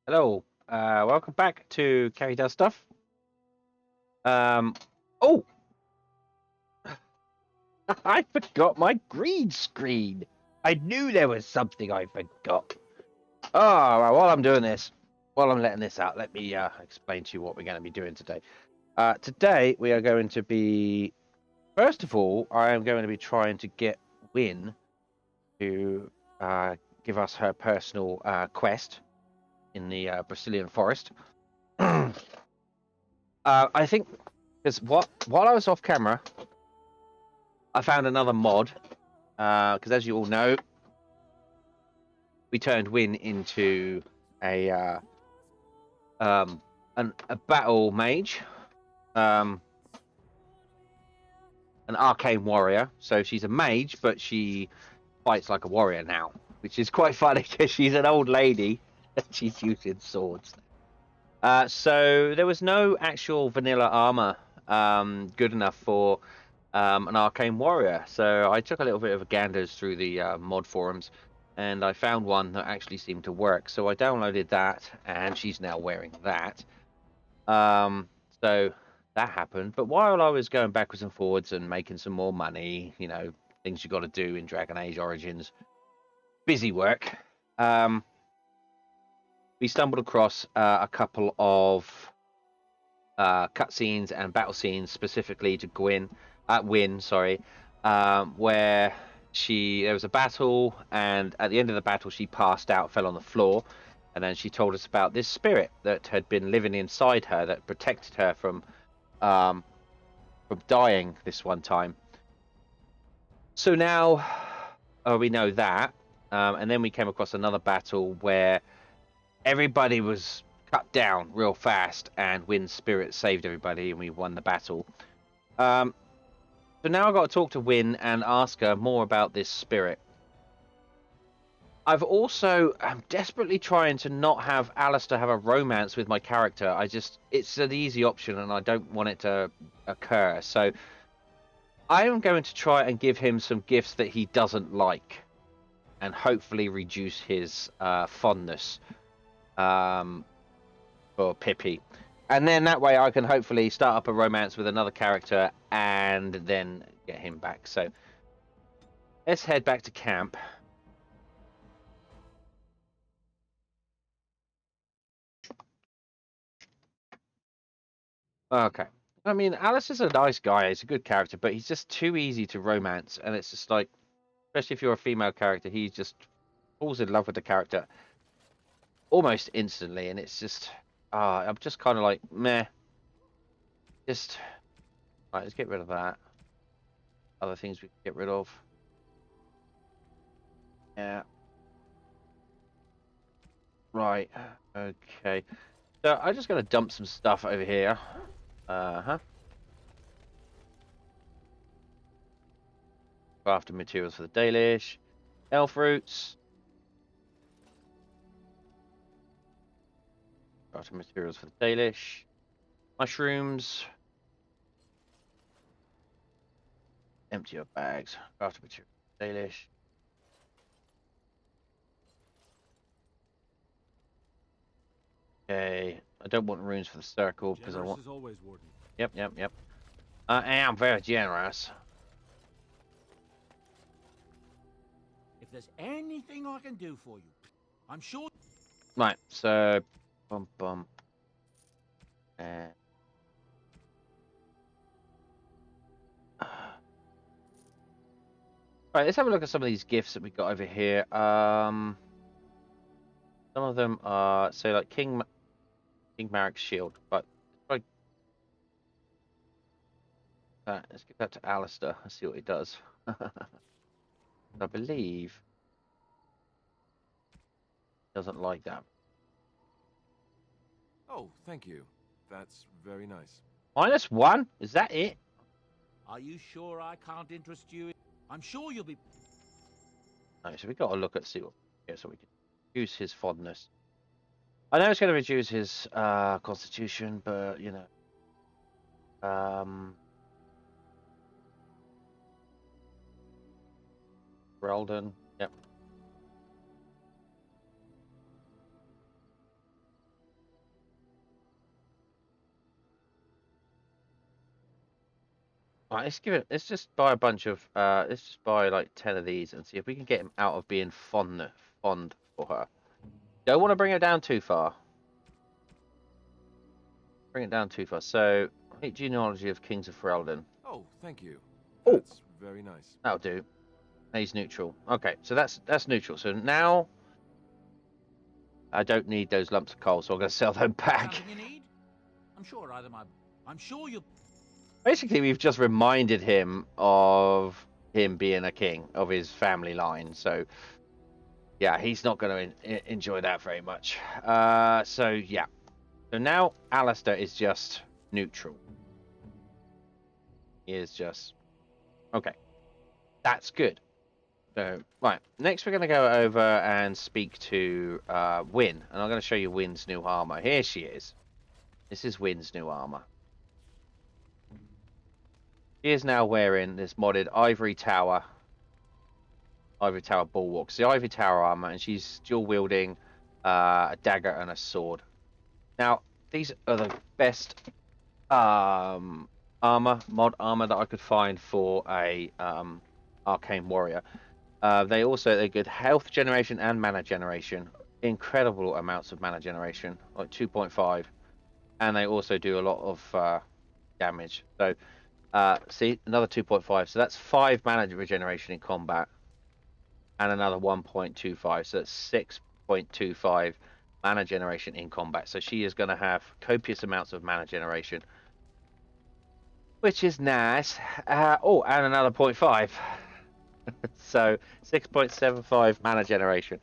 Hello, welcome back to KariDoesStuff. Oh, I forgot my green screen. I knew there was something I forgot. Oh, well, while I'm doing this, while I'm letting this out, let me explain to you what we're going to be doing today. Today we are going to be, first of all, I am going to be trying to get Win to give us her personal quest in the Brazilian forest. I think because while I was off camera, I found another mod. Because as you all know, we turned Win into a a battle mage, um, an arcane warrior. So she's a mage, but she fights like a warrior now, which is quite funny because she's an old lady and she's using swords. So there was no actual vanilla armor good enough for an arcane warrior. So I took a little bit of a ganders through the mod forums, and I found one that actually seemed to work. So I downloaded that, and she's now wearing that. So that happened. But while I was going backwards and forwards and making some more money, things you got to do in Dragon Age Origins, busy work. We stumbled across a couple of cutscenes and battle scenes specifically to Win, sorry, where there was a battle, and at the end of the battle she passed out, fell on the floor, and then she told us about this spirit that had been living inside her that protected her from dying this one time. So now we know that, and then we came across another battle where everybody was cut down real fast, and Win's spirit saved everybody, and we won the battle. So now I've got to talk to Win and ask her more about this spirit. I'm desperately trying to not have Alistair have a romance with my character. It's an easy option, and I don't want it to occur. So I am going to try and give him some gifts that he doesn't like, and hopefully reduce his fondness for Pippi. And then that way I can hopefully start up a romance with another character and then get him back. So let's head back to camp. Okay. I mean, Alice is a nice guy. He's a good character, but he's just too easy to romance. And it's just like, especially if you're a female character, he just falls in love with the character almost instantly. And it's just, I'm just kind of like, meh. Just, right, let's get rid of that. Other things we can get rid of. Yeah. Right. Okay. So I'm just going to dump some stuff over here. Crafting materials for the Dalish. Elf roots. Crafting materials for the Dalish. Mushrooms. Empty your bags. Crafting materials for the Dalish. Okay. I don't want runes for the circle because I want. As always, Warden. Yep. I am very generous. If there's anything I can do for you, I'm sure. Right. So, bum. And right, let's have a look at some of these gifts that we got over here. Some of them are say like King Marik's shield, but like let's give that to Alistair. Let's see what he does. I believe he doesn't like that. Oh, thank you. That's very nice. -1? Is that it? Are you sure I can't interest you? I'm sure you'll be. No, so we got to look at see what so we can reduce his fondness. I know it's going to reduce his constitution, but you know, Relden, yep. Right, let's give it. Let's just buy a bunch of. Let's just buy like 10 of these and see if we can get him out of being fond for her. Don't want to bring her down too far. Bring it down too far. So, genealogy of Kings of Ferelden. Oh, thank you. Oh. That's very nice. That'll do. He's neutral. Okay, so that's neutral. So now I don't need those lumps of coal, so I'm going to sell them back. Something you need? I'm sure you. Basically, we've just reminded him of him being a king of his family line. So, yeah, he's not going to enjoy that very much. So yeah. So now Alistair is just neutral. He is just okay. That's good. So right, next we're going to go over and speak to Wynn, and I'm going to show you Wynn's new armor. Here she is. This is Wynn's new armor. She is now wearing this modded Ivory Tower bulwarks, the Ivory Tower armor, and she's dual wielding a dagger and a sword. Now these are the best mod armor that I could find for a arcane warrior. They're good health generation and mana generation, incredible amounts of mana generation, like 2.5, and they also do a lot of damage. So see, another 2.5, so that's 5 mana regeneration in combat, and another 1.25, so that's 6.25 mana generation in combat. So she is going to have copious amounts of mana generation, which is nice. Oh, and another 0.5. So 6.75 mana generation.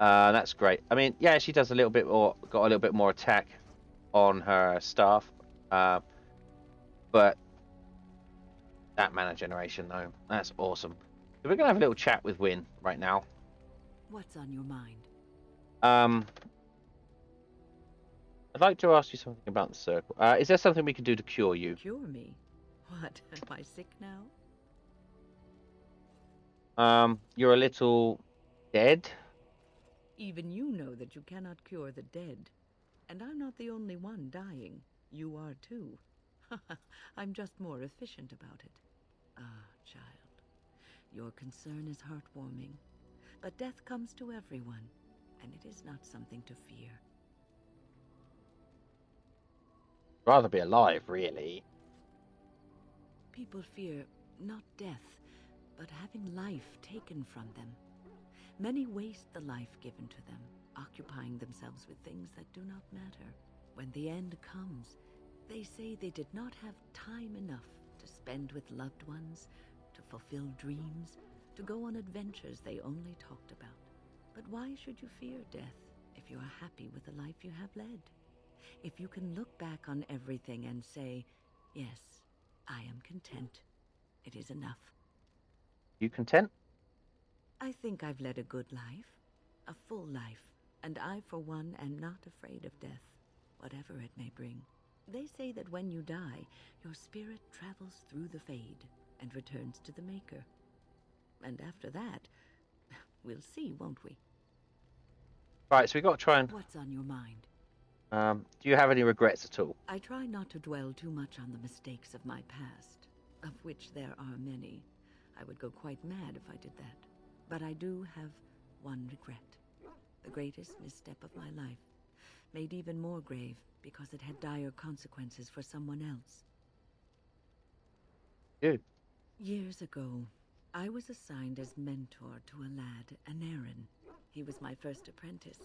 That's great. I mean, yeah, she does a little bit more, got a little bit more attack on her staff, but that mana generation though, that's awesome. So we're gonna have a little chat with Wynn right now. What's on your mind? I'd like to ask you something about the circle. Is there something we can do to cure you? Cure me? What? Am I sick now? You're a little dead. Even you know that you cannot cure the dead. And I'm not the only one dying. You are too. I'm just more efficient about it. Ah, child. Your concern is heartwarming. But death comes to everyone, and it is not something to fear. Rather be alive, really. People fear not death, but having life taken from them. Many waste the life given to them, occupying themselves with things that do not matter. When the end comes, they say they did not have time enough to spend with loved ones, to fulfill dreams, to go on adventures they only talked about. But why should you fear death if you are happy with the life you have led? If you can look back on everything and say, yes, I am content. It is enough. You content? I think I've led a good life, a full life, and I, for one, am not afraid of death, whatever it may bring. They say that when you die, your spirit travels through the fade and returns to the Maker. And after that, we'll see, won't we? Right, so we got to try and... What's on your mind? Do you have any regrets at all? I try not to dwell too much on the mistakes of my past, of which there are many. I would go quite mad if I did that. But I do have one regret. The greatest misstep of my life, made even more grave because it had dire consequences for someone else. Good. Years ago, I was assigned as mentor to a lad, Anarin. He was my first apprentice.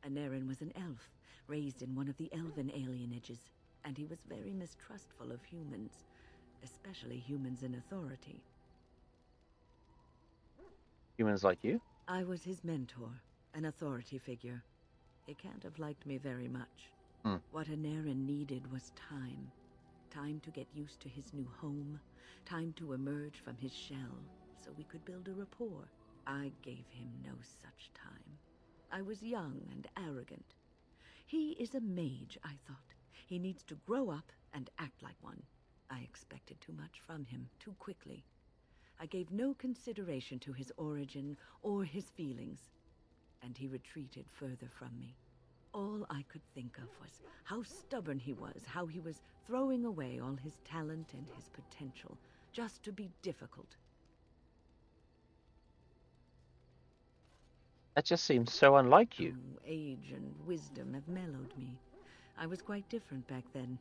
Anarin was an elf, raised in one of the elven alienages, and he was very mistrustful of humans, especially humans in authority. Humans like you? I was his mentor, an authority figure. He can't have liked me very much. What Anarin needed was time. Time to get used to his new home. Time to emerge from his shell, so we could build a rapport. I gave him no such time. I was young and arrogant. He is a mage, I thought. He needs to grow up and act like one. I expected too much from him too quickly. I gave no consideration to his origin or his feelings, and he retreated further from me. All I could think of was how stubborn he was, how he was throwing away all his talent and his potential just to be difficult. That just seems so unlike you. Oh, age and wisdom have mellowed me. I was quite different back then.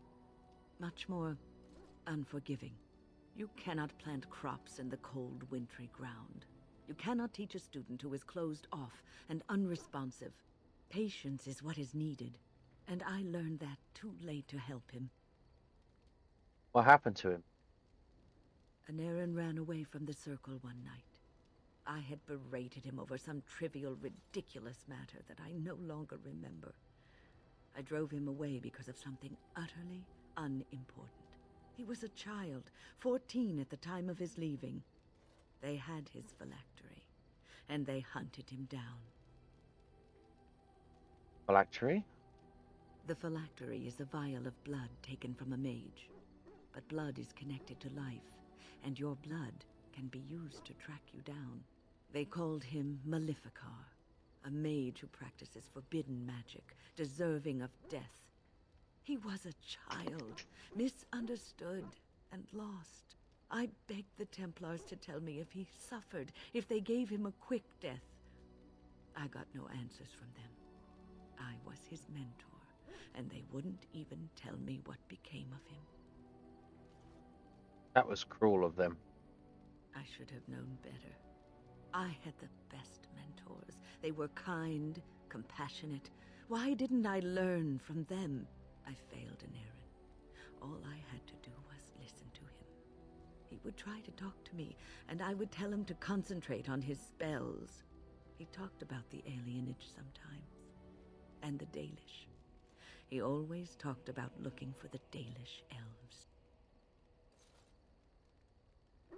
Much more unforgiving. You cannot plant crops in the cold, wintry ground. You cannot teach a student who is closed off and unresponsive. Patience is what is needed, and I learned that too late to help him. What happened to him? Anarin ran away from the circle one night. I had berated him over some trivial, ridiculous matter that I no longer remember. I drove him away because of something utterly unimportant. He was a child, 14 at the time of his leaving. They had his phylactery, and they hunted him down. Phylactery? The phylactery is a vial of blood taken from a mage. But blood is connected to life, and your blood can be used to track you down. They called him Maleficar, a mage who practices forbidden magic, deserving of death. He was a child, misunderstood and lost. I begged the Templars to tell me if he suffered, if they gave him a quick death. I got no answers from them. I was his mentor, and they wouldn't even tell me what became of him. That was cruel of them. I should have known better. I had the best mentors. They were kind, compassionate. Why didn't I learn from them? I failed in Aaron. All I had to do was listen to him. He would try to talk to me, and I would tell him to concentrate on his spells. He talked about the alienage sometimes, and the Dalish. He always talked about looking for the Dalish elves.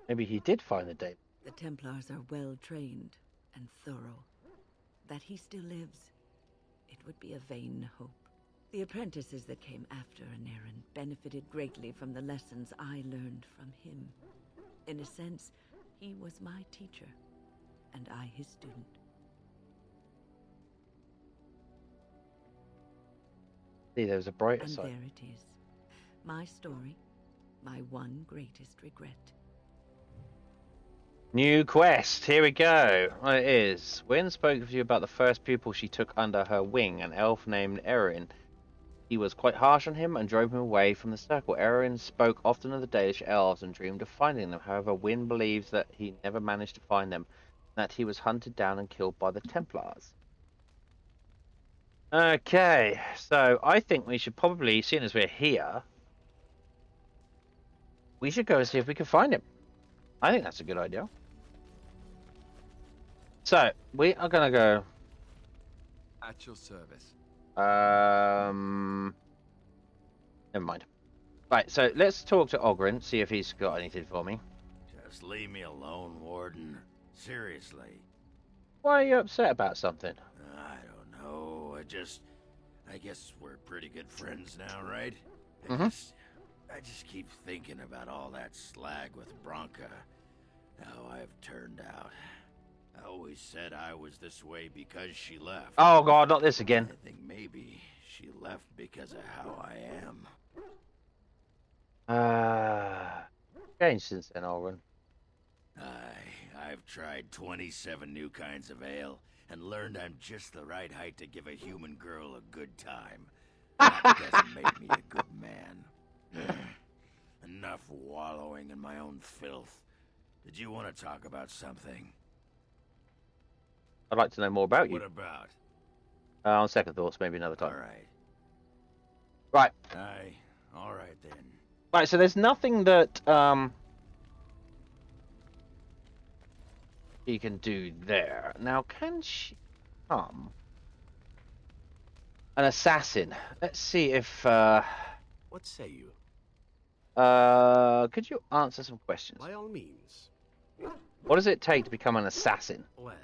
Maybe he did find the date. The Templars are well trained and thorough. That he still lives, it would be a vain hope. The apprentices that came after Anarin benefited greatly from the lessons I learned from him. In a sense, he was my teacher, and I his student. See, there was a brighter And side. there it is. My story, my one greatest regret. New quest, here we go. Well, it is. Wynne spoke with you about the first pupil she took under her wing, an elf named Erin. He was quite harsh on him and drove him away from the circle. Erin spoke often of the Dalish elves and dreamed of finding them. However, Wynne believes that he never managed to find them, and that he was hunted down and killed by the Templars. Okay, so I think we should probably, seeing as we're here, we should go and see if we can find him. I think that's a good idea. So, we are going to go... At your service. Never mind. Right, so let's talk to Ogren, see if he's got anything for me. Just leave me alone, Warden. Seriously. Why are you upset about something? I don't know. I guess we're pretty good friends now, right? Mhm. I just keep thinking about all that slag with Bronca. How I've turned out. I always said I was this way because she left. Oh god, not this again. I think maybe she left because of how I am. Changed since then, Ogren. I've tried 27 new kinds of ale and learned I'm just the right height to give a human girl a good time. That doesn't make me a good man. Enough wallowing in my own filth. Did you want to talk about something? I'd like to know more about you. What about? On second thoughts, maybe another time. Alright. Right. Alright then. Right, so there's nothing that she can do there. Now, can she become an assassin? Let's see if What say you? could you answer some questions? By all means. What does it take to become an assassin? Well,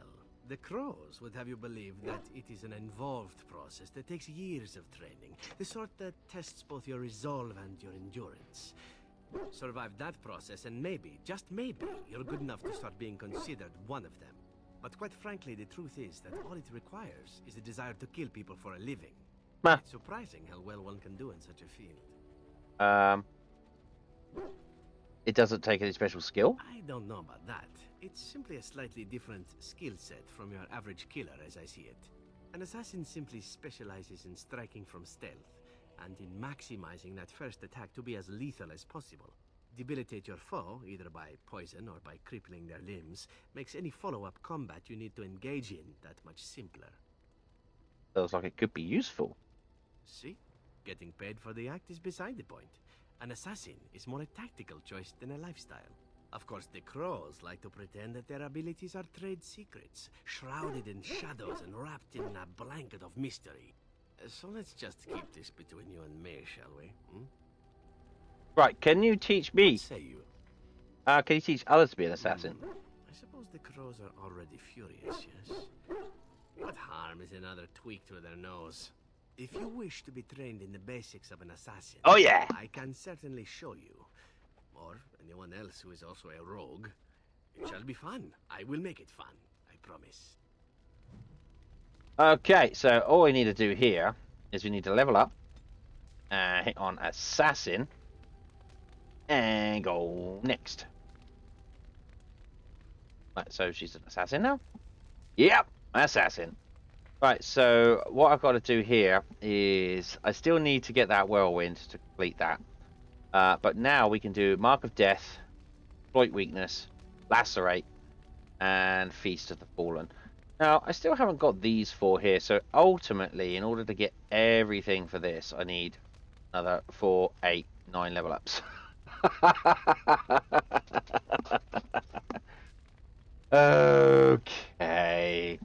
the Crows would have you believe that it is an involved process that takes years of training, the sort that tests both your resolve and your endurance. Survive that process and maybe, just maybe, you're good enough to start being considered one of them. But quite frankly, the truth is that all it requires is a desire to kill people for a living. Huh. It's surprising how well one can do in such a field. it doesn't take any special skill? I don't know about that. It's simply a slightly different skill set from your average killer, as I see it. An assassin simply specializes in striking from stealth, and in maximizing that first attack to be as lethal as possible. Debilitate your foe, either by poison or by crippling their limbs, makes any follow-up combat you need to engage in that much simpler. Feels like it could be useful. See? Getting paid for the act is beside the point. An assassin is more a tactical choice than a lifestyle. Of course, the crows like to pretend that their abilities are trade secrets, shrouded in shadows and wrapped in a blanket of mystery. So let's just keep this between you and me, shall we? Right, can you teach me? What say you? Can you teach others to be an assassin? I suppose the crows are already furious, yes? What harm is another tweak to their nose? If you wish to be trained in the basics of an assassin, Oh yeah! I can certainly show you. Or anyone else who is also a rogue. It shall be fun. I will make it fun, I promise. Okay, so all we need to do here is we need to level up, hit on assassin, and go next. Right, so she's an assassin now? Yep, assassin. Right, so what I've got to do here is I still need to get that whirlwind to complete that. But now we can do Mark of Death, Exploit Weakness, Lacerate, and Feast of the Fallen. Now, I still haven't got these 4 here, so ultimately, in order to get everything for this, I need another 4, 8, 9 level ups. Okay.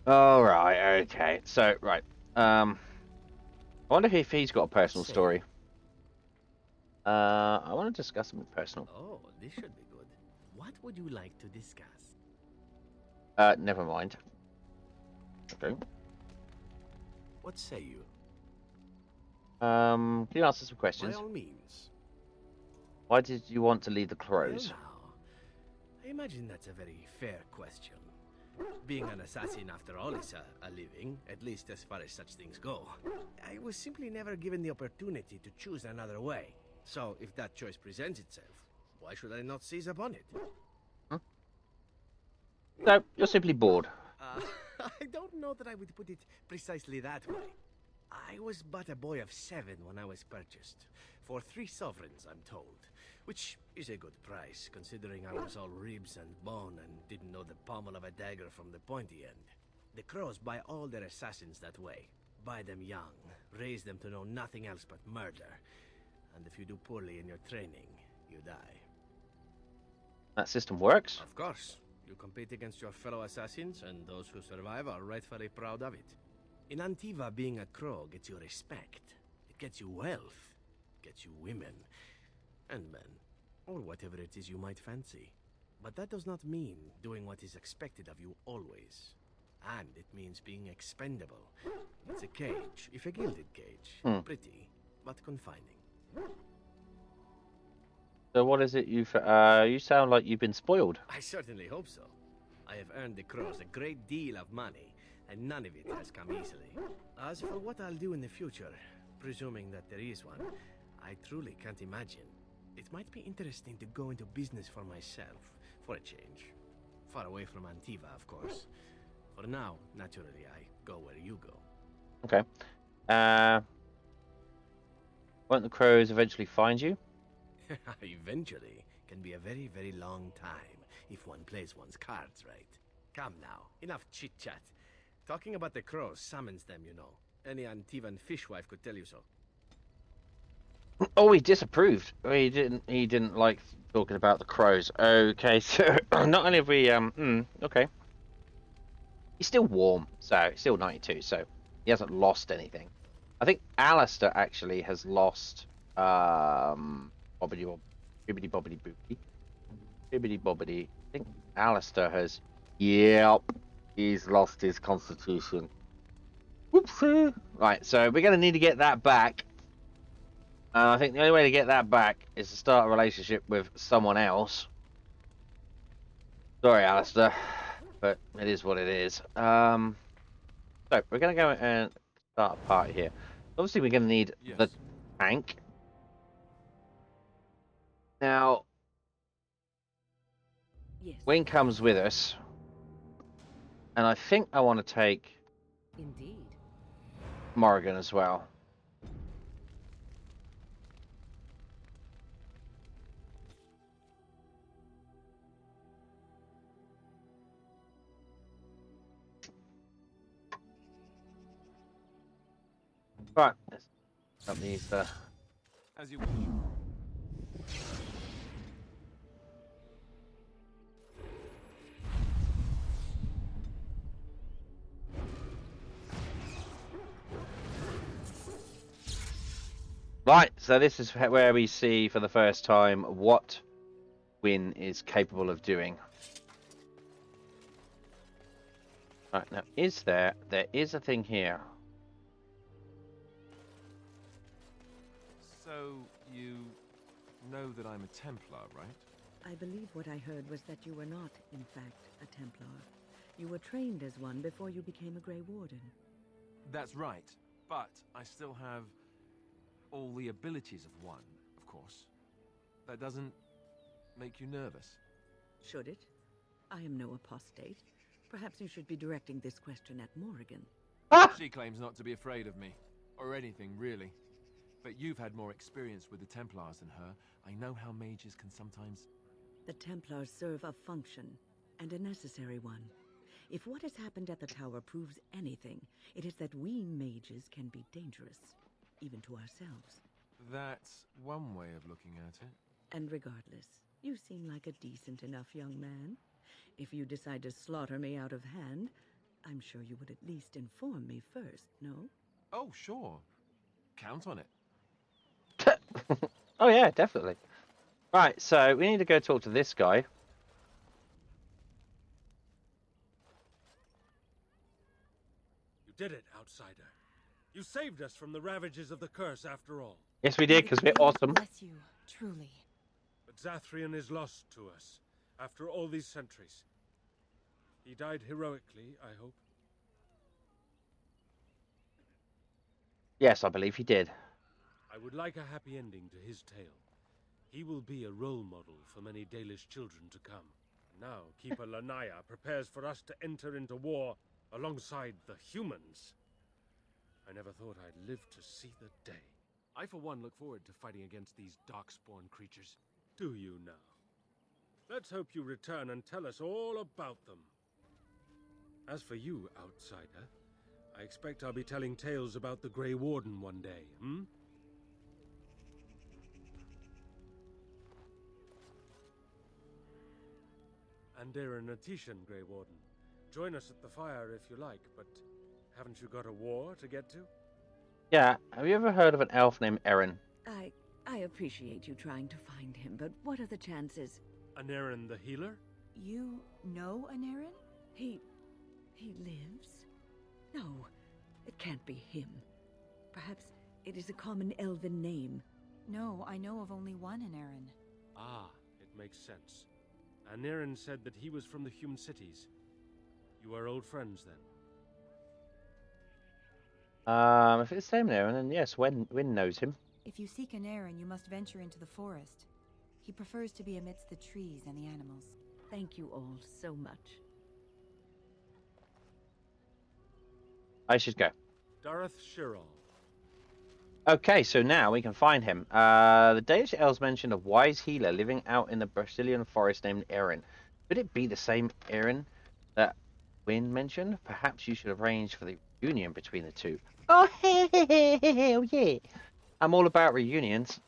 Alright, okay. So, right. I wonder if he's got a personal story. I want to discuss something personal. Oh, this should be good. What would you like to discuss? Never mind. Okay. What say you? Can you answer some questions? By all means. Why did you want to lead the crows? Well, now, I imagine that's a very fair question. Being an assassin, after all, is a living, at least as far as such things go. I was simply never given the opportunity to choose another way. So, if that choice presents itself, why should I not seize upon it? No, you're simply bored. I don't know that I would put it precisely that way. I was but a boy of 7 when I was purchased. For 3 sovereigns, I'm told. Which is a good price, considering I was all ribs and bone and didn't know the pommel of a dagger from the pointy end. The crows buy all their assassins that way. Buy them young, raise them to know nothing else but murder. And if you do poorly in your training, you die. That system works? Of course. You compete against your fellow assassins, and those who survive are rightfully proud of it. In Antiva, being a crow gets you respect. It gets you wealth. Gets you women. And men. Or whatever it is you might fancy. But that does not mean doing what is expected of you always. And it means being expendable. It's a cage, if a gilded cage. Pretty, but confining. So what is it you sound like you've been spoiled. I certainly hope so. I have earned the crows a great deal of money, and none of it has come easily. As for what I'll do in the future, presuming that there is one, I truly can't imagine. It might be interesting to go into business for myself, for a change. Far away from Antiva, of course. For now, naturally, I go where you go. Okay. Won't the crows eventually find you? Eventually can be a very, very long time if one plays one's cards right. Come now, enough chit-chat. Talking about the crows summons them, you know. Any Antivan fishwife could tell you so. Oh, he disapproved. He didn't like talking about the crows. Okay, so not only have we okay. He's still warm, so he's still 92, so he hasn't lost anything. I think Alistair actually has lost bibbidi bobbidi boobity. Bibbidi bobbidi. I think Alistair has. Yep. He's lost his constitution. Whoopsie. Right, so we're gonna need to get that back. I think the only way to get that back is to start a relationship with someone else. Sorry, Alistair, but it is what it is. So we're gonna go and start a party here. Obviously, we're gonna need the tank. Wing comes with us. And I think I want to take Indeed. Morrigan as well. Right. Up these As you wish. Right, so this is where we see for the first time what Wynn is capable of doing. Right, now there is a thing here. So, you know that I'm a Templar, right? I believe what I heard was that you were not, in fact, a Templar. You were trained as one before you became a Grey Warden. That's right, but I still have all the abilities of one, of course. That doesn't make you nervous. Should it? I am no apostate. Perhaps you should be directing this question at Morrigan. Ah! She claims not to be afraid of me, or anything, really. But you've had more experience with the Templars than her. I know how mages can sometimes... The Templars serve a function, and a necessary one. If what has happened at the tower proves anything, it is that we mages can be dangerous, even to ourselves. That's one way of looking at it. And regardless, you seem like a decent enough young man. If you decide to slaughter me out of hand, I'm sure you would at least inform me first, no? Oh, sure. Count on it. Oh yeah, definitely. Right, so we need to go talk to this guy. You did it, outsider. You saved us from the ravages of the curse after all. Yes, we did, because we're awesome. Bless you, truly. But Zathrian is lost to us, after all these centuries. He died heroically, I hope. Yes, I believe he did. I would like a happy ending to his tale. He will be a role model for many Dalish children to come. Now, Keeper Lanaya prepares for us to enter into war alongside the humans. I never thought I'd live to see the day. I, for one, look forward to fighting against these darkspawn creatures. Do you now? Let's hope you return and tell us all about them. As for you, outsider, I expect I'll be telling tales about the Grey Warden one day, hmm? And Aaron Atishan, Grey Warden. Join us at the fire if you like, but haven't you got a war to get to? Yeah, have you ever heard of an elf named Erin? I appreciate you trying to find him, but what are the chances? Anarin the healer? You know Anarin? He lives? No, it can't be him. Perhaps it is a common elven name. No, I know of only one Anarin. Ah, it makes sense. Anarin said that he was from the human cities. You are old friends, then? If it's the same Erin, then yes, Wynn knows him. If you seek Anarin, you must venture into the forest. He prefers to be amidst the trees and the animals. Thank you all so much. I should go. Dareth Shirral. Okay, so now we can find him. The Danish elves mentioned a wise healer living out in the Brazilian forest named Erin. Could it be the same Erin that Wynn mentioned? Perhaps you should arrange for the reunion between the two. Oh, hell yeah! I'm all about reunions.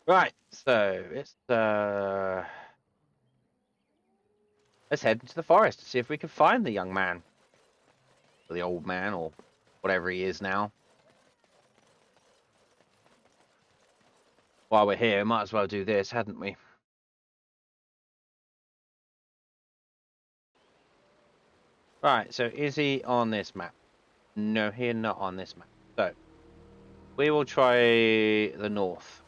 Right, so let's head into the forest to see if we can find the young man. Or the old man, or whatever he is now. While we're here, might as well do this, hadn't we? Right, so is he on this map? No, he's not on this map. So, we will try the north.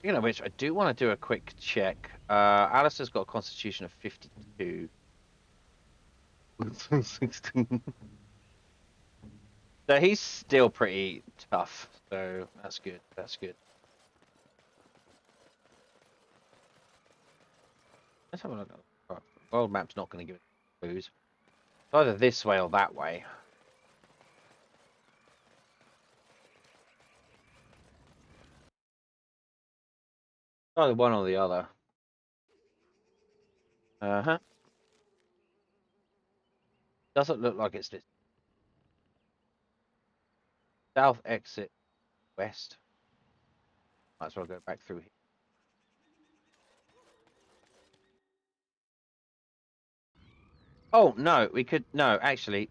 Speaking of which, I do want to do a quick check. Alistair's got a constitution of 52. 16. So he's still pretty tough. So that's good. That's good. Let's have a look. Right, world map's not going to give it clues. It's either this way or that way. Either one or the other. Uh-huh. Doesn't look like it's this. South exit west. Might as well go back through here. Oh no, we could no, actually.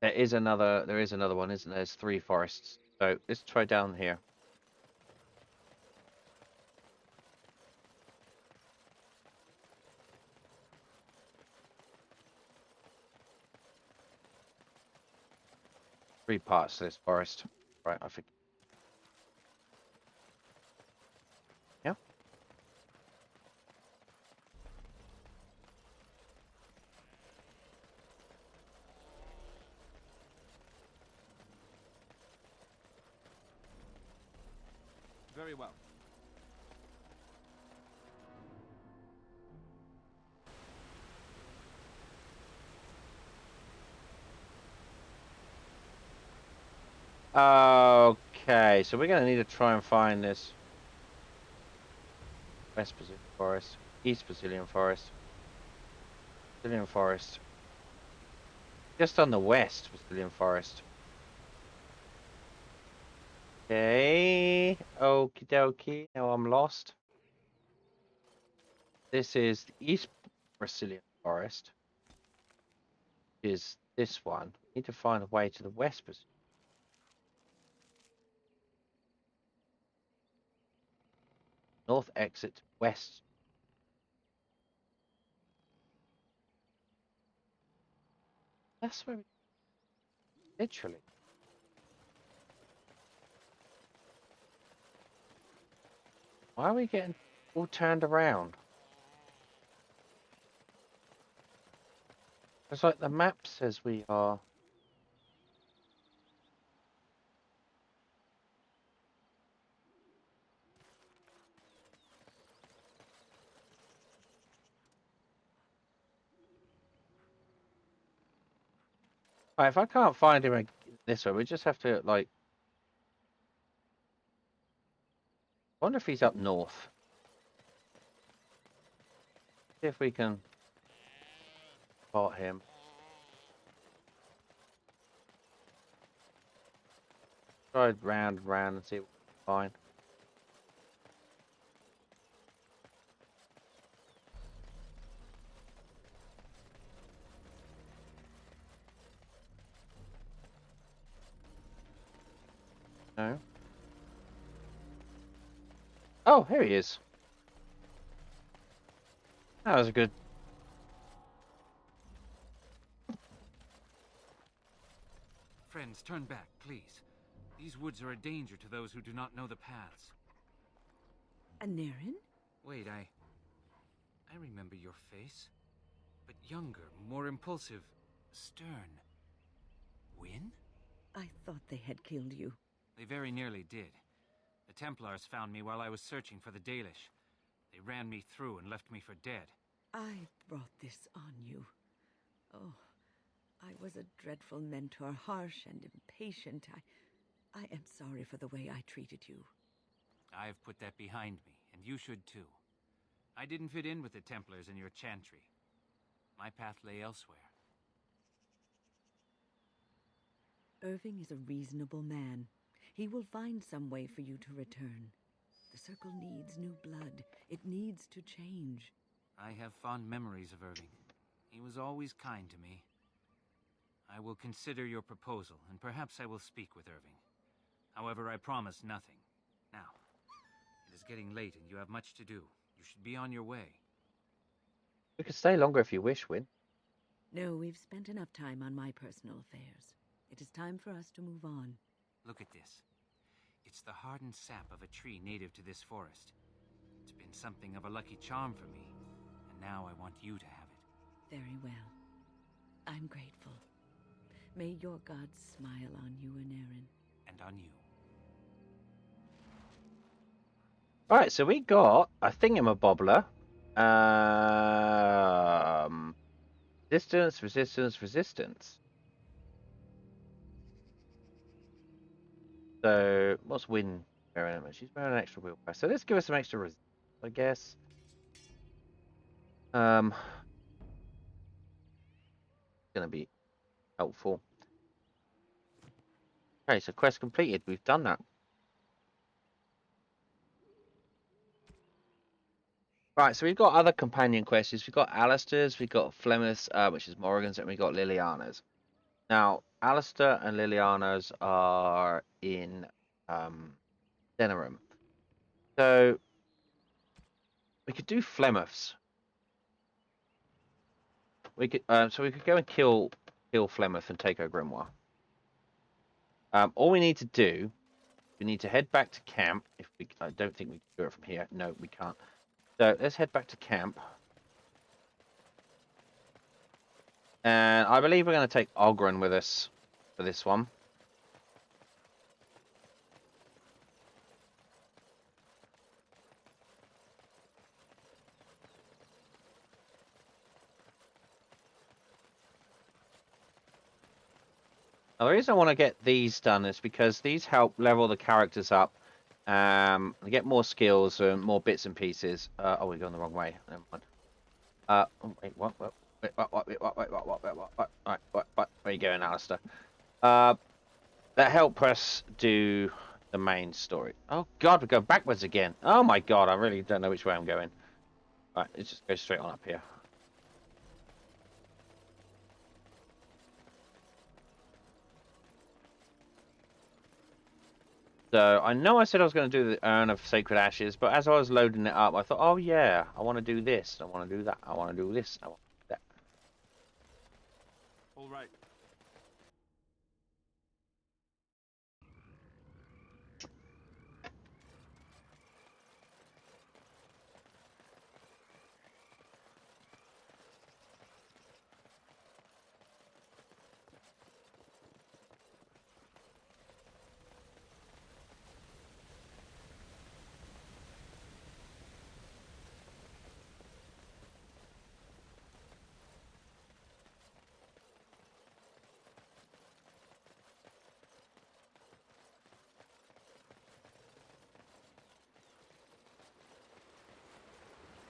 There is another one, isn't there? There's 3 forests. So let's try down here. Three parts to this forest. Right, I think. Yeah. Very well. Okay, so we're going to need to try and find this West Brazilian Forest, East Brazilian Forest, Brazilian Forest, just on the West Brazilian Forest. Okay, okie dokie, now I'm lost. This is the East Brazilian Forest, is this one. Need to find a way to the West Brazilian. North exit, west. That's where, literally. Why are we getting all turned around? It's like the map says we are. Right, if I can't find him this way, we just have to like. I wonder if he's up north. See if we can spot him. Try round and round and see what we can find. No. Oh, here he is. That was a good. Friends, turn back, please. These woods are a danger to those who do not know the paths. Aneurin? Wait, I remember your face. But younger, more impulsive, stern. Win? I thought they had killed you. They very nearly did. The Templars found me while I was searching for the Dalish. They ran me through and left me for dead. I brought this on you. Oh, I was a dreadful mentor, harsh and impatient. I am sorry for the way I treated you. I've put that behind me, and you should too. I didn't fit in with the Templars in your chantry. My path lay elsewhere. Irving is a reasonable man. He will find some way for you to return. The Circle needs new blood. It needs to change. I have fond memories of Irving. He was always kind to me. I will consider your proposal, and perhaps I will speak with Irving. However, I promise nothing. Now, it is getting late and you have much to do. You should be on your way. We could stay longer if you wish, Win. No, we've spent enough time on my personal affairs. It is time for us to move on. Look at this. It's the hardened sap of a tree native to this forest. It's been something of a lucky charm for me, and now I want you to have it. Very well. I'm grateful. May your gods smile on you and Aaron. And on you. Right, so we got a thingamabobbler. Resistance, resistance, resistance. So, what's Win wearing? She's wearing an extra wheel press. So let's give her some extra resistance, I guess. Gonna be helpful. Okay, so quest completed. We've done that. Right, so we've got other companion quests. We've got Alistair's, we've got Flemeth's, which is Morrigan's, and we've got Liliana's. Now, Alistair and Liliana's are in Denerim. So we could do Flemeth's. We could so we could go and kill Flemeth and take her grimoire. All we need to do, we need to head back to camp. I don't think we can do it from here. No, we can't. So let's head back to camp. And I believe we're going to take Ogren with us for this one. Now, the reason I want to get these done is because these help level the characters up. Get more skills and more bits and pieces. Oh, we're going the wrong way. Never mind. Oh, wait, what? Wait, what? Right, what? Where are you going, Alistair? That help us do the main story. Oh God, we're going backwards again. Oh my God, I really don't know which way I'm going. All right, let's just go straight on up here. So I know I said I was going to do the Urn of Sacred Ashes, but as I was loading it up, I thought, oh yeah, I want to do this, I want to do that, I want to do this, I want to do that. All right.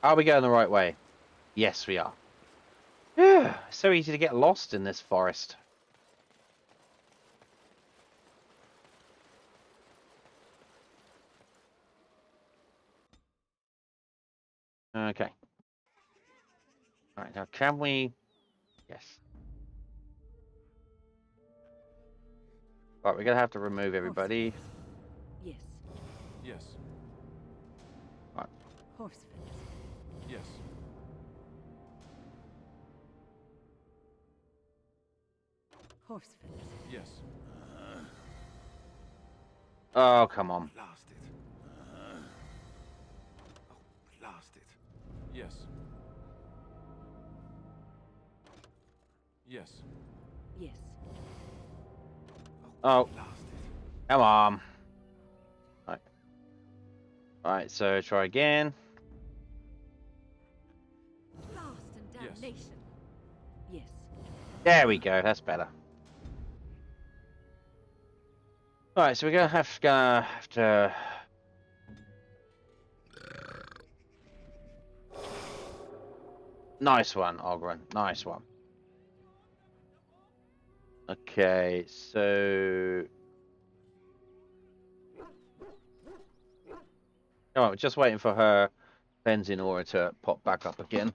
Are we going the right way? Yes, we are. Yeah, so easy to get lost in this forest. Okay. All right, now can we... Yes. Right, we're going to have to remove everybody. Yes. Yes. Right. Horsefit. Yes. Horsefit. Yes. Oh, come on. Blast it. Oh, blast it. Yes. Yes. Yes. Oh, Blast it. come on. Right. Alright, so try again. Blast and Yes. damnation. Yes. There we go, that's better. Alright, so we're gonna have to... Nice one, Ogren. Nice one. Okay, so... Alright, we're just waiting for her cleansing aura to pop back up again.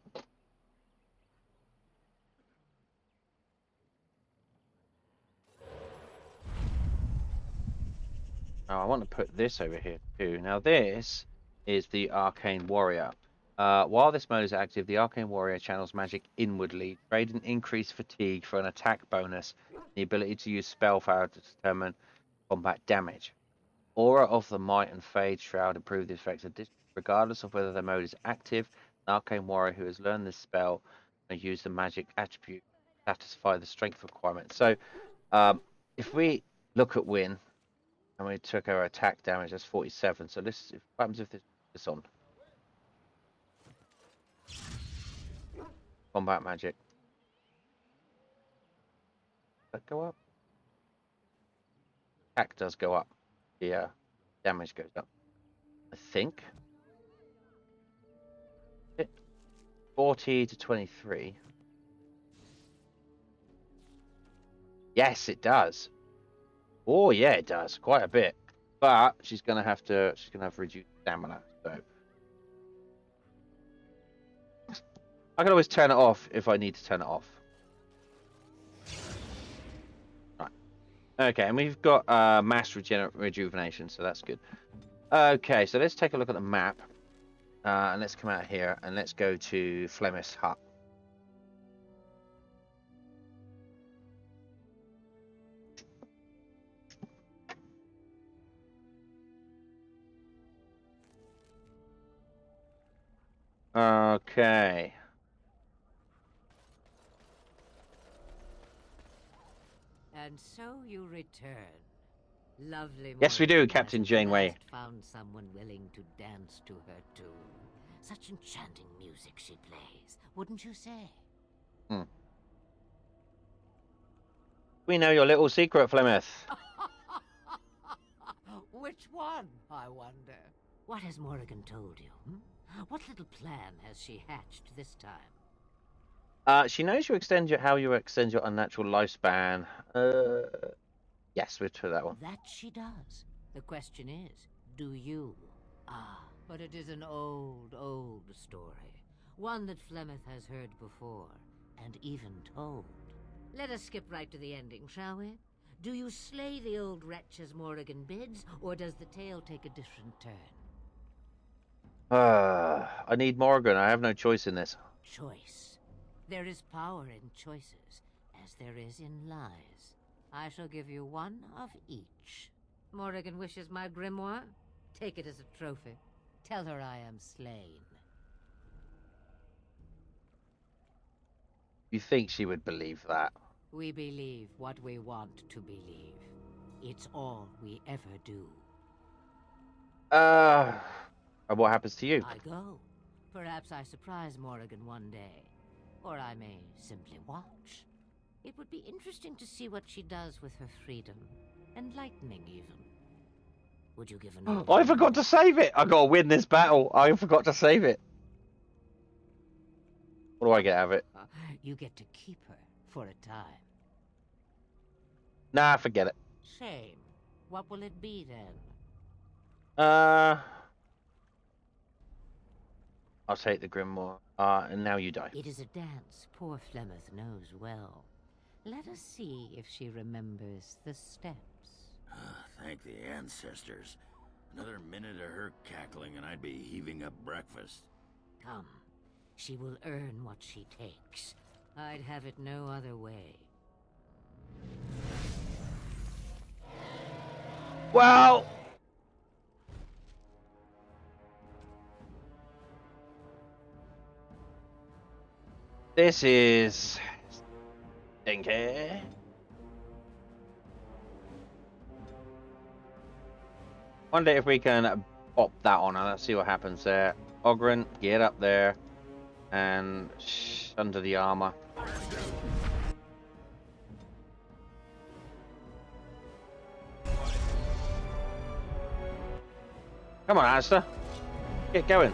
Oh, I want to put this over here too. Now this is the Arcane Warrior. While this mode is active, the Arcane Warrior channels magic inwardly, trading increased fatigue for an attack bonus, the ability to use spell power to determine combat damage. Aura of the Might and Fade Shroud improve the effects of regardless of whether the mode is active. An arcane warrior who has learned this spell may use the magic attribute to satisfy the strength requirement. So, if we look at Win and we took our attack damage, that's 47. So this, what happens if this on? Combat magic. Does that go up? Attack does go up. The damage goes up. I think. 40 to 23. Yes, it does. Oh yeah, it does quite a bit. But she's gonna have reduced stamina. So I can always turn it off if I need to turn it off. Right. Okay, and we've got mass rejuvenation, so that's good. Okay, so let's take a look at the map. And let's come out here and let's go to Flemeth's hut. Okay. And so you return. Lovely. Yes, we do, Morgan Captain has at Janeway. last found someone willing to dance to her tune. Such enchanting music she plays, wouldn't you say? We know your little secret, Flemeth. Which one, I wonder? What has Morrigan told you? What little plan has she hatched this time? She knows how you extend your unnatural lifespan. Yes, we'll try that one. That she does. The question is, do you? Ah, but it is an old, old story. One that Flemeth has heard before, and even told. Let us skip right to the ending, shall we? Do you slay the old wretch as Morrigan bids, or does the tale take a different turn? I need Morgan. I have no choice in this. Choice. There is power in choices, as there is in lies. I shall give you one of each. Morrigan wishes my grimoire? Take it as a trophy. Tell her I am slain. You think she would believe that? We believe what we want to believe. It's all we ever do. And what happens to you? I go. Perhaps I surprise Morrigan one day. Or I may simply watch. It would be interesting to see what she does with her freedom. Enlightening, even. Would you give an I forgot to save it! I gotta win this battle. I forgot to save it. What do I get out of it? You get to keep her for a time. Nah, forget it. Shame. What will it be, then? I'll take the Grimoire. And now you die. It is a dance poor Flemeth knows well. Let us see if she remembers the steps. Thank the ancestors. Another minute of her cackling and I'd be heaving up breakfast. Come. She will earn what she takes. I'd have it no other way. Well... This is... stinky. Wonder if we can pop that on and let's see what happens there. Ogren, get up there. And under the armor. Come on, Alistair. Get going.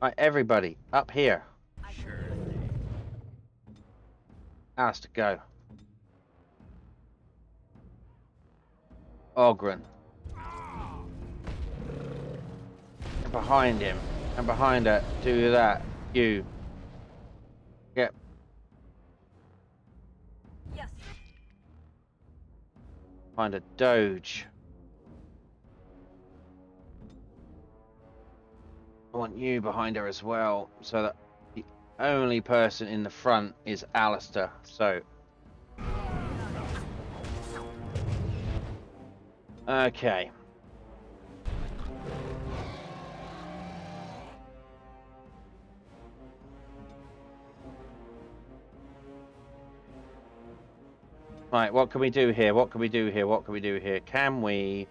Right, everybody, up here. Sure. Alistair, go. Ogren. And behind him. And behind her. Do that. You. Yep. Yes. Find a Doge. I want you behind her as well, so that the only person in the front is Alistair, so... Okay. Right, what can we do here? What can we do here? What can we do here? Can we...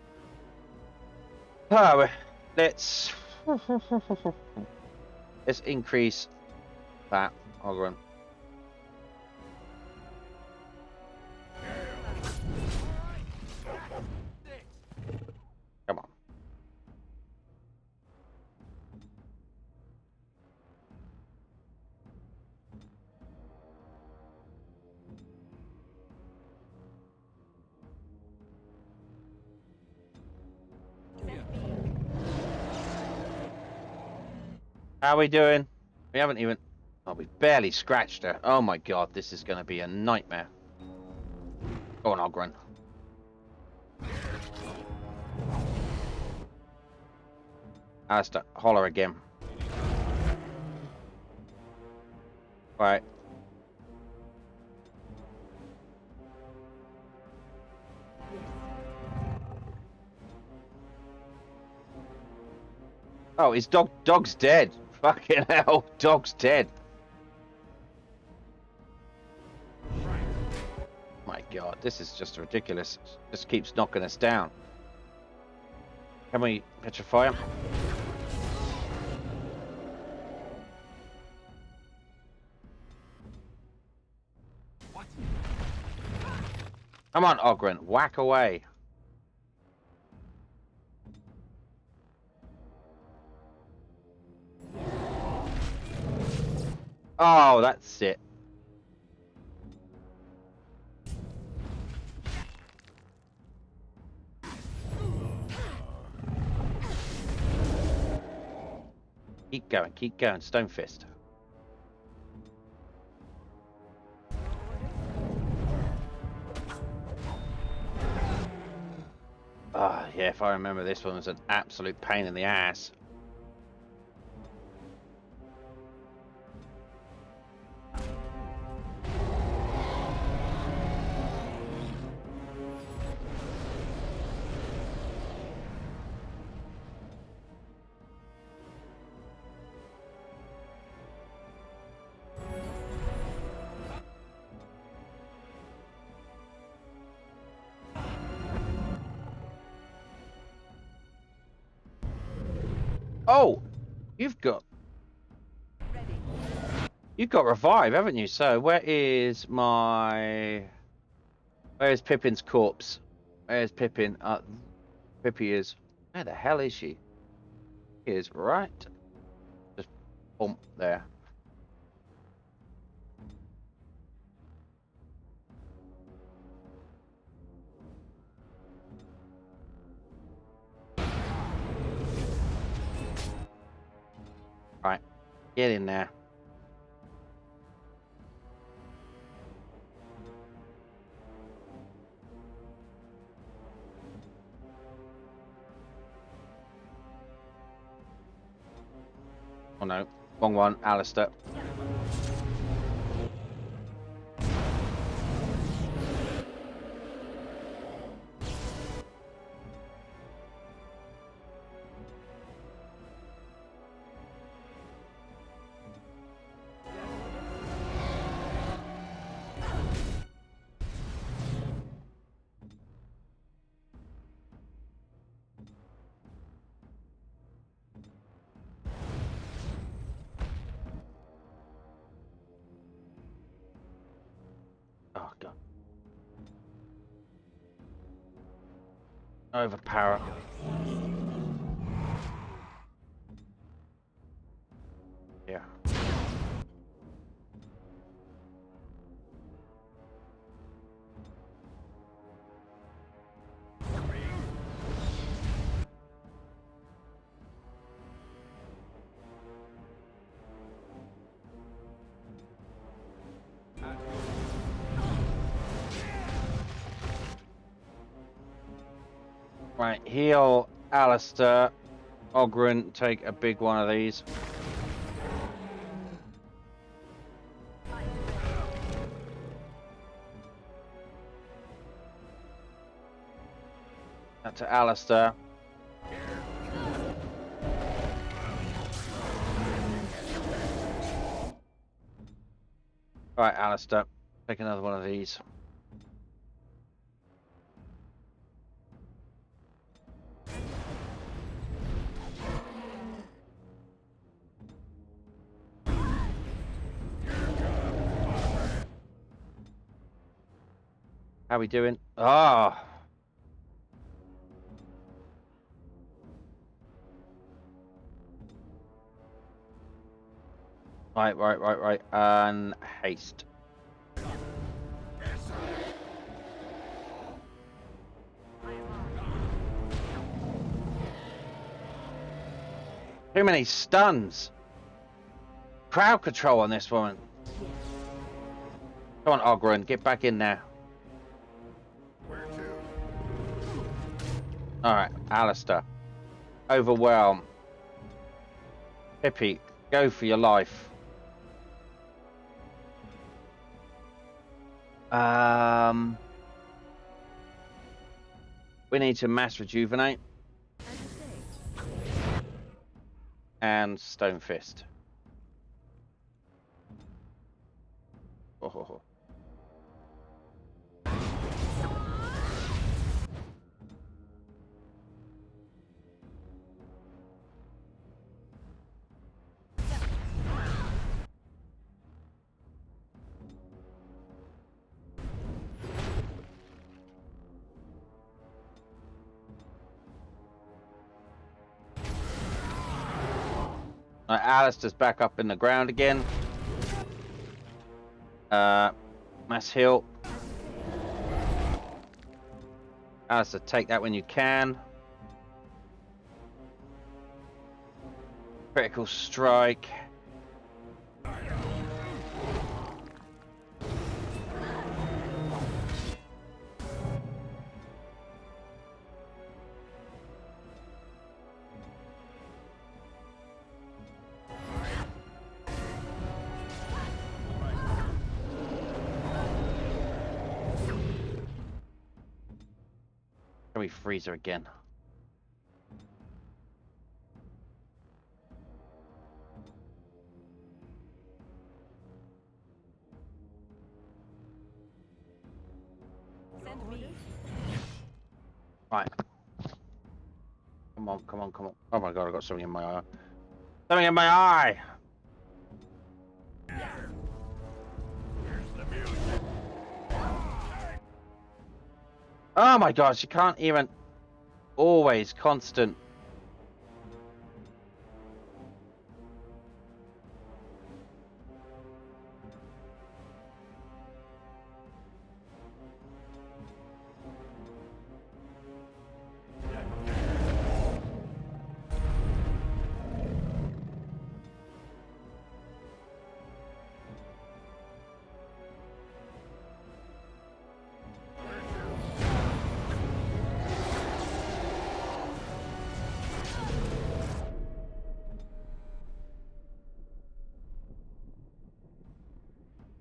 Oh, let's... let's increase that. I'll run. Come on. How are we doing? We haven't even... Oh, we barely scratched her. Oh my god, this is going to be a nightmare. Go on, Ogren. Alistair, holler again. Right. Oh, his dog's dead. Fucking hell, dog's dead. My god, this is just ridiculous. Just keeps knocking us down. Can we petrify him? What? Come on, Ogren, whack away. Oh, that's it. Keep going, Stone Fist. Ah, yeah, if I remember, this one was an absolute pain in the ass. Oh, you've got revive, haven't you? So where's Pippin's corpse? Where's Pippin? Pippi is. Where the hell is she? She is right. Just bump there. Right, get in there. Oh no, wrong one, Alistair. Oh god. Overpower. Yeah. Right, heal Alistair. Ogren, take a big one of these. to Alistair. Right, Alistair, take another one of these. How we doing? Ah. Right. And haste. Too many stuns. Crowd control on this woman. Come on, Ogren, get back in there. Where to? Alright, Alistair. Overwhelm. Pippi, go for your life. We need to mass rejuvenate. And Stone Fist. Oh. Alistair's back up in the ground again. Mass heal. Alistair, take that when you can. Critical strike. Can we freeze her again? Send me. Right. Come on. Oh my god, I got something in my eye. Something in my eye! Oh my god, she can't even... Always constant.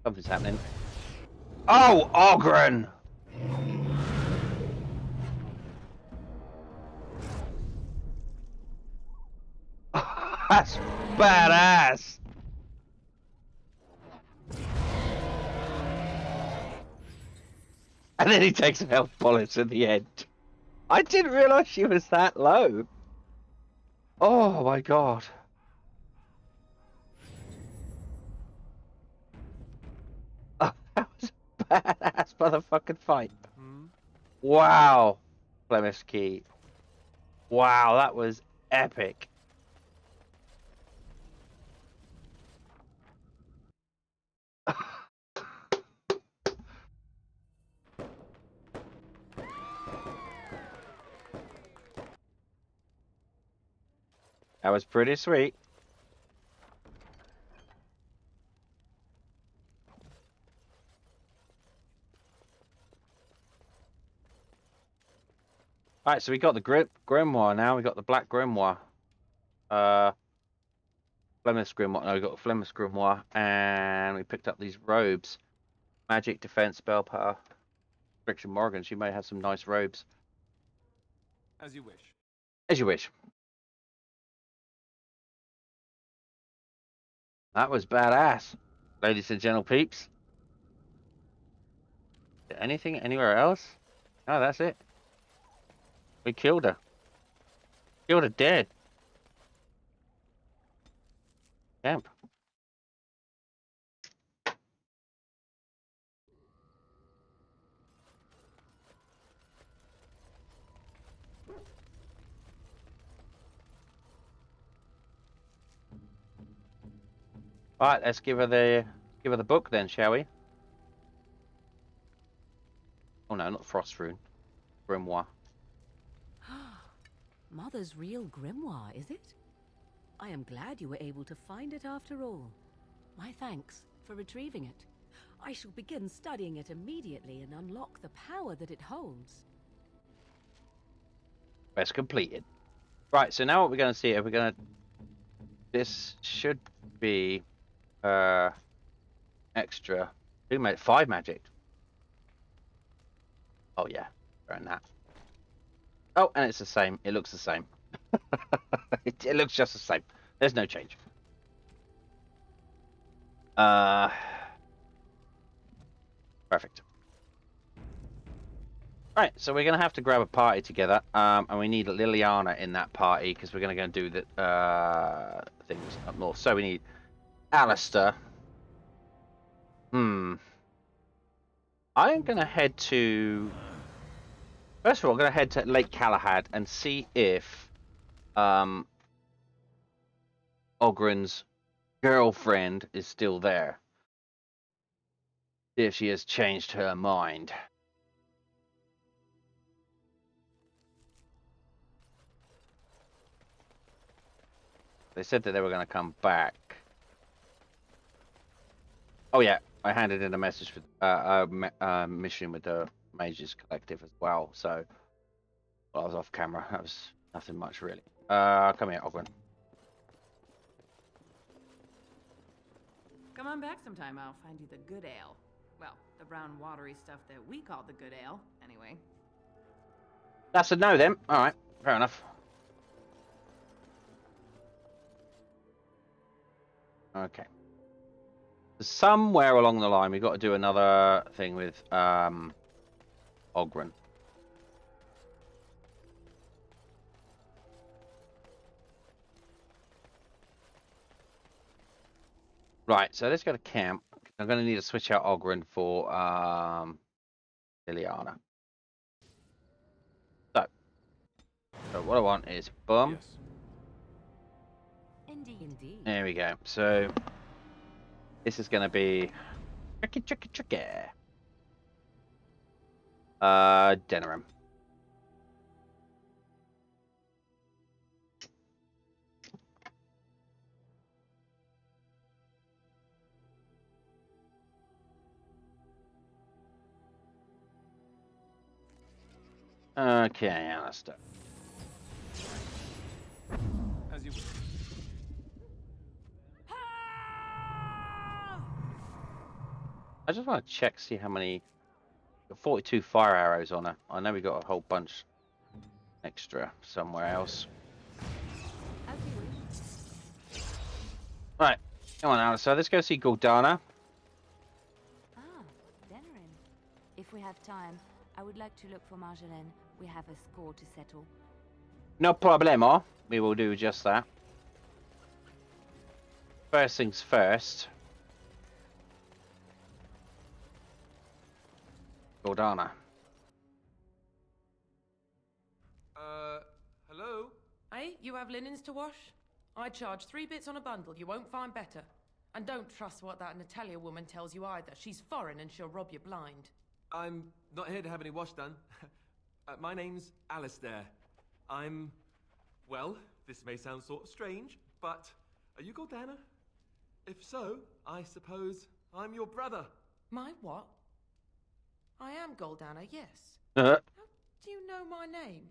Something's happening. Oh, Ogren! That's badass! And then he takes some health bullets at the end. I didn't realise she was that low. Oh my god. Oh, that was a badass motherfucking fight. Wow. Flemish Key. Wow, that was epic. That was pretty sweet. Alright, so we got the Grimoire now. We got the Black Grimoire. Flemish Grimoire. No, we got the Flemish Grimoire. And we picked up these robes. Magic, defense, spell power. Friction Morgan, she may have some nice robes. As you wish. As you wish. That was badass, ladies and gentle peeps. Anything anywhere else? No, that's it. We killed her. Killed her dead. Camp. Right, let's give her the book then, shall we? Oh no, not Frost Rune. Grimoire. Mother's real grimoire, is it? I am glad you were able to find it after all. My thanks for retrieving it. I shall begin studying it immediately and unlock the power that it holds. Quest completed. Right, so now what we're going to see, are we going to... This should be extra 5 magic. Oh yeah, throwing that. Oh, and it's the same. It looks the same. It looks just the same. There's no change. Perfect. Right, so we're gonna have to grab a party together, and we need Liliana in that party because we're gonna go and do the things up north. So we need Alistair. I'm gonna head to. First of all, I'm gonna head to Lake Galahad and see if Ogren's girlfriend is still there. See if she has changed her mind. They said that they were going to come back. Oh yeah, I handed in a message for a mission with the Mages Collective as well. So while I was off camera, that was nothing much really. Come here, Ogren. Come on back sometime, I'll find you the good ale. Well, the brown watery stuff that we call the good ale, anyway. That's a no then. Alright, fair enough. Okay. Somewhere along the line, we've got to do another thing with Ogren. Right, so let's go to camp. I'm going to need to switch out Ogren for Liliana. So what I want is boom. Yes. Indeed. There we go. So this is going to be tricky. Denerim. Okay, Alistair. As you wish. I just want to check, see how many. Got 42 fire arrows on her. I know we got a whole bunch extra somewhere else. As you wish. Right, come on, Alistair. Let's go see Gordana. Ah, Denerim. If we have time, I would like to look for Marjolaine. We have a score to settle. No problemo. We will do just that. First things first. Gordana. Hello? Hey, you have linens to wash? I charge 3 bits on a bundle. You won't find better. And don't trust what that Natalia woman tells you either. She's foreign and she'll rob you blind. I'm not here to have any wash done. My name's Alistair. Well, this may sound sort of strange, but are you Gordana? If so, I suppose I'm your brother. My what? I am Goldana, yes. Uh-huh. How do you know my name?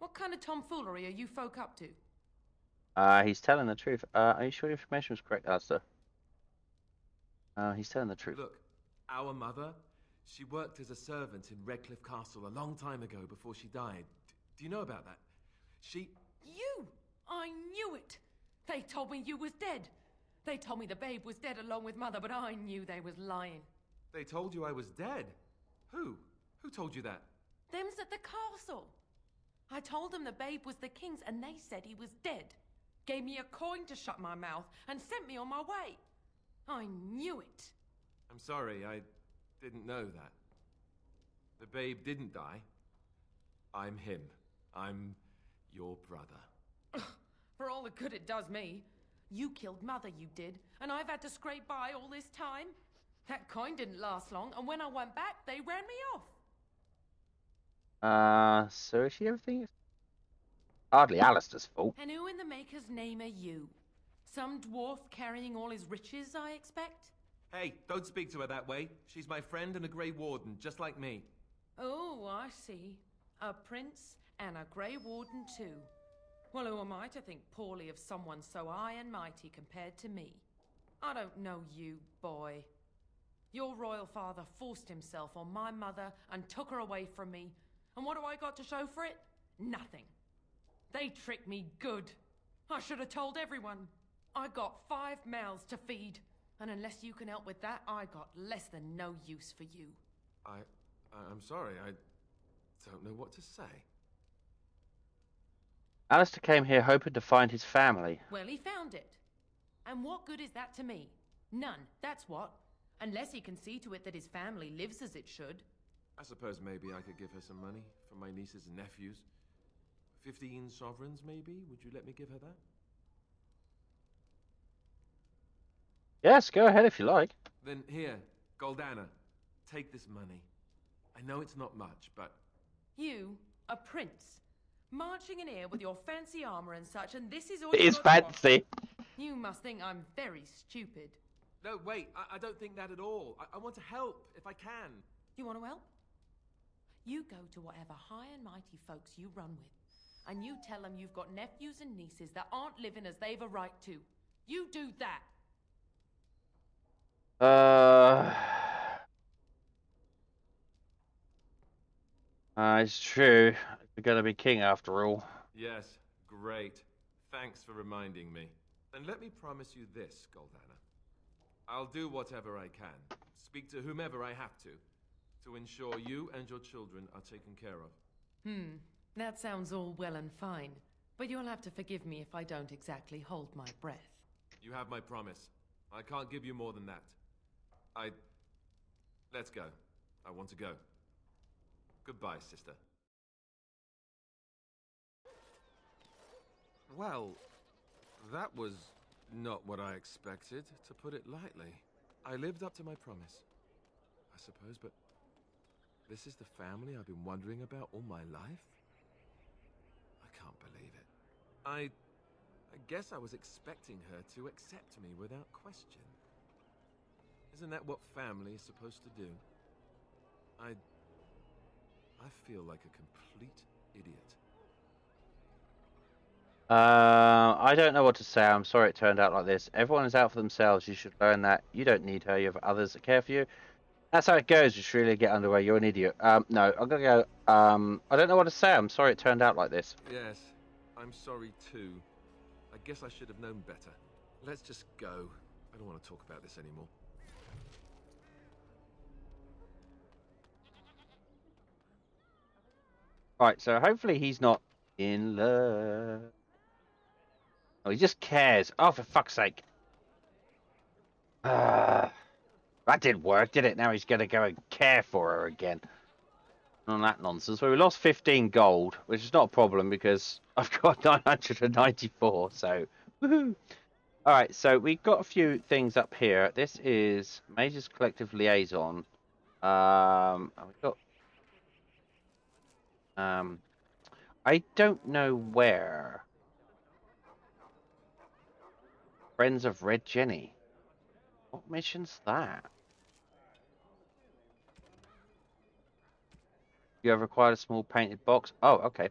What kind of tomfoolery are you folk up to? He's telling the truth. Are you sure your information was correct, Alistair? He's telling the truth. Look, our mother, she worked as a servant in Redcliffe Castle a long time ago before she died. Do you know about that? She... You! I knew it! They told me you was dead. They told me the babe was dead along with Mother, but I knew they was lying. They told you I was dead? Who? Who told you that? Them's at the castle. I told them the babe was the king's and they said he was dead. Gave me a coin to shut my mouth and sent me on my way. I knew it. I'm sorry, I didn't know that. The babe didn't die. I'm him. I'm your brother. For all the good it does me. You killed Mother, you did, and I've had to scrape by all this time. That coin didn't last long, and when I went back, they ran me off. So is she everything? Hardly Alistair's fault. And who in the Maker's name are you? Some dwarf carrying all his riches, I expect? Hey, don't speak to her that way. She's my friend and a Grey Warden, just like me. Oh, I see. A prince and a Grey Warden too. Well, who am I to think poorly of someone so high and mighty compared to me? I don't know you, boy. Your royal father forced himself on my mother and took her away from me. And what do I got to show for it? Nothing. They tricked me good. I should have told everyone. I got 5 mouths to feed. And unless you can help with that, I got less than no use for you. I'm sorry, I don't know what to say. Alistair came here hoping to find his family. Well, he found it. And what good is that to me? None, that's what. Unless he can see to it that his family lives as it should. I suppose maybe I could give her some money for my nieces and nephews. 15 sovereigns, maybe? Would you let me give her that? Yes, go ahead if you like. Then here, Goldana, take this money. I know it's not much, but... You, a prince, marching in here with your fancy armor and such, and this is all It you is got to offer? fancy. You must think I'm very stupid. No, wait, I don't think that at all. I want to help, if I can. You want to help? You go to whatever high and mighty folks you run with, and you tell them you've got nephews and nieces that aren't living as they've a right to. You do that. It's true. We're gonna be king after all. Yes, great. Thanks for reminding me. Then let me promise you this, Goldana. I'll do whatever I can, speak to whomever I have to ensure you and your children are taken care of. That sounds all well and fine, but you'll have to forgive me if I don't exactly hold my breath. You have my promise. I can't give you more than that. Let's go. I want to go. Goodbye, sister. Well, that was not what I expected, to put it lightly. I lived up to my promise, I suppose, but this is the family I've been wondering about all my life? I can't believe it. I guess I was expecting her to accept me without question. Isn't that what family is supposed to do? I feel like a complete idiot. I don't know what to say. I'm sorry it turned out like this. Everyone is out for themselves. You should learn that. You don't need her. You have others that care for you. That's how it goes. Just really get underway. You're an idiot. No, I'm gonna go. I don't know what to say. I'm sorry it turned out like this. Yes, I'm sorry too. I guess I should have known better. Let's just go. I don't want to talk about this anymore. Right, so hopefully he's not in love. Oh, he just cares. Oh, for fuck's sake. That didn't work, did it? Now he's going to go and care for her again. None of that nonsense. Well, we lost 15 gold, which is not a problem because I've got 994, so woohoo. Alright, so we've got a few things up here. This is Mage's Collective Liaison. And we've got... I don't know where. Friends of Red Jenny. What mission's that? You have acquired a small painted box. Oh, okay.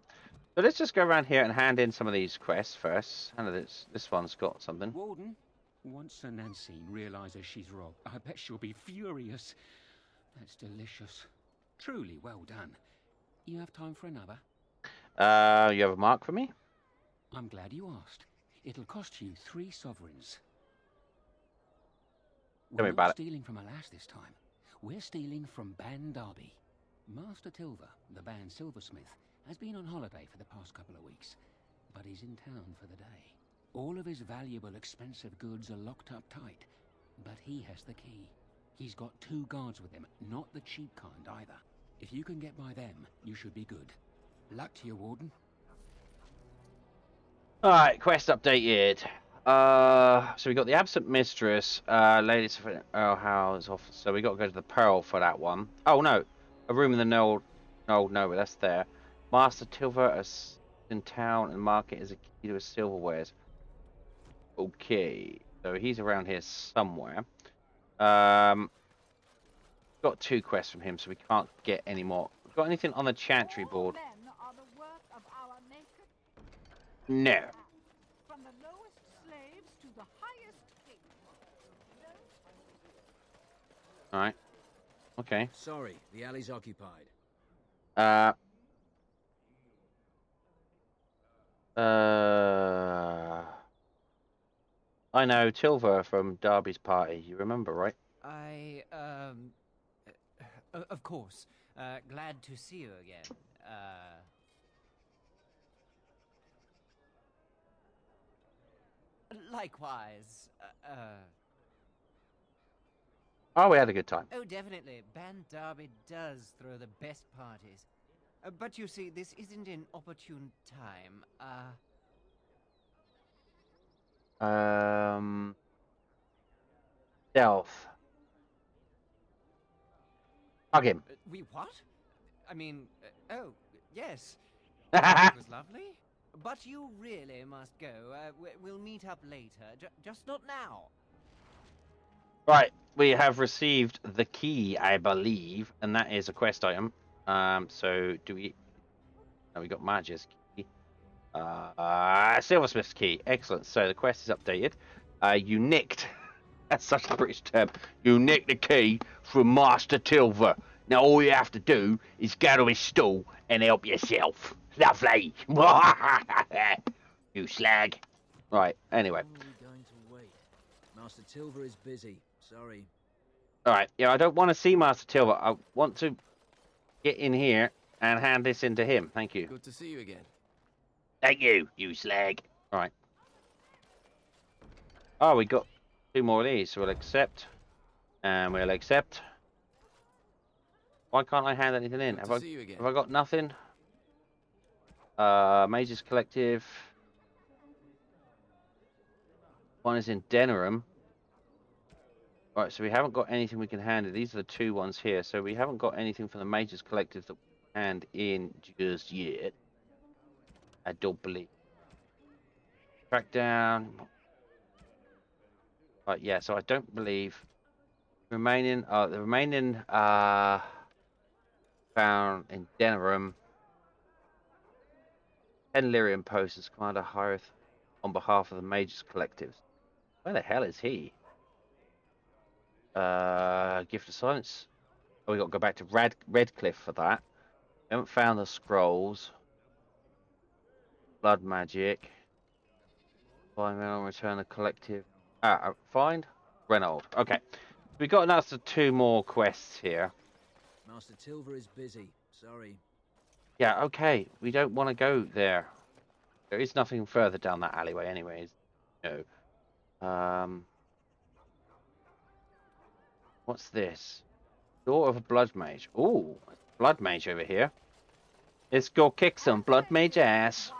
So let's just go around here and hand in some of these quests first. I know this one's got something. Warden, once Sir Nancine realizes she's robbed, I bet she'll be furious. That's delicious. Truly well done. You have time for another? You have a mark for me? I'm glad you asked. It'll cost you 3 sovereigns. Tell me We're about not it. stealing from Ashe this time. We're stealing from Ban Derby. Master Tilver, the Ban silversmith, has been on holiday for the past couple of weeks, but he's in town for the day. All of his valuable, expensive goods are locked up tight, but he has the key. He's got 2 guards with him, not the cheap kind either. If you can get by them, you should be good. Luck to you, Warden. Alright, quest updated. So we got the absent mistress, ladies of Earl Howe's office. So we got to go to the Pearl for that one. Oh no, a room in the no, that's there. Master Tilver is in town and market is a key to his silverwares. Okay, so he's around here somewhere. Got 2 quests from him, so we can't get any more. Got anything on the chantry board? No. From the lowest slaves to the highest king. Alright. Okay. Sorry, the alley's occupied. I know Tilver from Derby's party. You remember, right? Of course. Glad to see you again. Likewise. Oh, we had a good time. Oh, definitely. Ban Derby does throw the best parties. But you see, this isn't an opportune time. Stealth. Hug him. We what? I mean, oh, yes. It was lovely. But you really must go. We'll meet up later. Just not now. Right, we have received the key, I believe, and that is a quest item. So do we? No, we got Magi's key. Silversmith's key. Excellent. So the quest is updated. You nicked. That's such a British term. You nicked the key from Master Tilver. Now all you have to do is go to his stall and help yourself. Lovely. You slag. Right. Anyway. How are we going to wait? Master Tilver is busy. Sorry. All right. Yeah, I don't want to see Master Tilver. I want to get in here and hand this in to him. Thank you. Good to see you again. Thank you, you slag. All right. Oh, we got 2 more of these. So we'll accept. And we'll accept. Why can't I hand anything in? Have I got nothing? Mages Collective. One is in Denerim. Right, so we haven't got anything we can hand in. These are the 2 ones here. So we haven't got anything from the Mages Collective that we can hand in just yet. I don't believe. Track down. Right, yeah, so I don't believe. The remaining found in Denerim. 10 Lyrian posters, Commander Hireth on behalf of the Mages Collectives. Where the hell is he? Gift of Silence. Oh, we got to go back to Redcliffe for that. We haven't found the scrolls. Blood magic. Find Reynolds, return the collective. Find Reynolds. Okay. We got another 2 more quests here. Master Tilver is busy. Sorry. Yeah, okay. We don't want to go there. There is nothing further down that alleyway anyways. No. What's this? Door of a blood mage. Ooh, blood mage over here. Let's go kick some blood mage ass.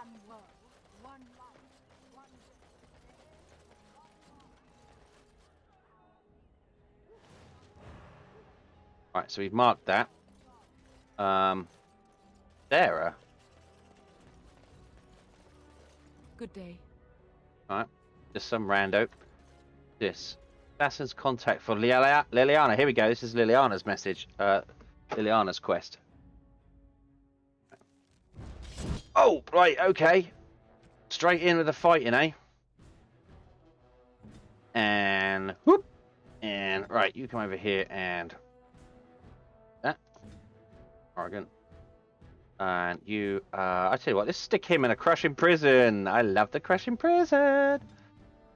Right, so we've marked that. Sarah. Good day. Alright, just some rando. This. Assassin's contact for Liliana. Here we go. This is Liliana's message. Liliana's quest. Oh, right, okay. Straight in with the fighting, eh? And whoop. And right, you come over here and that. Arrogant. And you, I tell you what, let's stick him in a crushing prison. I love the crushing prison.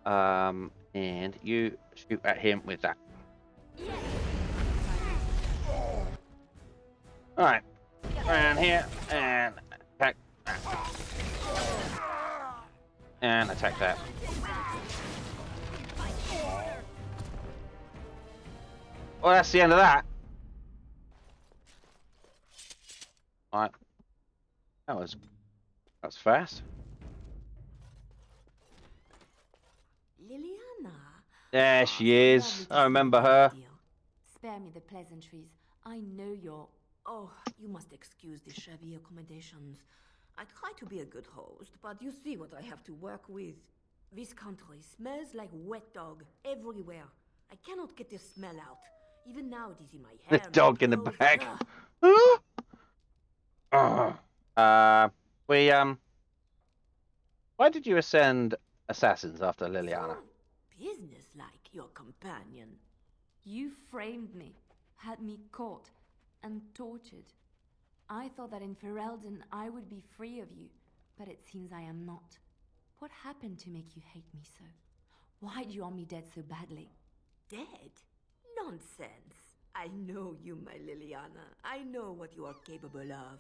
And you shoot at him with that. All right, and here, and attack that. And attack that. Well, that's the end of that. All right. That's fast. Liliana. There she is. I remember her. Spare me the pleasantries. I know you're... Oh, you must excuse the shabby accommodations. I try to be a good host, but you see what I have to work with. This country smells like wet dog everywhere. I cannot get this smell out. Even now it is in my hair. The dog in the clothes. back. Why did you ascend assassins after Liliana? Business-like, your companion. You framed me, had me caught, and tortured. I thought that in Ferelden I would be free of you, but it seems I am not. What happened to make you hate me so? Why do you want me dead so badly? Dead? Nonsense. I know you, my Liliana. I know what you are capable of.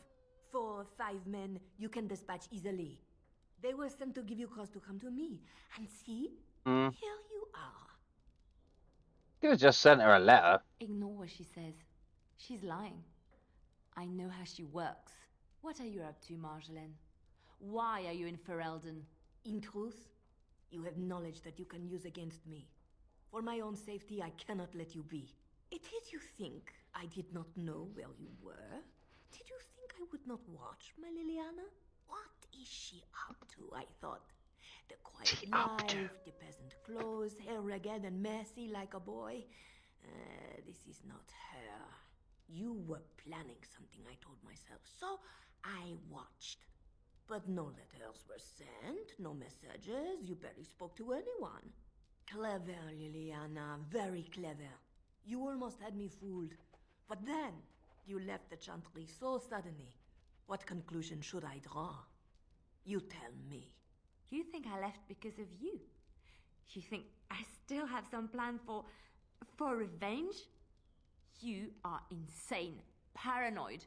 4 or 5 men you can dispatch easily. They were sent to give you cause to come to me. And see? Here you are. You could have just sent her a letter. Ignore what she says. She's lying. I know how she works. What are you up to, Marjolaine? Why are you in Ferelden? In truth, you have knowledge that you can use against me. For my own safety, I cannot let you be. It is you think I did not know where you were? Did you think I would not watch, my Liliana? What is she up to, I thought? The quiet life, the peasant clothes, hair ragged and messy like a boy. This is not her. You were planning something, I told myself, so I watched. But no letters were sent, no messages, you barely spoke to anyone. Clever, Liliana, very clever. You almost had me fooled. But then, you left the Chantry so suddenly. What conclusion should I draw? You tell me. You think I left because of you? You think I still have some plan for revenge? You are insane, paranoid.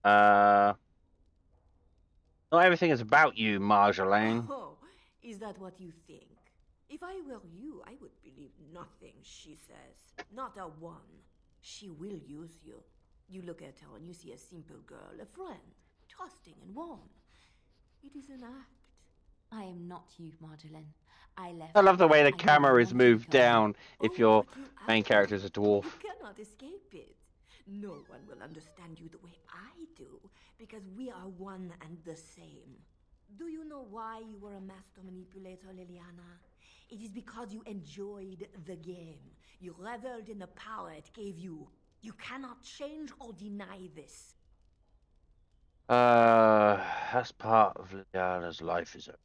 Not everything is about you, Marjolaine. Oh, is that what you think? If I were you, I would believe nothing she says. Not a one. She will use you. You look at her and you see a simple girl, a friend, trusting and warm. It is an act. I am not you, Marjolaine. I left. I love the way the camera is moved down if your main character is a dwarf. You cannot escape it. No one will understand you the way I do, because we are one and the same. Do you know why you were a master manipulator, Liliana? It is because you enjoyed the game. You reveled in the power it gave you. You cannot change or deny this. That's part of Liliana's life, is it?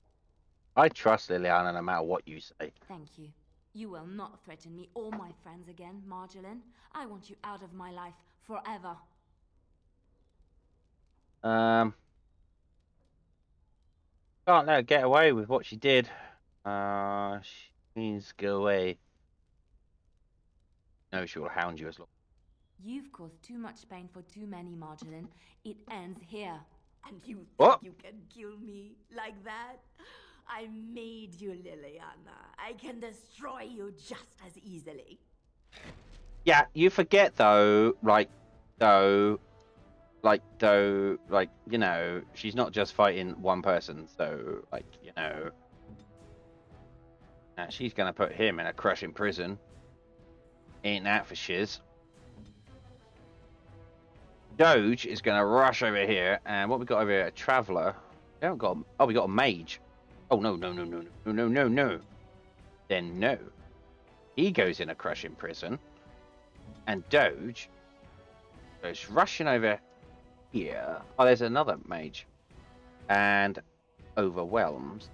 I trust Liliana no matter what you say. Thank you. You will not threaten me or my friends again, Marjolaine. I want you out of my life forever. Can't let her get away with what she did. She needs to go away. No, she will hound you as long. You've caused too much pain for too many, Marjolaine. It ends here. And you What? think you can kill me like that? I made you, Liliana. I can destroy you just as easily. Yeah, you forget though, you know, she's not just fighting one person, so, like, you know, she's gonna put him in a crushing prison. Ain't that for shiz? Doge is gonna rush over here, and what we got over here? A traveler. We haven't got. Oh, we got a mage. Oh no! Then no. He goes in a crushing prison, and Doge goes rushing over here. Oh, there's another mage, and overwhelms.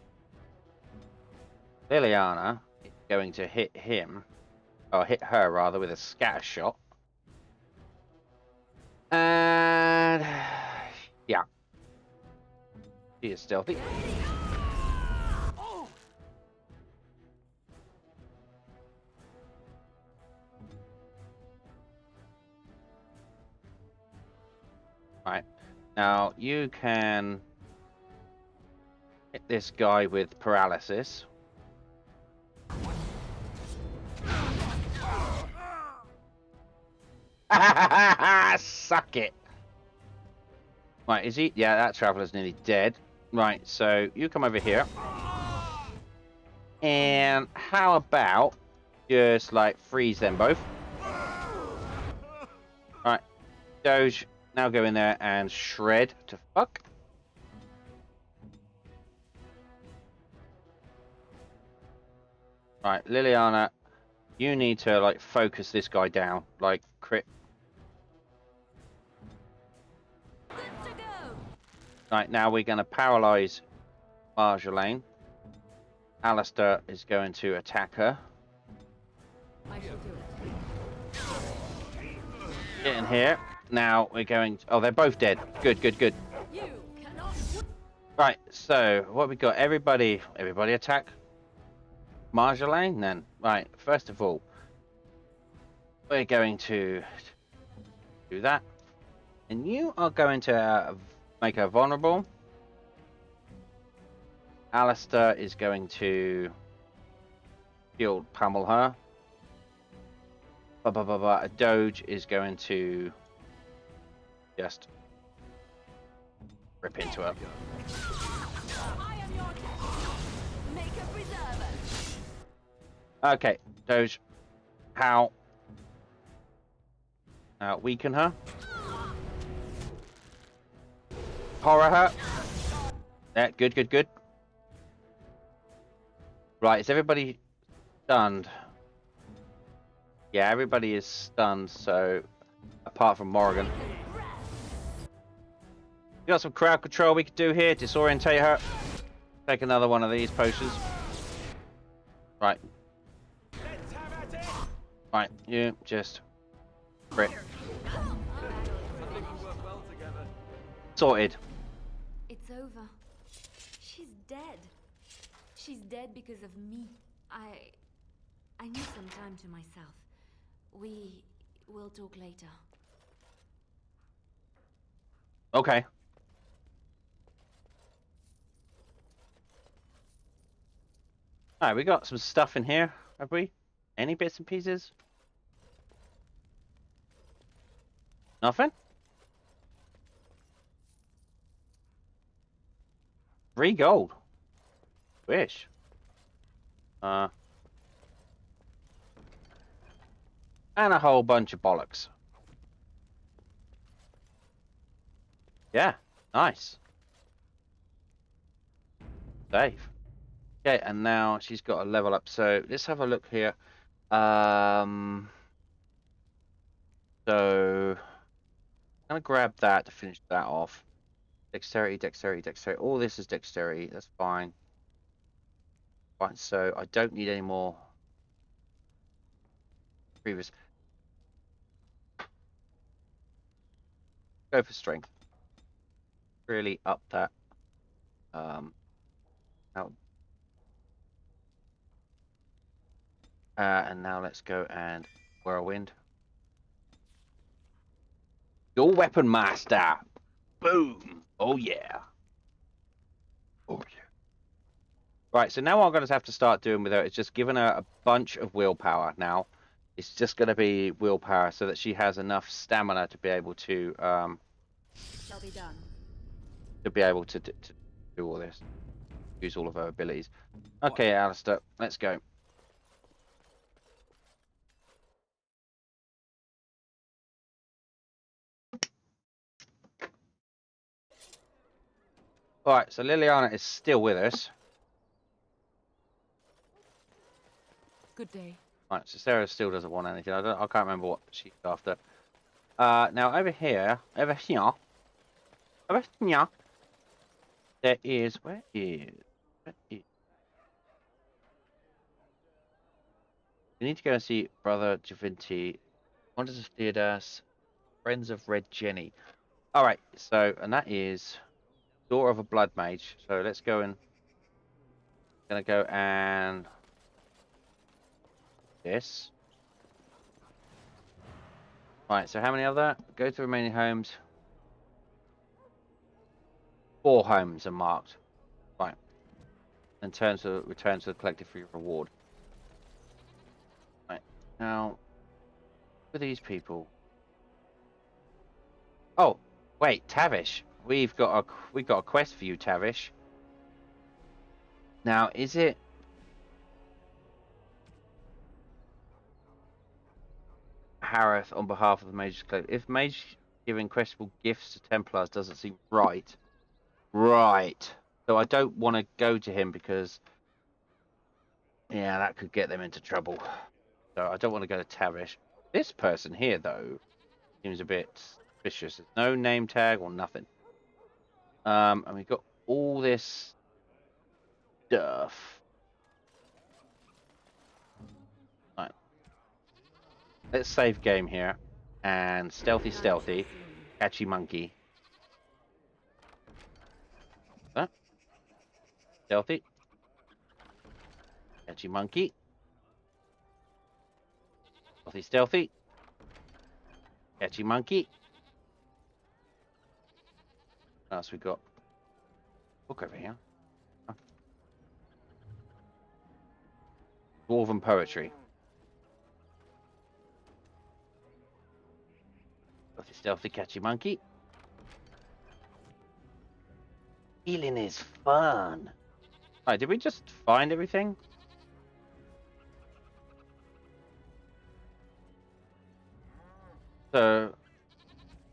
Liliana is going to hit him, or hit her rather, with a scatter shot. And yeah, she is stealthy. Right, now you can hit this guy with paralysis. Suck it. Right, is he? Yeah, that traveler's nearly dead. Right, so you come over here. And how about just like freeze them both? Right, Doge, now go in there and shred to fuck. Right, Liliana, you need to like focus this guy down, like crit. Right, now we're going to paralyze Marjolaine. Alistair is going to attack her. I shall do it. Get in here. Now we're going. Oh, they're both dead. Good, good, good. You cannot. Right. So what we got? Everybody attack Marjolaine. Then, right. First of all, we're going to do that, and you are going to make her vulnerable. Alistair is going to shield pummel her. A Doge is going to just rip into her. Okay, Doge, how? Weaken her. Horror her. Yeah, good, good, good. Right, is everybody stunned? Yeah, everybody is stunned, so apart from Morrigan. We got some crowd control we could do here. Disorientate her. Take another one of these potions. Right. Right, you just rip. Sorted. It's over. She's dead. She's dead because of me. I need some time to myself. We will talk later. Okay. Alright, we got some stuff in here, have we? Any bits and pieces? Nothing? 3 gold. Wish. And a whole bunch of bollocks. Yeah, nice. Save. Okay, and now she's got a level up. So let's have a look here. So I'm gonna grab that to finish that off. Dexterity, dexterity, dexterity. All this is dexterity. That's fine. Fine. So I don't need any more previous. Go for strength. Really up that. Out. And now let's go and whirlwind. Your weapon master. Boom. Oh yeah. Oh yeah. Right, so now what I'm going to have to start doing with her is just giving her a bunch of willpower now. It's just going to be willpower so that she has enough stamina to be able to Shall be done. to do all this. Use all of her abilities. Okay, Alistair, let's go. Alright, so Liliana is still with us. Good day. Right, so Sarah still doesn't want anything. I can't remember what she's after. Now over here, there is where is we need to go and see Brother Javinti. Wonders of Theodas, Friends of Red Jenny. All right, so and that is daughter of a blood mage. So let's go and gonna go and this. Right, so how many other? Go to the remaining homes. 4 homes are marked. Right. And return to the collective for your reward. Right. Now, for these people. Oh, wait, Tavish. We've got a quest for you, Tavish. Now, is it Harith on behalf of the Mage's Collective? If Mage giving questable gifts to Templars doesn't seem right. Right. So I don't want to go to him because yeah, that could get them into trouble. So I don't want to go to Tavish. This person here, though, seems a bit suspicious. There's no name tag or nothing. And we've got all this stuff. Right. Let's save game here. And stealthy. Catchy monkey. Huh? Stealthy. Catchy monkey. Stealthy. Catchy monkey. What else we got? Book over here. Huh? Dwarven poetry. Stealthy, catchy monkey. Healing is fun. Alright, did we just find everything? So,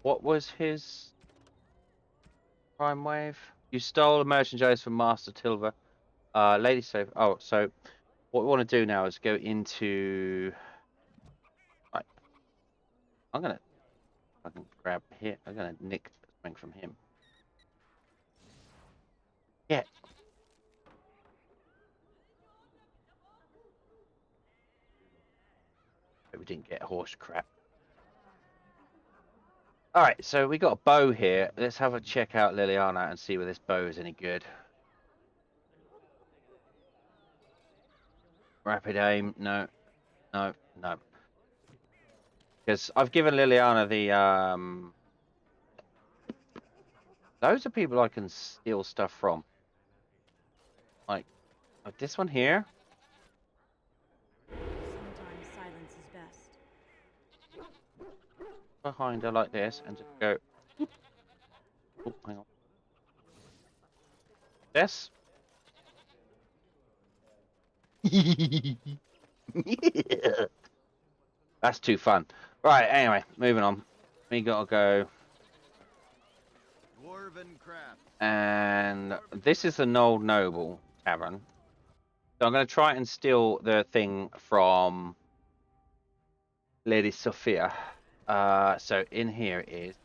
what was his prime wave? You stole the merchandise from Master Tilva. Lady Safe. Oh, so what we want to do now is go into. Right. I can grab here. I'm gonna nick something from him. Yeah. But we didn't get horse crap. Alright, so we got a bow here. Let's have a check out Liliana and see whether this bow is any good. Rapid aim, no. Because I've given Liliana the those are people I can steal stuff from. Like this one here. Sometimes silence is best. Behind her like this and just go. Oh, hang on. This. That's too fun. Right, anyway, moving on. We gotta go. Dwarven craft. And this is an old noble tavern. So I'm gonna try and steal the thing from Lady Sophia. So in here is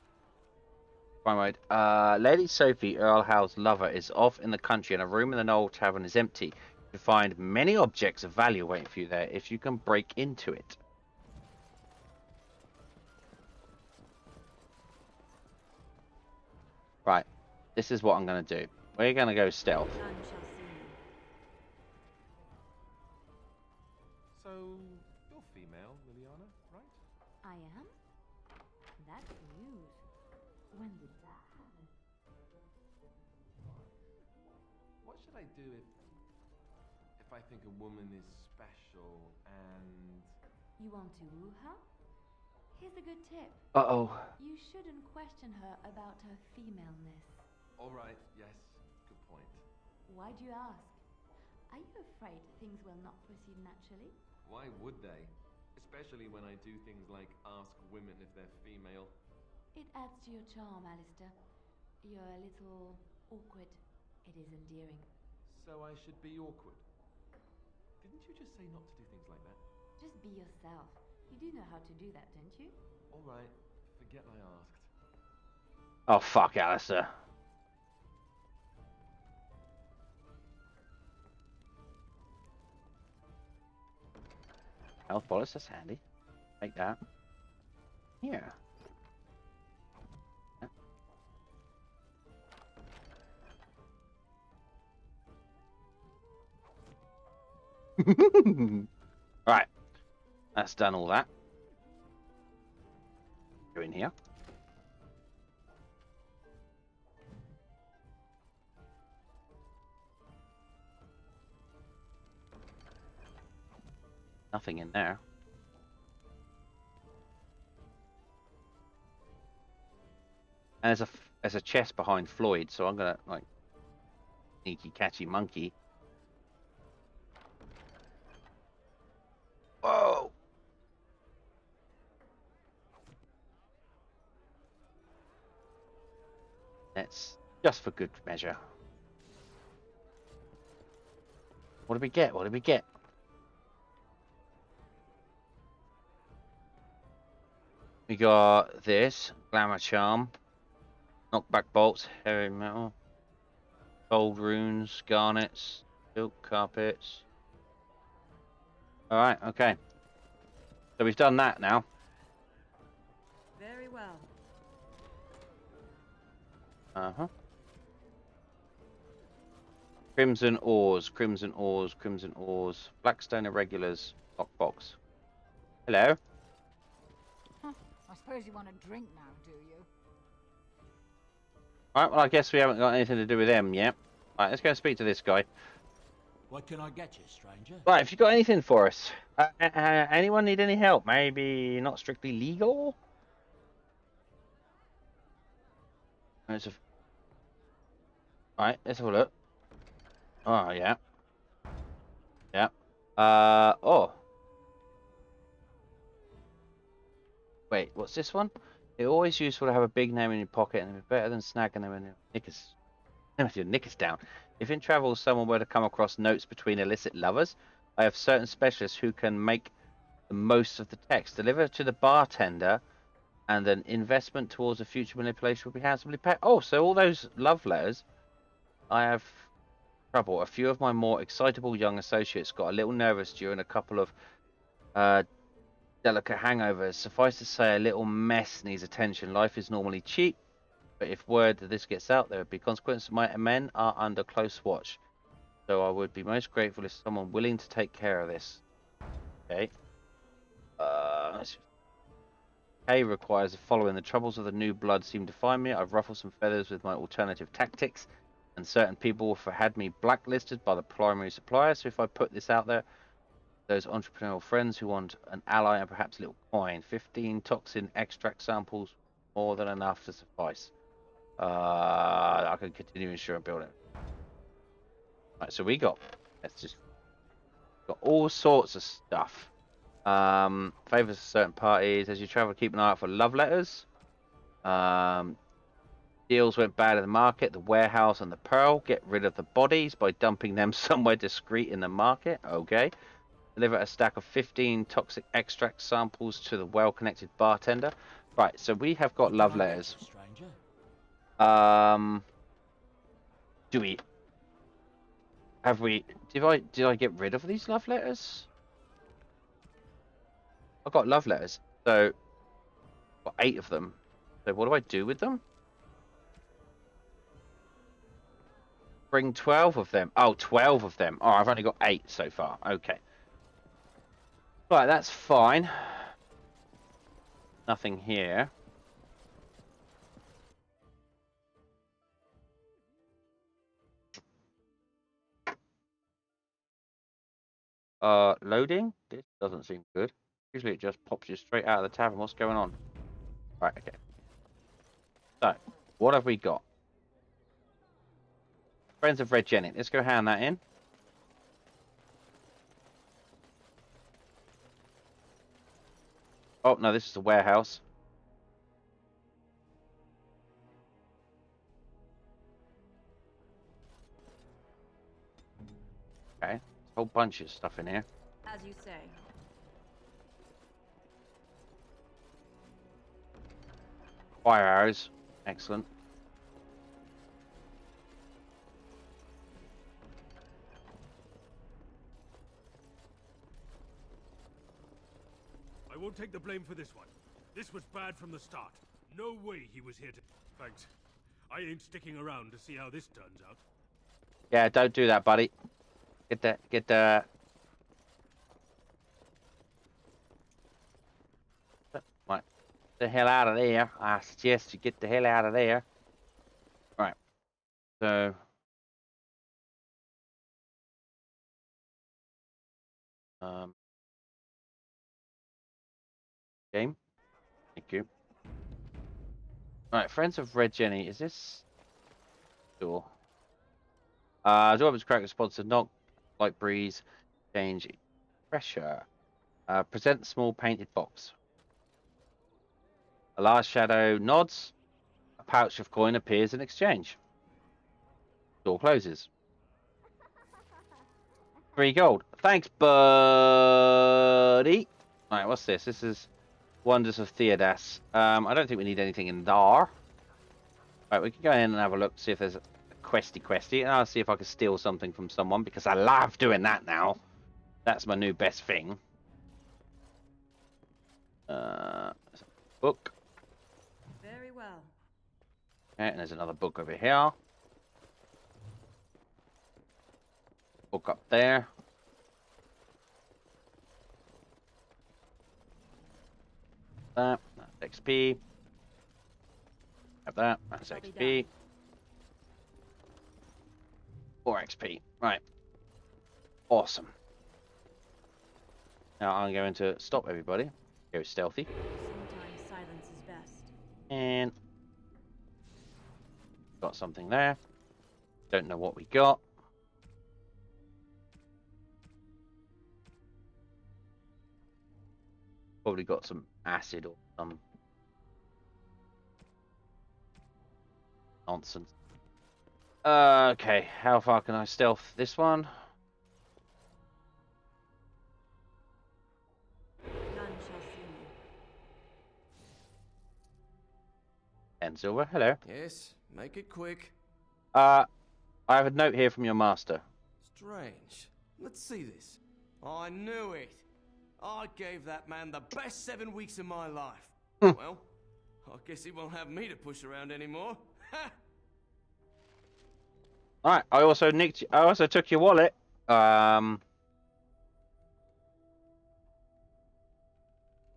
crime mode. Lady Sophie, Earl Howe's lover, is off in the country and a room in the Knoll Tavern is empty. You find many objects of value waiting for you there if you can break into it. Right, this is what I'm going to do. We're going to go stealth. So, you're female, Liliana, right? I am? That's news. When did that happen? What should I do if I think a woman is special and... You want to woo her? Here's a good tip. Uh-oh. You shouldn't question her about her femaleness. All right, yes, good point. Why do you ask? Are you afraid things will not proceed naturally? Why would they? Especially when I do things like ask women if they're female. It adds to your charm, Alistair. You're a little awkward. It is endearing. So I should be awkward? Didn't you just say not to do things like that? Just be yourself. You do know how to do that, don't you? All right, forget I asked. Oh, fuck, Alistair. Health bullets, that's handy. Take that. Here. Right. That's done all that. Go in here. Nothing in there. And there's a chest behind Floyd, so I'm gonna like sneaky catchy monkey. Whoa! That's just for good measure. What did we get? What did we get? We got this glamour charm, knockback bolts, heavy metal, gold runes, garnets, silk carpets. All right, okay. So we've done that now. Very well. Uh-huh. Crimson ores, crimson ores, crimson ores. Blackstone irregulars, lockbox. Hello. Huh. I suppose you want a drink now, do you? Alright, well I guess we haven't got anything to do with them yet. Alright, let's go and speak to this guy. What can I get you, stranger? Right, if you got anything for us. Anyone need any help? Maybe not strictly legal? Alright, let's have a look. Oh, yeah. Yeah. Oh. Wait, what's this one? It's always useful to have a big name in your pocket and it's better than snagging them in your knickers. Your knickers down. If in travel someone were to come across notes between illicit lovers, I have certain specialists who can make the most of the text. Deliver to the bartender and an investment towards a future manipulation will be handsomely paid. Oh, so all those love letters, I have trouble. A few of my more excitable young associates got a little nervous during a couple of delicate hangovers. Suffice to say, a little mess needs attention. Life is normally cheap, but if word that this gets out, there would be consequences. My men are under close watch, so I would be most grateful if someone willing to take care of this. Okay. K requires the following. The troubles of the new blood seem to find me. I've ruffled some feathers with my alternative tactics, and certain people have had me blacklisted by the primary supplier. So if I put this out there, those entrepreneurial friends who want an ally and perhaps a little coin. 15 toxin extract samples, more than enough to suffice. I can continue insurance building. Right, so we got, let's just got all sorts of stuff. Favors to certain parties. As you travel, keep an eye out for love letters. Deals went bad in the market. The warehouse and the pearl. Get rid of the bodies by dumping them somewhere discreet in the market. Okay. Deliver a stack of 15 toxic extract samples to the well-connected bartender. Right, so we have got love letters. Do we? Have we? Did I get rid of these love letters? I've got love letters, so I've got 8 of them. So what do I do with them? Bring 12 of them. Oh, 12 of them. Oh, I've only got 8 so far. Okay. Right, that's fine. Nothing here. Loading? This doesn't seem good. Usually it just pops you straight out of the tavern. What's going on? Right, okay. So, what have we got? Friends of Red Jenny. Let's go hand that in. Oh, no, this is the warehouse. Okay, a whole bunch of stuff in here. As you say. Fire arrows. Excellent. I won't take the blame for this one. This was bad from the start. No way he was here to... Thanks. I ain't sticking around to see how this turns out. Yeah, don't do that, buddy. Get the the hell out of there. I suggest you get the hell out of there. Right. So. Game. Thank you. Right, Friends of Red Jenny. Is this door? Jordan's crack response to knock, light breeze, change pressure. Present small painted box. A large shadow nods. A pouch of coin appears in exchange. Door closes. 3 gold. Thanks, buddy. Alright, what's this? This is Wonders of Theodas. I don't think we need anything in there. Right, we can go in and have a look, see if there's a questy, and I'll see if I can steal something from someone, because I love doing that now. That's my new best thing. Book. Very well. Okay, and there's another book over here. Book up there. That's XP. Have that. That's XP. 4 XP. Right. Awesome. Now I'm going to stop everybody. Go stealthy. Sometimes silence is best. And got something there. Don't know what we got. Probably got some acid or some nonsense. Okay, how far can I stealth this one? None shall see me. And Silver, hello. Yes, make it quick. I have a note here from your master. Strange. Let's see this. I knew it. I gave that man the best 7 weeks of my life. Well, I guess he won't have me to push around anymore. Alright, I also took your wallet. Find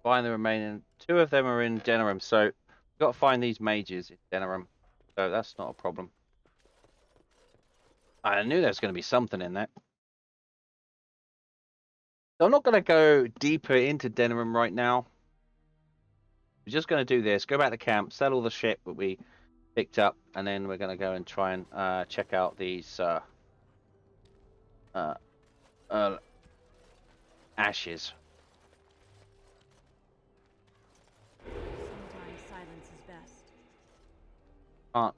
the remaining 2 of them are in Denerim, so we've got to find these mages in Denerim. So that's not a problem. I knew there was going to be something in that. So I'm not going to go deeper into Denerim right now. We're just going to do this. Go back to camp, sell all the shit that we picked up, and then we're going to go and try and check out these ashes. Sometimes silence is best. Can't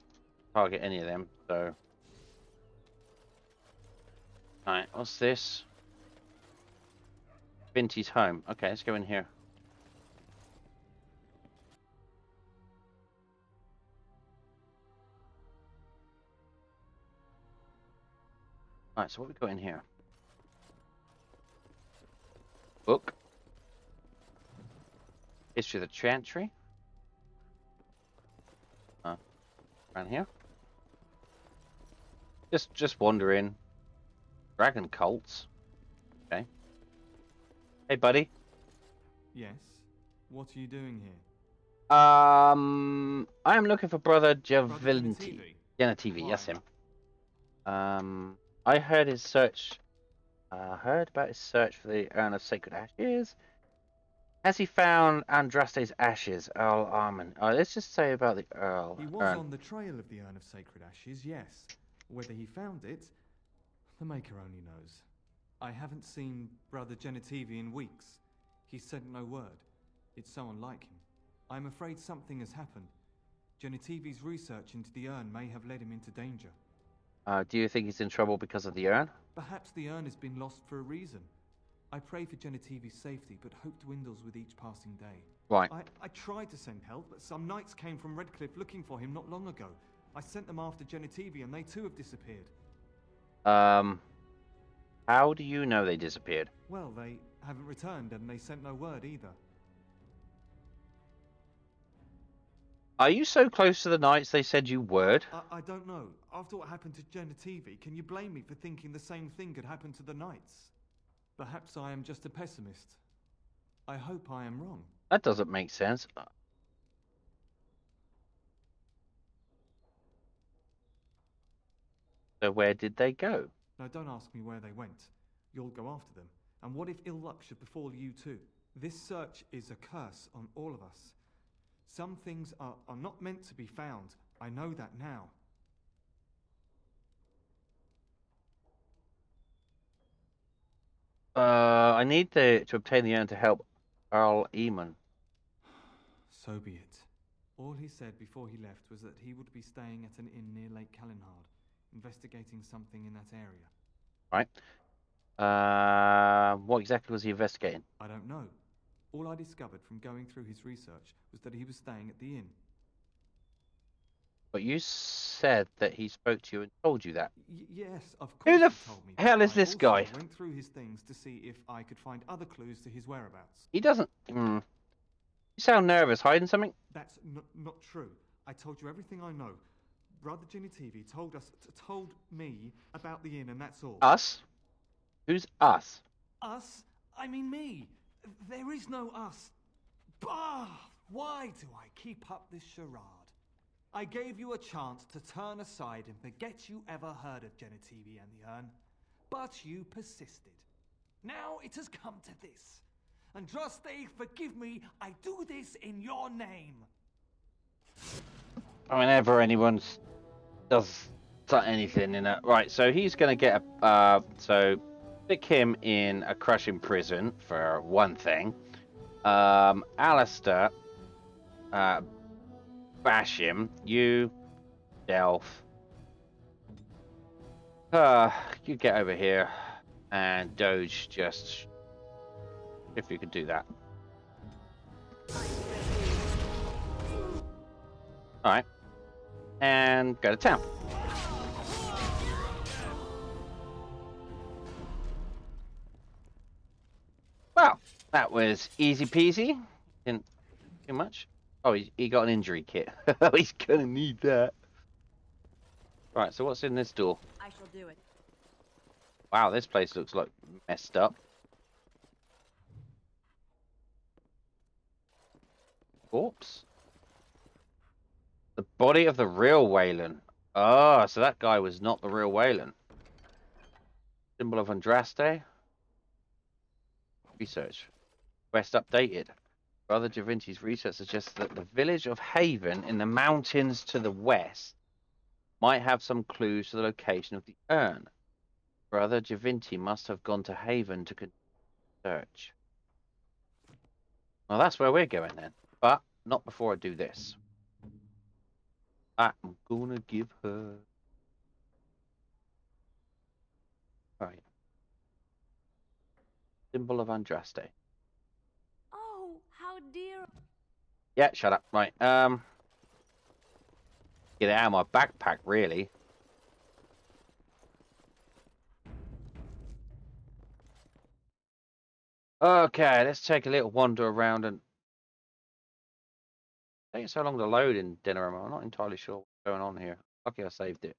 target any of them, so. Alright, what's this? Vinty's home. Okay, let's go in here. Alright, so what we got in here? Book. History of the Chantry. Around here. Just wandering. Dragon cults. Okay. Hey, buddy. Yes. What are you doing here? I am looking for Brother Javinti. Genetivi, yes, him. I heard his search. Heard about his search for the Urn of Sacred Ashes. Has he found Andraste's ashes, Earl Armand? Let's just say about the Earl. He was on the trail of the Urn of Sacred Ashes, yes. Whether he found it, the Maker only knows. I haven't seen Brother Genetivi in weeks. He sent no word. It's so unlike him. I'm afraid something has happened. Genetivi's research into the urn may have led him into danger. Do you think he's in trouble because of the urn? Perhaps the urn has been lost for a reason. I pray for Genetivi's safety, but hope dwindles with each passing day. Right. I tried to send help, but some knights came from Redcliffe looking for him not long ago. I sent them after Genetivi, and they too have disappeared. How do you know they disappeared? Well, they haven't returned, and they sent no word either. Are you so close to the knights they said you would? I don't know. After what happened to Genetivi, can you blame me for thinking the same thing could happen to the knights? Perhaps I am just a pessimist. I hope I am wrong. That doesn't make sense. So where did they go? Now, don't ask me where they went. You'll go after them. And what if ill luck should befall you too? This search is a curse on all of us. Some things are not meant to be found. I know that now. I need to obtain the urn to help Earl Eamon. So be it. All he said before he left was that he would be staying at an inn near Lake Callenhard, investigating something in that area. Right. What exactly was he investigating? I don't know. All I discovered from going through his research was that he was staying at the inn. But you said that he spoke to you and told you that. Yes, of Who course the he told me. hell is I this also guy? went through his things to see if I could find other clues to his whereabouts. He doesn't. You sound nervous. Hiding something? That's not true. I told you everything I know. Brother Genitivi told me about the inn, and that's all. Us? Who's us? Us? I mean me. There is no us. Bah! Why do I keep up this charade? I gave you a chance to turn aside and forget you ever heard of Genitivi and the urn, but you persisted. Now it has come to this. Andraste, forgive me, I do this in your name. Whenever anyone does anything in that. Right, so he's going to get a... so, stick him in a crushing prison, for one thing. Alistair, bash him. You, Delph. You get over here. And Doge, just... if you could do that. Alright. And go to town. Well, that was easy peasy. Didn't too much. Oh, he got an injury kit. He's gonna need that. Right, so what's in this door? I shall do it. Wow, this place looks like messed up. Corpse? The body of the real Wayland. Oh, so that guy was not the real Wayland. Symbol of Andraste. Research. Quest updated. Brother Da Vinci's research suggests that the village of Haven in the mountains to the west might have some clues to the location of the urn. Brother Da Vinci must have gone to Haven to search. Well, that's where we're going then. But not before I do this. I'm gonna give her... Right. Symbol of Andraste. Oh, how dear. Yeah, shut up. Right. Get it out of my backpack, really. Okay, let's take a little wander around and... Taking so long to load in dinner. I'm not entirely sure what's going on here. Lucky I saved it.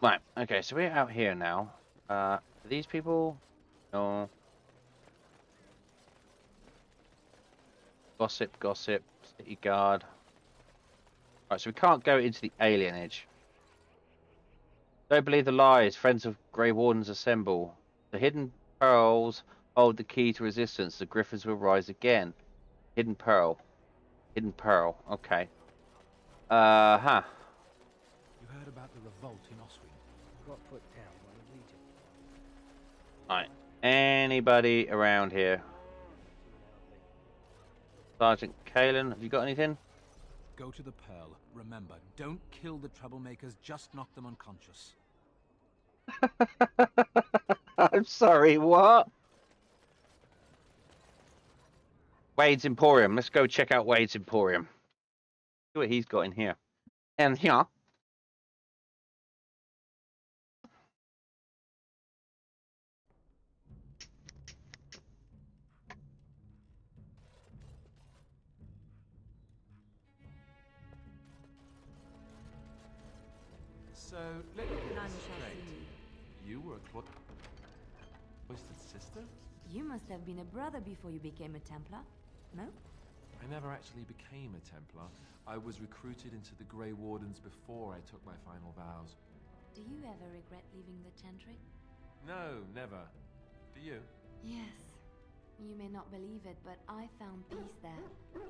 Right, okay, so we're out here now. These people? No. Gossip, city guard. Right, so we can't go into the alienage. Don't believe the lies. Friends of Grey Wardens assemble. The hidden pearls hold the key to resistance. The griffins will rise again. Hidden pearl. Hidden pearl. Okay. Huh. You heard about the revolt in Oswin? Got put down by the Legion. Right. Anybody around here? Sergeant Kalen, have you got anything? Go to the Pearl. Remember, don't kill the troublemakers, just knock them unconscious. I'm sorry, what? Wade's Emporium. Let's go check out Wade's Emporium. See what he's got in here. And here. So, let me get None this shall straight. see. You were a cloistered sister? You must have been a brother before you became a Templar, no? I never actually became a Templar. I was recruited into the Grey Wardens before I took my final vows. Do you ever regret leaving the Chantry? No, never. Do you? Yes. You may not believe it, but I found peace there.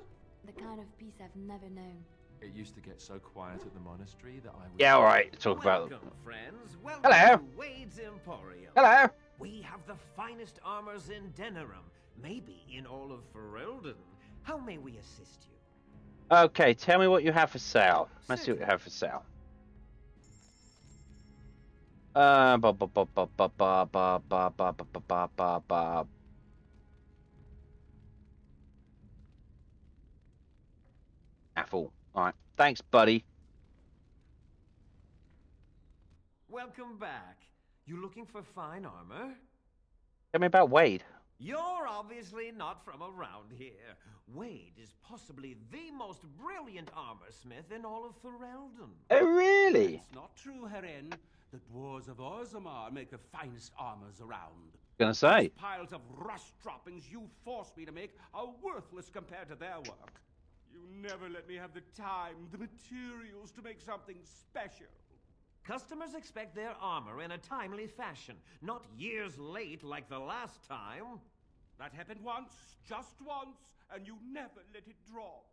The kind of peace I've never known. It used to get so quiet at the monastery that I would... Yeah, all right. Talk Welcome, about. friends. Welcome Hello. to Wade's Emporium. Hello. We have the finest armors in Denerim, maybe in all of Ferelden. How may we assist you? Okay, tell me what you have for sale. Let's see what you have for sale. Apple. All right. Thanks, buddy. Welcome back. You looking for fine armor? Tell me about Wade. You're obviously not from around here. Wade is possibly the most brilliant armorsmith in all of Ferelden. Oh, really? It's not true, Herin. The dwarves of Orzammar make the finest armors around. Gonna say. Those piles of rust droppings you forced me to make are worthless compared to their work. You never let me have the time, the materials to make something special. Customers expect their armor in a timely fashion, not years late like the last time. That happened once, just once, and you never let it drop.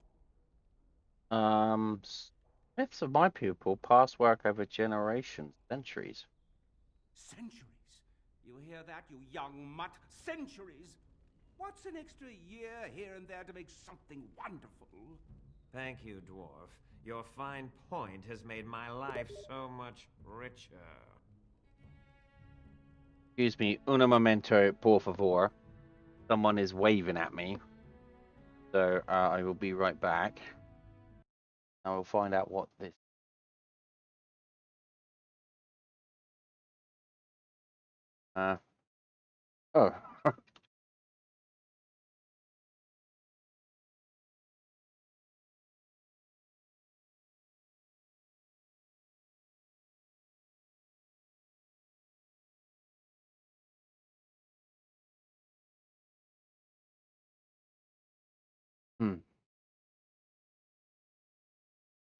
Myths of my pupil, past work over generations, centuries. Centuries? You hear that, you young mutt? Centuries? What's an extra year here and there to make something wonderful? Thank you, dwarf. Your fine point has made my life so much richer. Excuse me, un momento, por favor. Someone is waving at me. So I will be right back. I will find out what this... Oh.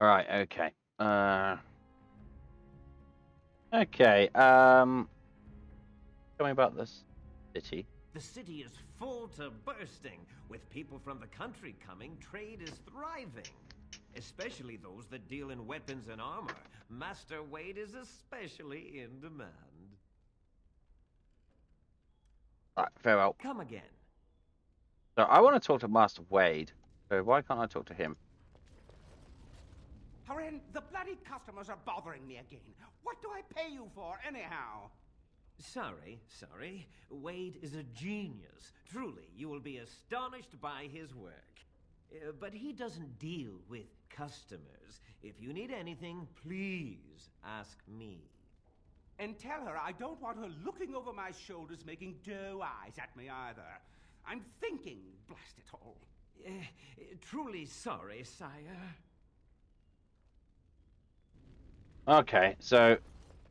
All right, okay. Okay, tell me about this city. The city is full to bursting. With people from the country coming, trade is thriving. Especially those that deal in weapons and armor. Master Wade is especially in demand. All right, very well. Come again. So I want to talk to Master Wade. So why can't I talk to him? Herin, the bloody customers are bothering me again. What do I pay you for, anyhow? Sorry. Wade is a genius. Truly, you will be astonished by his work. But he doesn't deal with customers. If you need anything, please ask me. And tell her I don't want her looking over my shoulders making doe eyes at me either. I'm thinking, blast it all. Truly sorry, sire. Okay, so, is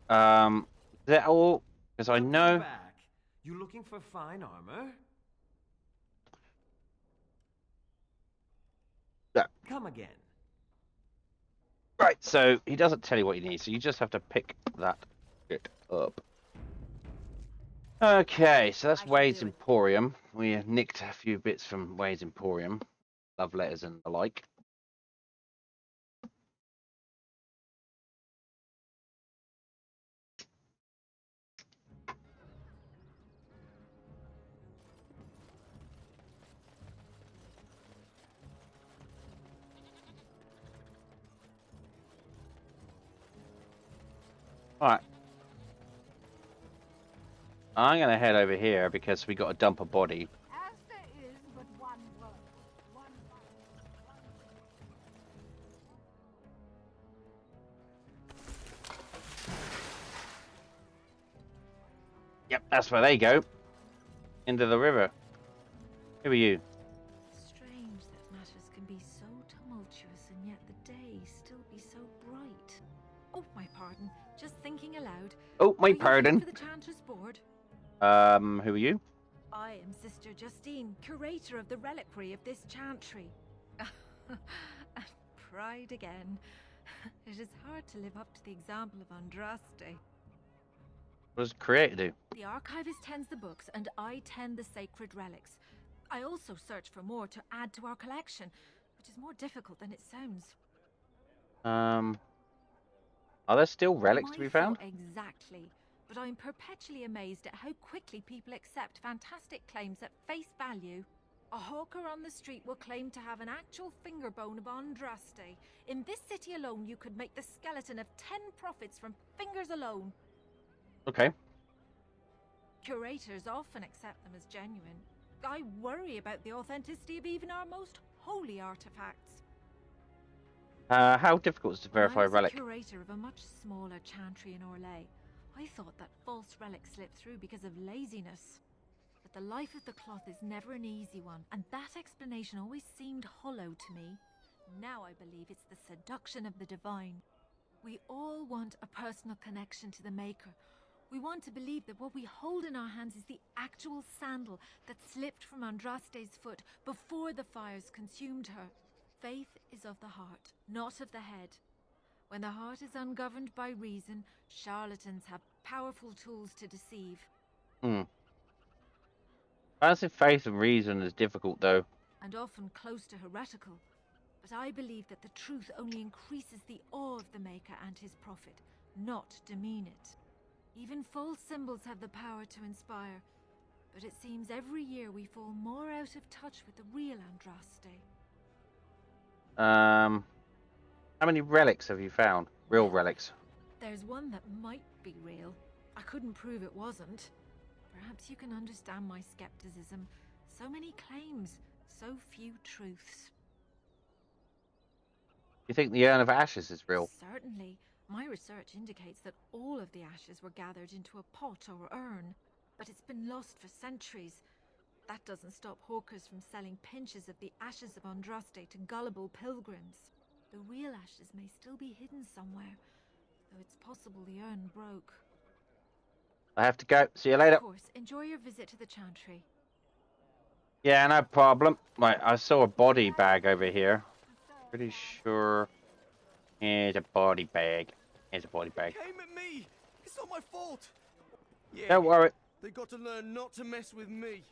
that all? Because I know... Back. You looking for fine armor? Yeah. Come again. Right, so he doesn't tell you what you need, so you just have to pick that shit up. Okay, so that's Wade's Emporium. We nicked a few bits from Wade's Emporium. Love letters and the like. Alright. I'm going to head over here because we got to dump a body. As there is but one world, one Yep, that's where they go. Into the river. Who are you? Strange that matters can be so tumultuous and yet the day still be so bright. Oh, my pardon. Just thinking aloud. Oh, my Are you pardon. here for the Chanter's Board? Who are you? I am Sister Justine, curator of the reliquary of this chantry. And pride again. It is hard to live up to the example of Andraste. What does the creator do? The archivist tends the books, and I tend the sacred relics. I also search for more to add to our collection, which is more difficult than it sounds. Are there still relics to be found? Exactly. But I'm perpetually amazed at how quickly people accept fantastic claims at face value. A hawker on the street will claim to have an actual finger bone of Andraste. In this city alone, you could make the skeleton of 10 prophets from fingers alone. Okay. Curators often accept them as genuine. I worry about the authenticity of even our most holy artifacts. How difficult is to verify I a was relic? a curator of a much smaller chantry in Orlais. I thought that false relics slipped through because of laziness. But the life of the cloth is never an easy one, and that explanation always seemed hollow to me. Now I believe it's the seduction of the divine. We all want a personal connection to the Maker. We want to believe that what we hold in our hands is the actual sandal that slipped from Andraste's foot before the fires consumed her. Faith is of the heart, not of the head. When the heart is ungoverned by reason, charlatans have powerful tools to deceive. Balancing faith and reason is difficult, though. And often close to heretical. But I believe that the truth only increases the awe of the Maker and his prophet, not demean it. Even false symbols have the power to inspire, but it seems every year we fall more out of touch with the real Andraste. How many relics have you found? Real relics? There's one that might be real. I couldn't prove it wasn't. Perhaps you can understand my skepticism. So many claims, so few truths. You think the Urn of Ashes is real? Certainly. My research indicates that all of the ashes were gathered into a pot or urn, but it's been lost for centuries. That doesn't stop hawkers from selling pinches of the ashes of Andraste to gullible pilgrims. The real ashes may still be hidden somewhere, though it's possible the urn broke. I have to go. See you later. Of course, enjoy your visit to the chantry. Yeah, no problem. Right, I saw a body bag over here. Pretty sure. Here's a body bag. Here's a body bag. Came at me. It's not my fault. Yeah. Don't worry. They got to learn not to mess with me.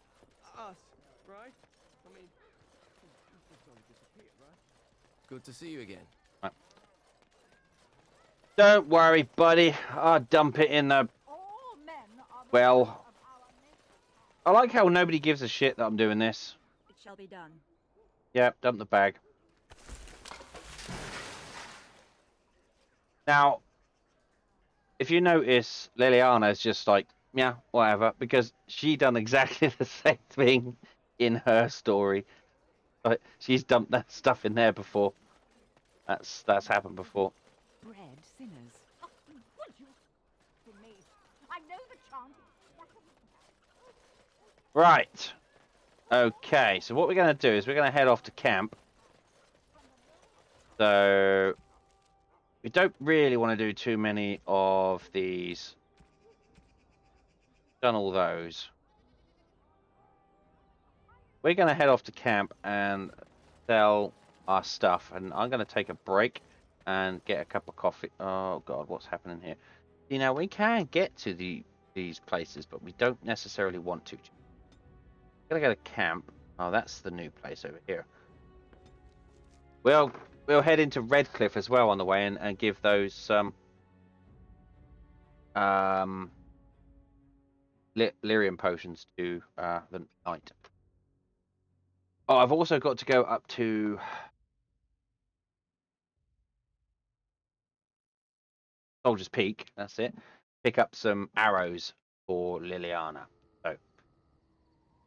Us, right? I mean, right? Good to see you again. Right. Don't worry, buddy. I'll dump it in the... Well... I like how nobody gives a shit that I'm doing this. It shall be done. Yep, dump the bag. Now, if you notice, Liliana's just like, yeah, whatever, because she done exactly the same thing in her story. But she's dumped that stuff in there before. That's happened before. Bread singers. Oh, would you? For me. I know the chant. Right. Okay, so what we're going to do is we're going to head off to camp. So... we don't really want to do too many of these. Done all those. We're going to head off to camp and sell our stuff. And I'm going to take a break and get a cup of coffee. Oh, God, what's happening here? You know, we can get to these places, but we don't necessarily want to. We're going to go to camp. Oh, that's the new place over here. We'll head into Redcliffe as well on the way and give those lyrium potions to the knight. Oh, I've also got to go up to Soldier's Peak. That's it. Pick up some arrows for Liliana. So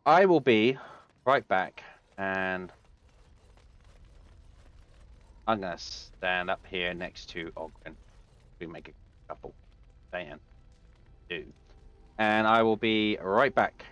I will be right back, and I'm going to stand up here next to Ogren. We make a couple. And do. And I will be right back.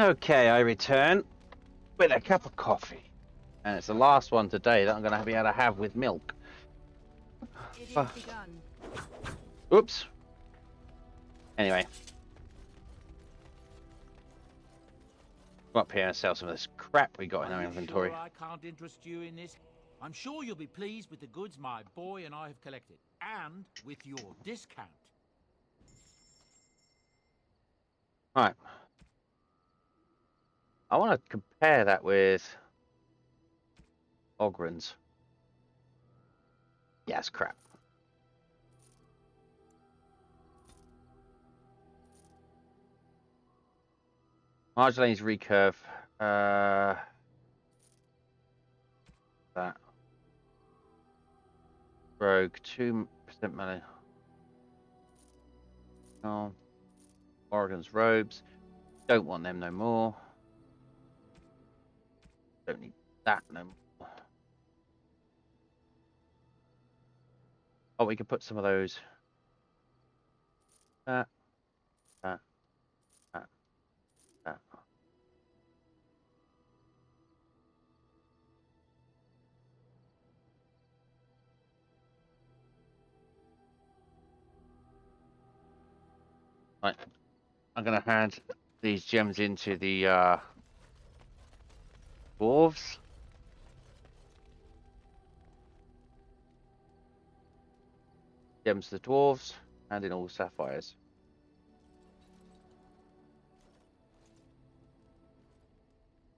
Okay, I return with a cup of coffee. And it's the last one today that I'm going to be able to have with milk. It is begun. Oops. Anyway. Go up here and sell some of this crap we got in our inventory. Sure I can't interest you in this? I'm sure you'll be pleased with the goods my boy and I have collected, and with your discount. Right. I want to compare that with Ogren's. Yeah, it's crap. Marjolaine's recurve. That. Rogue, 2% money. Oh. Oregon's robes. Don't want them no more. Don't need that no more. Oh, we could put some of those. That. That. That. That. Right. I'm going to hand these gems into the dwarves. Gems to the dwarves, and in all sapphires.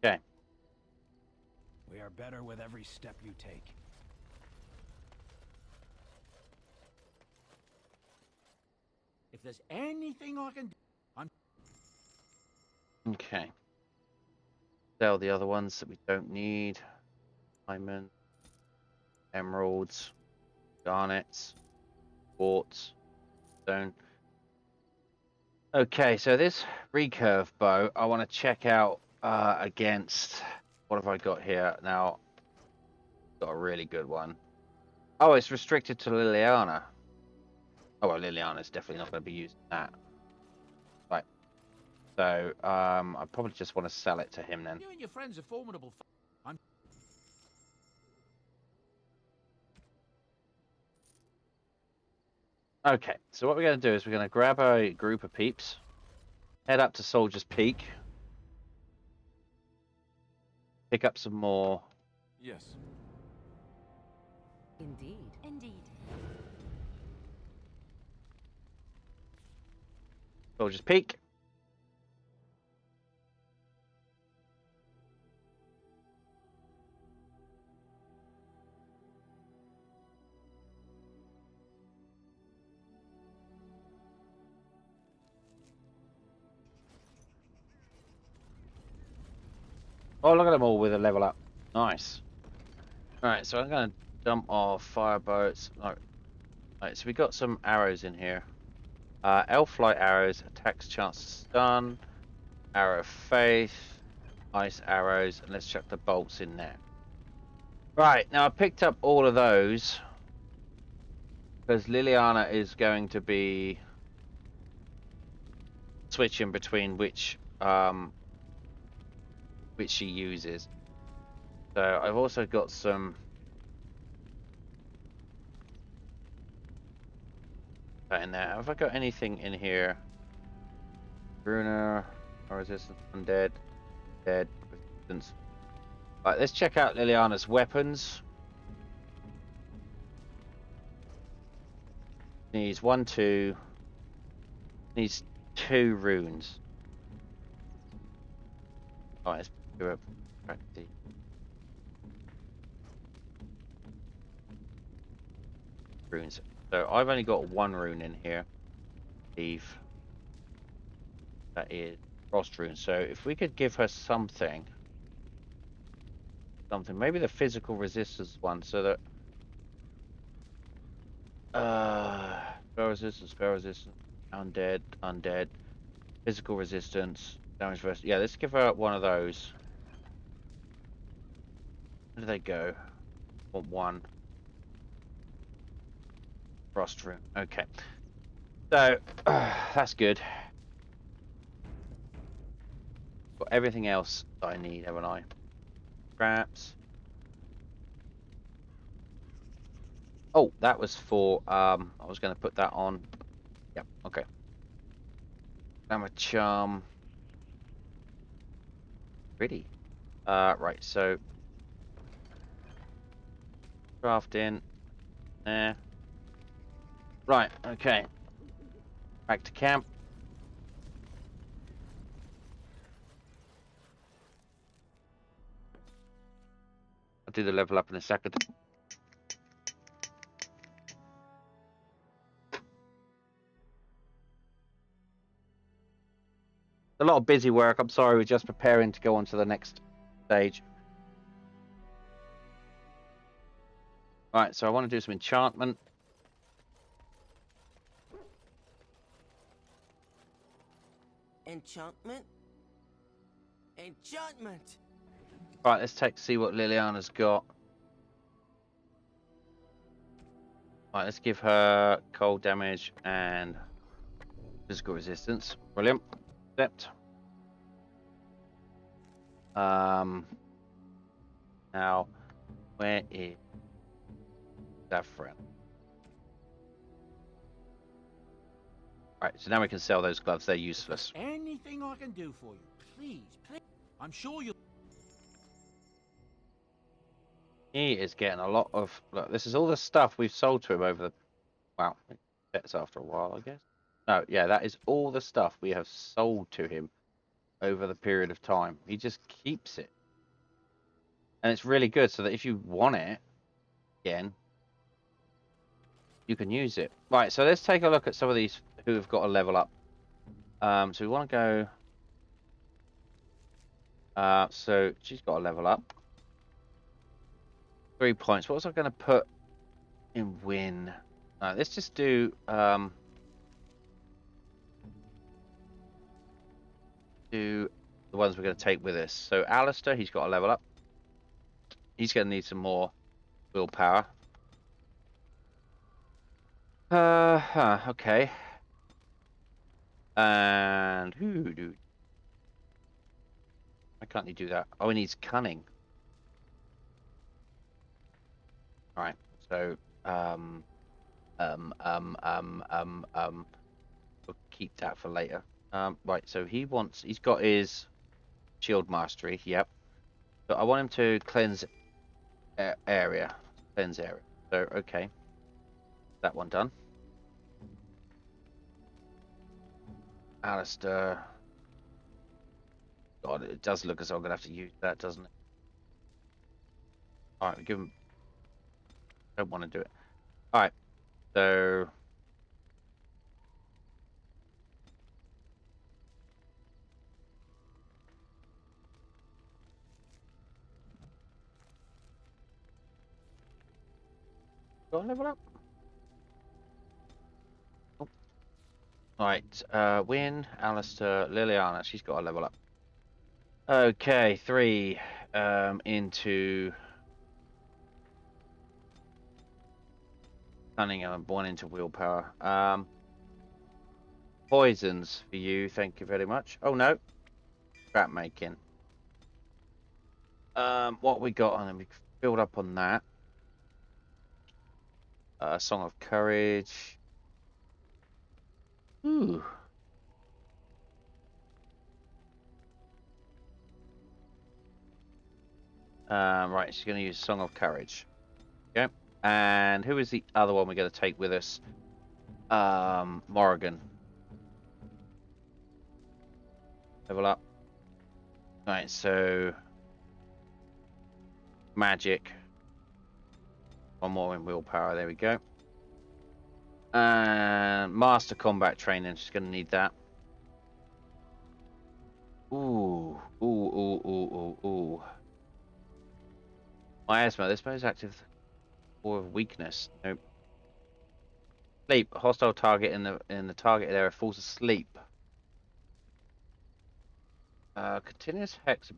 Okay. We are better with every step you take. If there's anything I can do, I'm... Okay. Sell the other ones that we don't need. Diamond, emeralds, garnets, quartz, stone. Okay, so this recurve bow, I want to check out against... What have I got here? Now, got a really good one. Oh, it's restricted to Liliana. Oh, well, Liliana's definitely not going to be using that. Right. So, I probably just want to sell it to him then. You and your friends are formidable. I'm... Okay, so what we're going to do is we're going to grab a group of peeps, head up to Soldier's Peak, pick up some more. Yes. Indeed. Indeed. Soldier's Peak. Oh, look at them all with a level up. Nice. Alright, so I'm going to dump off fire boats. Right, so we got some arrows in here. Elf light arrows, attacks chance to stun, arrow of faith, ice arrows, and let's chuck the bolts in there. Right, now I picked up all of those because Liliana is going to be switching between which she uses. So I've also got some in there. Have I got anything in here? Bruner, resistance, undead, dead, resistance. Right, let's check out Liliana's weapons. Needs 1, 2. Needs 2 runes. Oh, let's go up. Runes. So I've only got 1 rune in here. Eve. That is frost rune. So if we could give her something, maybe the physical resistance one, so that spell resistance, undead, physical resistance, damage versus. Yeah, let's give her one of those. Where do they go? Want 1. Frost rune. Okay. So that's good. Got everything else that I need, haven't I? Scraps. Oh, that was for, I was going to put that on. Yep, okay. I'm a charm. Pretty. Right, so. Craft in. There. Right, okay. Back to camp. I'll do the level up in a second. A lot of busy work. I'm sorry, we're just preparing to go on to the next stage. Right, so I want to do some enchantment. Enchantment? Enchantment! Right, let's see what Liliana's got. Right, let's give her cold damage and physical resistance. Brilliant. Accept. Now, where is that friend? Right, so now we can sell those gloves. They're useless. Anything I can do for you, please, please. I'm sure you'll. He is getting a lot of. Look, this is all the stuff we've sold to him over the. Wow, that's after a while, I guess. No, yeah, that is all the stuff we have sold to him over the period of time. He just keeps it. And it's really good so that if you want it again, you can use it. Right, so let's take a look at some of these who have got a level up. So we want to go... so she's got a level up. 3 points. What was I going to put in win? Let's just do... do the ones we're going to take with us. So Alistair, he's got a level up. He's going to need some more willpower. Okay. And who do? Why can't he do that? Oh, he needs cunning. All right. So we'll keep that for later. Right. So he's got his shield mastery. Yep. But I want him to cleanse area. Cleanse area. So okay. That one done. Alistair. God, it does look as though I'm gonna have to use that, doesn't it? All right, we give him. Don't want to do it. All right, so. Go on, level up. Oh. All right, Win, Alistair, Liliana. She's got a level up. Okay, 3 into cunning and 1 into willpower. Poisons for you, thank you very much. Oh no, trap making. What we got on them? We build up on that. Song of Courage. Ooh. Right, she's going to use Song of Courage. Okay. And who is the other one we're going to take with us? Morrigan. Level up. Right, so magic. 1 more in willpower. There we go. And master combat training. She's going to need that. Ooh. Miasma. This mode is active for weakness. Nope. Sleep. A hostile target in the targeted area falls asleep. Continuous hex.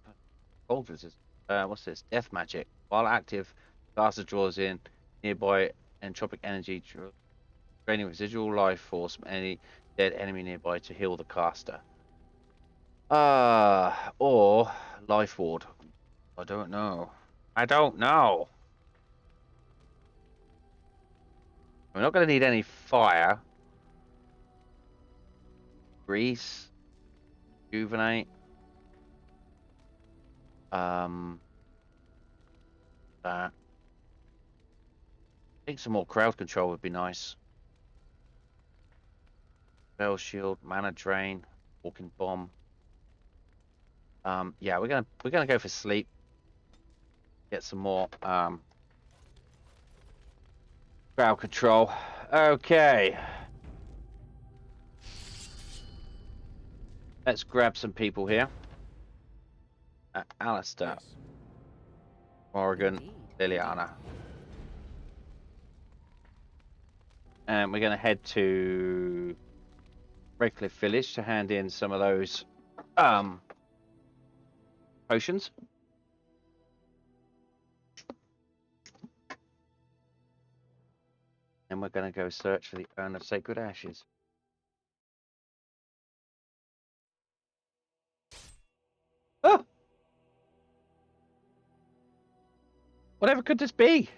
Cold resist. What's this? Death magic. While active, caster draws in nearby entropic energy, draining residual life force from any dead enemy nearby to heal the caster. Or Life Ward. I don't know. I don't know. We're not going to need any fire. Grease. Rejuvenate. That. I think some more crowd control would be nice. Spell shield, mana drain, walking bomb. Yeah, we're gonna go for sleep. Get some more crowd control. Okay. Let's grab some people here. Alistair. Yes. Morgan. Liliana. And we're going to head to Redcliffe Village to hand in some of those potions. And we're going to go search for the Urn of Sacred Ashes. Oh! Whatever could this be?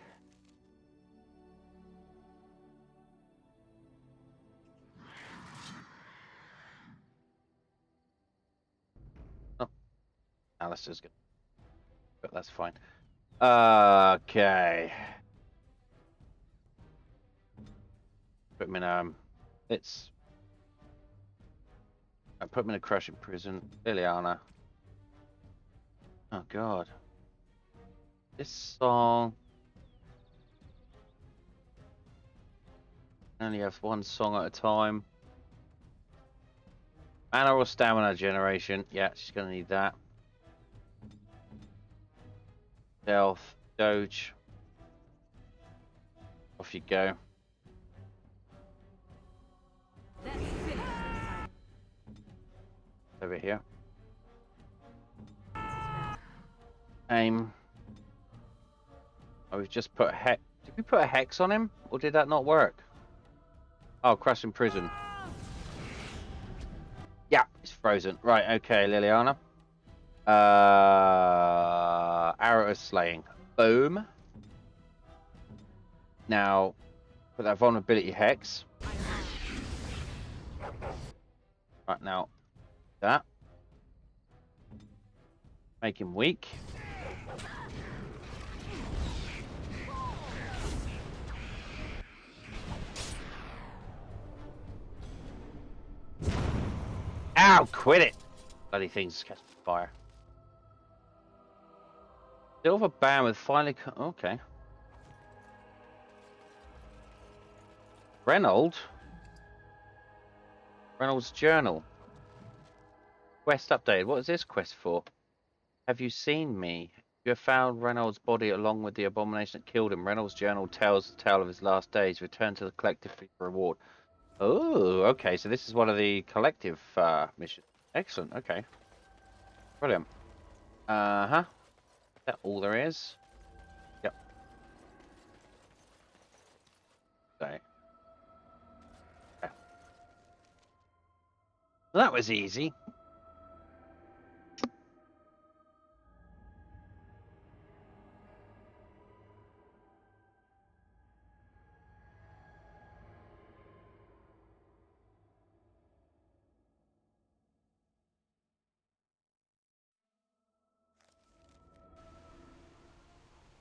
Oh, Alistair's good, but that's fine. Okay. Put him in I put him in a crushing prison. Liliana. Oh God. This song. I only have one song at a time. Mana or stamina generation. Yeah, she's gonna need that. Stealth, doge. Off you go. Over here. Aim. Oh, we've just put a hex. Did we put a hex on him? Or did that not work? Oh, crush in prison. Yeah, it's frozen. Right, okay, Liliana. Arrow of Slaying. Boom. Now, put that vulnerability hex. Right, now, that. Make him weak. Ow, quit it! Bloody things catch fire. Silver band with finally... Okay. Reynolds journal. Quest updated. What is this quest for? Have you seen me? You have found Reynolds' body along with the abomination that killed him. Reynolds' journal tells the tale of his last days. Return to the collective for reward. Oh, okay. So this is one of the collective missions. Excellent. Okay. Brilliant. Uh-huh. Is that all there is? Yep. Okay. Yeah. Well, that was easy.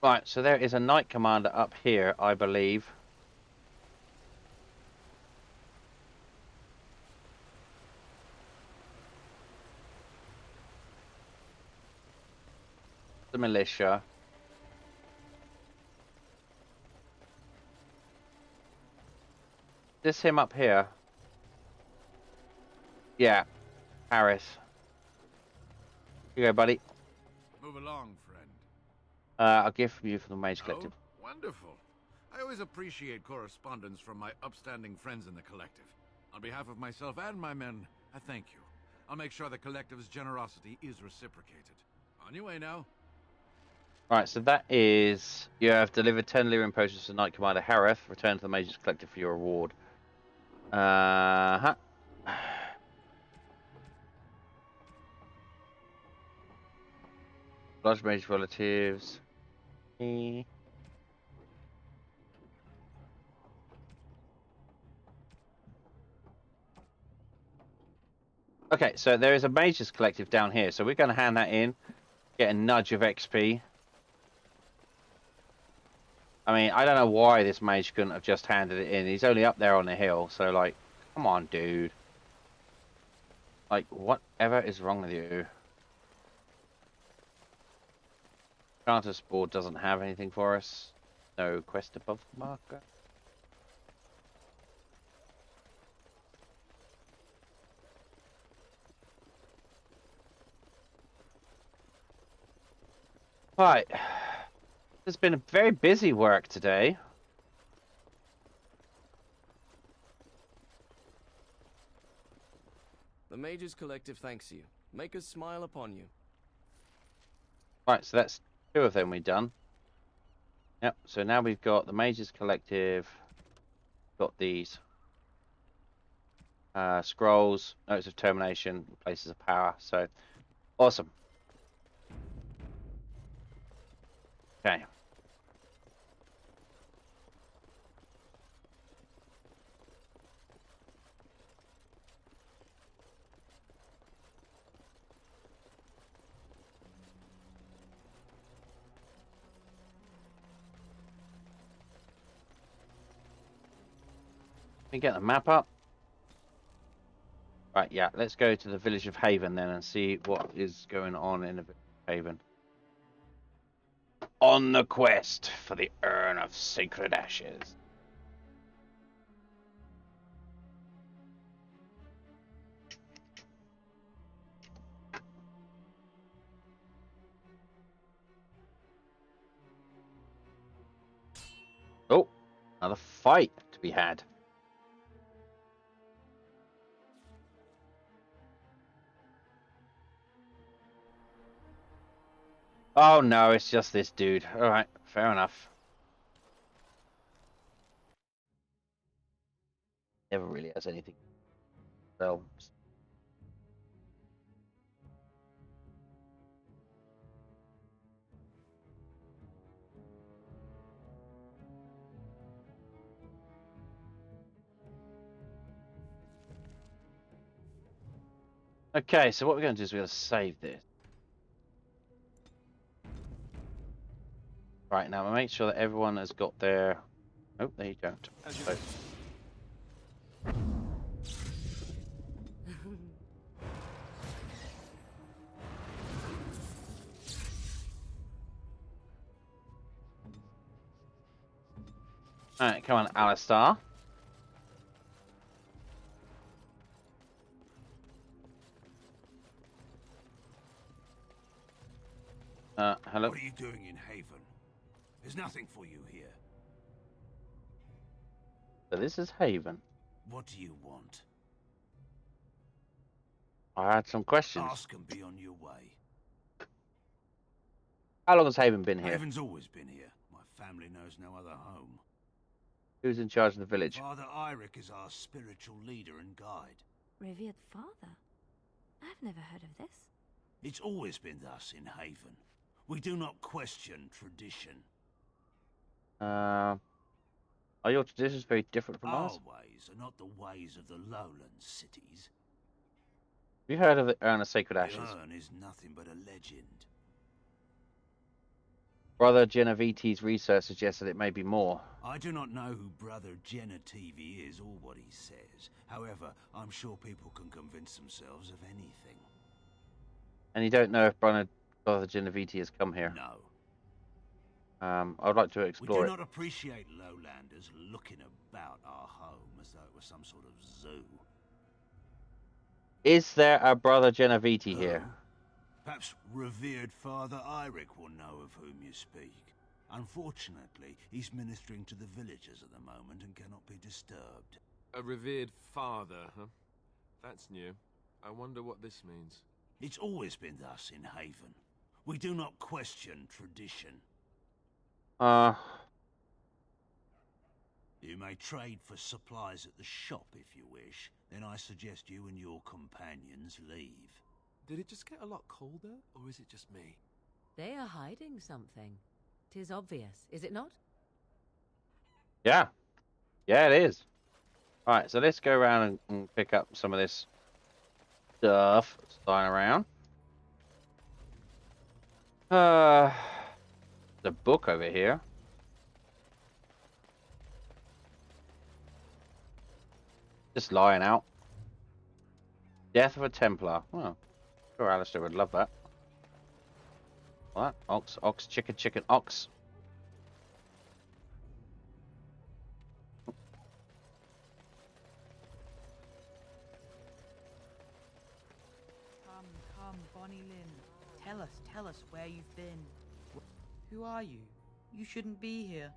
Right, so there is a Knight Commander up here, I believe. The militia. Is this him up here? Yeah, Harris. Here you go, buddy. Move along, friend. A gift from you from the Mage Collective. Oh, wonderful. I always appreciate correspondence from my upstanding friends in the Collective. On behalf of myself and my men, I thank you. I'll make sure the Collective's generosity is reciprocated. On your way now. Right, so that is... You have delivered 10 Lyrian potions to Knight Commander Harith. Return to the Mage's Collective for your reward. large mage relatives. Okay, so there is a mages collective down here, so we're going to hand that in, get a nudge of XP. I mean, I don't know why this mage couldn't have just handed it in. He's only up there on the hill, so like, come on, dude. Like, whatever is wrong with you? Chanter's board doesn't have anything for us. No quest above the marker. Right. It's been a very busy work today. The Mages Collective thanks you. Make us smile upon you. Right, so that's 2 of them we've done. Yep, so now we've got the Mages Collective, got these scrolls, notes of termination, places of power, so awesome. Okay. Let me get the map up. Right, yeah, let's go to the village of Haven then and see what is going on in the village of Haven. On the quest for the Urn of Sacred Ashes. Oh, another fight to be had. Oh no, it's just this dude. Alright, fair enough. Never really has anything. So. Okay, so what we're going to do is we're going to save this. Right, now we'll make sure that everyone has got their... Oh, there you don't. So... Alright, come on, Alistar. Hello? What are you doing in Haven? There's nothing for you here. So this is Haven. What do you want? I had some questions. Ask and be on your way. How long has Haven been here? Haven's always been here. My family knows no other home. Who's in charge of the village? Father Eirik is our spiritual leader and guide. Revered father? I've never heard of this. It's always been thus in Haven. We do not question tradition. Are your traditions very different from Our ours? ways are not the ways of the lowland cities. Have you heard of the Urn of Sacred Ashes? The urn is nothing but a legend. Brother Geneviti's research suggests that it may be more. I do not know who Brother Genetivi is or what he says. However, I'm sure people can convince themselves of anything. And you don't know if Brother Geneviti has come here? No. I would like to explore We do it. not appreciate lowlanders looking about our home as though it was some sort of zoo. Is there a Brother Geneviti here? Perhaps revered Father Eirik will know of whom you speak. Unfortunately, he's ministering to the villagers at the moment and cannot be disturbed. A revered father, huh? That's new. I wonder what this means. It's always been thus in Haven. We do not question tradition. You may trade for supplies at the shop if you wish. Then I suggest you and your companions leave. Did it just get a lot colder, or is it just me? They are hiding something. 'Tis obvious, is it not? Yeah. Yeah, it is. Alright, so let's go around and pick up some of this stuff that's lying around. The book over here. Just lying out. Death of a Templar. Oh, sure Alistair would love that. What? Ox, ox, chicken, chicken, ox. Come, Bonnie Lynn. Tell us where you've been. Who are you? You shouldn't be here.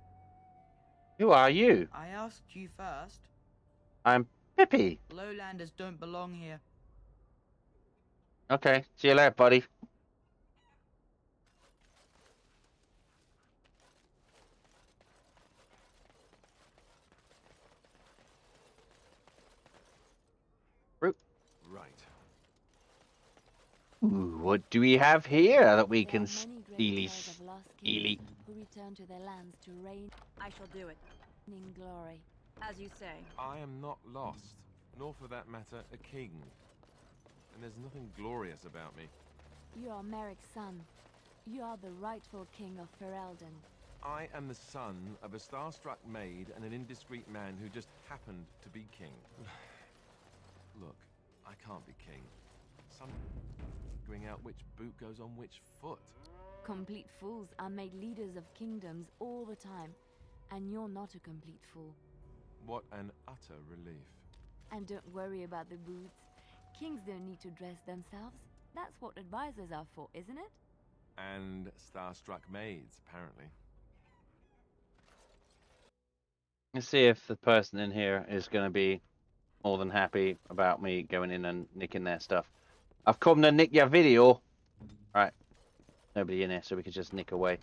Who are you? I asked you first. I'm Pippi. Lowlanders don't belong here. Okay, see you later, buddy. Fruit. Right. Ooh, what do we have here that we can Many steely? great tales of lost kings who return to their lands to reign I shall do it, in glory. as you say. I am not lost, nor for that matter, a king. And there's nothing glorious about me. You are Merrick's son. You are the rightful king of Ferelden. I am the son of a starstruck maid and an indiscreet man who just happened to be king. Look, I can't be king. Some figuring out which boot goes on which foot. Complete fools are made leaders of kingdoms all the time, and you're not a complete fool. What an utter relief. And don't worry about the boots. Kings don't need to dress themselves. That's what advisors are for, isn't it? And starstruck maids, apparently. Let's see if the person in here is going to be more than happy about me going in and nicking their stuff. I've come to nick your video. Right. Nobody in here, so we can just nick away.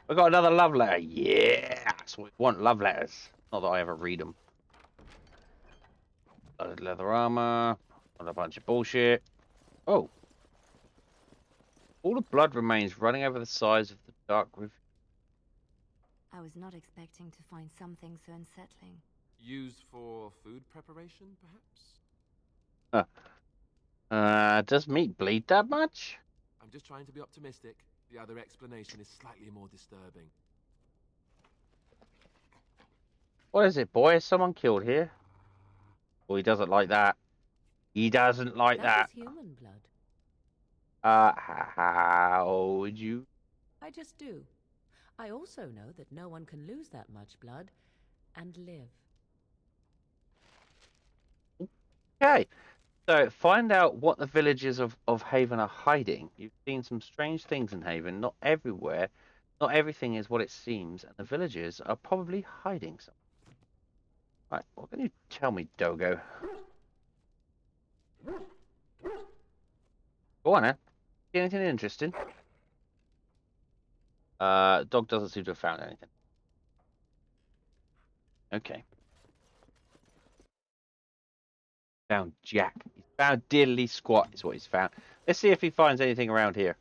We got another love letter. Yeah, that's what we want, love letters. Not that I ever read them. Leather armor. Not a bunch of bullshit. Oh. All the blood remains running over the sides of the dark river. I was not expecting to find something so unsettling. Used for food preparation, perhaps? Does meat bleed that much? I'm just trying to be optimistic. The other explanation is slightly more disturbing. What is it, boy? Is someone killed here? Oh, he doesn't like that. He doesn't like that. That is human blood. How would you? I just do. I also know that no one can lose that much blood and live. Okay. So, find out what the villagers of Haven are hiding. You've seen some strange things in Haven. Not everywhere. Not everything is what it seems. And the villagers are probably hiding something. Right, what can you tell me, Dogo? Go on, then. See anything interesting? Dog doesn't seem to have found anything. Okay. Found Jack. He's found diddly squat is what he's found. Let's see if he finds anything around here.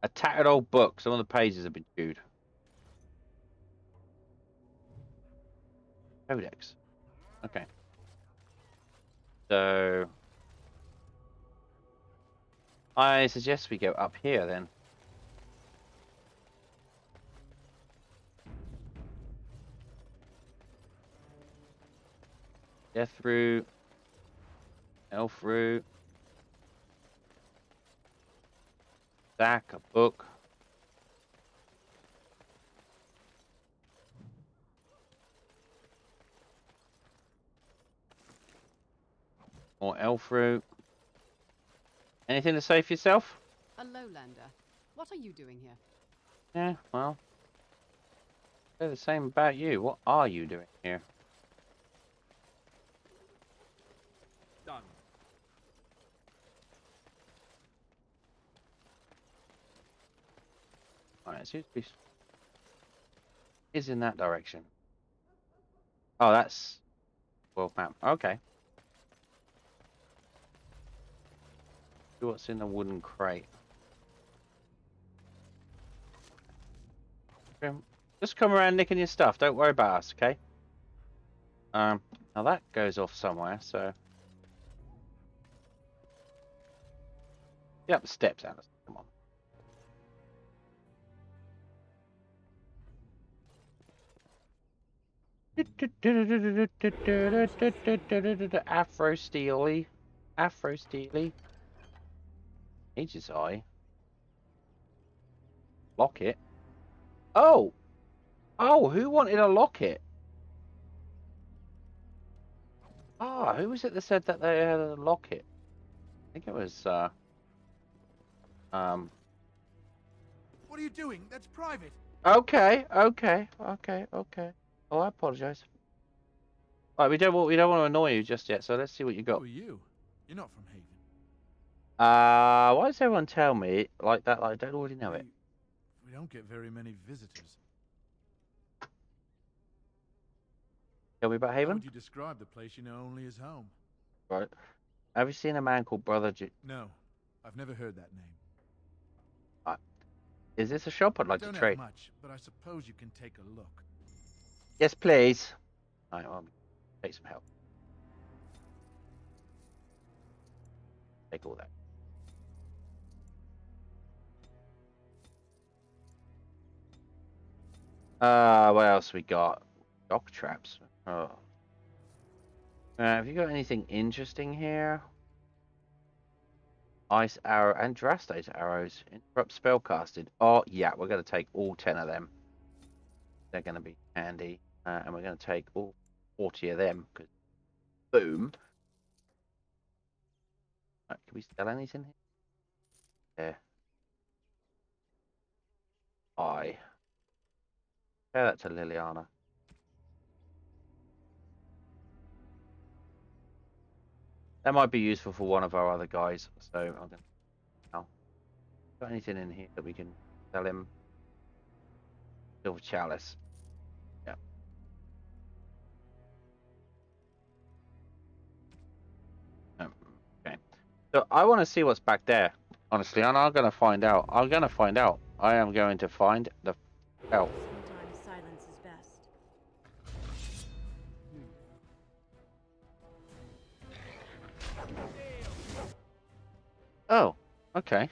A tattered old book. Some of the pages have been chewed. Codex. Okay. So I suggest we go up here then. Death root, elf root, stack, a book. More elf root. Anything to say for yourself? A lowlander. What are you doing here? Yeah, well, they're the same about you. What are you doing here? Done. Alright, seems to be is in that direction. Oh, that's world map. Okay. See what's in the wooden crate. Just come around nicking your stuff. Don't worry about us, okay? Now that goes off somewhere, so. Yep, steps, Alice. Come on. Afro Steely. Afro Steely. Aegis Eye. Locket. Oh! Oh, who wanted a locket? Ah, who was it that said that they had a locket? I think it was, What are you doing? That's private. Okay. Oh, I apologize. Right, we don't want to annoy you just yet, so let's see what you got. Who are you? You're not from Haven. Why does everyone tell me like that? Like I don't already know it. We don't get very many visitors. Tell me about How Haven. would you describe the place you know only as home? Right. Have you seen a man called Brother No, I've never heard that name. Is this a shop I'd like I don't to trade? have much, but I suppose you can take a look. Yes, please. Right, well, take some help. Take all that. What else we got? Dock traps. Oh. Have you got anything interesting here? Ice arrow and Drastate arrows. Interrupt spell casted. Oh, yeah, we're going to take all 10 of them. They're going to be handy. And we're going to take all 40 of them. Because boom. Right, can we sell anything here? Yeah. Yeah, that to Liliana. That might be useful for one of our other guys. So I'm going to. Oh. Got anything in here that we can sell him? Silver chalice. Yeah. Okay. So I want to see what's back there, honestly, and I'm going to find out. I am going to find the hell. Sometimes silence is best. Oh, okay.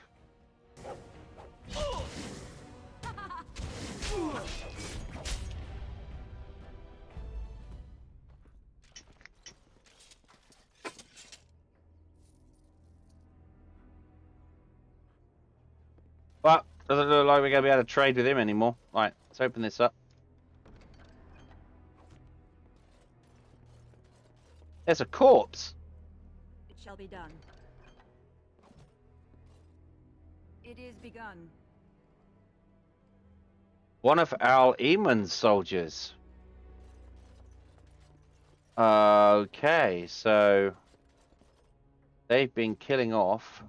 Well, doesn't look like we're going to be able to trade with him anymore. Right, let's open this up. There's a corpse. It shall be done. It is begun. One of Al Eamon's soldiers. Okay, so they've been killing off.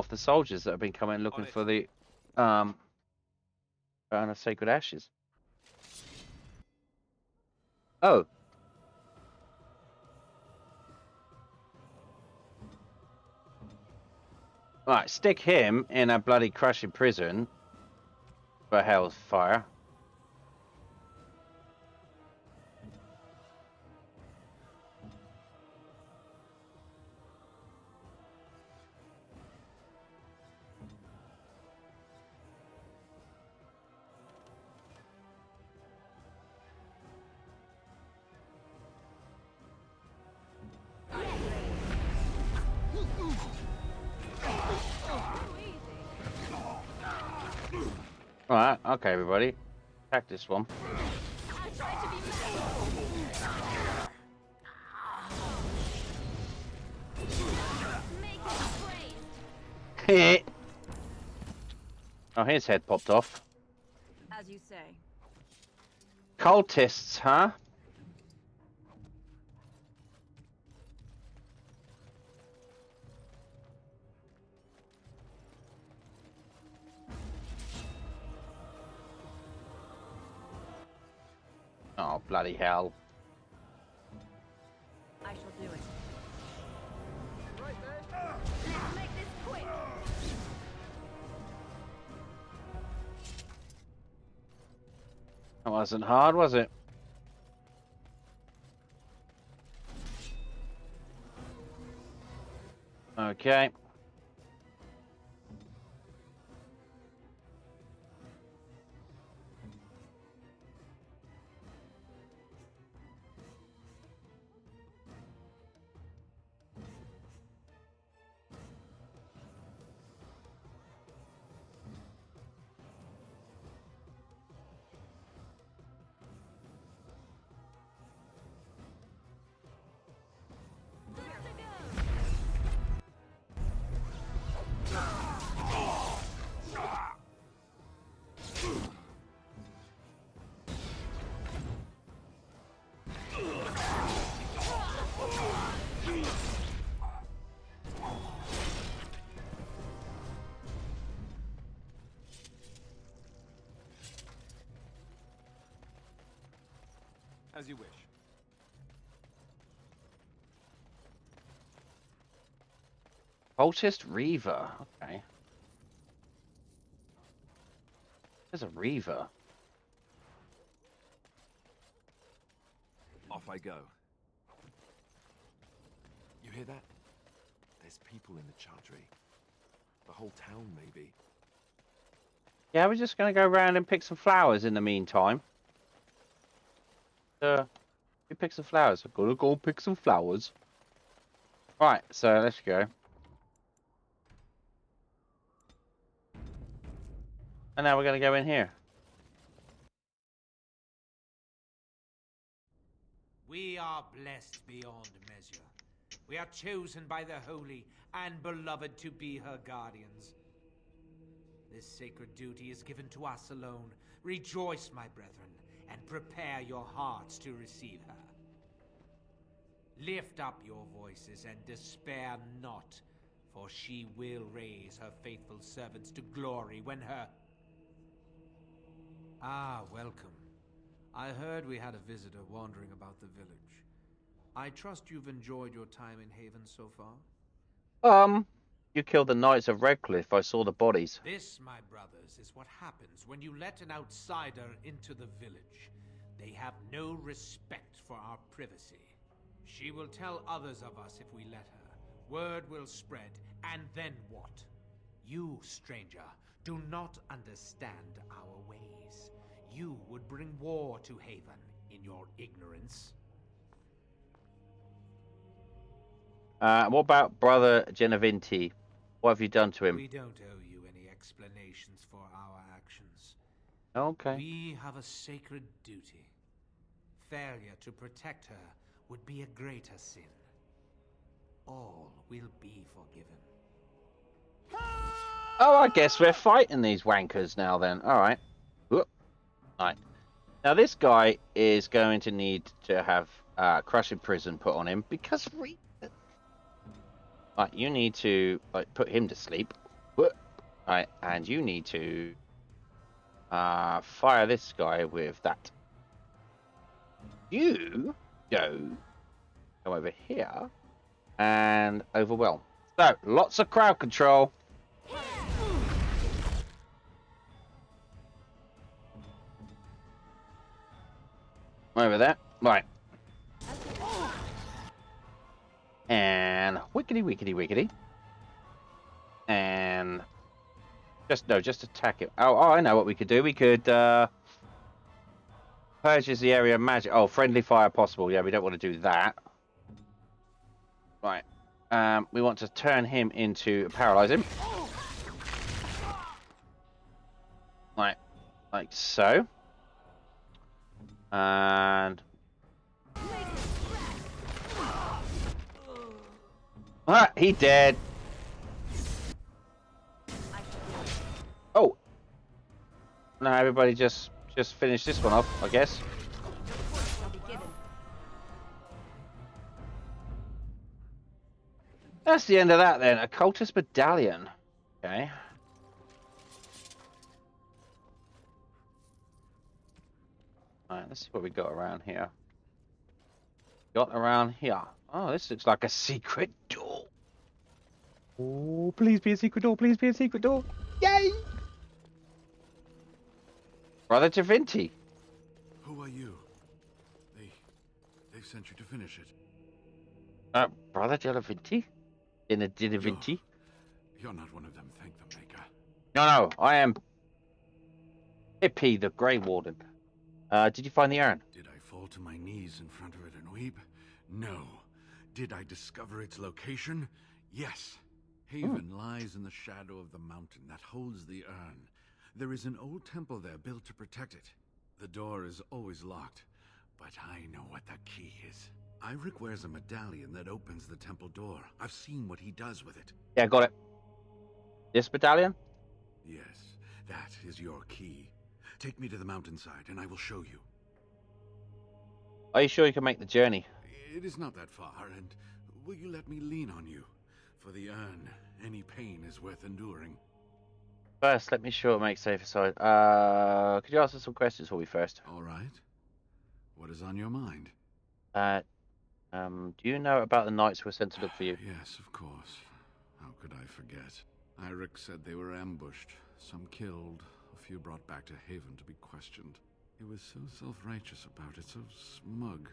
The soldiers that have been coming looking for the Urn of Sacred Ashes. Oh. Right, stick him in a bloody crushing prison for hell's fire. Alright, okay everybody. Attack this one. Oh, his head popped off. As you say. Cultists, huh? Oh, bloody hell. That wasn't hard, was it? Okay. As you wish. Cultist Reaver. Okay. There's a Reaver. Off I go. You hear that? There's people in the Chartree. The whole town, maybe. Yeah, we're just gonna go around and pick some flowers in the meantime. We pick some flowers. I've got to go pick some flowers. Right, so let's go. And now we're gonna go in here. We are blessed beyond measure. We are chosen by the holy and beloved to be her guardians. This sacred duty is given to us alone. Rejoice, my brethren, and prepare your hearts to receive her. Lift up your voices and despair not, for she will raise her faithful servants to glory when her... Ah, welcome. I heard we had a visitor wandering about the village. I trust you've enjoyed your time in Haven so far? You killed the Knights of Redcliffe. I saw the bodies. This, my brothers, is what happens when you let an outsider into the village. They have no respect for our privacy. She will tell others of us if we let her. Word will spread, and then what? You, stranger, do not understand our ways. You would bring war to Haven in your ignorance. What about Brother Genevinti? What have you done to him? We don't owe you any explanations for our actions. Okay. We have a sacred duty. Failure to protect her would be a greater sin. All will be forgiven. Oh, I guess we're fighting these wankers now then. Alright. Alright. Now this guy is going to need to have crushing prison put on him because right, you need to put him to sleep. Right, and you need to fire this guy with that. You go over here and overwhelm. So lots of crowd control. Over there. Right. And wickety wickety wickety. And just attack it. Oh, I know what we could do. We could purges the area of magic. Oh, friendly fire possible. Yeah, we don't want to do that. Right. We want to turn him into paralyze him. Right. Like so. And he dead. Oh. No, everybody just finish this one off, I guess. That's the end of that then. A cultist medallion. Okay. Alright, let's see what we got around here. Oh, this looks like a secret door. Oh, please be a secret door. Please be a secret door. Yay! Brother Javinti. sent you to finish it. Brother Delavinti? Delavinti? You're not one of them, thank the Maker. No, I am Hippie, the Grey Warden. Did you find the urn? Did I fall to my knees in front of it and weep? No. Did I discover its location? Yes. Haven lies in the shadow of the mountain that holds the urn. There is an old temple there built to protect it. The door is always locked, but I know what the key is. Iric wears a medallion that opens the temple door. I've seen what he does with it. Yeah, got it. This medallion? Yes, that is your key. Take me to the mountainside and I will show you. Are you sure you can make the journey? It is not that far, and will you let me lean on you? For the urn, any pain is worth enduring. First, let me sure it makes safer side. Could you answer some questions for me first? All right. What is on your mind? Do you know about the knights who were sent to look for you? Yes, of course. How could I forget? Iric said they were ambushed, some killed, a few brought back to Haven to be questioned. He was so self-righteous about it, so smug.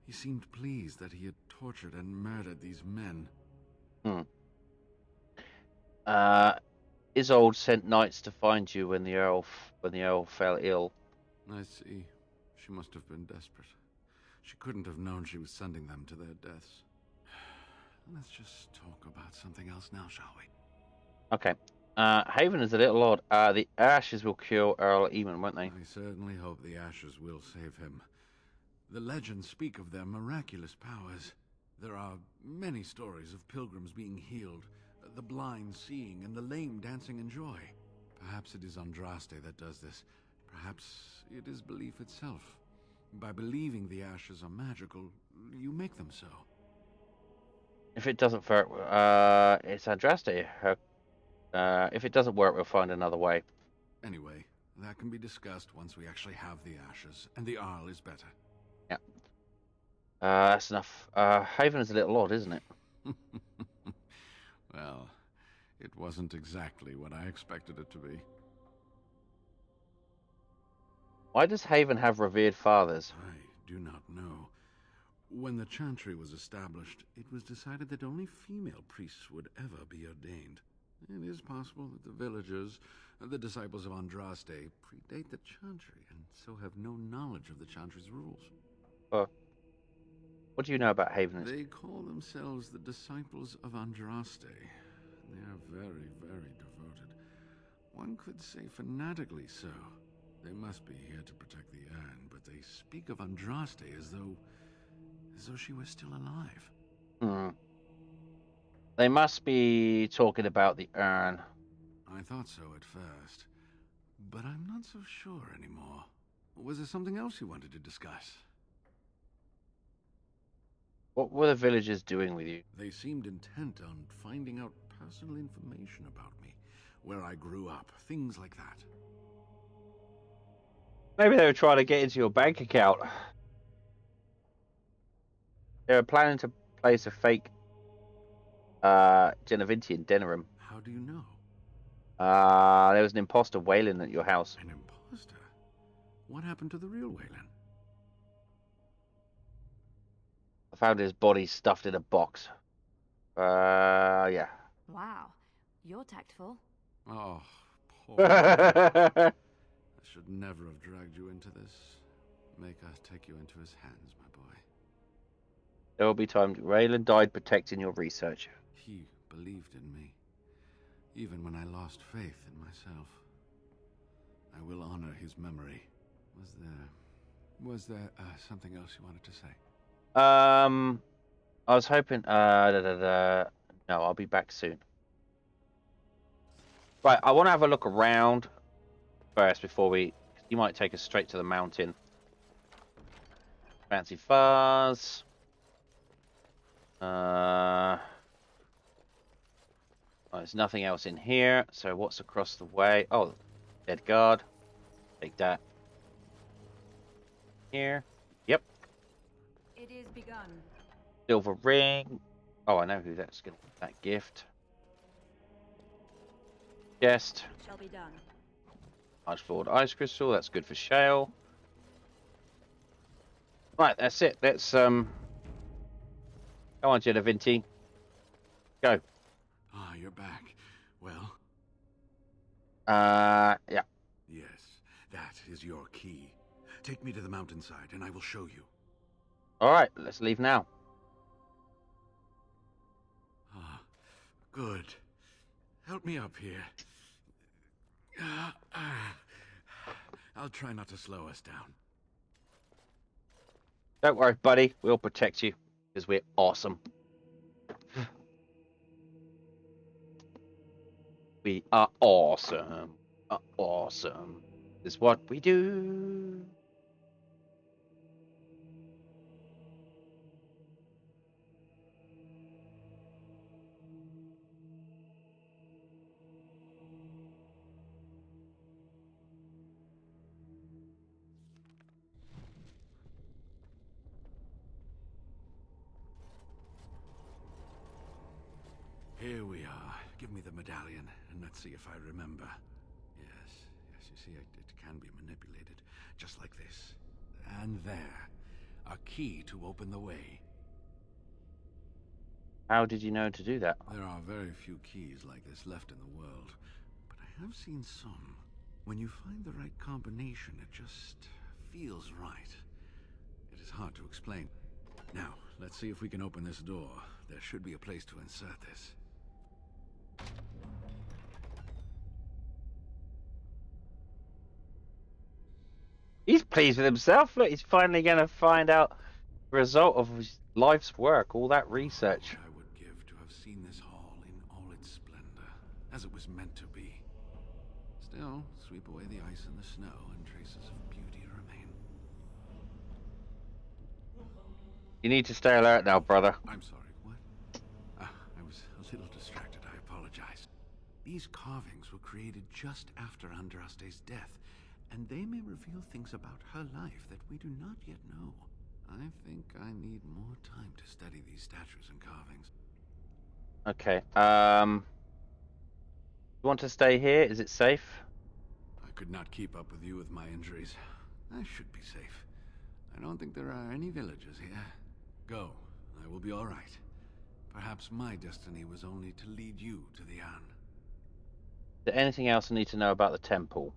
He seemed pleased that he had tortured and murdered these men. Isolde sent knights to find you when the Earl fell ill. I see. She must have been desperate. She couldn't have known she was sending them to their deaths. Let's just talk about something else now, shall we? Okay. Haven is a little odd. The Ashes will cure Earl Eamon, won't they? I certainly hope the Ashes will save him. The legends speak of their miraculous powers. There are many stories of pilgrims being healed, the blind seeing, and the lame dancing in joy. Perhaps it is Andraste that does this. Perhaps it is belief itself. By believing the Ashes are magical, you make them so. If it doesn't work, it's Andraste. If it doesn't work, we'll find another way. Anyway, that can be discussed once we actually have the Ashes, and the Arl is better. Yeah. That's enough. Haven is a little odd, isn't it? Well, it wasn't exactly what I expected it to be. Why does Haven have revered fathers? I do not know. When the Chantry was established, it was decided that only female priests would ever be ordained. It is possible that the villagers, the disciples of Andraste, predate the Chantry and so have no knowledge of the Chantry's rules. What do you know about Haven? They call themselves the disciples of Andraste. They are very, very devoted. One could say fanatically so. They must be here to protect the urn, but they speak of Andraste as though she was still alive. They must be talking about the urn. I thought so at first, but I'm not so sure anymore. Was there something else you wanted to discuss? What were the villagers doing with you? They seemed intent on finding out personal information about me, where I grew up, things like that. Maybe they were trying to get into your bank account. They were planning to place a fake Genevinti in Denerim. How do you know? There was an imposter wailing at your house. An imposter? What happened to the real Wayland? I found his body stuffed in a box. Yeah. Wow, you're tactful. Oh, poor I should never have dragged you into this. Make us take you into his hands, my boy. There will be time. Raylan died protecting your research. He believed in me, even when I lost faith in myself. I will honor his memory. Was there something else you wanted to say? I was hoping. No, I'll be back soon. Right, I want to have a look around first before we. You might take us straight to the mountain. Fancy fuzz. There's nothing else in here. So what's across the way? Oh, dead guard. Take that. Here. Yep. It is begun. Silver ring. Oh, I know who that's going to get that gift. Chest. Shall be done. Large flawed ice crystal. That's good for Shale. Right, that's it. Let's go on, Jenna Vinti. Go. Ah, you're back. Well? Yeah. Yes, that is your key. Take me to the mountainside, and I will show you. All right, let's leave now. Ah, good. Help me up here. I'll try not to slow us down. Don't worry, buddy. We'll protect you because we're awesome. We are awesome. Awesome. This is what we do. Here we are. Give me the medallion, and let's see if I remember. Yes, you see, it can be manipulated, just like this. And there. A key to open the way. How did you know to do that? There are very few keys like this left in the world, but I have seen some. When you find the right combination, it just feels right. It is hard to explain. Now, let's see if we can open this door. There should be a place to insert this. He's pleased with himself. Look, he's finally going to find out the result of his life's work, all that research. I would give to have seen this hall in all its splendor, as it was meant to be. Still, sweep away the ice and the snow, and traces of beauty remain. You need to stay alert now, brother. I'm sorry, what? I was a little distracted, I apologize. These carvings were created just after Andraste's death, and they may reveal things about her life that we do not yet know. I think I need more time to study these statues and carvings. Okay, you want to stay here? Is it safe? I could not keep up with you with my injuries. I should be safe. I don't think there are any villagers here. Go. I will be all right. Perhaps my destiny was only to lead you to the Anne. Is there anything else I need to know about the temple?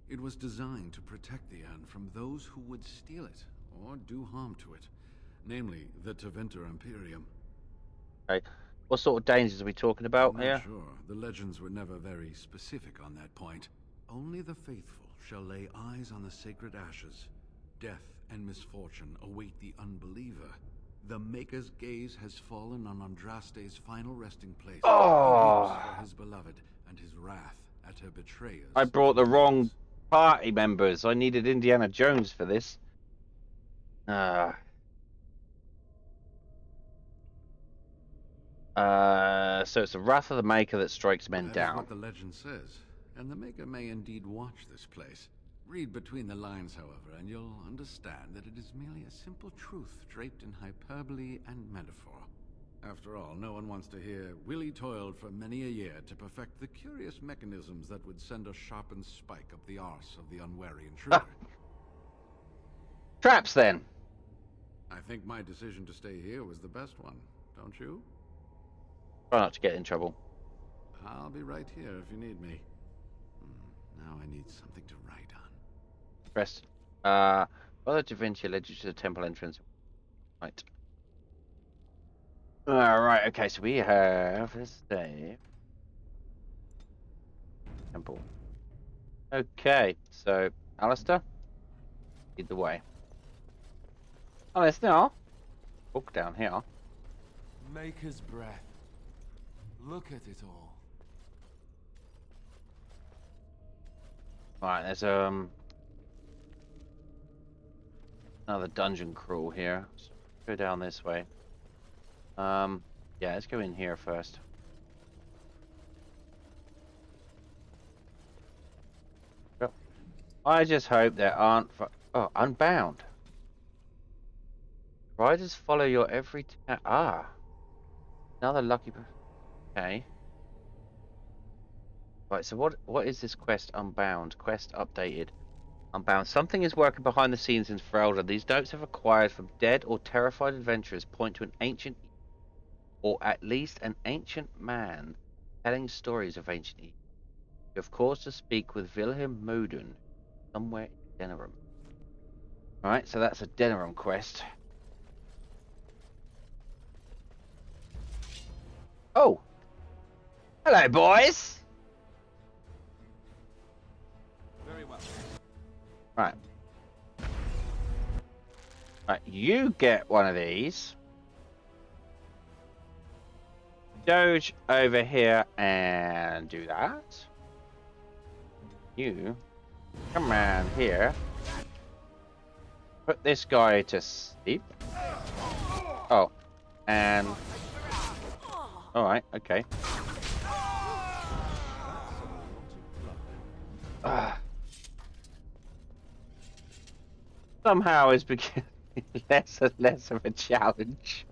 It was designed to protect the Anne from those who would steal it or do harm to it, namely the Tevinter Imperium. Okay. What sort of dangers are we talking about I'm here? not sure. The legends were never very specific on that point. Only the faithful shall lay eyes on the sacred ashes. Death and misfortune await the unbeliever. The Maker's gaze has fallen on Andraste's final resting place. Oh. He weeps for his beloved and his wrath at her betrayers. I brought the wrong party members. I needed Indiana Jones for this. So it's the wrath of the Maker that strikes men That down. is what the legend says, and the Maker may indeed watch this place. Read between the lines, however, and you'll understand that it is merely a simple truth draped in hyperbole and metaphor. After all, no one wants to hear Willie toiled for many a year to perfect the curious mechanisms that would send a sharpened spike up the arse of the unwary intruder. Traps, then. I think my decision to stay here was the best one, don't you? Try not to get in trouble. I'll be right here if you need me. Now I need something to write on. Press. Brother Da Vinci led you to the temple entrance. Right. Right, okay, so we have this day. Temple. Okay, so Alistair, lead the way. Alistair, book down here. Maker's breath. Look at it all. Right, there's another dungeon crawl here. So go down this way. Yeah, let's go in here first. Yep. I just hope there aren't. Unbound. Riders follow your every. Another lucky. Okay. Right. So what is this quest? Unbound quest updated. Unbound. Something is working behind the scenes in Ferelden. These notes have acquired from dead or terrified adventurers point to an ancient, or at least an ancient man, telling stories of ancient Egypt. You have cause to speak with Wilhelm Modun, somewhere in Denerim. Alright, so that's a Denerim quest. Oh! Hello, boys! Very well. Right. Right, you get one of these. Doge over here and do that. You come around here. Put this guy to sleep. Oh, and... Alright, okay. Somehow it's becoming less and less of a challenge.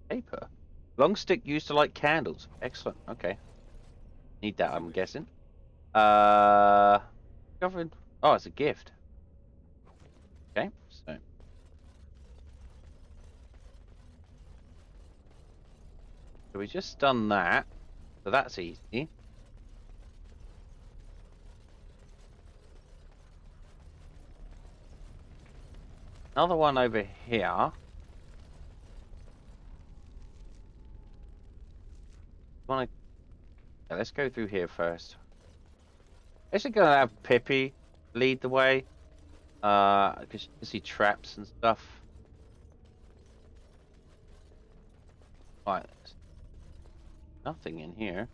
Paper. Long stick used to light candles. Excellent. Okay. Need that, I'm guessing. Discovered. Oh, it's a gift. Okay, so. So we just done that. So that's easy. Another one over here. Wanna... Yeah, let's go through here first. Actually gonna have Pippi lead the way. Because you can see traps and stuff. Right. Nothing in here.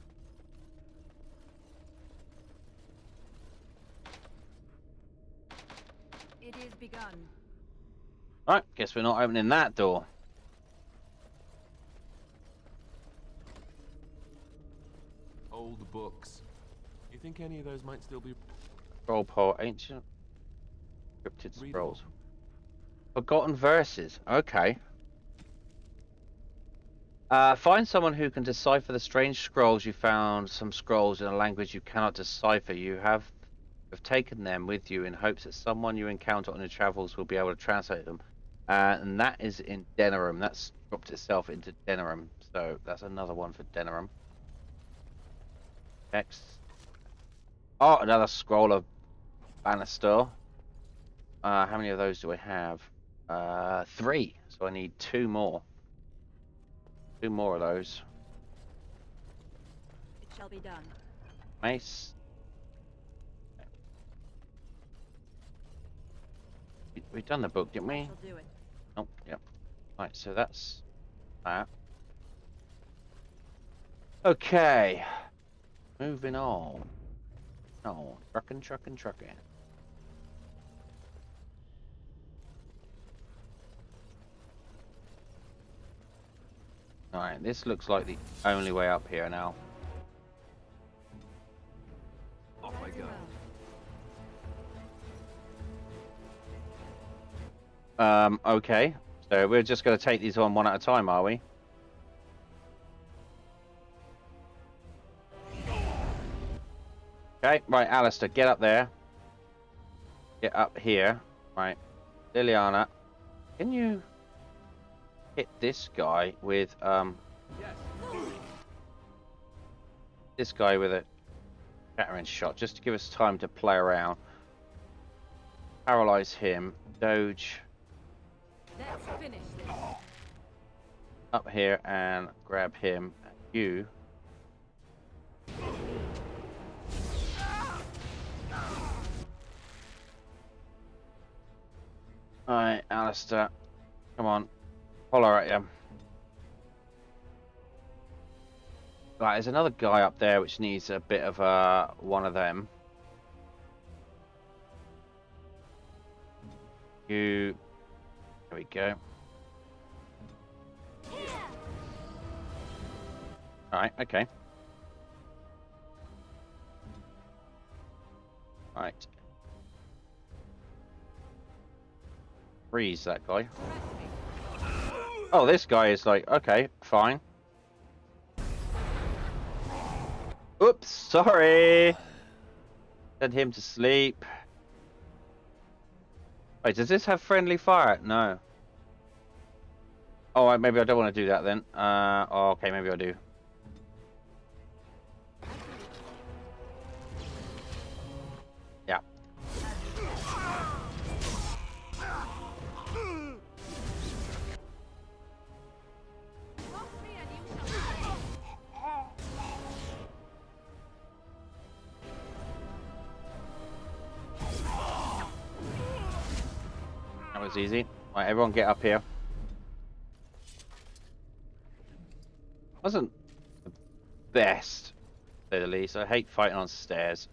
It is begun. Right, guess we're not opening that door. Old books. You think any of those might still be... Scroll pole, ancient cryptid scrolls. Forgotten verses. Okay. Find someone who can decipher the strange scrolls. You found some scrolls in a language you cannot decipher. You have taken them with you in hopes that someone you encounter on your travels will be able to translate them. And that is in Denerim. That's dropped itself into Denerim. So that's another one for Denerim. Next. Oh, another scroll of Bannister. How many of those do I have? 3. So I need 2 more. 2 more of those. It shall be done. Mace. We've done the book, didn't we? Shall do it. Oh, yep. Right, so that's that. Okay. Moving on. Oh, trucking. Alright, this looks like the only way up here now. Off I go. Okay. So we're just going to take these on one at a time, are we? Okay, right, Alistair, get up there. Get up here. Right. Liliana, can you hit this guy with, this guy with a shattering shot, just to give us time to play around. Paralyze him. Doge. Let's finish this. Up here and grab him. You. Alright, Alistair. Come on. Holler at you. Right, there's another guy up there which needs a bit of one of them. You. There we go. Alright, okay. Right. Freeze that guy. Oh, this guy is like, okay, fine. Oops, sorry. Send him to sleep. Wait, does this have friendly fire? No. Oh, maybe I don't want to do that then. Oh, okay, maybe I do. Yeah. That was easy. Right, everyone get up here. Wasn't the best, to say the least. I hate fighting on stairs.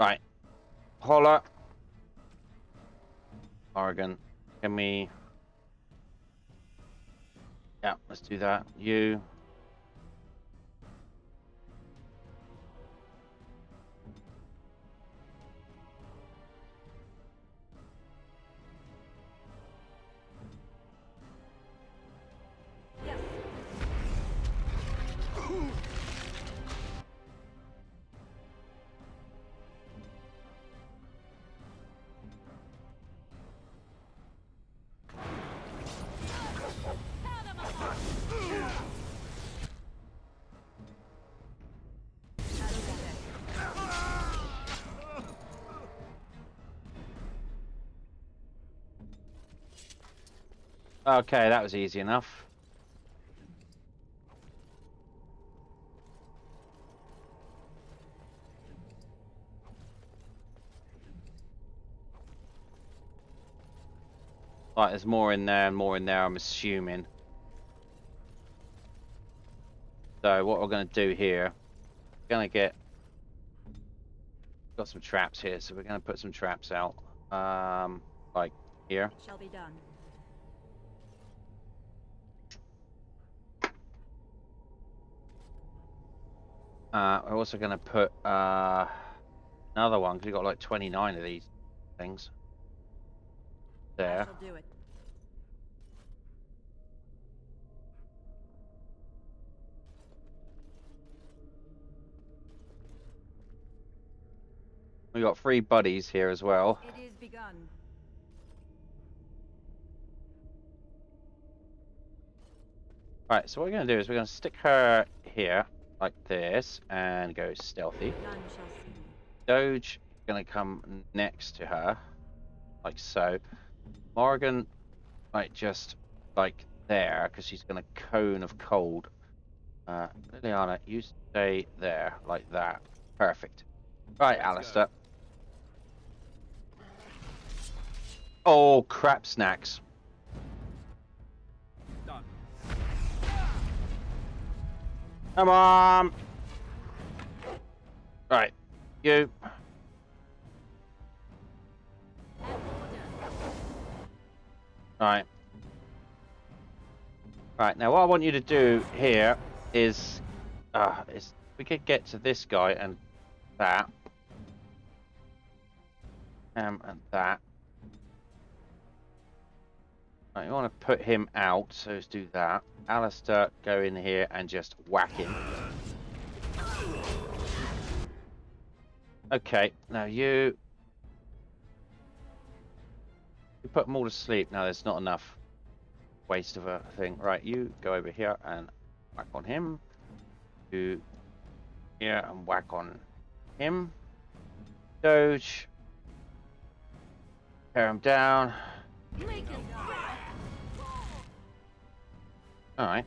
Right. Holler. Oregon. Can we... Yeah, let's do that. You... Okay, that was easy enough. Right, there's more in there and more in there, I'm assuming. So what we're going to do here, we're going to get... Got some traps here, so we're going to put some traps out. Like here. It shall be done. We're also going to put another one, because we've got like 29 of these things. There. I shall do it. We got 3 buddies here as well. It is begun. Right, so what we're going to do is we're going to stick her here, like this, and go stealthy. None shall see me. Doge going to come next to her, like so. Morgan, like just like there, because she's going to cone of cold. Liliana, you stay there, like that. Perfect. Right, Alistair. Oh, crap snacks. Done. Come on. Right, you. Right. Right, now what I want you to do here is we could get to this guy and that. And that. Right, you want to put him out, so let's do that. Alistair, go in here and just whack him. Okay, now you put them all to sleep. Now there's not enough waste of a thing. Right, you go over here and whack on him. You here and whack on him. Doge. Tear him down. Alright.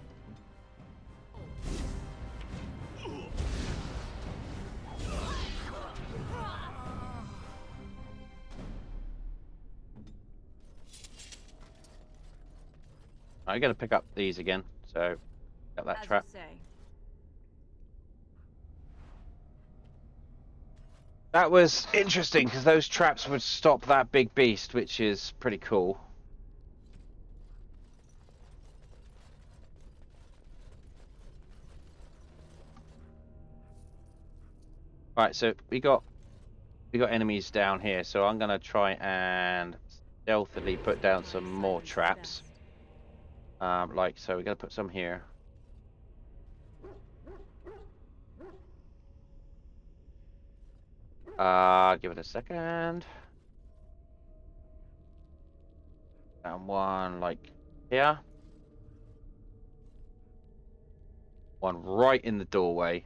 I gotta pick up these again, so got that trap. That was interesting because those traps would stop that big beast, which is pretty cool. Right, so we got enemies down here, so I'm gonna try and stealthily put down some more traps. Like so, we're gonna put some here. Give it a second. And one like here. One right in the doorway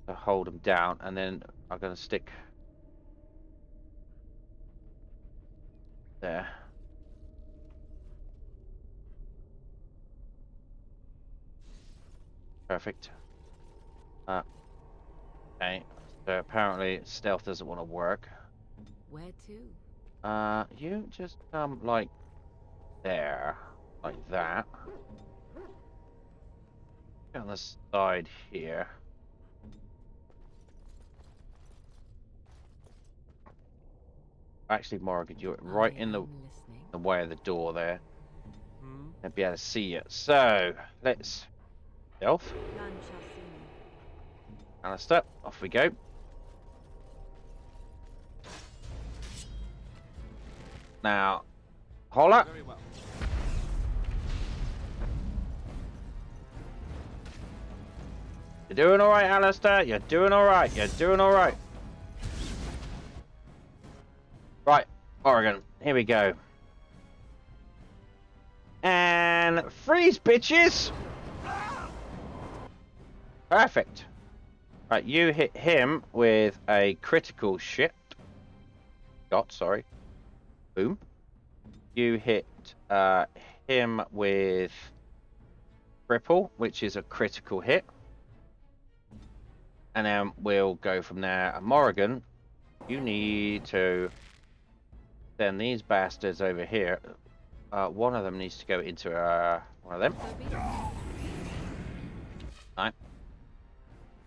to hold them down, and then I'm gonna stick there. Perfect. Okay. So apparently stealth doesn't want to work. Where to? You just come like there, like that. On the side here. Actually, Morgan, you're right in the way of the door there. I'd be able to see it. So let's stealth. And a step. Off we go. Now, holla. Very well. You're doing all right, Alistair. You're doing all right. You're doing all right. Right, Oregon. Here we go. And freeze, bitches. Perfect. Right, you hit him with a critical shot. Sorry. Boom. You hit him with cripple, which is a critical hit. And then we'll go from there. Morrigan, you need to send these bastards over here. One of them needs to go into one of them. Right.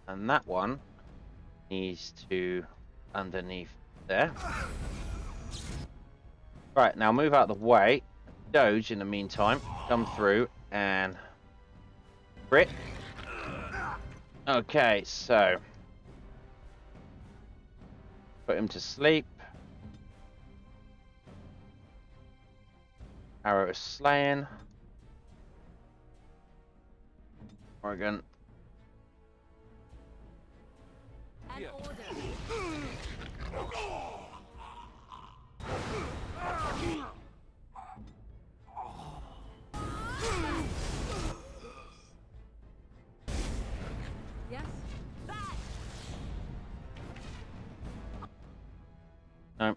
And that one needs to underneath there. Right, now move out of the way. Doge, in the meantime, come through and crit. Okay, so put him to sleep. Arrow is slaying. Morgan. Here. Yes. No.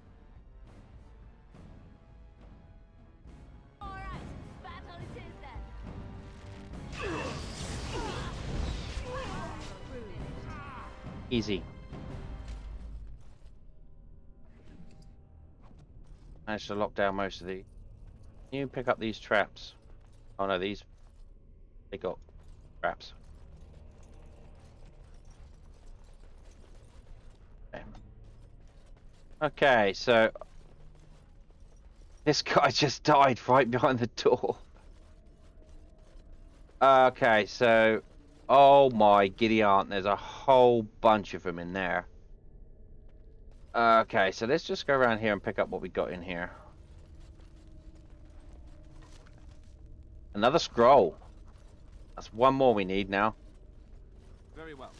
Easy. Managed to lock down most of the. Can you pick up these traps? Oh no, these. They got traps. Okay. Okay, so this guy just died right behind the door. Okay, so oh my giddy aunt, there's a whole bunch of them in there. Okay, so let's just go around here and pick up what we got in here. Another scroll. That's one more we need now. Very well.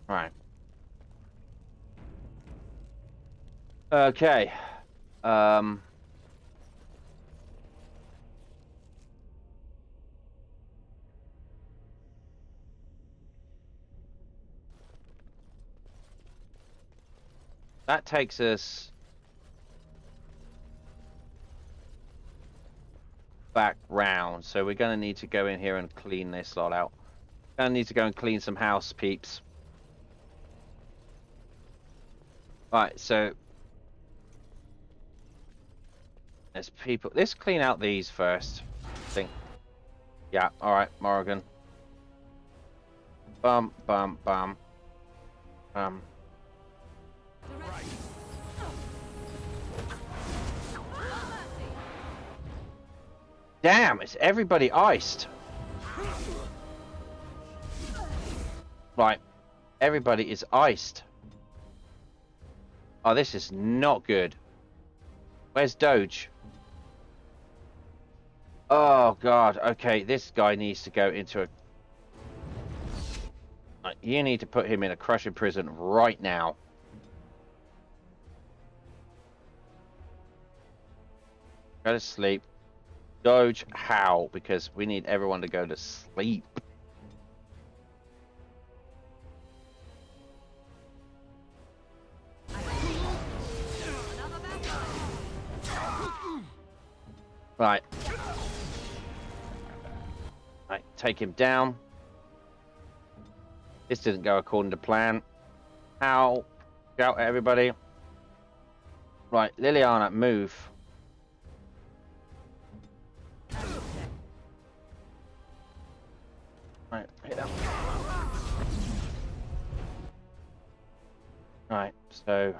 Right. Okay. That takes us back round, so we're going to need to go in here and clean this lot out. Going to need to go and clean some house, peeps. Right, so there's people. Let's clean out these first. I think. Yeah. All right, Morgan. Bum bum bum. Damn, is everybody iced? Right, everybody is iced. Oh, this is not good. Where's Doge? Oh god, okay, this guy needs to go into a... You need to put him in a crushing prison right now. Go to sleep. Doge, how? Because we need everyone to go to sleep. Right. Right, take him down. This didn't go according to plan. How? Shout at everybody. Right, Liliana, move. Right, hit that. Right, so...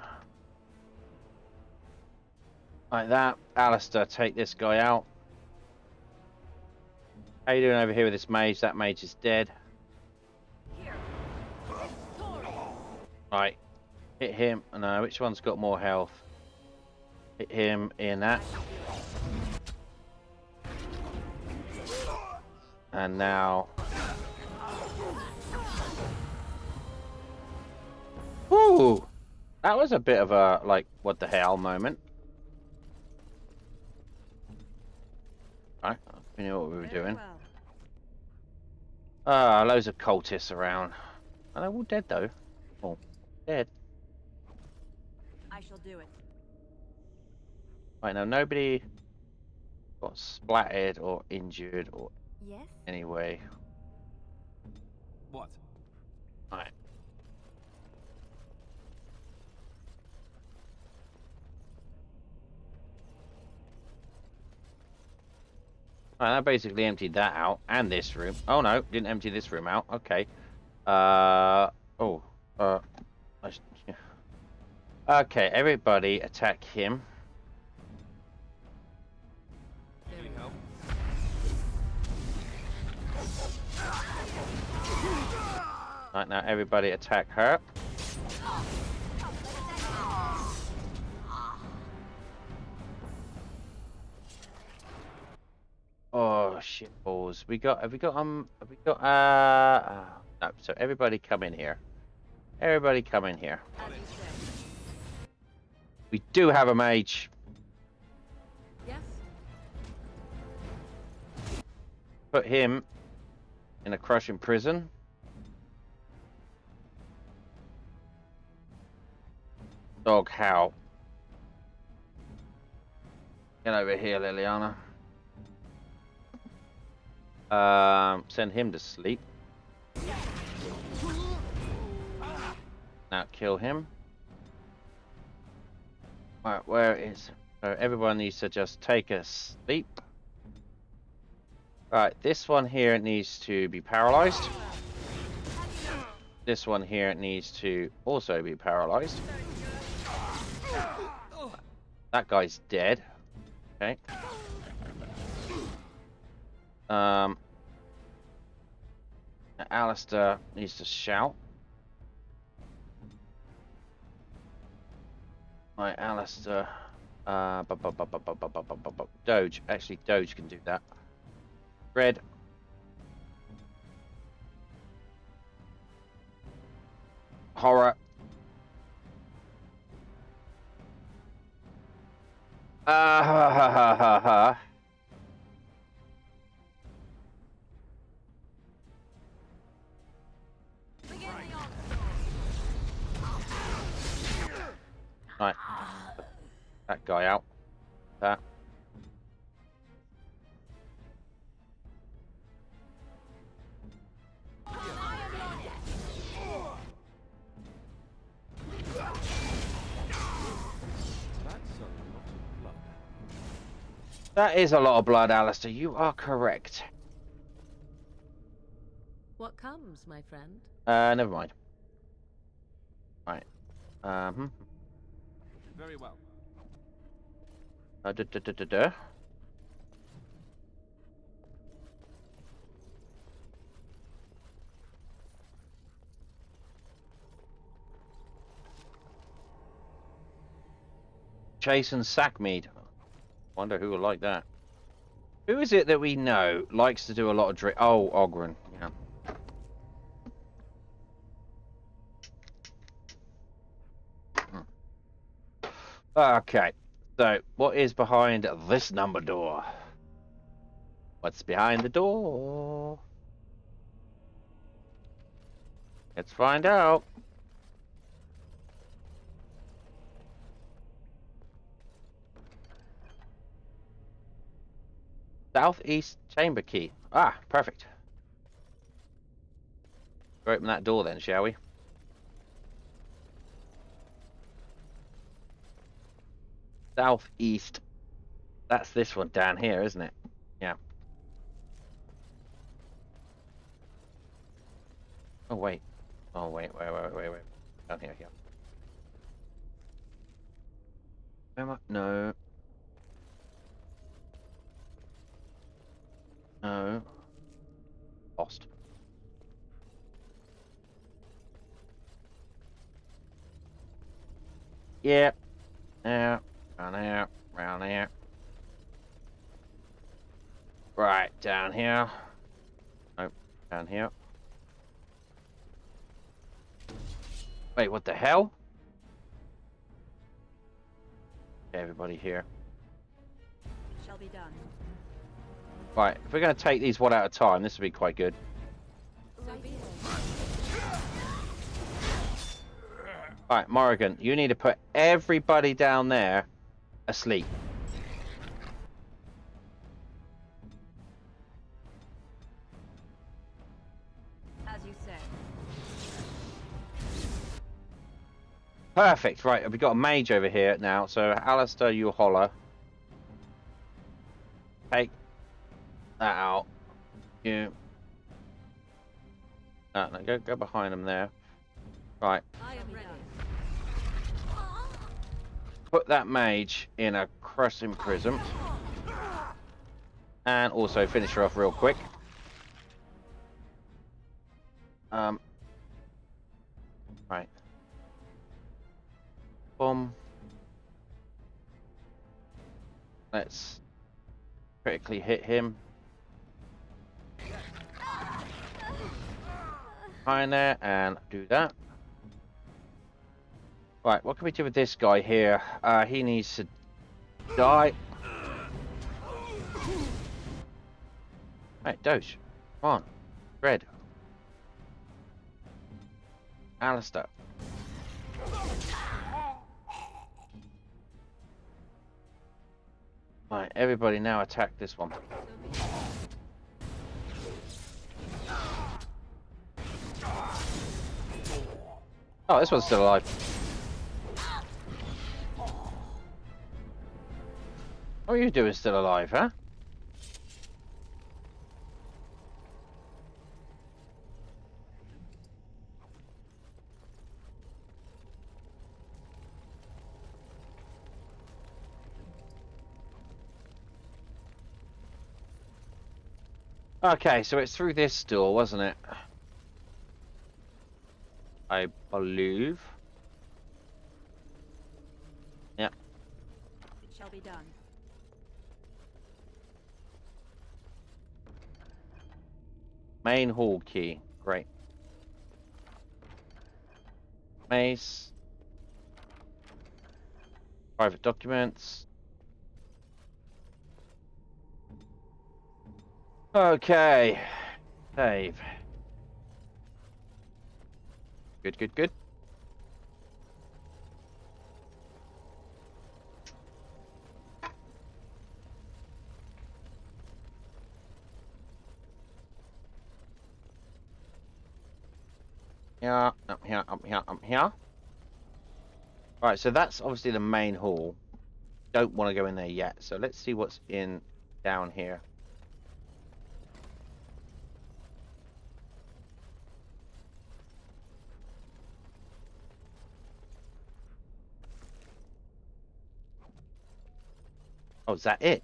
Like that. Alistair, take this guy out. How you doing over here with this mage? That mage is dead. Right. Hit him. No, which one's got more health? Hit him in that. And now... Woo! That was a bit of a, like, what the hell moment. Right, we knew what we were doing. Loads of cultists around. Are they all dead, though? Oh, dead. I shall do it. Right, now nobody got splattered or injured or Yes? anyway. What? Right. Right, that basically emptied that out, and this room. Oh no, didn't empty this room out. Okay. Okay, everybody attack him. Right, now everybody attack her. Oh shit balls. Have we got no, so everybody come in here. Everybody come in here. We do have a mage. Yes? Put him in a crushing prison. Dog, how? Get over here, Liliana. Send him to sleep. Now kill him. Right, where is... So everyone needs to just take a sleep. Right, this one here needs to be paralyzed. This one here needs to also be paralyzed. That guy's dead. Okay. Alistair needs to shout. Right, Alistair. Doge. Actually, Doge can do that. Red. Horror. Ha ha ha ha ha. Right. That guy out. That. That is a lot of blood, Alistair. You are correct. What comes, my friend? Never mind. Right. Very well. Chase and Sackmead. Wonder who will like that. Who is it that we know likes to do a lot of drink? Oh, Ogren. Yeah. Okay. So, what is behind this number door? What's behind the door? Let's find out. Southeast chamber key. Ah, perfect. We'll open that door then, shall we? Southeast. That's this one down here, isn't it? Yeah. Oh, wait. Oh, wait. Down here, here. Am I? No. No. Lost. Yep. Yeah. Round here. Round here. Right, down here. Nope. Down here. Wait, what the hell? Okay, everybody here. Shall be done. Right, if we're going to take these one at a time, this will be quite good. Alright, Morrigan, you need to put everybody down there asleep. As you say. Perfect, right, we've got a mage over here now, so Alistair, you holler. Take that out. You. No, go behind him there. Right. I am ready. Put that mage in a crushing prism. And also finish her off real quick. Right. Boom. Let's critically hit him. Behind there and do that. Right, what can we do with this guy here? He needs to die. Right, Doge. Come on. Red. Alistair. Right, everybody now attack this one. Oh, this one's still alive. What are you doing still alive, huh? Okay, so it's through this door, wasn't it? I believe. Yeah. It shall be done. Main hall key. Great. Mace. Private documents. Okay. Save. Good. Yeah, up here. Right, so that's obviously the main hall. Don't want to go in there yet, so let's see what's in down here. Oh, is that it?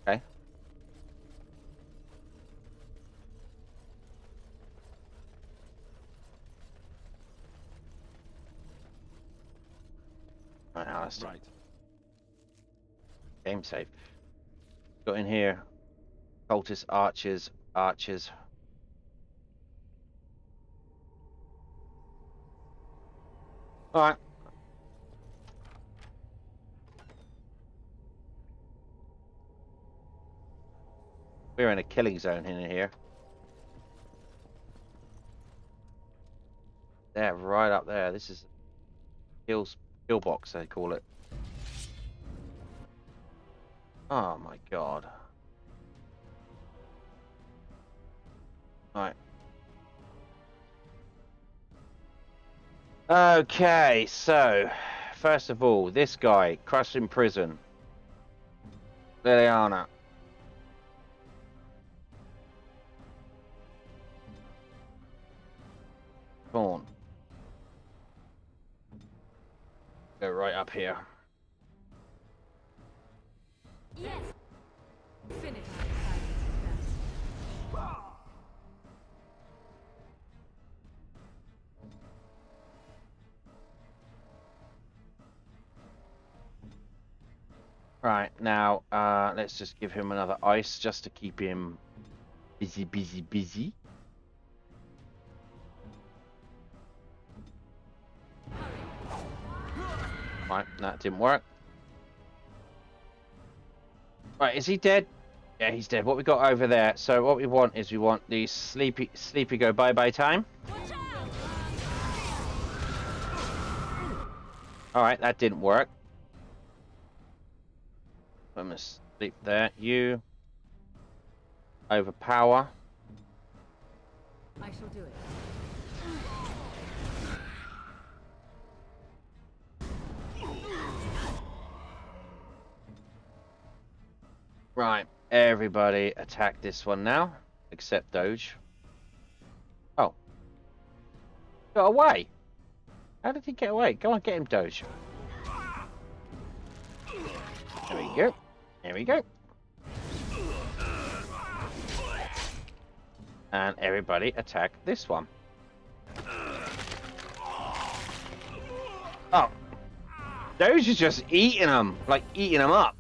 Okay. Right, Alistair. Right. Game save. Got in here. Cultists, archers. Alright. We're in a killing zone in here. There, right up there. This is kill box, they call it. Oh my god. Right. Okay, so first of all, this guy crushed in prison. Liliana. Corn. Go right up here. Yes. Finish. Right, now let's just give him another ice just to keep him busy. Right, that didn't work. Right, is he dead? Yeah, he's dead. What we got over there? So what we want is we want the sleepy go bye time. All right, that didn't work. I'm gonna sleep there. You overpower. I shall do it. Right, everybody attack this one now, except Doge. Oh. Got away. How did he get away? Go on, get him, Doge. There we go. There we go. And everybody attack this one. Oh. Doge is just eating them. Like, eating them up.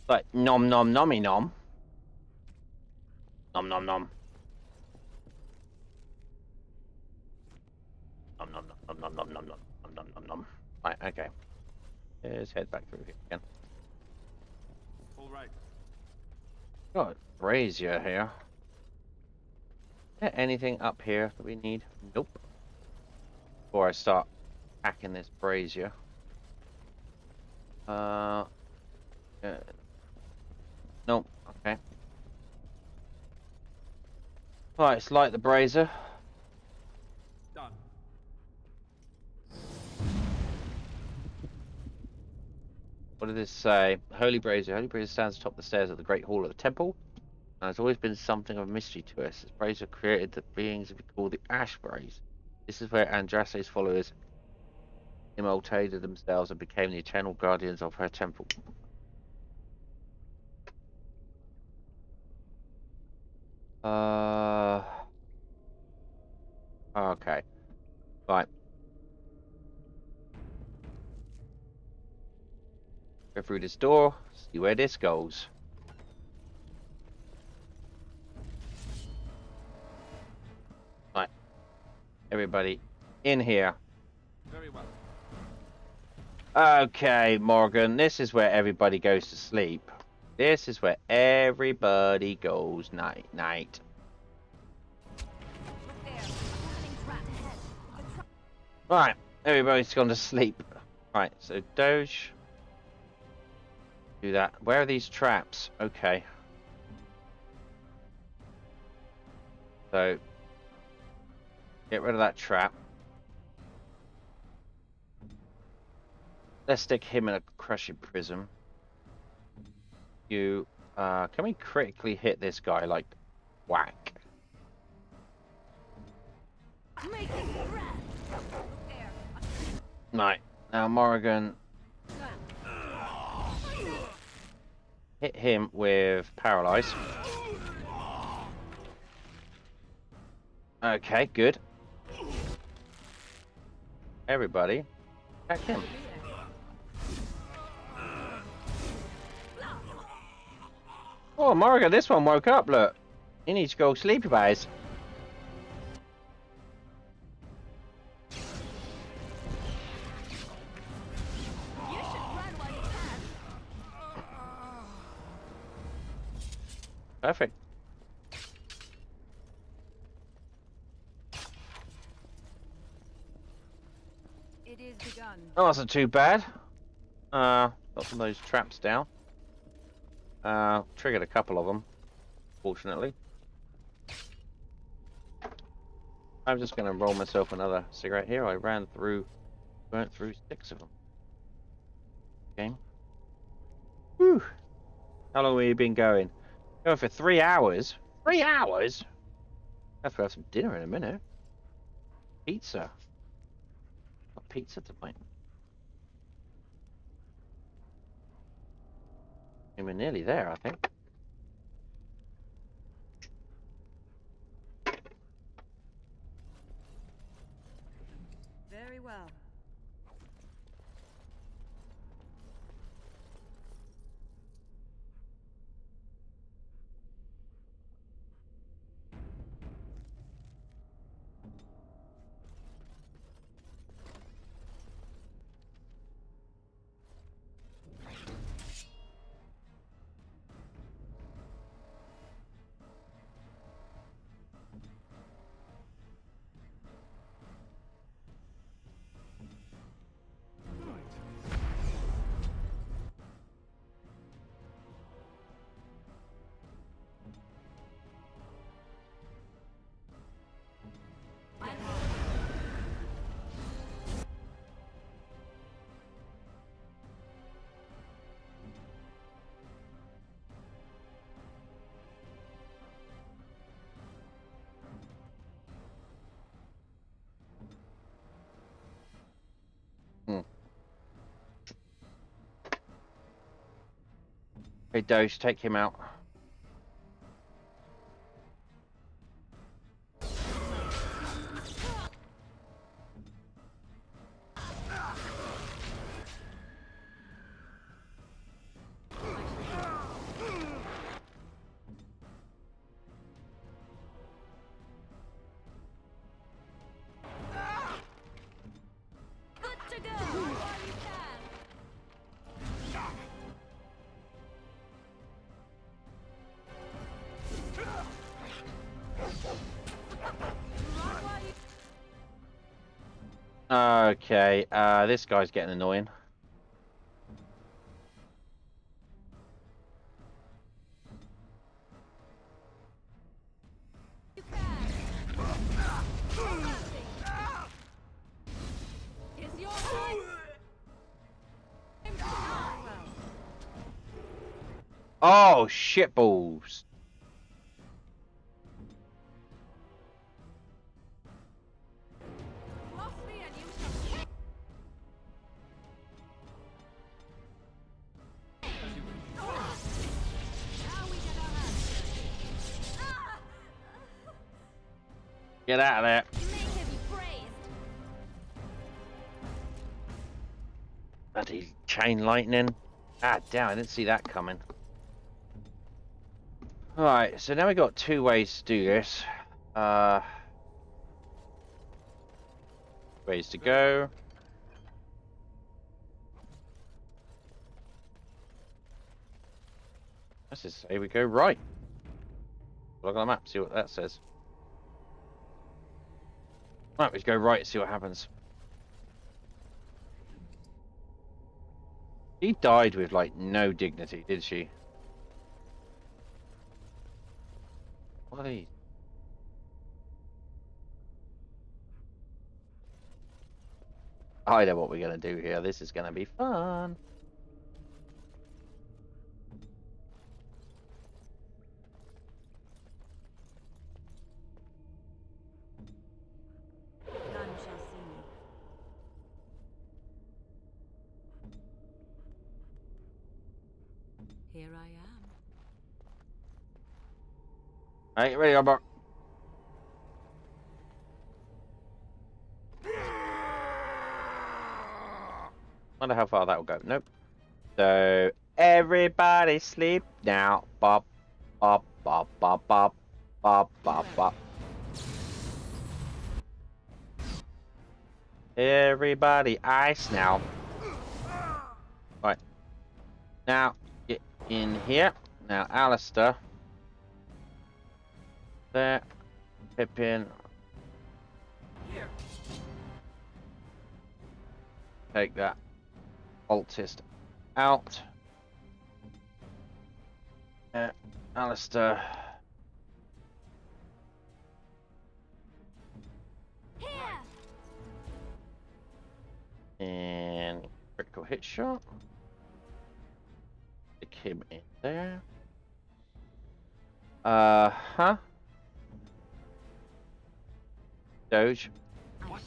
Like, nom nom nommy nom. Nom nom nom. Nom nom nom nom nom nom nom nom nom nom. Right, okay. Let's head back through here again. All right. Got brazier here. Is there anything up here that we need? Nope. Before I start hacking this brazier. Nope. Okay. Right, let's light the brazier. Done. What did this say? Holy brazier. Holy brazier stands atop the stairs of the great hall of the temple. And has always been something of a mystery to us. This brazier created the beings we call the Ashe brazier. This is where Andraste's followers immoltated themselves and became the eternal guardians of her temple. Okay. Right. Go through this door, see where this goes. Right. Everybody in here. Very well. Okay, Morgan, this is where everybody goes to sleep. This is where everybody goes night. Right, everybody's gone to sleep. Right, so Doge. Do that. Where are these traps? Okay. So, get rid of that trap. Let's stick him in a crushing prism. You, can we critically hit this guy, like, whack? Right, now Morrigan. Hit him with Paralyze. Okay, good. Everybody, attack him. Oh, Morrigan, this one woke up, look. He needs to go sleepy boys. Perfect. It is begun. That wasn't too bad. Got some of those traps down. Triggered a couple of them, fortunately. I'm just going to roll myself another cigarette here. I burnt through 6 of them. Okay. Whew. How long have you been going? Going for 3 hours. 3 hours? I have to have some dinner in a minute. Pizza. Got pizza tonight. And we're nearly there, I think. Very well. Hey, Doge, take him out. Okay, this guy's getting annoying. Oh, shitballs. Get out of there. Bloody chain lightning. Ah, damn, I didn't see that coming. Alright, so now we got 2 ways to do this. Ways to go. Let's just say we go right. Look on the map, see what that says. Right, we go right, see what happens. She died with, like, no dignity, did she? What are these? I know what we're going to do here. This is going to be fun. None shall see me. Here I am. Alright, ready, Albert. Wonder how far that will go. Nope. So everybody sleep now, Bob. Bop, bop, bop, bop, bop, bop, bop. Everybody, ice now. Right. Now, get in here. Now, Alistair. There. Pippin. Take that cultist out. Alistair. And critical hit shot. Stick him in there. Huh? Doge. I shall.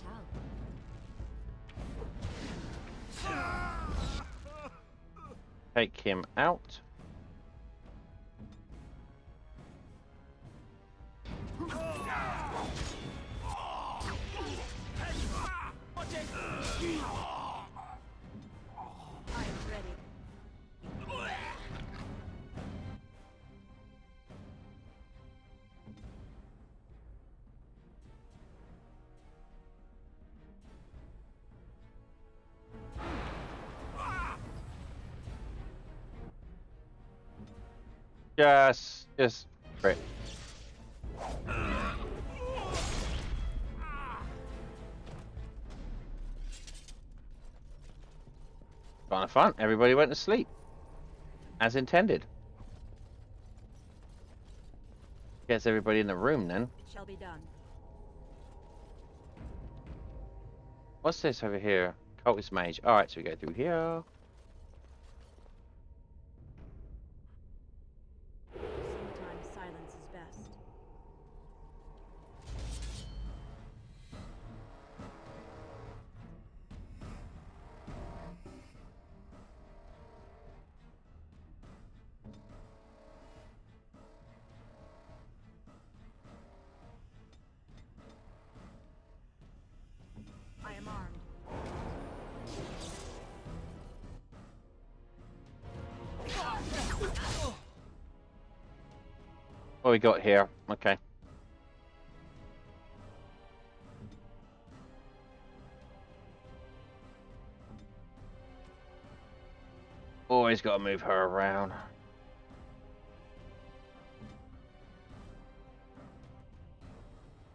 Take him out. Just crit. Kind of fun. Everybody went to sleep. As intended. Gets everybody in the room then. It shall be done. What's this over here? Cultist mage. Alright, so we go through here. Sometimes silence is best. I am armed. What we got here? Okay. Always got to move her around.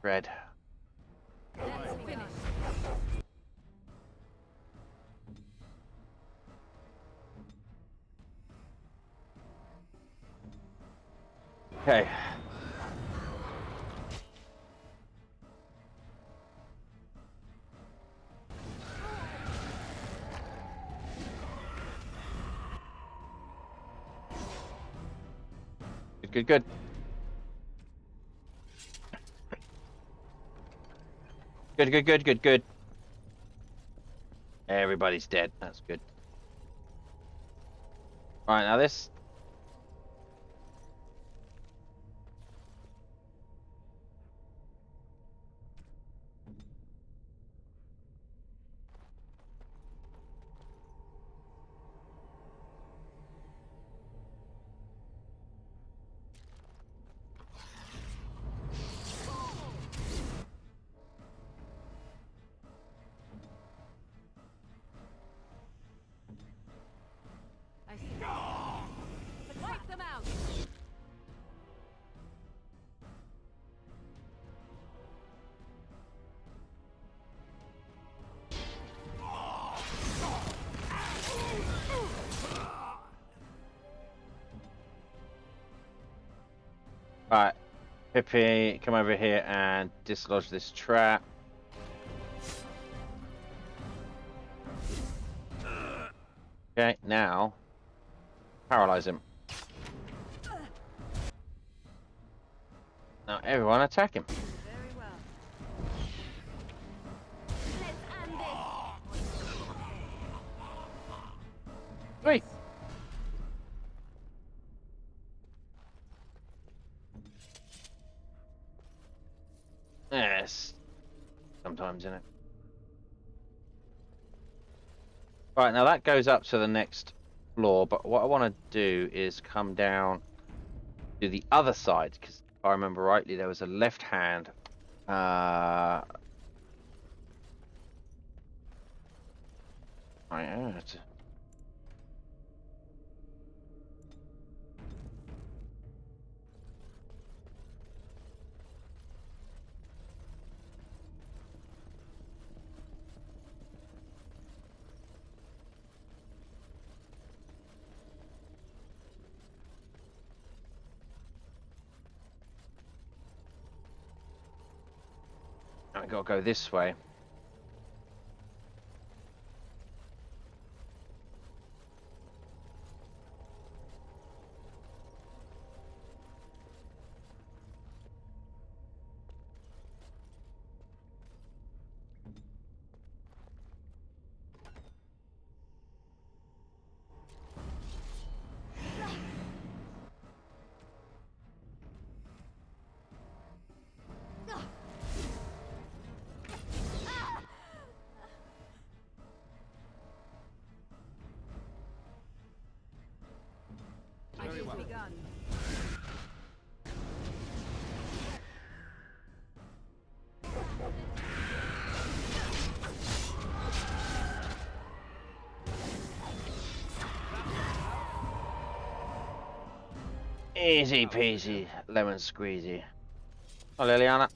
Red. Okay. Good, good. Good. Everybody's dead. That's good. Alright, now this... I see. Wipe them out. Right. Pippi, come over here and dislodge this trap. Okay, now paralyze him. Now everyone attack him. Very well. Three. Yes. Sometimes, in it. Right, now that goes up to the next floor, but what I want to do is come down to the other side, because if I remember rightly, there was a left hand. I gotta go this way. Very well. Begun. Easy peasy, lemon squeezy. Oh, Liliana.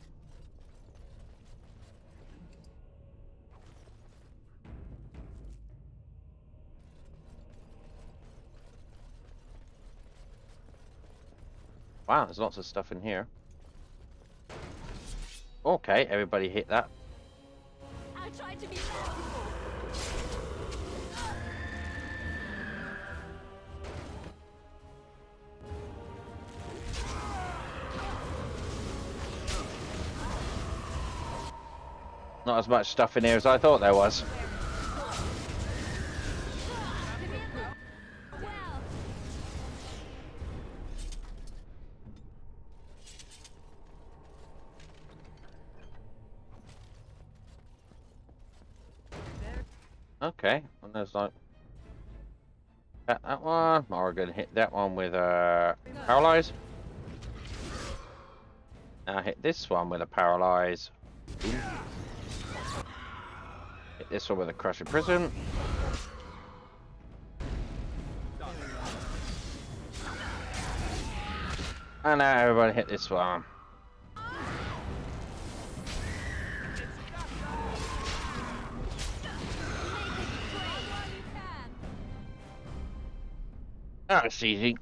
Wow, there's lots of stuff in here. Okay, everybody hit that. I tried to be Not as much stuff in here as I thought there was. Okay, and there's like that one. Or we're gonna hit that one with a paralyze. Now hit this one with a paralyze. Hit this one with a crushing prison. And now everybody hit this one. That's easy.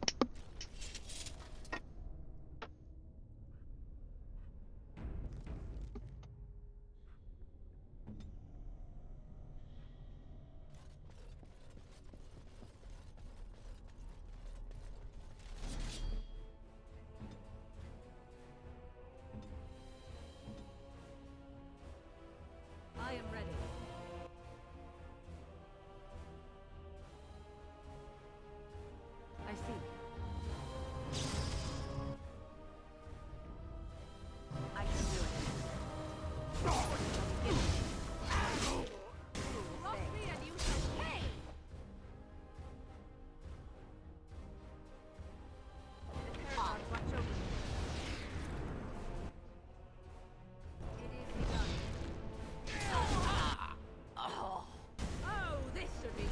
I am ready. I see. I can do it. Rock me and you shall pay! Watch over me. It is begun. Oh, this should be good.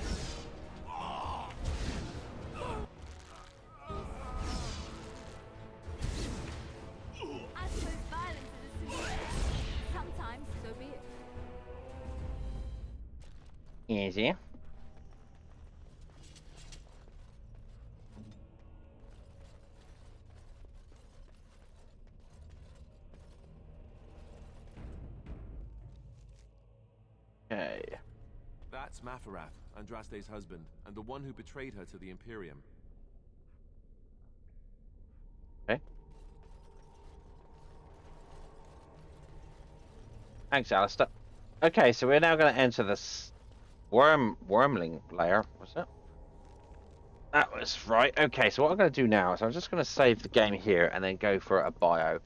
I suppose violence is a solution. Sometimes, so be it. Easy. Okay. That's Mafarath, Andraste's husband, and the one who betrayed her to the Imperium. Okay. Thanks, Alistair. Okay, so we're now going to enter this wormling layer. What's that? That was right. Okay, so what I'm going to do now is I'm just going to save the game here and then go for a bio.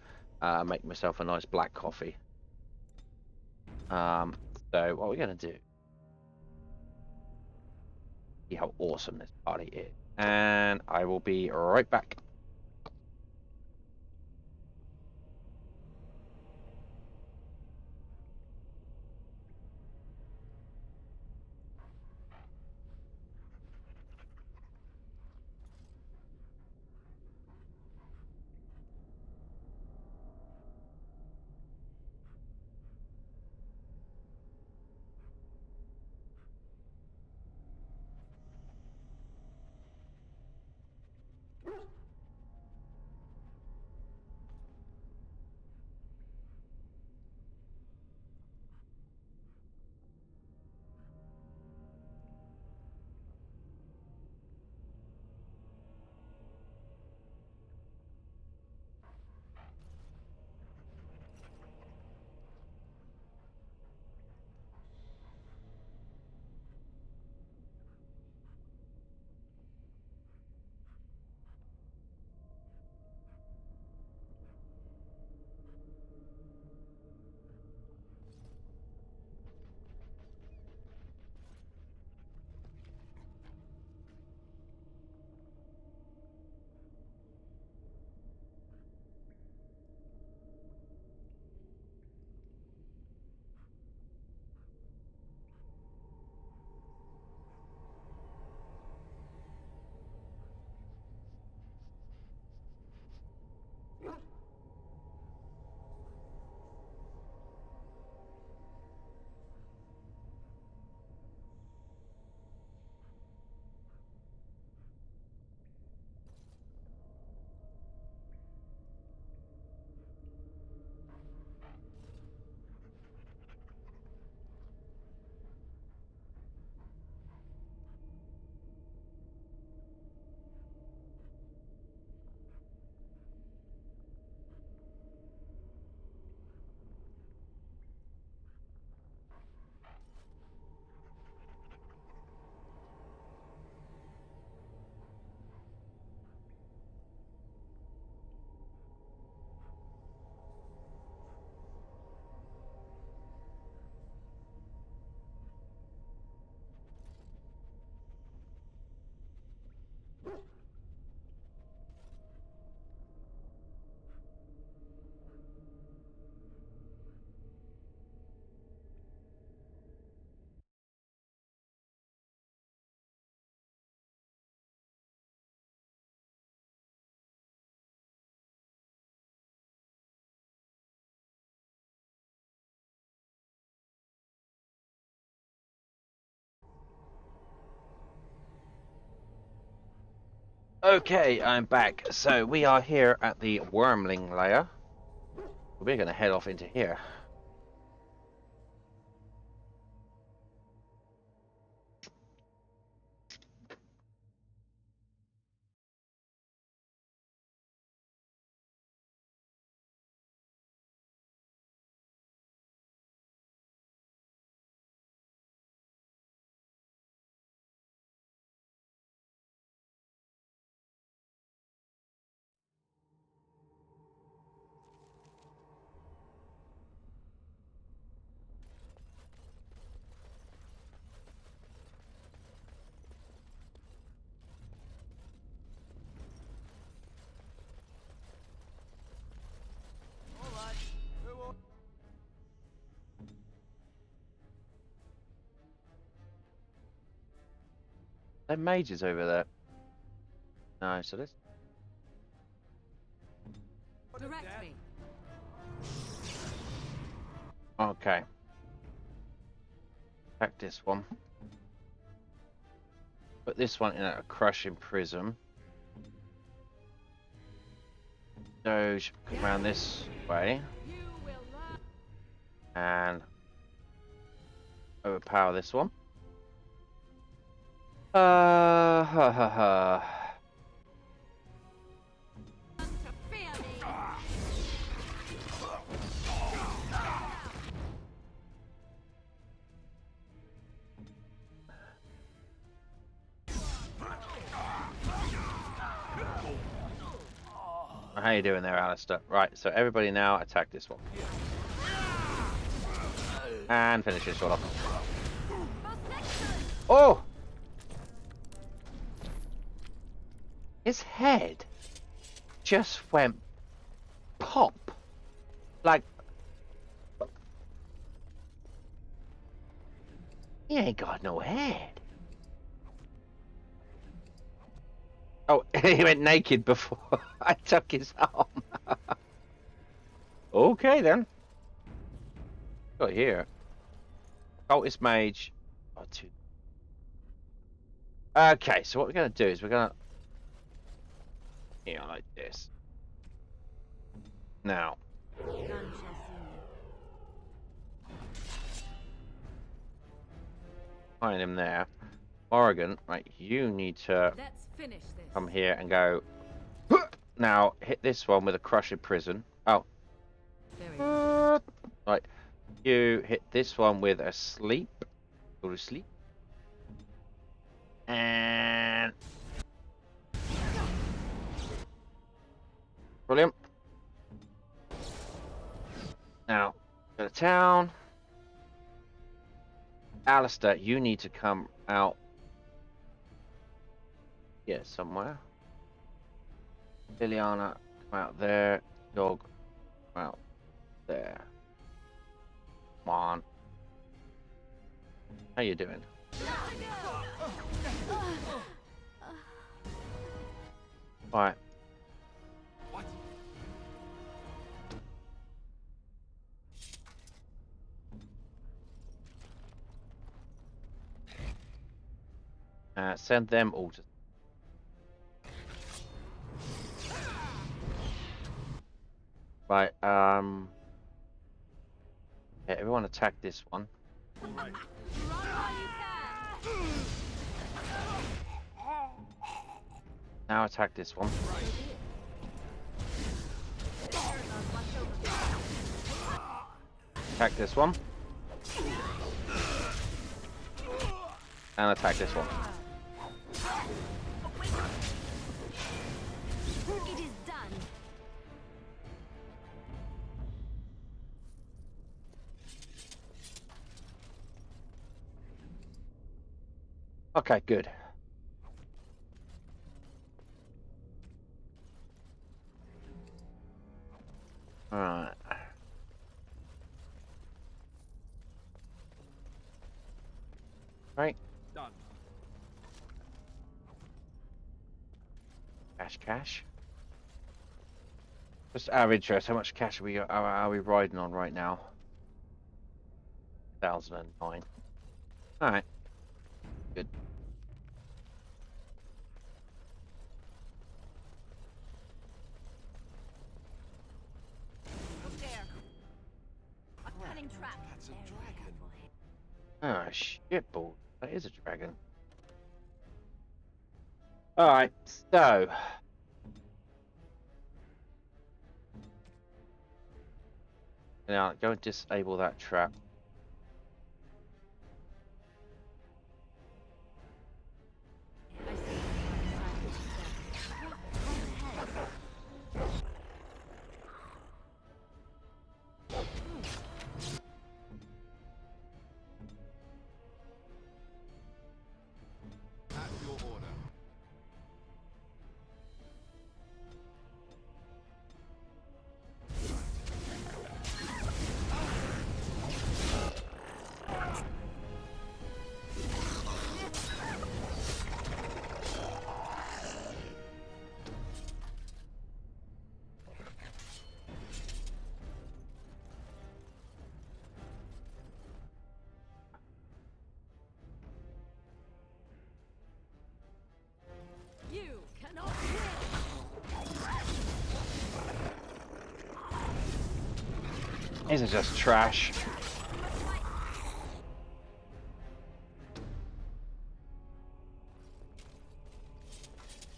Make myself a nice black coffee. So what we're going to do. See how awesome this party is. And I will be right back. Okay, I'm back. So we are here at the Wormling layer. We're going to head off into here. There are mages over there. No, so this. Direct me. Okay. Attack this one. Put this one in a crushing prism. Doge, come around this way. And overpower this one. Ha ha ha. How you doing there, Alistair? Right, so everybody now attack this one. And finish this one off. Oh! His head just went pop. Like, he ain't got no head. Oh, he went naked before I took his arm. Okay then. Got here. Cultist mage. Oh, two. Okay, so what we're gonna do is we're gonna, like this. Now. Find him there. Oregon, right? You need to come here and go. Now hit this one with a crushing prison. Oh. Right. You hit this one with a sleep. Go to sleep. And brilliant. Now go to town. Alistair, you need to come out. Yeah, somewhere. Liliana, come out there. Dog, come out there. Come on. How you doing? Right. Send them all to. Right. Yeah, everyone attack this one. Right. Now attack this one. Attack this one. And attack this one. It is done. Okay, good. Alright. Right. Done. Cash. Just out of interest, how much cash are we riding on right now? 1,009. Alright. Good. Get ball. That is a dragon. Alright, so. Now, go and disable that trap. At your order. You cannot win! These are just trash.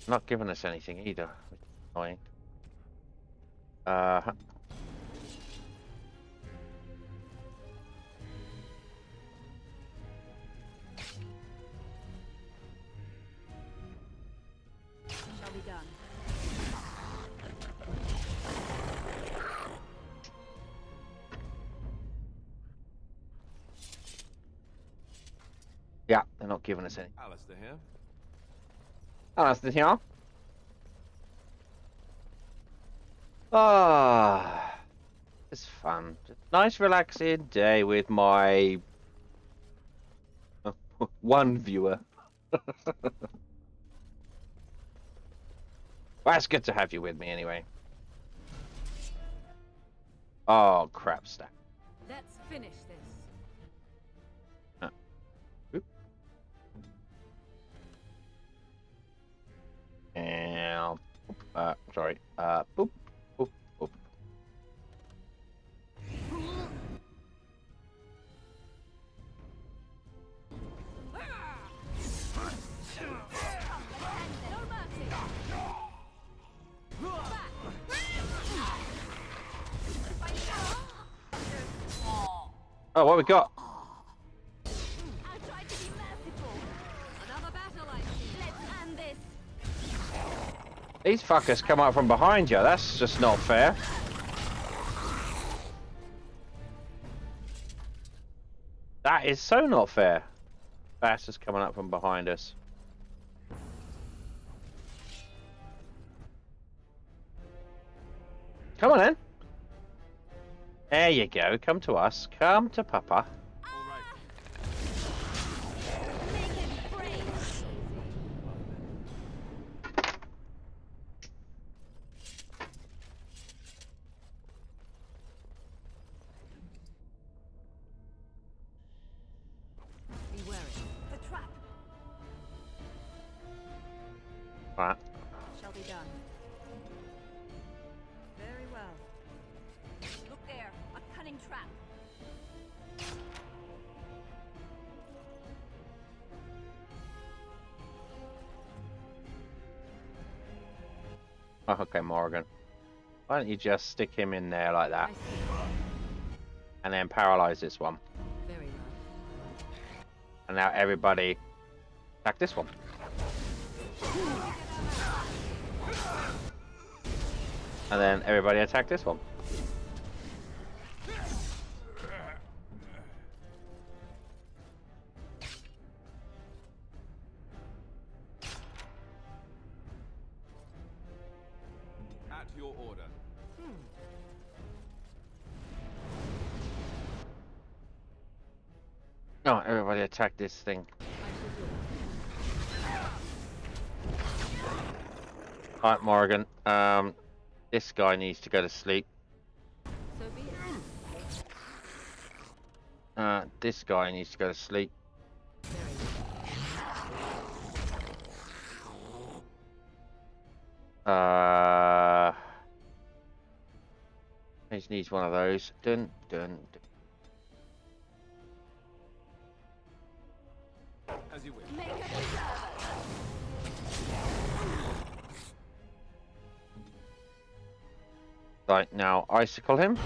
Not giving us anything either, which is annoying. Shall be done. Yeah, they're not giving us any. Alistair here. Alistair here. Ah, it's fun. Just nice, relaxing day with my one viewer. Well, it's good to have you with me anyway. Oh, crap stack. Let's finish this. Oop. And sorry. Boop, boop, boop. Oh, what we got? These fuckers come up from behind you. That's just not fair. That is so not fair. Bastards coming up from behind us. Come on in. There you go. Come to us. Come to Papa. Be wary. The trap. Right. Shall be done. Very well. Look there, a cunning trap. Oh, okay, Morgan. Why don't you just stick him in there like that? And then paralyze this one. Very well. And now everybody attack this one. And then everybody attack this one. At your order. No, everybody attack this thing. Alright, Morgan. This guy needs to go to sleep. So be it. This guy needs to go to sleep. He needs one of those. Dun dun dun. Right, now icicle him.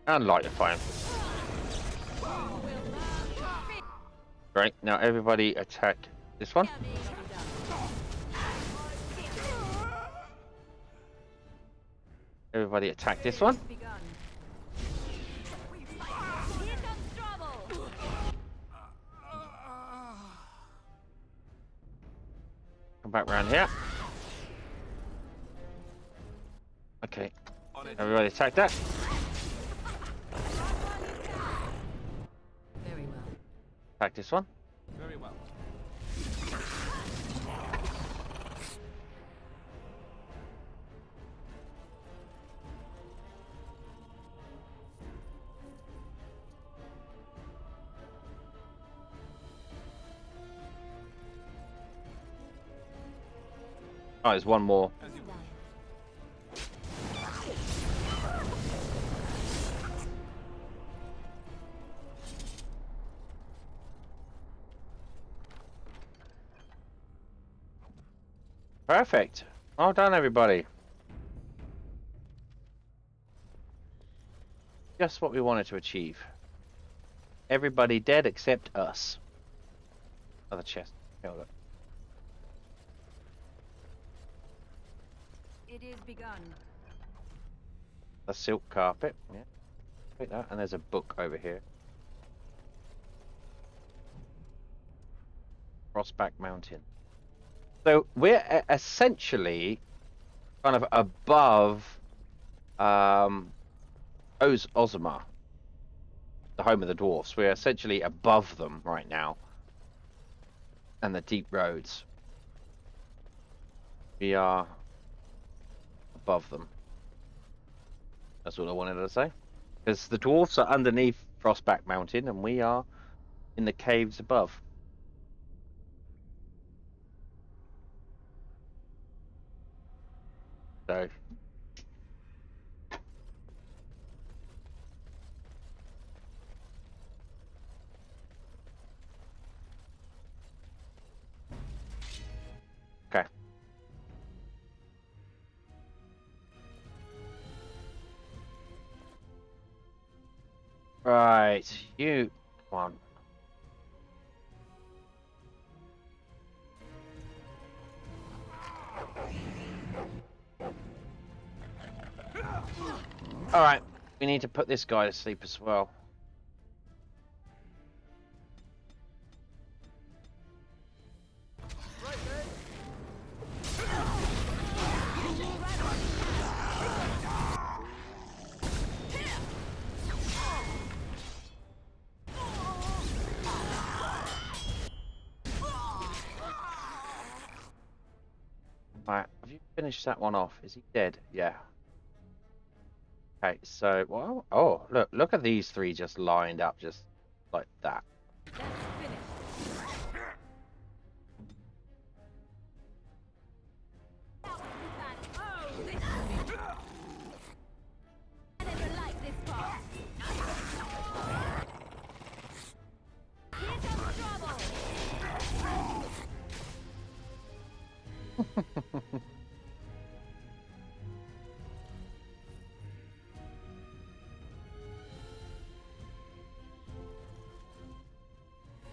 And lightify him. Right, now everybody attack this one. Everybody attack this one. Come back round here. Okay. Everybody attack that. Very well. Attack this one. Very well. Oh, there's one more. Perfect. Well done, everybody. Just what we wanted to achieve. Everybody dead except us. Another chest. Hold it. It is begun. A silk carpet. Yeah. Take that. And there's a book over here. Crossback Mountain. So we're essentially kind of above Ozma, the home of the dwarfs. We're essentially above them right now. And the deep roads. We are above them. That's what I wanted to say. Because the dwarfs are underneath Frostback Mountain and we are in the caves above. So okay. Right, you come on. Alright, we need to put this guy to sleep as well. Alright, have you finished that one off? Is he dead? Yeah. Okay, so, well, oh, look at these three just lined up just like that.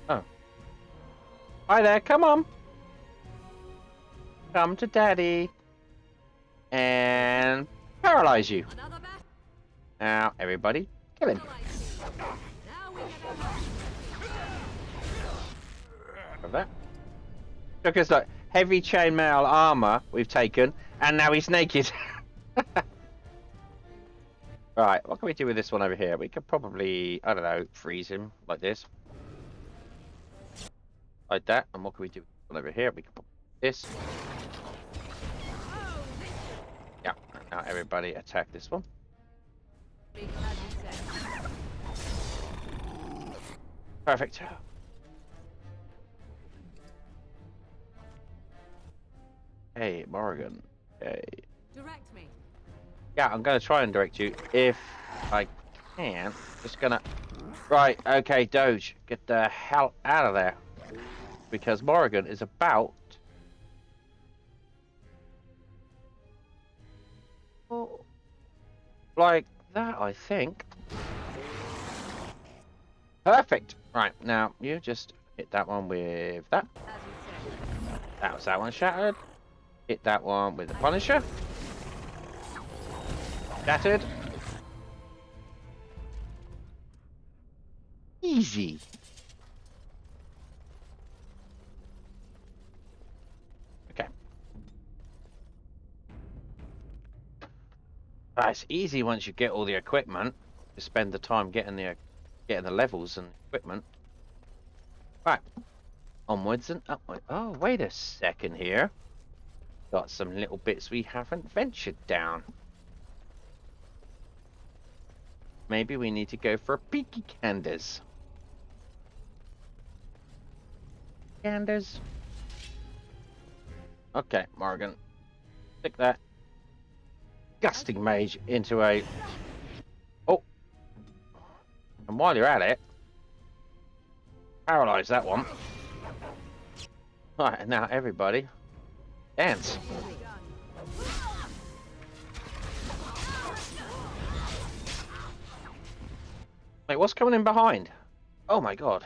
Oh. Hi there, come on. Come to daddy. And paralyze you. Now, everybody, kill him. Of that. Look, it's like heavy chainmail armor we've taken, and now he's naked. Right, what can we do with this one over here? We could probably, I don't know, freeze him like this. Like that. And what can we do with this one over here? We can put this. Yeah, now everybody attack this one. Perfect. Hey, Morrigan. Hey. Direct me. Yeah, I'm going to try and direct you if I can. Just gonna... Right, okay, Doge. Get the hell out of there. Because Morrigan is about like that, I think. Perfect. Right, now you just hit that one with that. That was that one shattered. Hit that one with the Punisher. Shattered. Easy. Okay. It's easy once you get all the equipment. You spend the time getting the levels and equipment. Right. Onwards and upwards. Oh, wait a second here. Got some little bits we haven't ventured down. Maybe we need to go for a peeky Candace. Candace. Okay, Morgan. Stick that gusting mage into a... Oh. And while you're at it, paralyze that one. Alright, now everybody, dance. Wait, what's coming in behind? Oh my god.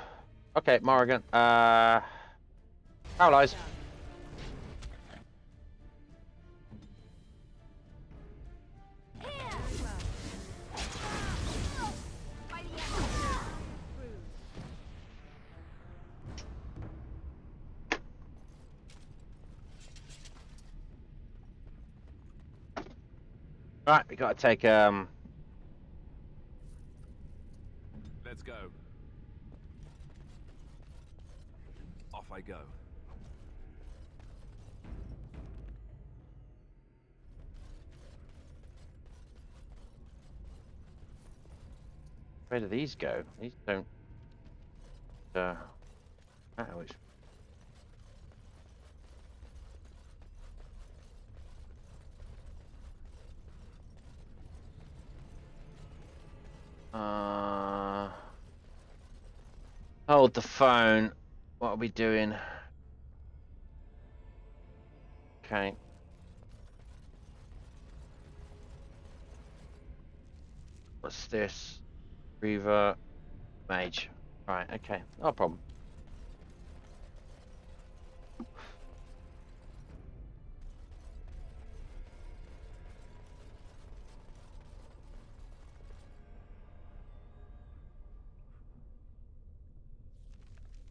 Okay, Morrigan. Paralyze. Right, we gotta take Let's go. Off I go. Where do these go? These don't matter which. Hold the phone. What are we doing? Okay. What's this? Reaver, mage. Right, okay. No problem.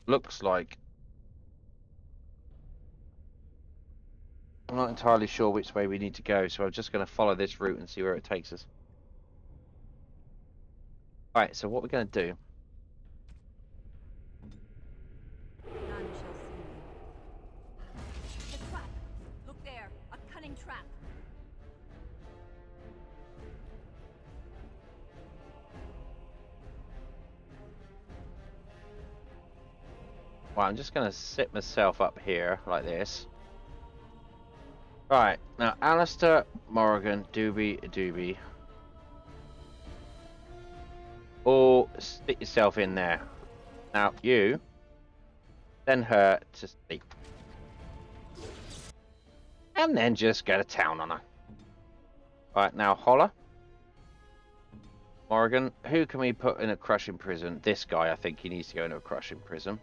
Looks like I'm not entirely sure which way we need to go, so I'm just going to follow this route and see where it takes us. Alright, so what we're going to do... None shall see me. A trap! Look there! A cunning trap! Well, I'm just going to sit myself up here, like this. Right, now Alistair, Morrigan, Doobie. All stick yourself in there. Now, you... send her to sleep. And then just go to town on her. Right, now Holler. Morrigan, who can we put in a crushing prison? This guy, I think he needs to go into a crushing prison.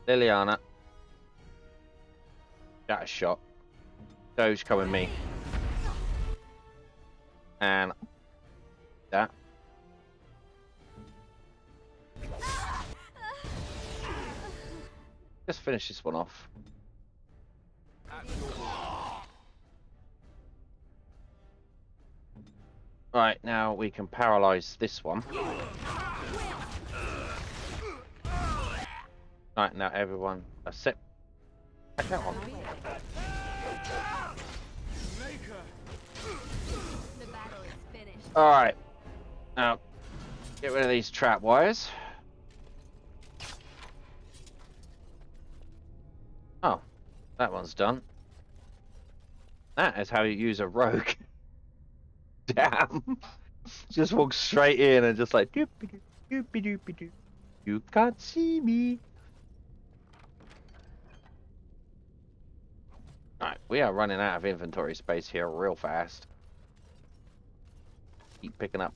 Liliana. Got a shot. Doge come with me. And that. Just finish this one off. Right, now we can paralyze this one. Right, now everyone, sit. Back that one. Alright. Now, get rid of these trap wires. Oh, that one's done. That is how you use a rogue. Damn. Just walk straight in and just like doopy doopy doopy doop. You can't see me. Alright, we are running out of inventory space here real fast. Keep picking up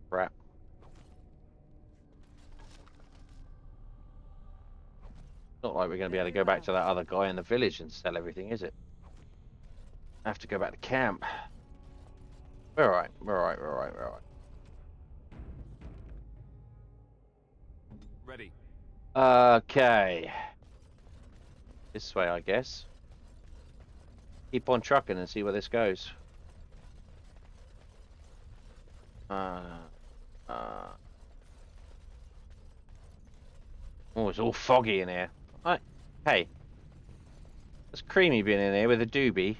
crap. Not like we're going to be able to go back to that other guy in the village and sell everything, is it? I have to go back to camp. We're alright, we're alright, we're alright, we're alright. Ready. Okay. This way, I guess. Keep on trucking and see where this goes. Oh, it's all foggy in here. Hey. There's Creamy been in here with a doobie.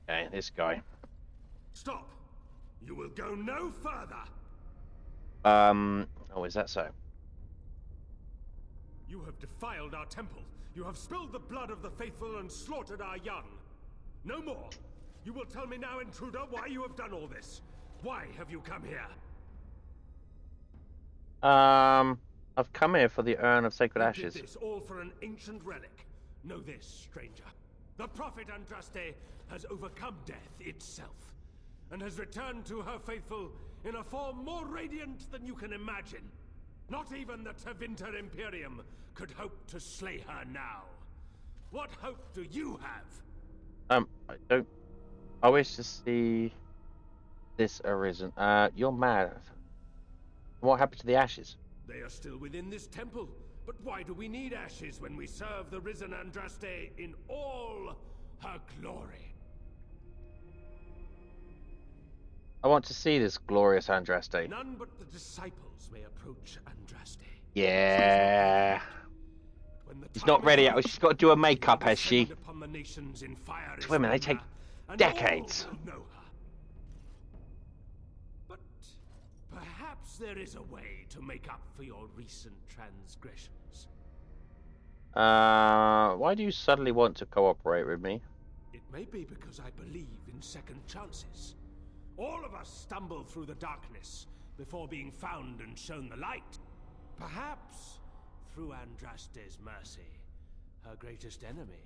Okay, this guy. Stop! You will go no further! Oh, is that so? You have defiled our temple. You have spilled the blood of the faithful and slaughtered our young. No more. You will tell me now, intruder, why you have done all this. Why have you come here? I've come here for the urn of sacred You ashes. did this all for an ancient relic. Know this, stranger. The prophet Andraste has overcome death itself, and has returned to her faithful in a form more radiant than you can imagine. Not even the Tevinter Imperium could hope to slay her now. What hope do you have? I don't... I wish to see this arisen. You're mad. What happened to the ashes? They are still within this temple. But why do we need ashes when we serve the risen Andraste in all her glory? I want to see this glorious Andraste. None but the disciples may approach Andraste. Yeah. She's not ready yet. She's got to do her makeup, has she? These women, they take decades. But perhaps there is a way to make up for your recent transgressions. Why do you suddenly want to cooperate with me? It may be because I believe in second chances. All of us stumble through the darkness before being found and shown the light. Perhaps, through Andraste's mercy, her greatest enemy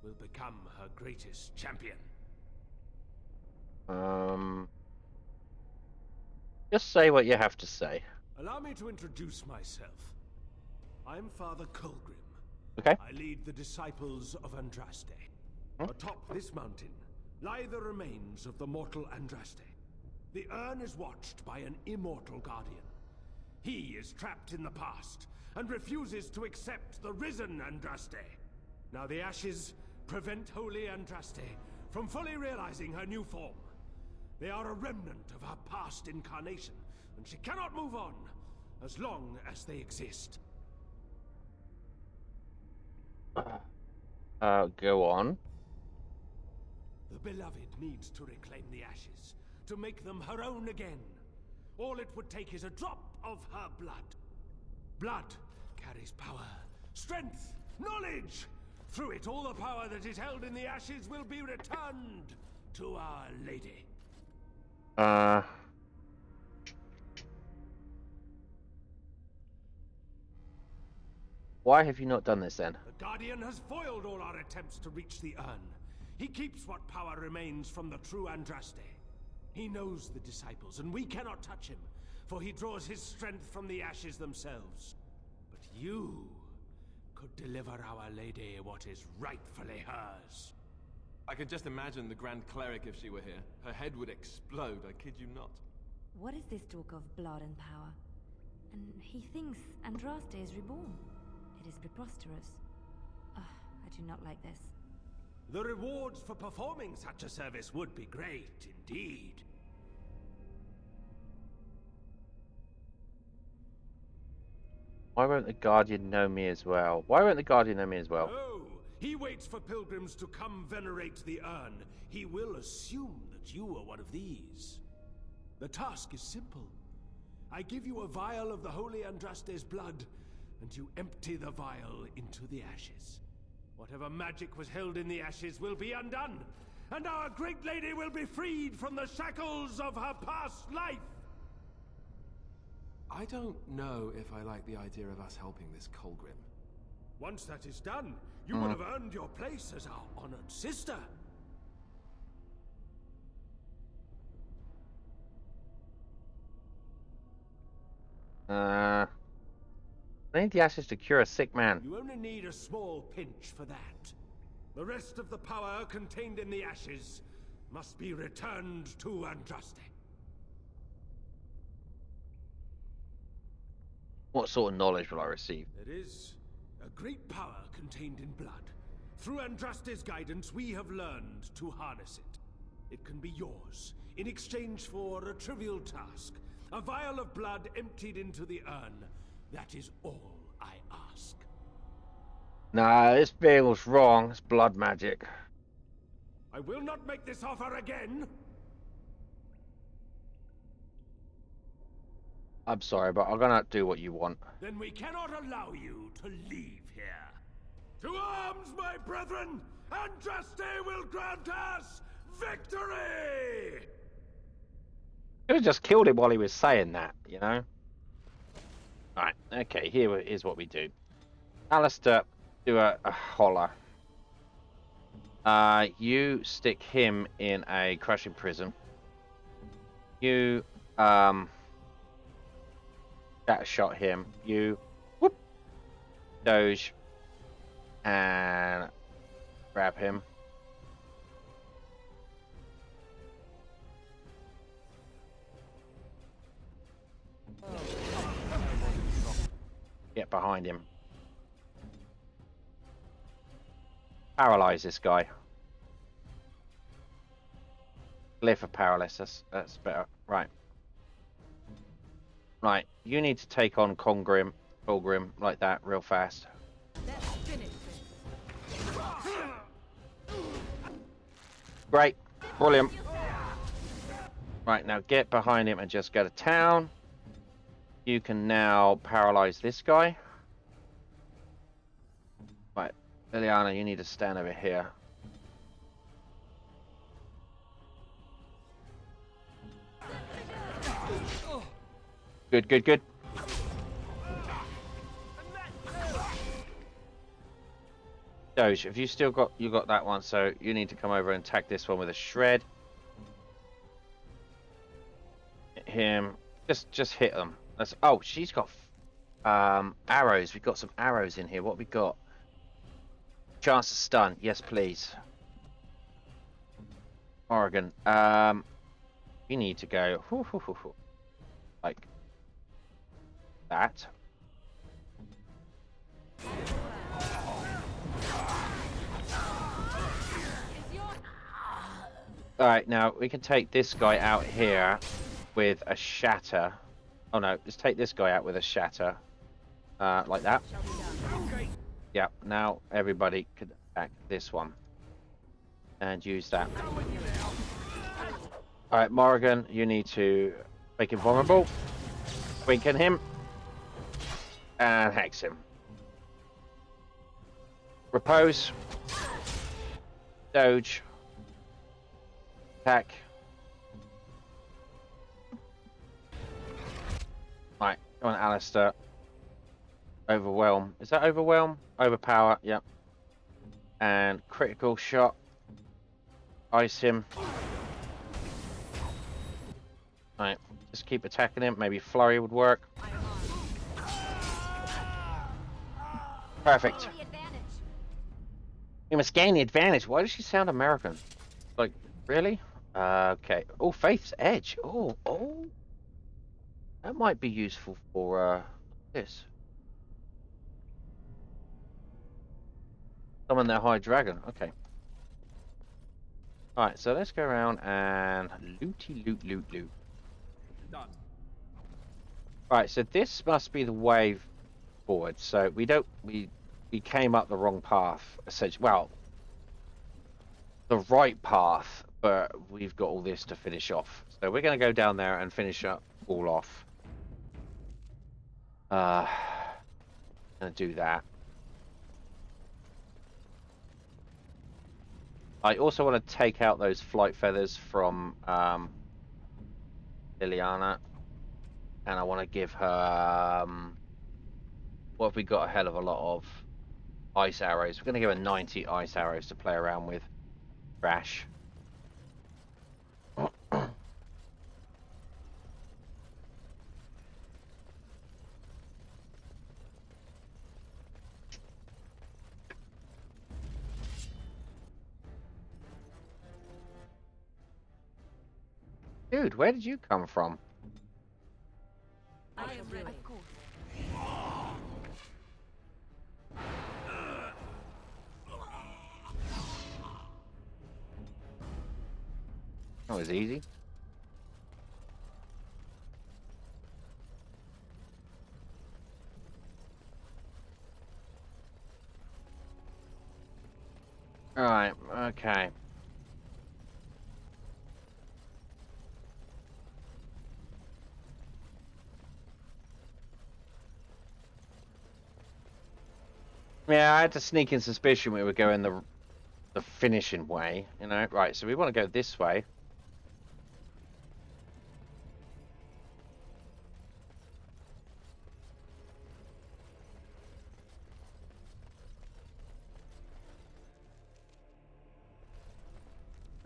will become her greatest champion. Just say what you have to say. Allow me to introduce myself. I'm Father Colgrim. Okay. I lead the disciples of Andraste. Atop this mountain lie the remains of the mortal Andraste. The urn is watched by an immortal guardian. He is trapped in the past and refuses to accept the risen Andraste. Now the ashes prevent Holy Andraste from fully realizing her new form. They are a remnant of her past incarnation, and she cannot move on as long as they exist. Go on. The beloved needs to reclaim the ashes, to make them her own again. All it would take is a drop of her blood. Blood carries power, strength, knowledge. Through it, all the power that is held in the ashes will be returned to Our Lady. Why have you not done this then? The Guardian has foiled all our attempts to reach the urn. He keeps what power remains from the true Andraste. He knows the disciples, and we cannot touch him, for he draws his strength from the ashes themselves. But you could deliver Our Lady what is rightfully hers. I could just imagine the Grand Cleric if she were here. Her head would explode, I kid you not. What is this talk of blood and power? And he thinks Andraste is reborn. It is preposterous. I do not like this. The rewards for performing such a service would be great, indeed. Why won't the Guardian know me as well? Why won't the Guardian know me as well? Oh, he waits for pilgrims to come venerate the urn. He will assume that you are one of these. The task is simple. I give you a vial of the Holy Andraste's blood, and you empty the vial into the ashes. Whatever magic was held in the ashes will be undone, and our great lady will be freed from the shackles of her past life. I don't know if I like the idea of us helping this Colgrim. Once that is done, you will have earned your place as our honored sister. I need the ashes to cure a sick man. You only need a small pinch for that. The rest of the power contained in the ashes must be returned to Andraste. What sort of knowledge will I receive? There is a great power contained in blood. Through Andraste's guidance, we have learned to harness it. It can be yours, in exchange for a trivial task. A vial of blood emptied into the urn. That is all I ask. Nah, this feels wrong. It's blood magic. I will not make this offer again. I'm sorry, but I'm gonna do what you want. Then we cannot allow you to leave here. To arms, my brethren! Andraste will grant us victory! Could have just killed him while he was saying that, you know? Right, okay, here is what we do. Alistair, do a holler. You stick him in a crushing prison. You, that shot him. You, whoop, Doge, and grab him. Get behind him. Paralyze this guy. Live for paralysis. That's better. Right. Right. You need to take on Colgrim like that real fast. Great. Brilliant. Right, now get behind him and just go to town. You can now paralyze this guy. Right, Liliana, you need to stand over here. Good, good, good. Doge, have you still got that one? So you need to come over and attack this one with a shred. Hit him. Just hit them. That's, oh, she's got arrows. We've got some arrows in here. What have we got? Chance to stun. Yes, please. Oregon. We need to go like that. Alright, now we can take this guy out here with a shatter. Oh no, let's take this guy out with a shatter. Like that. Yeah, now everybody could attack this one. And use that. Alright, Morrigan, you need to make him vulnerable. Weaken him. And hex him. Repose. Doge. Attack. Right, come on, Alistair. Overwhelm. Is that overwhelm? Overpower, yep. And critical shot. Ice him. Right, just keep attacking him. Maybe flurry would work. Perfect. You must gain the advantage. Why does she sound American? Like, really? Okay. Oh, Faith's Edge. Oh. That might be useful for this. Summon their high dragon. Okay. Alright, so let's go around and loot. Done. Alright, so this must be the way forward. So we came up the wrong path, essentially. Well, the right path, but we've got all this to finish off. So we're going to go down there and finish up all off. Gonna do that. I also want to take out those flight feathers from Liliana. and I want to give her. What have we got? A hell of a lot of ice arrows. We're going to give her 90 ice arrows to play around with. Ashe. Dude, where did you come from? I am ready. Of course. That was easy. Alright, okay. Yeah, I had a sneaking suspicion we were going the finishing way, you know. Right, so we want to go this way.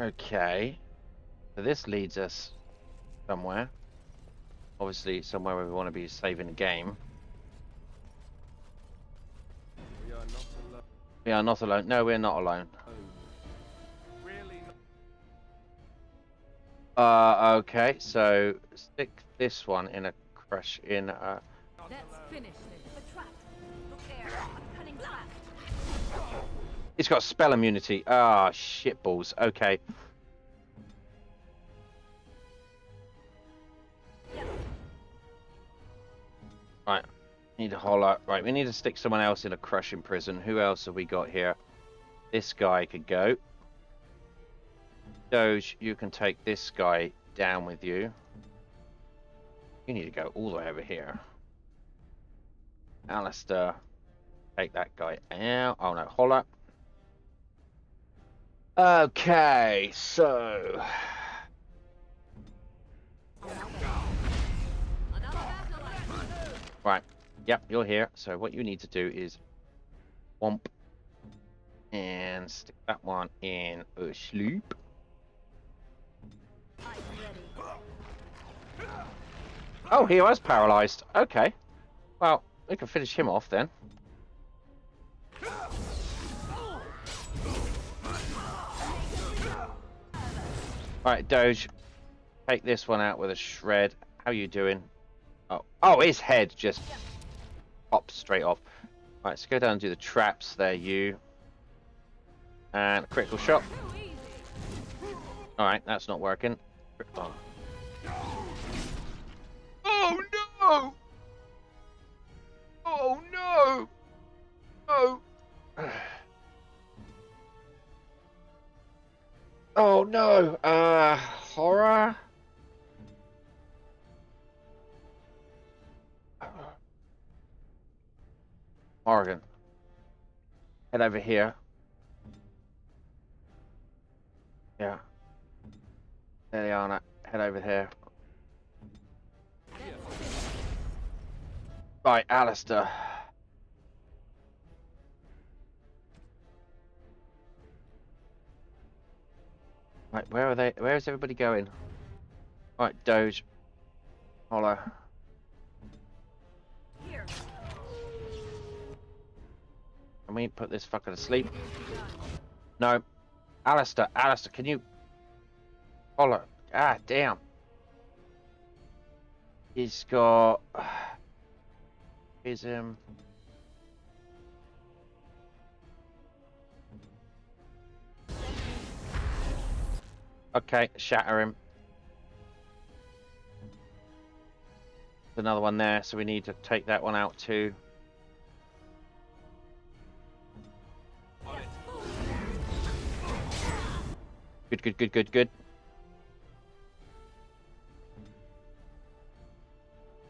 Okay. So this leads us somewhere. Obviously, somewhere where we want to be saving the game. We are not alone. We are not alone. No, we're not alone. Really Okay, so stick this one in a crush in a. Let's finish this. The trap. Look there. A cunning trap. It's got spell immunity. Ah, shitballs. Okay. Right. Need a holler. Right, we need to stick someone else in a crushing prison. Who else have we got here? This guy could go. Doge, you can take this guy down with you. You need to go all the way over here. Alistair, take that guy out. Oh no, holler. Okay, so. Right. Yep, you're here. So what you need to do is womp and stick that one in a sleep. Oh, he was paralyzed. Okay. Well, we can finish him off then. Right, Doge. Take this one out with a shred. How you doing? Oh, his head just pops straight off. Right, let's go down and do the traps. There, you. And a critical shot. Alright, that's not working. Oh. Oh no! Oh no! Oh! Oh no! Horror? Morgan. Head over here. Yeah. Liliana, head over here. Right, Alistair. Right, where are they? Where is everybody going? Right, Doge. Holler. Here. Can we put this fucker to sleep? No. Alistair, can you... Holler. Ah, damn. He's got... Here's him. Okay, shatter him. There's another one there, so we need to take that one out too. Good.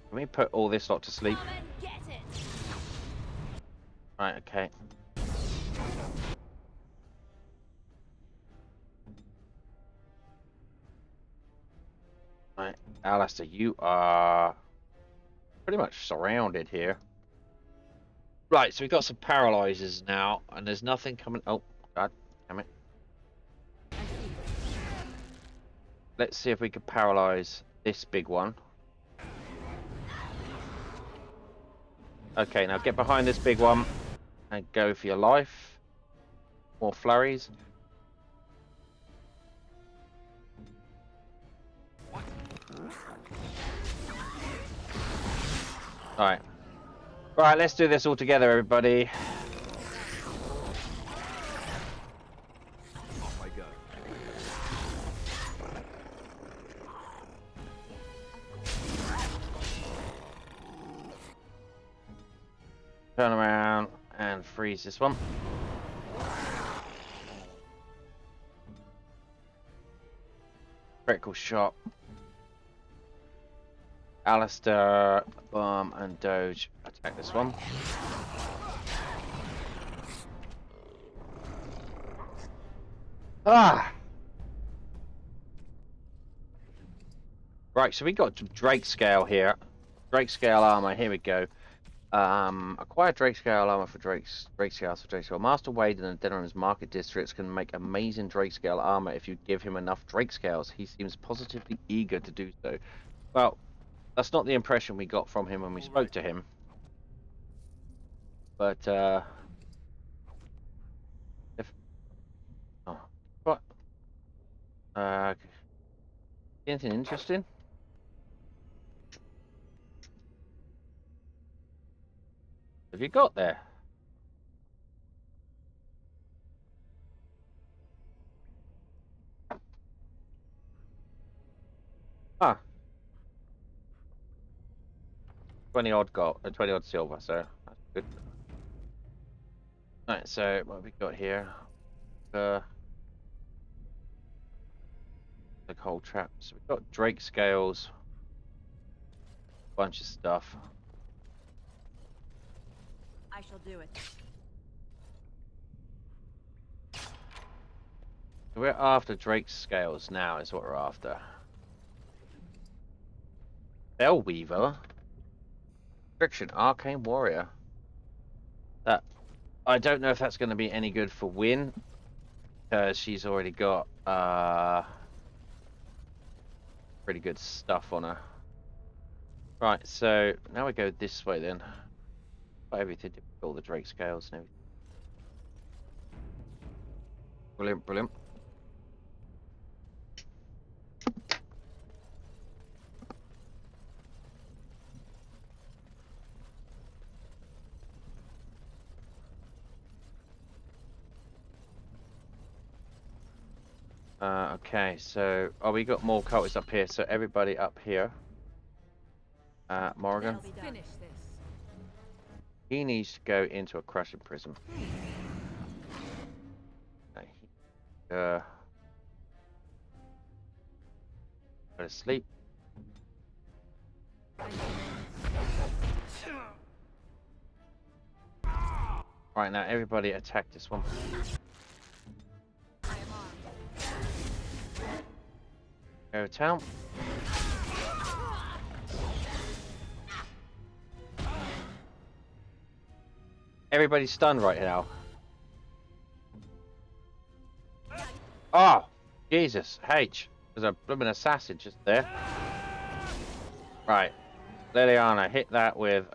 Can we put all this lot to sleep? Right, okay. Right, Alistair, you are pretty much surrounded here. Right, so we've got some paralyzers now, and there's nothing coming. Oh, god damn it. Let's see if we can paralyze this big one. Okay, now get behind this big one and go for your life. More flurries. Alright. Right, let's do this all together, everybody. Off I go. Turn around and freeze this one. Critical shot. Alistair, Bomb, and Doge attack this one. Ah! Right, so we got Drake scale here. Drake scale armor, here we go. Acquire Drake scale armor for Drake scales for Drake scale. Master Wade and the Denham's market districts can make amazing Drake scale armor if you give him enough Drake scales. He seems positively eager to do so. Well, that's not the impression we got from him when we spoke to him. But if what? Anything interesting? Have you got there? Ah, 20 odd gold, 20 odd silver. So that's good. All right. So what have we got here? The cold traps. We've got Drake scales. Bunch of stuff. I shall do it. We're after Drake's scales now, is what we're after. Bellweaver. Friction, Arcane Warrior. That I don't know if that's going to be any good for Win, because she's already got pretty good stuff on her. Right, so now we go this way then. Got everything to all the Drake scales and everything. Brilliant, brilliant. Okay, so we got more cultists up here. So everybody up here. Morgan. Finish this. He needs to go into a crushing prism. Okay. Go to sleep. Right, now everybody attack this one. Go to town. Everybody's stunned right now. Oh, Jesus, H. There's a blooming assassin just there. Right, Liliana, hit that with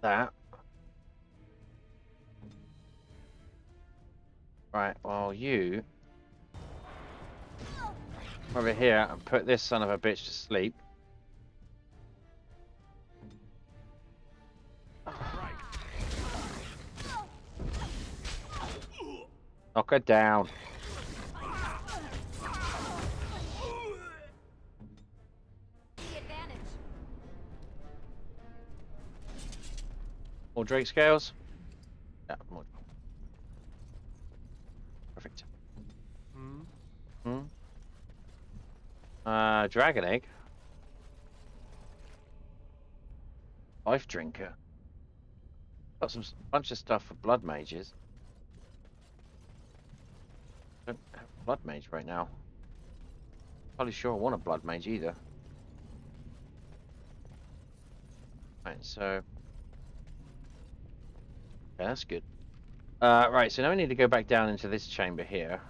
that. Right, well you over here and put this son of a bitch to sleep. Knock her down. More Drake scales? Yeah, more. Perfect. Dragon egg. Life drinker. Got some bunch of stuff for blood mages. Don't have a blood mage right now. Probably sure I want a blood mage either. Right, so yeah, that's good. Right, so now we need to go back down into this chamber here.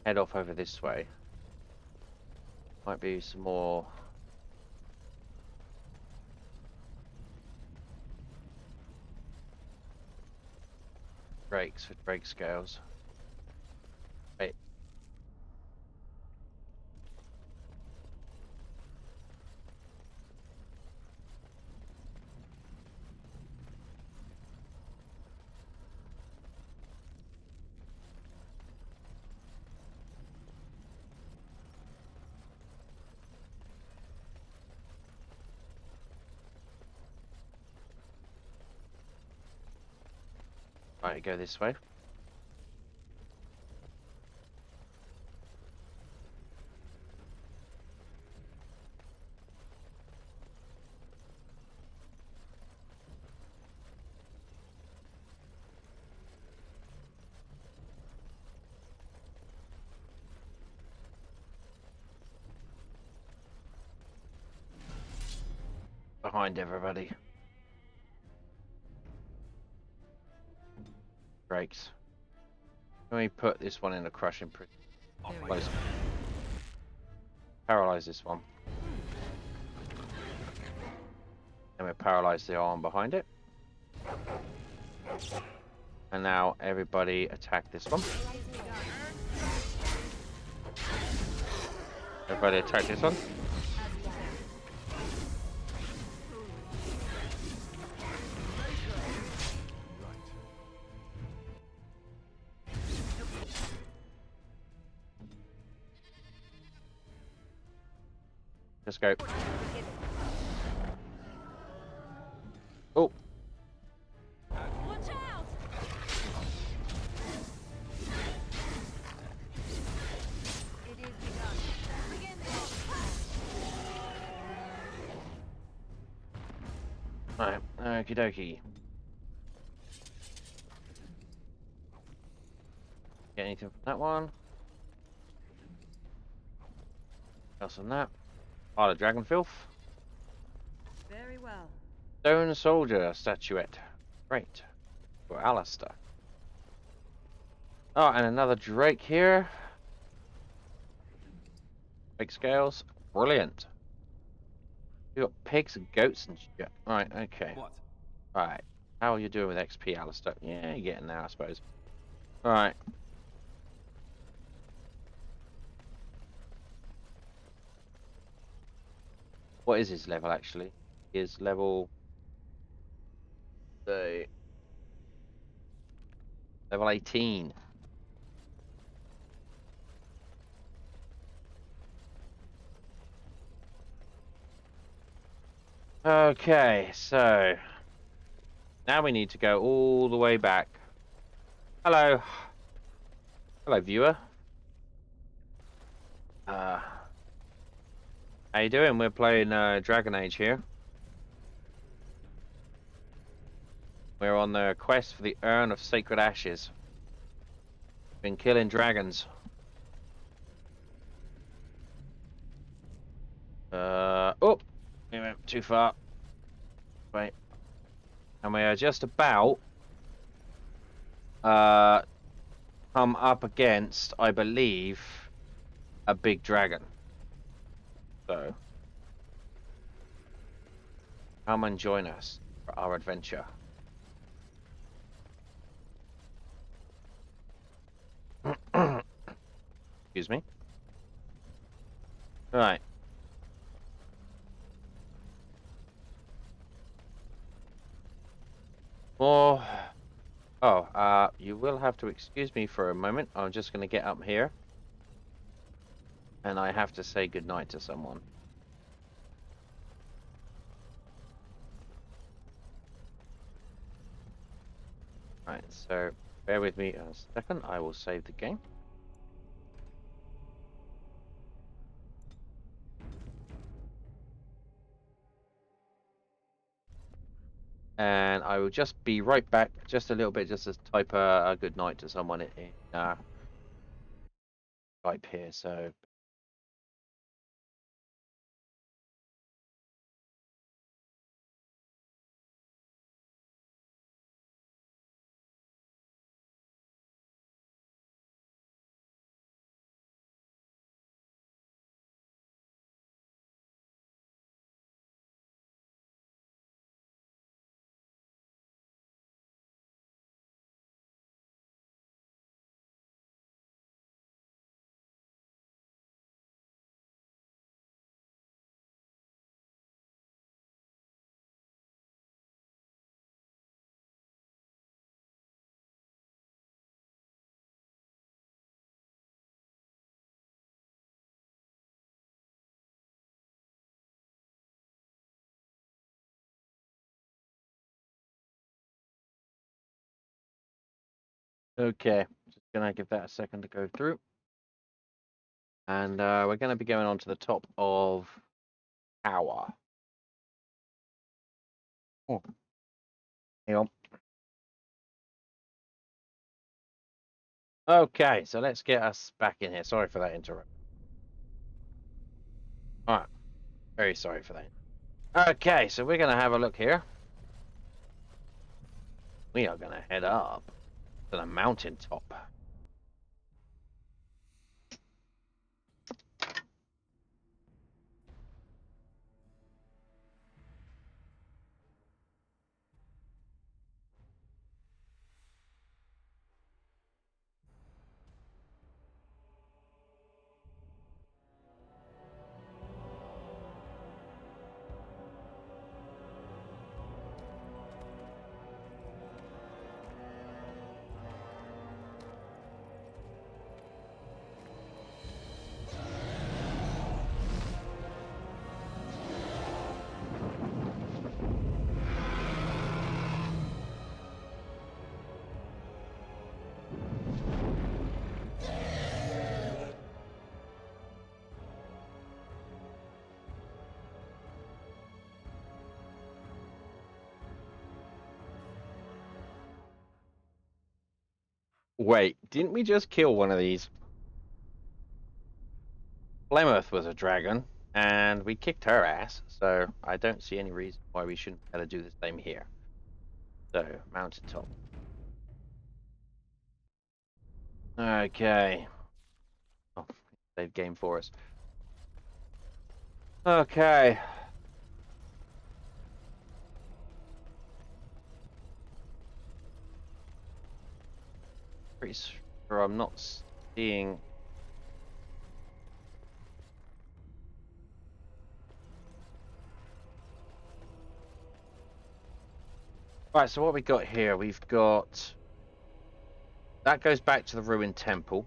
Head off over this way. Might be some more brakes for brake scales. Wait. Right, go this way. Behind everybody. Brakes. Can we put this one in a crushing prison? Paralyze this one. And we paralyze the arm behind it. And now everybody attack this one. Everybody attack this one. Let's go. Oh. Watch out! It is begun. Begin the Right, okie dokie. Get anything from that one? Else on that? Pile of dragon filth. Very well. Stone soldier statuette. Great. For Alistair. Oh, and another Drake here. Big scales. Brilliant. You got pigs and goats and shit. Right, okay. What? Right. How are you doing with XP, Alistair? Yeah, you're getting there, I suppose. Alright. What is his level, actually? His level... level 18. Okay, so... now we need to go all the way back. Hello. Hello, viewer. How you doing? We're playing Dragon Age here. We're on the quest for the Urn of Sacred Ashes. Been killing dragons. Oh! We went too far. Wait. And we are just about come up against, I believe, a big dragon. So come and join us for our adventure. Excuse me. Right. Oh, you will have to excuse me for a moment. I'm just going to get up here. And I have to say goodnight to someone. Right, so bear with me a second. I will save the game. And I will just be right back, just a little bit, just to type a good night to someone in Skype here. So. Okay, just gonna give that a second to go through. And we're gonna be going on to the top of tower. Oh, hang on. Okay, so let's get us back in here. Sorry for that interrupt. Alright, very sorry for that. Okay, so we're gonna have a look here. We are gonna head up to the mountaintop. Wait, didn't we just kill one of these? Plymouth was a dragon, and we kicked her ass, so I don't see any reason why we shouldn't be able to do the same here. So, mountaintop. Okay. Oh, save game for us. Okay. Pretty sure I'm not seeing. Right, so what we got here? We've got that goes back to the ruined temple.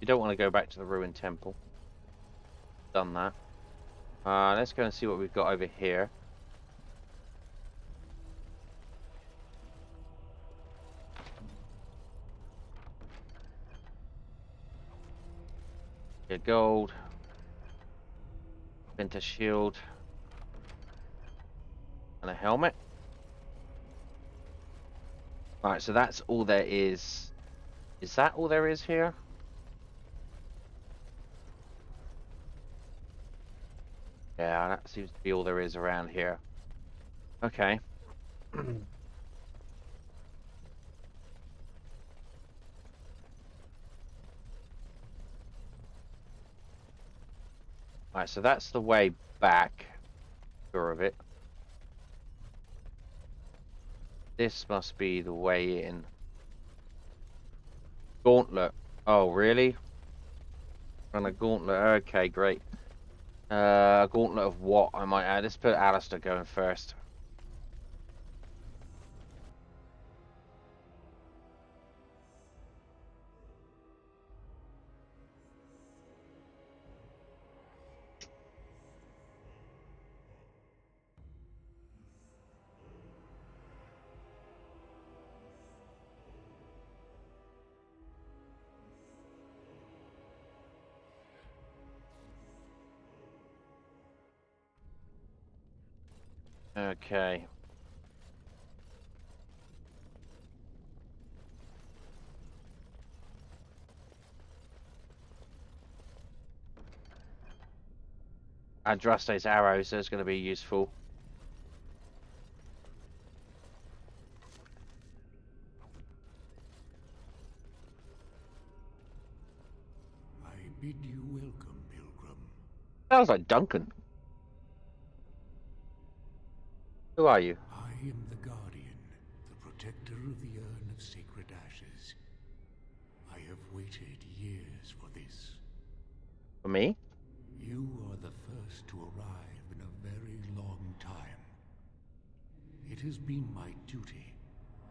You don't want to go back to the ruined temple. Done that. Let's go and see what we've got over here. Yeah, gold. Winter shield. And a helmet. Alright, so that's all there is. Is that all there is here? Yeah, that seems to be all there is around here. Okay. Alright, so that's the way back. Sure of it. This must be the way in. Gauntlet. Oh, really? Run a gauntlet. Okay, great. Gauntlet of what, I might add. Let's put Alistair going first. Okay. Andraste's arrows, so it's going to be useful. I bid you welcome, Pilgrim. Sounds like Duncan. Who are you? I am the Guardian, the protector of the urn of sacred ashes. I have waited years for this. For me? You are the first to arrive in a very long time. It has been my duty,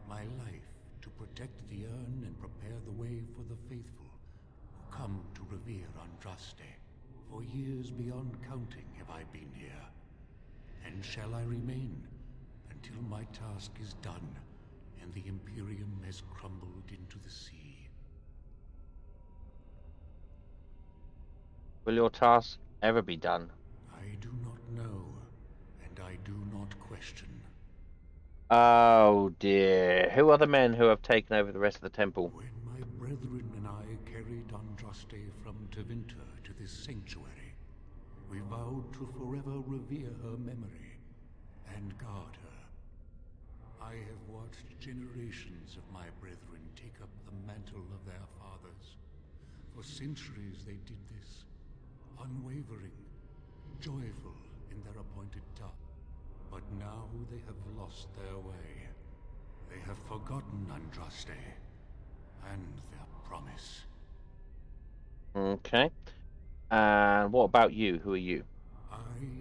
my life, to protect the urn and prepare the way for the faithful who come to revere Andraste. For years beyond counting have I been here, and shall I remain until my task is done and the Imperium has crumbled into the sea. Will your task ever be done? I do not know, and I do not question. Oh dear. Who are the men who have taken over the rest of the temple? When my brethren and I carried Andraste from Tevinter to this sanctuary, we vowed to forever revere her memory and guard her. I have watched generations of my brethren take up the mantle of their fathers. For centuries they did this, unwavering, joyful in their appointed task. But now they have lost their way. They have forgotten Andraste and their promise. Okay. And what about you? Who are you? I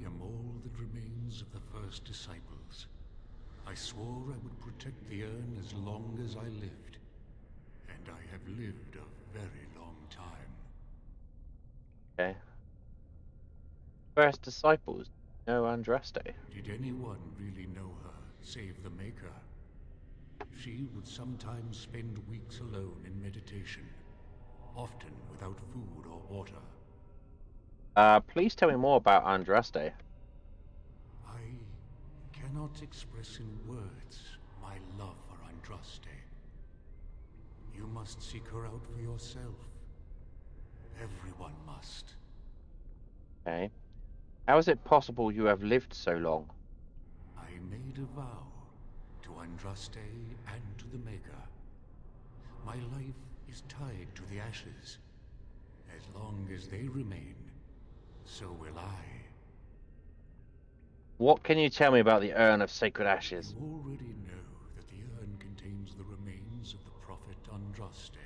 am all that remains of the first disciples. I swore I would protect the urn as long as I lived. And I have lived a very long time. Okay. First disciples. No Andraste. Did anyone really know her, save the Maker? She would sometimes spend weeks alone in meditation, often without food or water. Please tell me more about Andraste. I cannot express in words my love for Andraste. You must seek her out for yourself. Everyone must. Okay. How is it possible you have lived so long? I made a vow to Andraste and to the Maker. My life is tied to the ashes. As long as they remain, so will I. What can you tell me about the Urn of Sacred Ashes? You already know that the urn contains the remains of the prophet Andraste.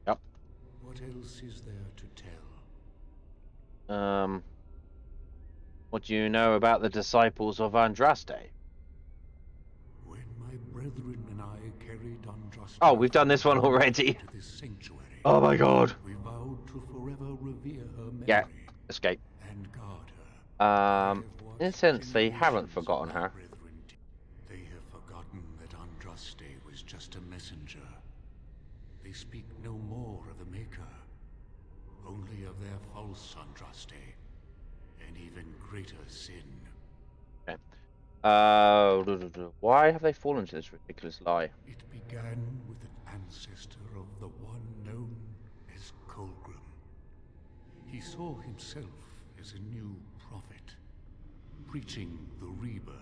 Yep. What else is there to tell? What do you know about the disciples of Andraste? When my brethren and I carried Andraste. Oh, we've done this one already. To this sanctuary, oh my god. We vowed to forever revere her memory. Yeah, escape. And guard her. In a sense, they haven't forgotten her. They have forgotten that Andraste was just a messenger. They speak no more of the Maker, only of their false Andraste, an even greater sin. Okay. Why have they fallen to this ridiculous lie? It began with an ancestor of the one known as Colgrim. He saw himself as a new prophet, preaching the rebirth.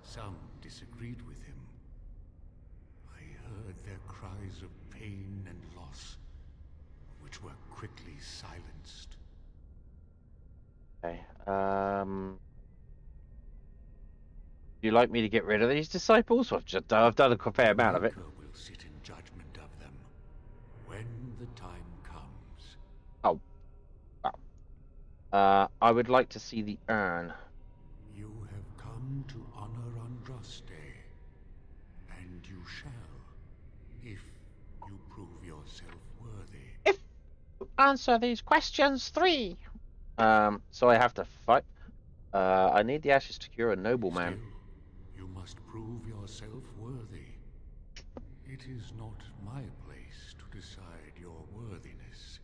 Some disagreed with him. I heard their cries of pain and loss, which were quickly silenced. Okay. Would you like me to get rid of these disciples? I've done a fair amount of it. The Maker will sit in judgment of them when the time comes. Oh. Wow. I would like to see the urn. You have come to honor Andraste, and you shall, if you prove yourself worthy. If you answer these questions 3. So I have to fight. I need the ashes to cure a nobleman. Still, you must prove yourself worthy. It is not my place to decide your worthiness.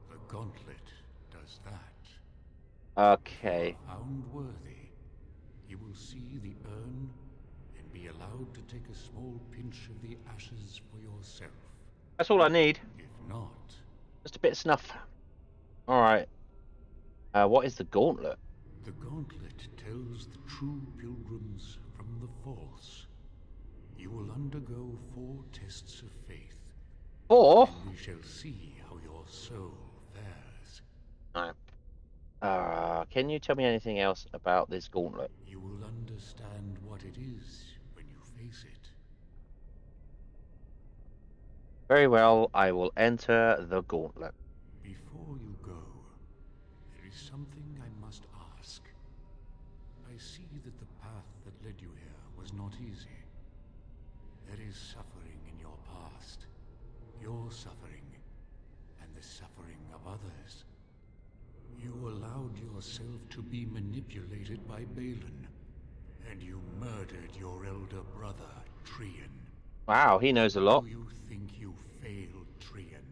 The gauntlet does that. Okay. Found worthy, you will see the urn and be allowed to take a small pinch of the ashes for yourself. That's all I need. If not, just a bit of snuff. Alright. What is the gauntlet? The gauntlet tells the true pilgrims from the false. You will undergo 4 tests of faith. 4? And we shall see how your soul fares. Alright. Can you tell me anything else about this gauntlet? You will understand what it is when you face it. Very well, I will enter the gauntlet. Before you go, there is something I must ask. I see that the path that led you here was not easy. There is suffering in your past. Your suffering, and the suffering of others. You allowed yourself to be manipulated by Balin, and you murdered your elder brother, Trian. Wow, he knows a lot. Do you think you failed, Trian?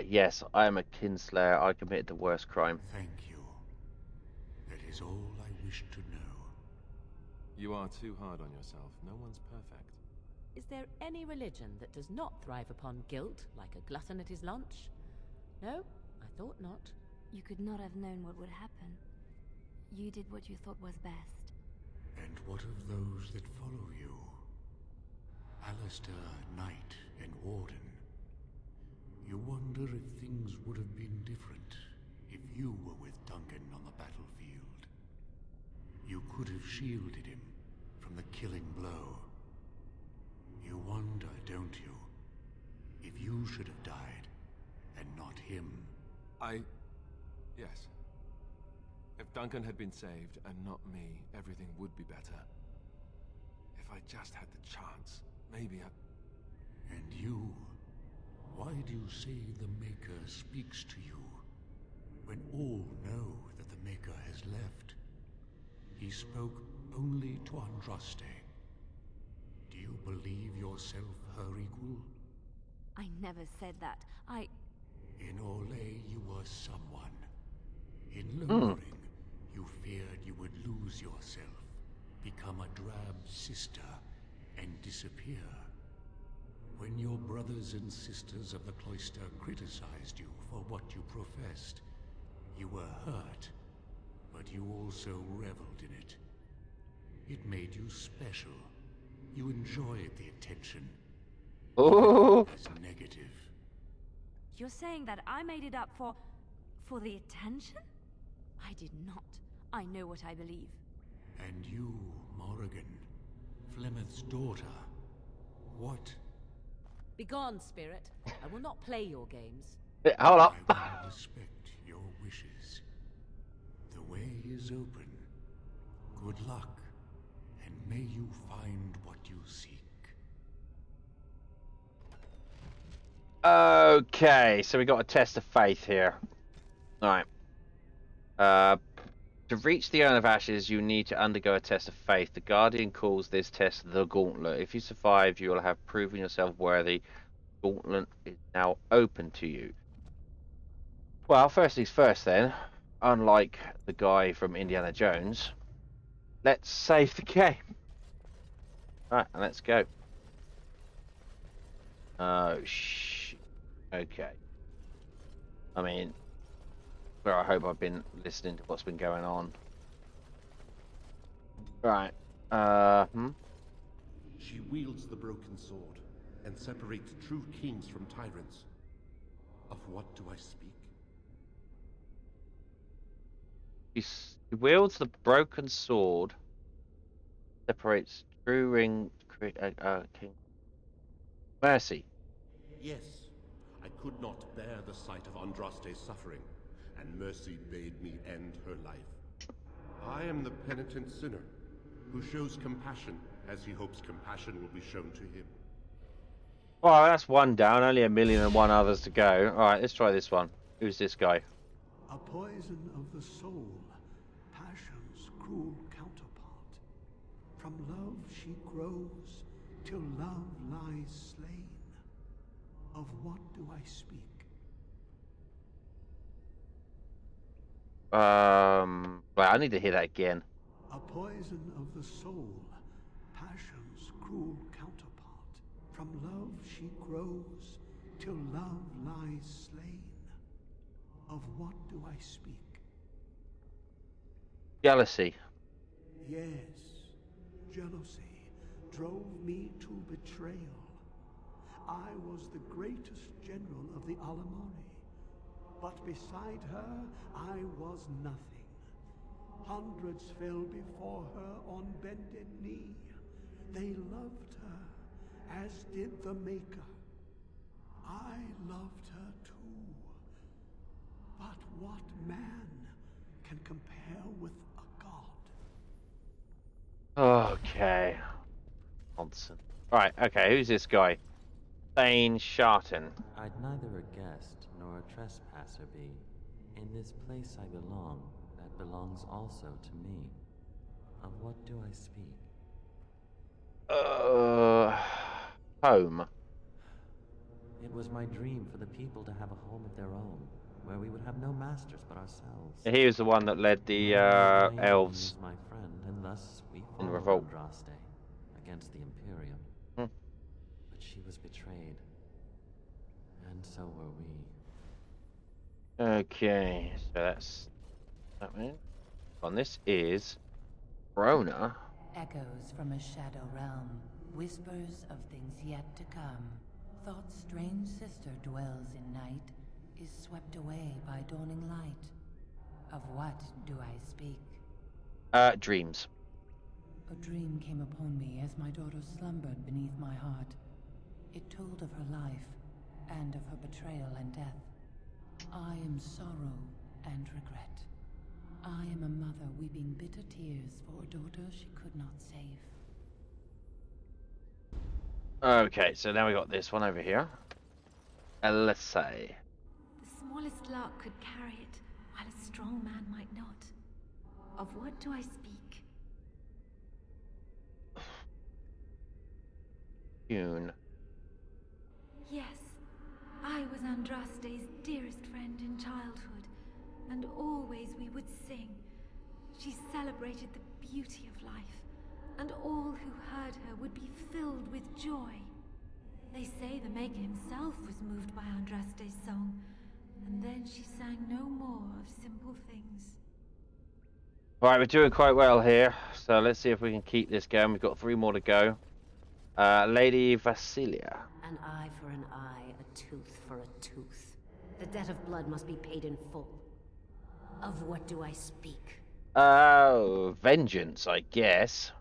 Yes, I am a kinslayer. I committed the worst crime. Thank you. That is all I wish to know. You are too hard on yourself. No one's perfect. Is there any religion that does not thrive upon guilt, like a glutton at his lunch? No, I thought not. You could not have known what would happen. You did what you thought was best. And what of those that follow you? Alistair, Knight, and Warden. You wonder if things would have been different if you were with Duncan on the battlefield. You could have shielded him from the killing blow. You wonder, don't you, if you should have died and not him? Yes. If Duncan had been saved and not me, everything would be better. If I just had the chance, maybe I... And you? Why do you say the Maker speaks to you, when all know that the Maker has left? He spoke only to Andraste. Do you believe yourself her equal? I never said that. In Orlais you were someone. In Lowering, you feared you would lose yourself, become a drab sister, and disappear. When your brothers and sisters of the cloister criticized you for what you professed, you were hurt, but you also reveled in it. It made you special. You enjoyed the attention. Oh, as negative. You're saying that I made it up for the attention? I did not. I know what I believe. And you, Morrigan, Flemeth's daughter, what? Begone, spirit. I will not play your games. Hold up. I will respect your wishes. The way is open. Good luck, and may you find what you seek. Okay, so we got a test of faith here. Alright. To reach the Urn of Ashes, you need to undergo a test of faith. The Guardian calls this test the Gauntlet. If you survive, you will have proven yourself worthy. The Gauntlet is now open to you. Well, first things first then. Unlike the guy from Indiana Jones, let's save the game. Alright, let's go. Oh, shit. Okay. I mean, well, I hope I've been listening to what's been going on. Right. She wields the broken sword and separates true kings from tyrants. Of what do I speak? He wields the broken sword, separates true king. Mercy. Yes, I could not bear the sight of Andraste's suffering, and Mercy bade me end her life. I am the penitent sinner, who shows compassion as he hopes compassion will be shown to him. Well, that's one down, only 1,000,001 others to go. Alright, let's try this one. Who's this guy? A poison of the soul, passion's cruel counterpart. From love she grows, till love lies slain. Of what do I speak? Well, I need to hear that again. A poison of the soul, passion's cruel counterpart. From love she grows, till love lies slain. Of what do I speak? Jealousy. Yes, jealousy drove me to betrayal. I was the greatest general of the Alamari, but beside her I was nothing. Hundreds fell before her on bended knee. They loved her, as did the Maker. I loved her too. But what man can compare with a god? Okay. Nonsense. Right, okay, who's this guy? Thane Sharton. I'd neither a guest nor a trespasser be. In this place I belong, that belongs also to me. Of what do I speak? Home. It was my dream for the people to have a home of their own, where we would have no masters but ourselves. He was the one that led the elves He was my friend, and thus we in followed revolt Andraste against the Imperium. But she was betrayed, and so were we. Okay, so that's that one. And this is Rona. Echoes from a shadow realm, whispers of things yet to come. Thought's strange sister dwells in night, is swept away by dawning light. Of what do I speak? Dreams. A dream came upon me as my daughter slumbered beneath my heart. It told of her life, and of her betrayal and death. I am sorrow and regret. I am a mother weeping bitter tears for a daughter she could not save. Okay, so now we got this one over here. Let's say. The smallest lark could carry it, while a strong man might not. Of what do I speak? June. Yes, I was Andraste's dearest friend in childhood, and always we would sing. She celebrated the beauty of life, and all who heard her would be filled with joy. They say the Maker himself was moved by Andraste's song, and then she sang no more of simple things. Right, we're doing quite well here, so let's see if we can keep this going. We've got 3 more to go. Lady Vasilia. An eye for an eye, a tooth for a tooth. The debt of blood must be paid in full. Of what do I speak? Vengeance, I guess.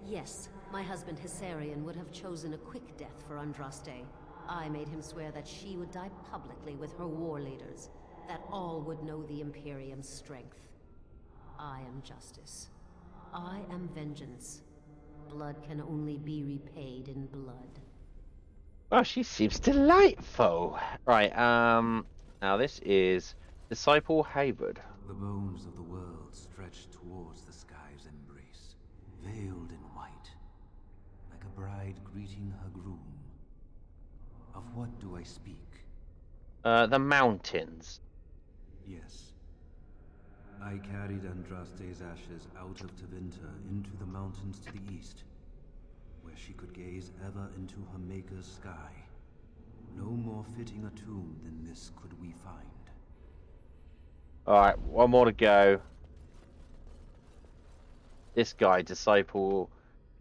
Yes, my husband Hissarion would have chosen a quick death for Andraste. I made him swear that she would die publicly with her war leaders, that all would know the Imperium's strength. I am justice. I am vengeance. Blood can only be repaid in blood. Well, she seems delightful. Right, now this is Disciple Hayward. The bones of the world stretch towards the sky's embrace, veiled in white, like a bride greeting her groom. Of what do I speak? The mountains. Yes. I carried Andraste's ashes out of Tevinter into the mountains to the east, where she could gaze ever into her Maker's sky. No more fitting a tomb than this could we find. Alright, 1 more to go. This guy, Disciple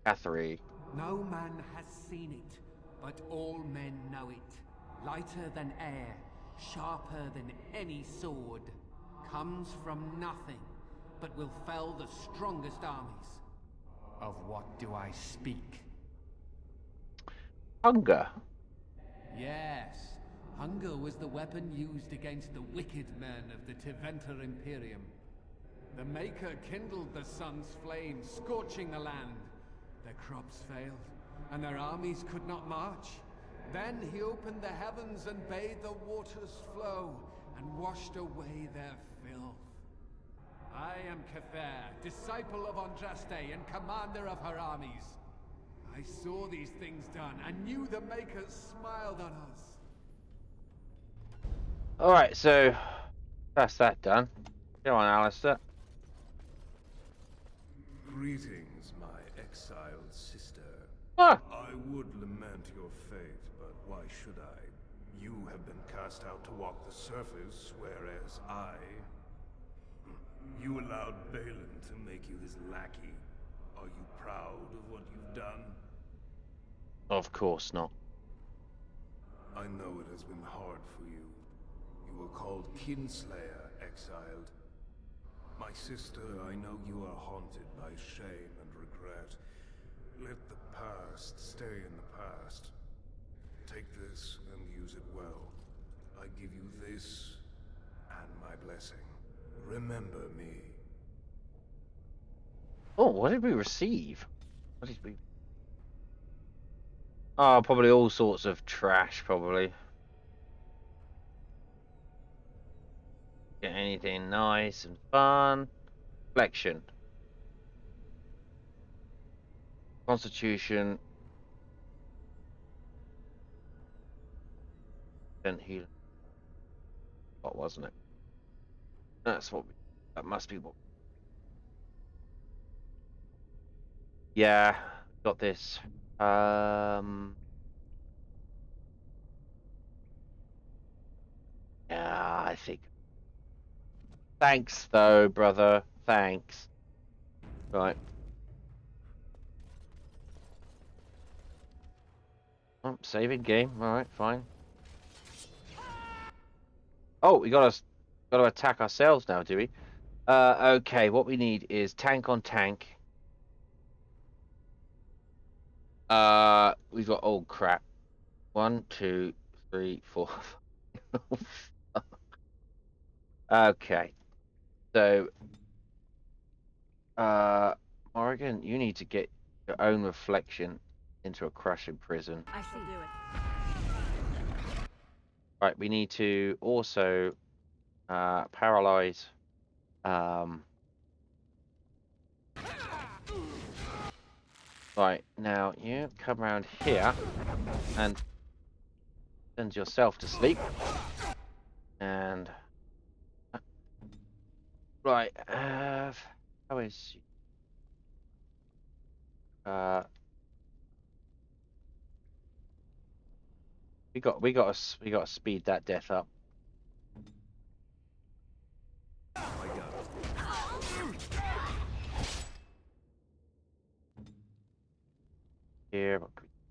Catherine. No man has seen it, but all men know it. Lighter than air, sharper than any sword. Comes from nothing, but will fell the strongest armies. Of what do I speak? Hunger. Yes, hunger was the weapon used against the wicked men of the Tevinter Imperium. The Maker kindled the sun's flame, scorching the land. Their crops failed, and their armies could not march. Then he opened the heavens and bade the waters flow, and washed away their filth. I am Cather, disciple of Andraste and commander of her armies. I saw these things done and knew the Makers smiled on us. Alright, so that's that done. Go on, Alistair. Greetings, my exiled sister. Ah. I would lament your fate, but why should I? You have been cast out to walk the surface, whereas I... You allowed Balin to make you his lackey. Are you proud of what you've done? Of course not. I know it has been hard for you. You were called Kinslayer, exiled. My sister, I know you are haunted by shame and regret. Let the past stay in the past. Take this and use it well. I give you this and my blessing. Remember me. Oh, what did we receive? What did we... Oh, probably all sorts of trash, probably. Get anything nice and fun. Flexion. Constitution. Then heal. What wasn't it? That's what we... That must be what... Yeah, got this. Yeah, I think. Thanks, though, brother. Thanks. Right. Oh, saving game. All right, fine. Oh, we got to attack ourselves now, do we? Okay. What we need is tank on tank. We've got oh crap. 1, 2, 3, 4. Okay. So, Morrigan, you need to get your own reflection into a crushing prison. I shall do it. Right, we need to also paralyze. Right, now you come around here and send yourself to sleep. And right, how is we got to speed that death up.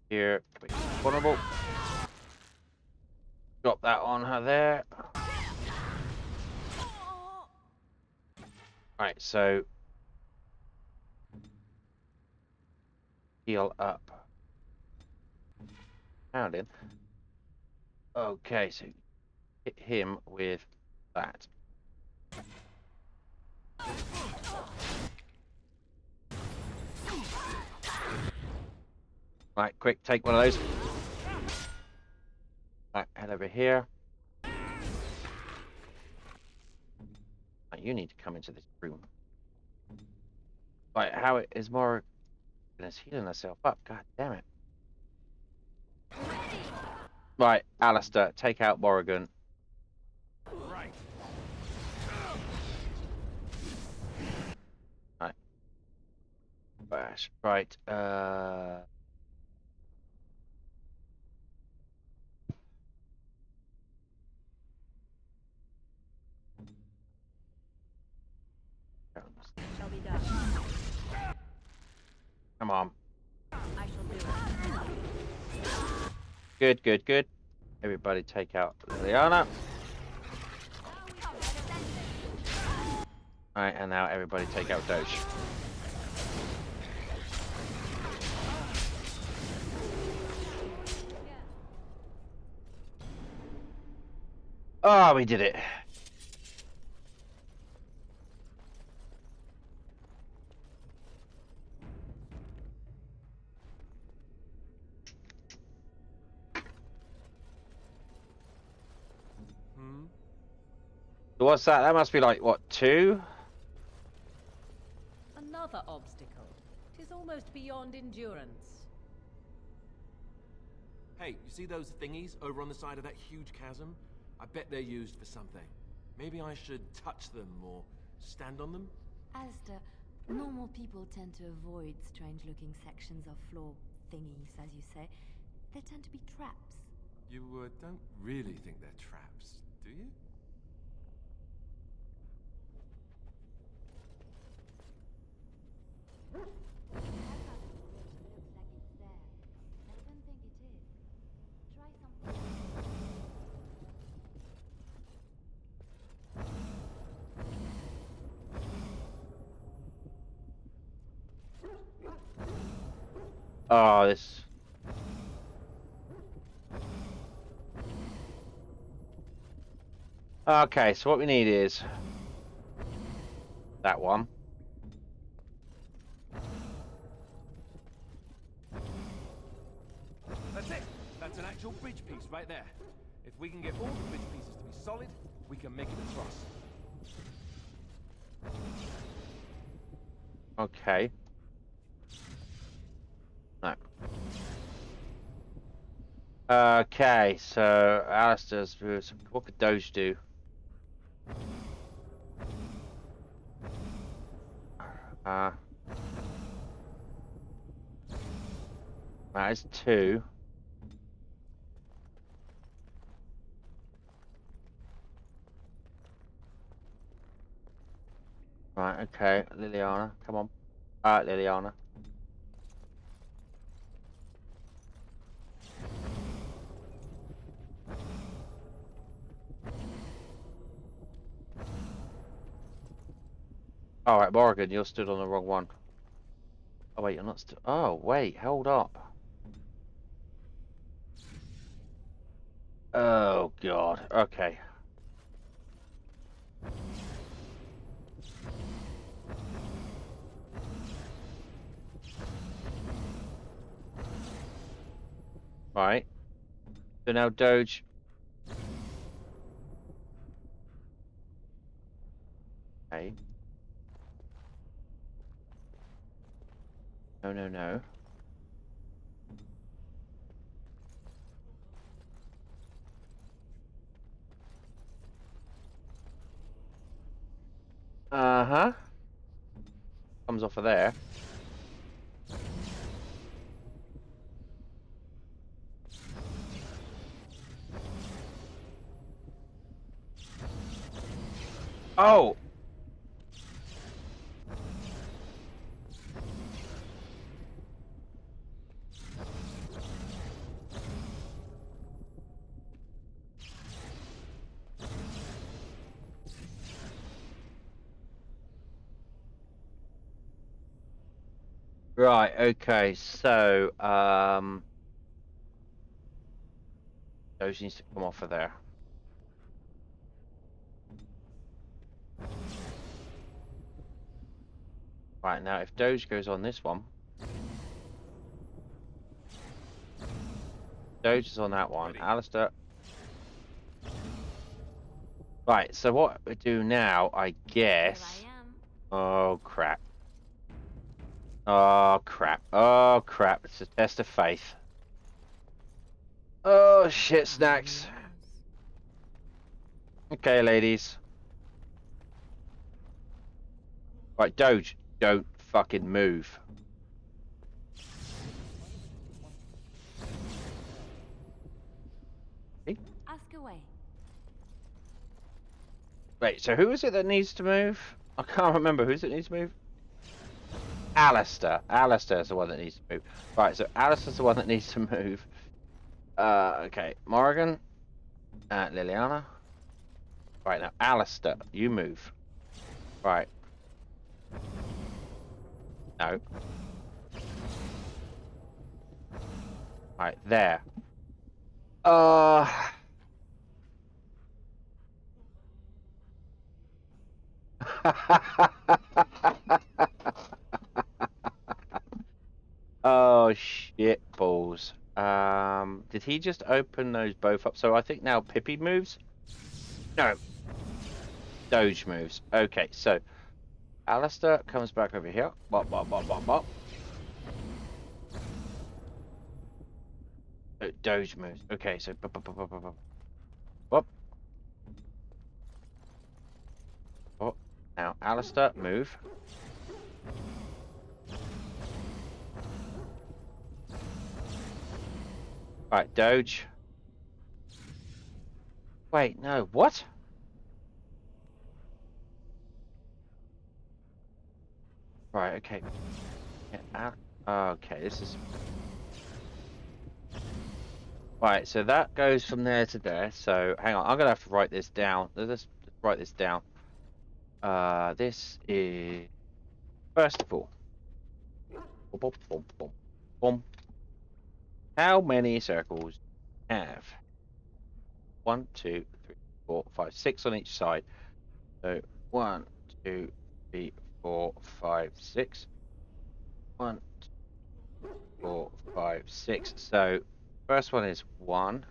Here, vulnerable. Drop that on her there. Right, so heal up. Found him. Okay, so hit him with that. Right, quick, take one of those. Right, head over here. Right, you need to come into this room. Right, how is Morrigan is healing herself up? God damn it. Right, Alistair, take out Morrigan. Right. Right. Bash. Right, Shall be done. come on. I shall do it. Good, good, good. Everybody take out Liliana. Alright, and now everybody take out Doge. Oh, we did it. So what's that? That must be like, what, 2? Another obstacle. 'Tis almost beyond endurance. Hey, you see those thingies over on the side of that huge chasm? I bet they're used for something. Maybe I should touch them or stand on them? Alistair, normal people tend to avoid strange-looking sections of floor thingies, as you say, they tend to be traps. You don't really think they're traps, do you? Oh, this. Okay, so what we need is that one. That's it. That's an actual bridge piece right there. If we can get all the bridge pieces to be solid, we can make it a truss. Okay. No. Okay, so Alistair's. What could Doge do? That is 2. Right, okay, Liliana, come on. Liliana. Alright, Morgan, you're stood on the wrong one. Oh, wait, you're not stood. Oh, wait, hold up. Oh, God. Okay. Right. So now Doge. Okay. No, no, no. Uh-huh. Comes off of there. Oh! Right, okay, so, Doge needs to come off of there. Right, now if Doge goes on this one. Doge is on that one. Alistair. Right, so what we do now, I guess. Oh, crap. Oh, crap. Oh, crap. It's a test of faith. Oh, shit, snacks. Okay, ladies. Right, Doge, don't fucking move. Ask away. Wait, so who is it that needs to move? I can't remember. Who's it needs to move? Alistair. Alistair's the one that needs to move. Right, so Alistair's the one that needs to move. Okay. Morgan. Liliana. Right, now, Alistair, you move. Right. No. Right, there. Oh, shit balls. Did he just open those both up? So I think now Pippi moves? No. Doge moves. Okay, so Alistair comes back over here. Bop, bop, bop, bop, bop. Doge moves. Okay, so bop, bop, bop, bop, bop, bop. Bop. Bop. Now, Alistair, move. Right, Doge. Wait, no, what? Right, okay. Yeah, okay, this is... Right, so that goes from there to there. So, hang on, I'm going to have to write this down. Let's write this down. This is... First of all... Boom, boom, boom, boom. How many circles do you have? 1, 2, 3, 4, 5, 6 on each side. So 1, 2, 3, 4, 5, 6. 1, 2, 4, 5, 6. So first one is 1.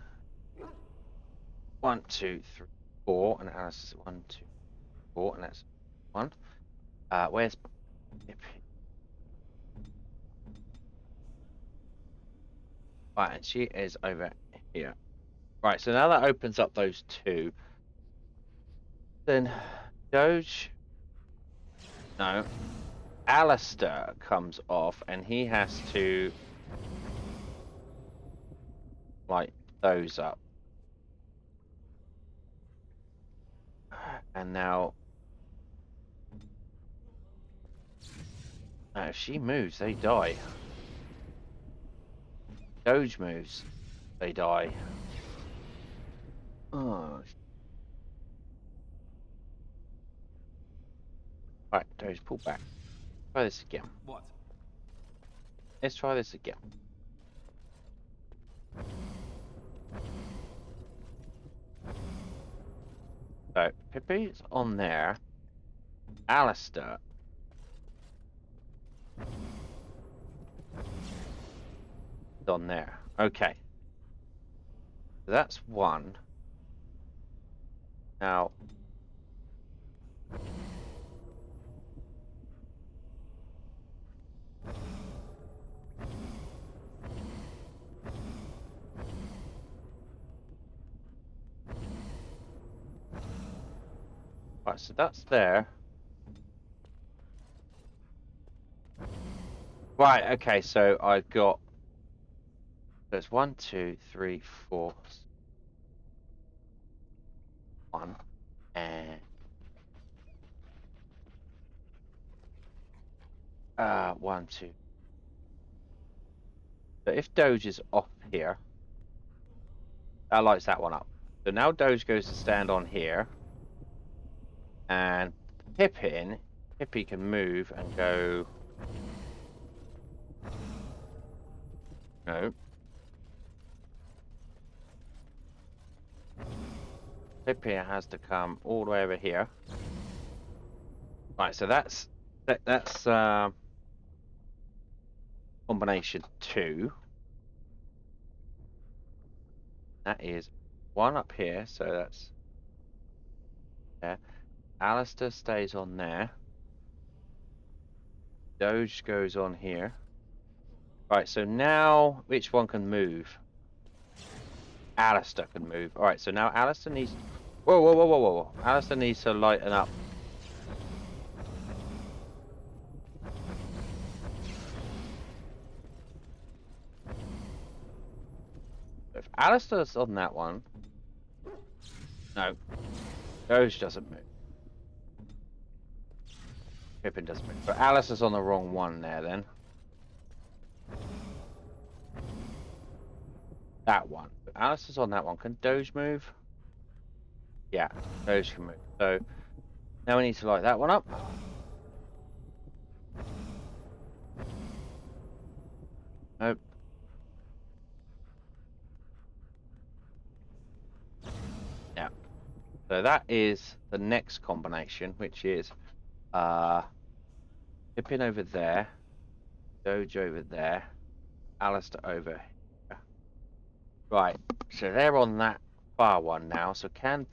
1, 2, 3, 4, and Alice 1, 2, 4, and that's 1. Where's Pip? Right, and she is over here. Right, so now that opens up those two. Then Doge. No. Alistair comes off and he has to light those up. And now if she moves, they die. Doge moves, they die. Oh. Right, Doge, pull back. Try this again. What? Let's try this again. So, Pippi's on there. Alistair. Is on there. Okay. So that's 1. Now... Right, so that's there. Right, okay, so I've got... There's 1, 2, 3, 4... 1. And... 1, 2... So if Doge is off here... That lights that one up. So now Doge goes to stand on here. And Hippie can move and go... No. Hippie has to come all the way over here. Right, so that's combination 2. That is 1 up here, so that's there. Alistair stays on there. Doge goes on here. Right, so now which one can move? Alistair can move. Alright, so now Alistair needs... Whoa, whoa, whoa, whoa, whoa. Alistair needs to lighten up. If Alistair's on that one... No. Doge doesn't move. Pippin doesn't move. But Alistair's on the wrong one there then. That one. But Alistair's on that one. Can Doge move? Yeah, Doge can move. So now we need to light that one up. Nope. Yeah. So that is the next combination, which is Pippin over there, Doge over there, Alistair over here. Right, so they're on that far one now. So can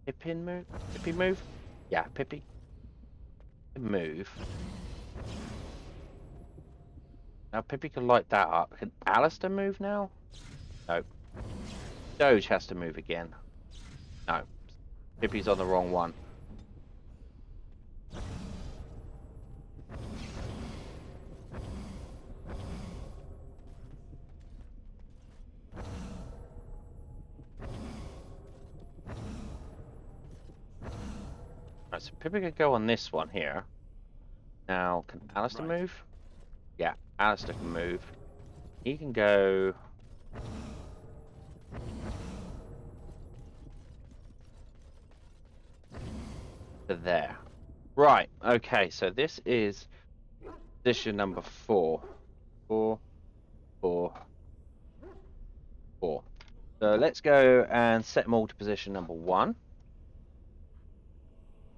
Pippin move? Pippi move? Yeah, Pippi can move. Now Pippi can light that up. Can Alistair move now? No. Doge has to move again. No. Pippi's on the wrong one. Right, so Pippa could go on this one here. Now, can Alistair move? Yeah, Alistair can move. He can go... to there. Right, okay, so this is position number 4. 4, 4, 4. So let's go and set them all to position number 1.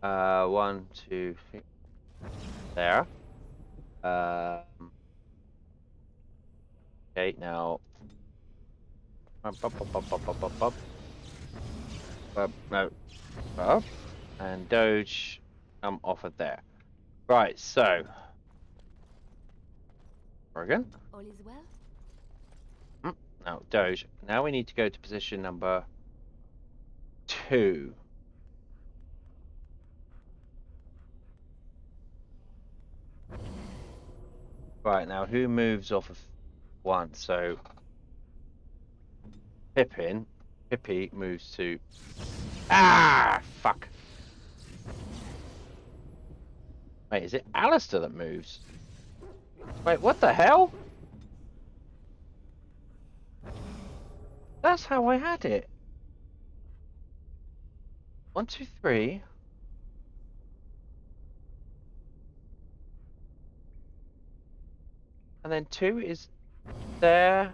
1, 2, 3. There. Okay, now. No. Up. And Doge come off of there. Right, so. Oregon. All is well? Now, Doge. Now we need to go to position number 2. Right, now who moves off of 1? So Pippi moves to... Ah, fuck. Wait, is it Alistair that moves? Wait, what the hell? That's how I had it. 1, 2, 3. And then 2 is there.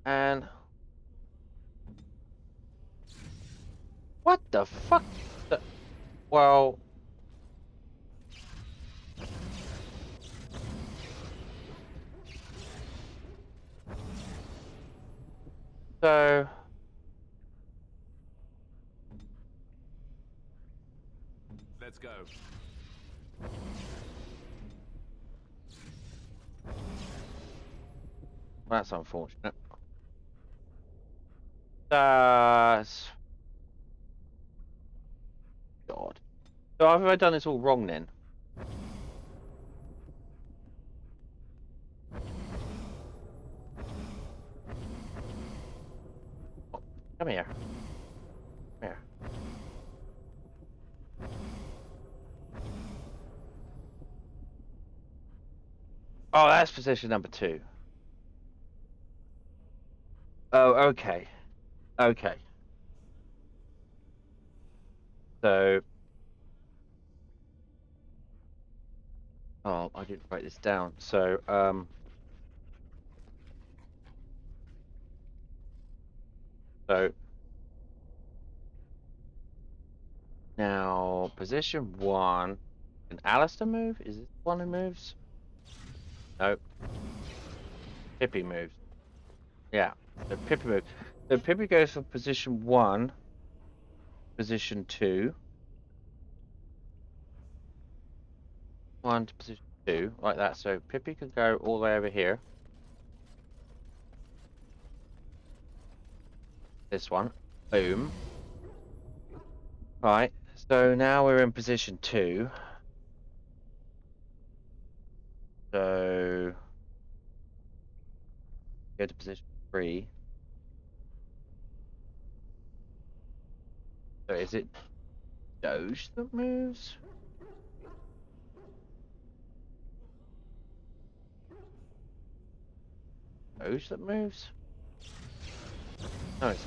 And... what the fuck? Well... so... Let's go. That's unfortunate. That's... God. So have I done this all wrong then? Oh, come here. Come here. Oh, that's position number 2. Oh, okay. Okay. So... oh, I didn't write this down. So, so... now, position 1... can Alistair move? Is it the one who moves? Nope. Pippi moves. Yeah, so Pippi moves. So Pippi goes from position 1, position 2. 1 to position 2, like that. So Pippi can go all the way over here. This one. Boom. Right, so now we're in position 2. So... go to position 3. So is it Doge that moves? Doge that moves? No, it's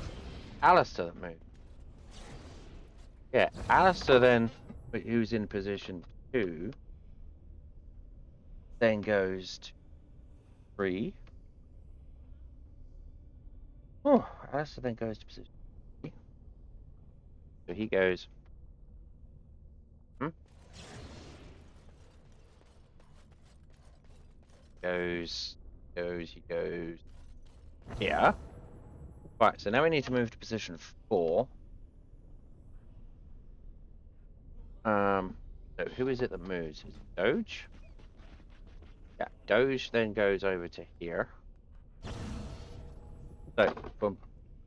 Alistair that moves. Yeah, Alistair then, who's in position 2, then goes to 3. Oh, Alistair then goes to position 3. So he goes... he goes here. Right, so now we need to move to position 4. So who is it that moves? Is it Doge? Yeah, Doge then goes over to here. So from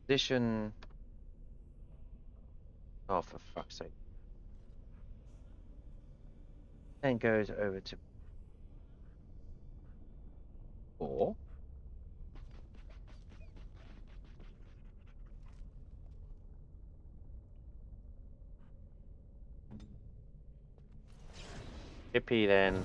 position... oh, for fuck's sake. Then goes over to 4. Hippie then.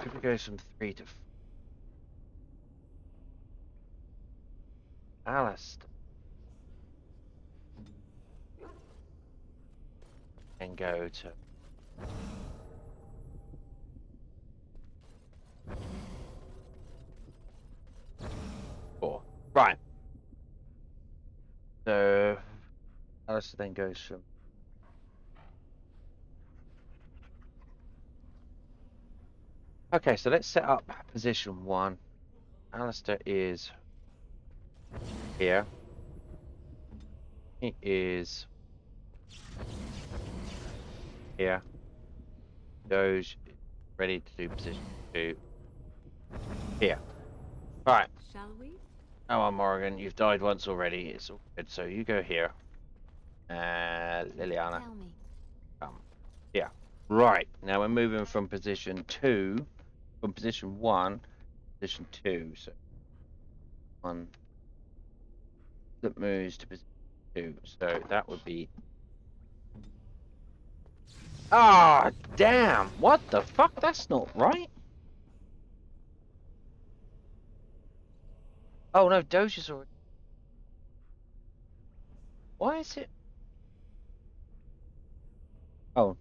Hippie goes from 3 to 4. Alistair. And go to 4. Right. So Alistair then goes from okay, so let's set up position 1. Alistair is here. He is here. Doge is ready to do position 2. Here. Right. Shall we? Oh, on Morrigan, you've died once already. It's all good. So you go here. Liliana. Tell me. Yeah. Right. Now we're moving from position 2, from position 1, position 2. So 1 that moves to position 2. So that would be. Ah, damn! What the fuck? That's not right. Oh no, Doge is already. Why is it? Oh.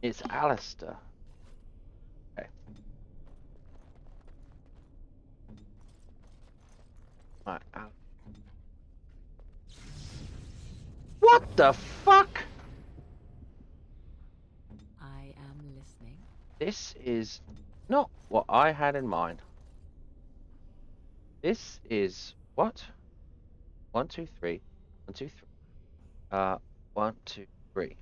It's Alistair. Okay. Right. What the fuck? I am listening. This is not what I had in mind. This is what? 1, 2, 3. 1, 2, 3. 1, 2, 3.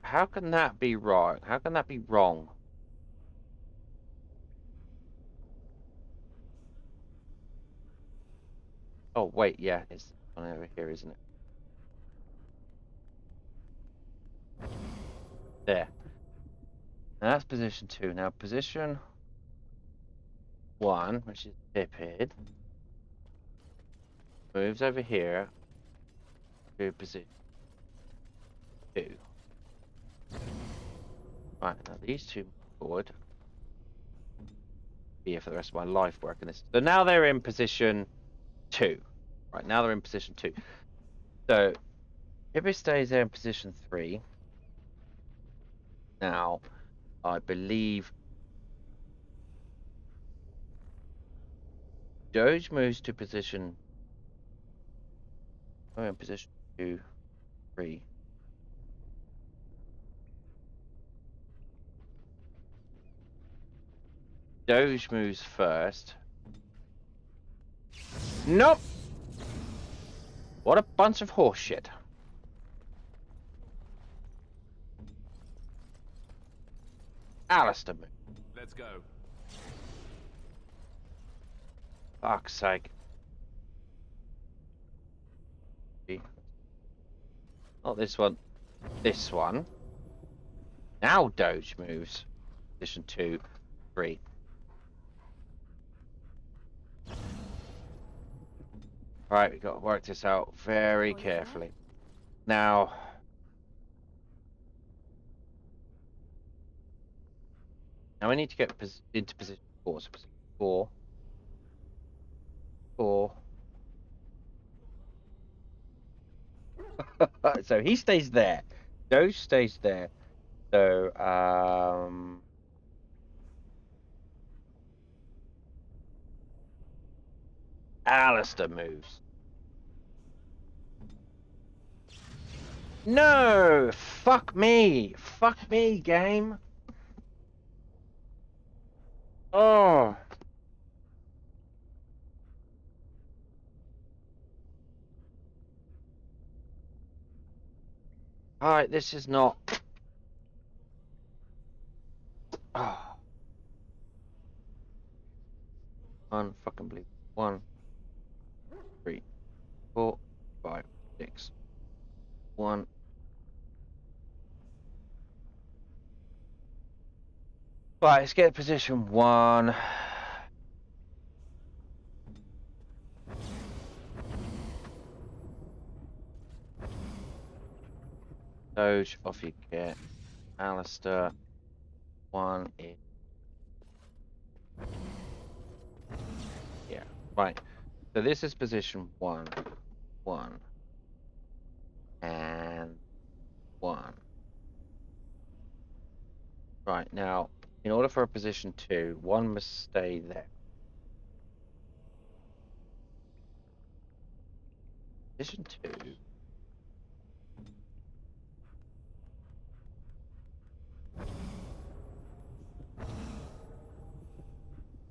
How can that be right? How can that be wrong? Oh wait, yeah, it's on over here, isn't it? There. Now that's position 2. Now position 1, which is Pipid, moves over here to position 2. Right, now these two move forward. Be here for the rest of my life working this. So now they're in position 2. Right, now they're in position 2. So if it stays there in position 3, now I believe Doge moves to position. Oh, in position 2, 3. Doge moves first. Nope. What a bunch of horseshit. Alistair moves. Let's go. Fuck's sake. Not this one. This one. Now Doge moves. Position 2, 3. Right, we've got to work this out very carefully. Now, we need to get into position 4. So position 4. 4. So he stays there. Doge stays there. So, Alistair moves. No! Fuck me! Fuck me, game! Oh! Alright, this is not... Oh. Unfucking believable. 1. 1. Right, let's get position 1. Doge, off you get. Alistair, 1 in. Yeah, right. So this is position 1. 1. And 1. Right, now, in order for a position 2, 1 must stay there. Position 2.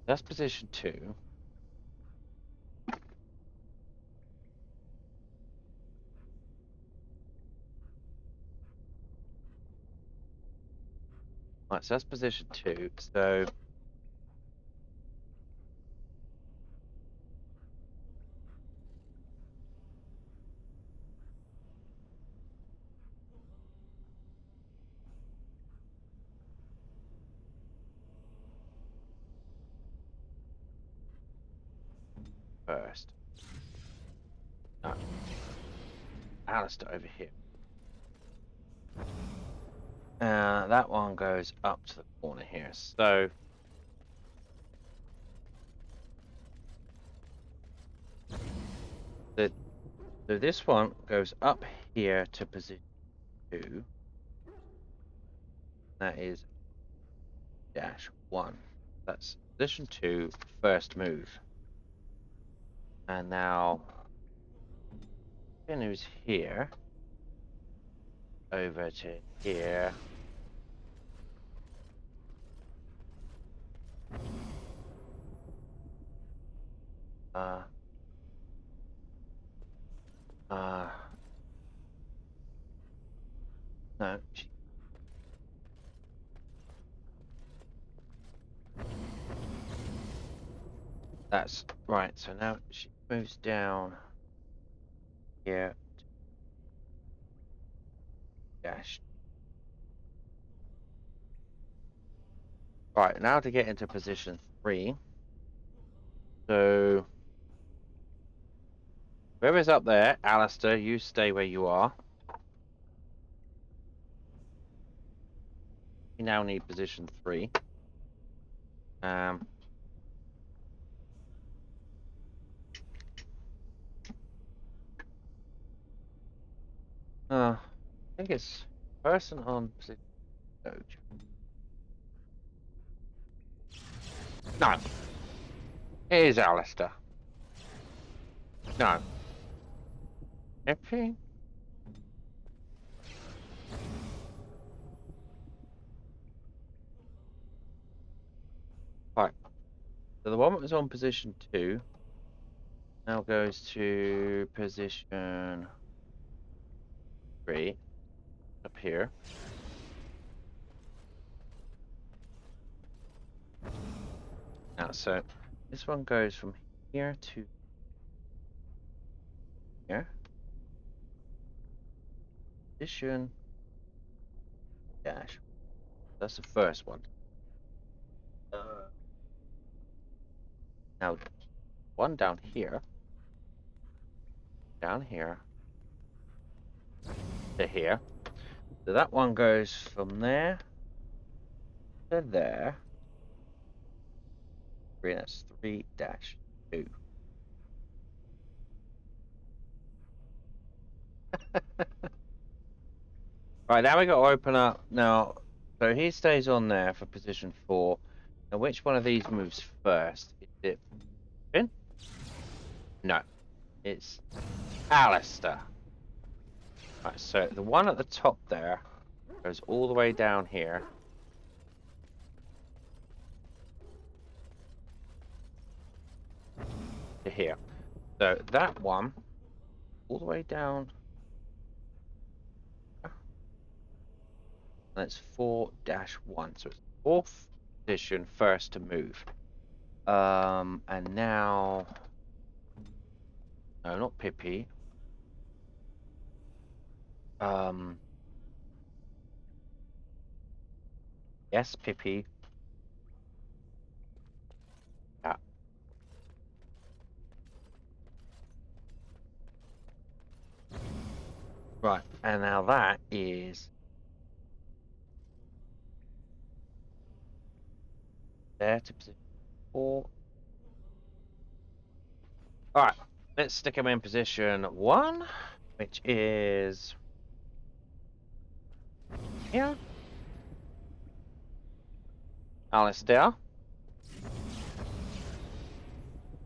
That's position 2. Right, so that's position 2. So first. No. Alistair over here. That one goes up to the corner here. So this one goes up here to position 2. That is -1. That's position 2, first move. And now who's here over to here. No. That's right. So now she moves down here. Dash. Right, now to get into position 3. So whoever's up there, Alistair, you stay where you are. You now need position 3. I think it's person on position. No. It is Alistair. No. Okay. Right. So the one that was on position 2 now goes to position 3 up here. Now, so this one goes from here to here. Position dash. That's the first one. Now, one down here. Down here. To here. So that one goes from there to there. That's 3-2. Right, now we got to open up. Now, so he stays on there for position 4. Now, which one of these moves first? Is it Finn? No, it's Alistair. Right, so the one at the top there goes all the way down here. To here. So that one, all the way down. That's 4-1. So it's 4th position, first to move. And now, no, not Pippi. Yes, Pippi. Yeah. Right, and now that is there to position 4. Alright, let's stick him in position 1, which is here. Alistair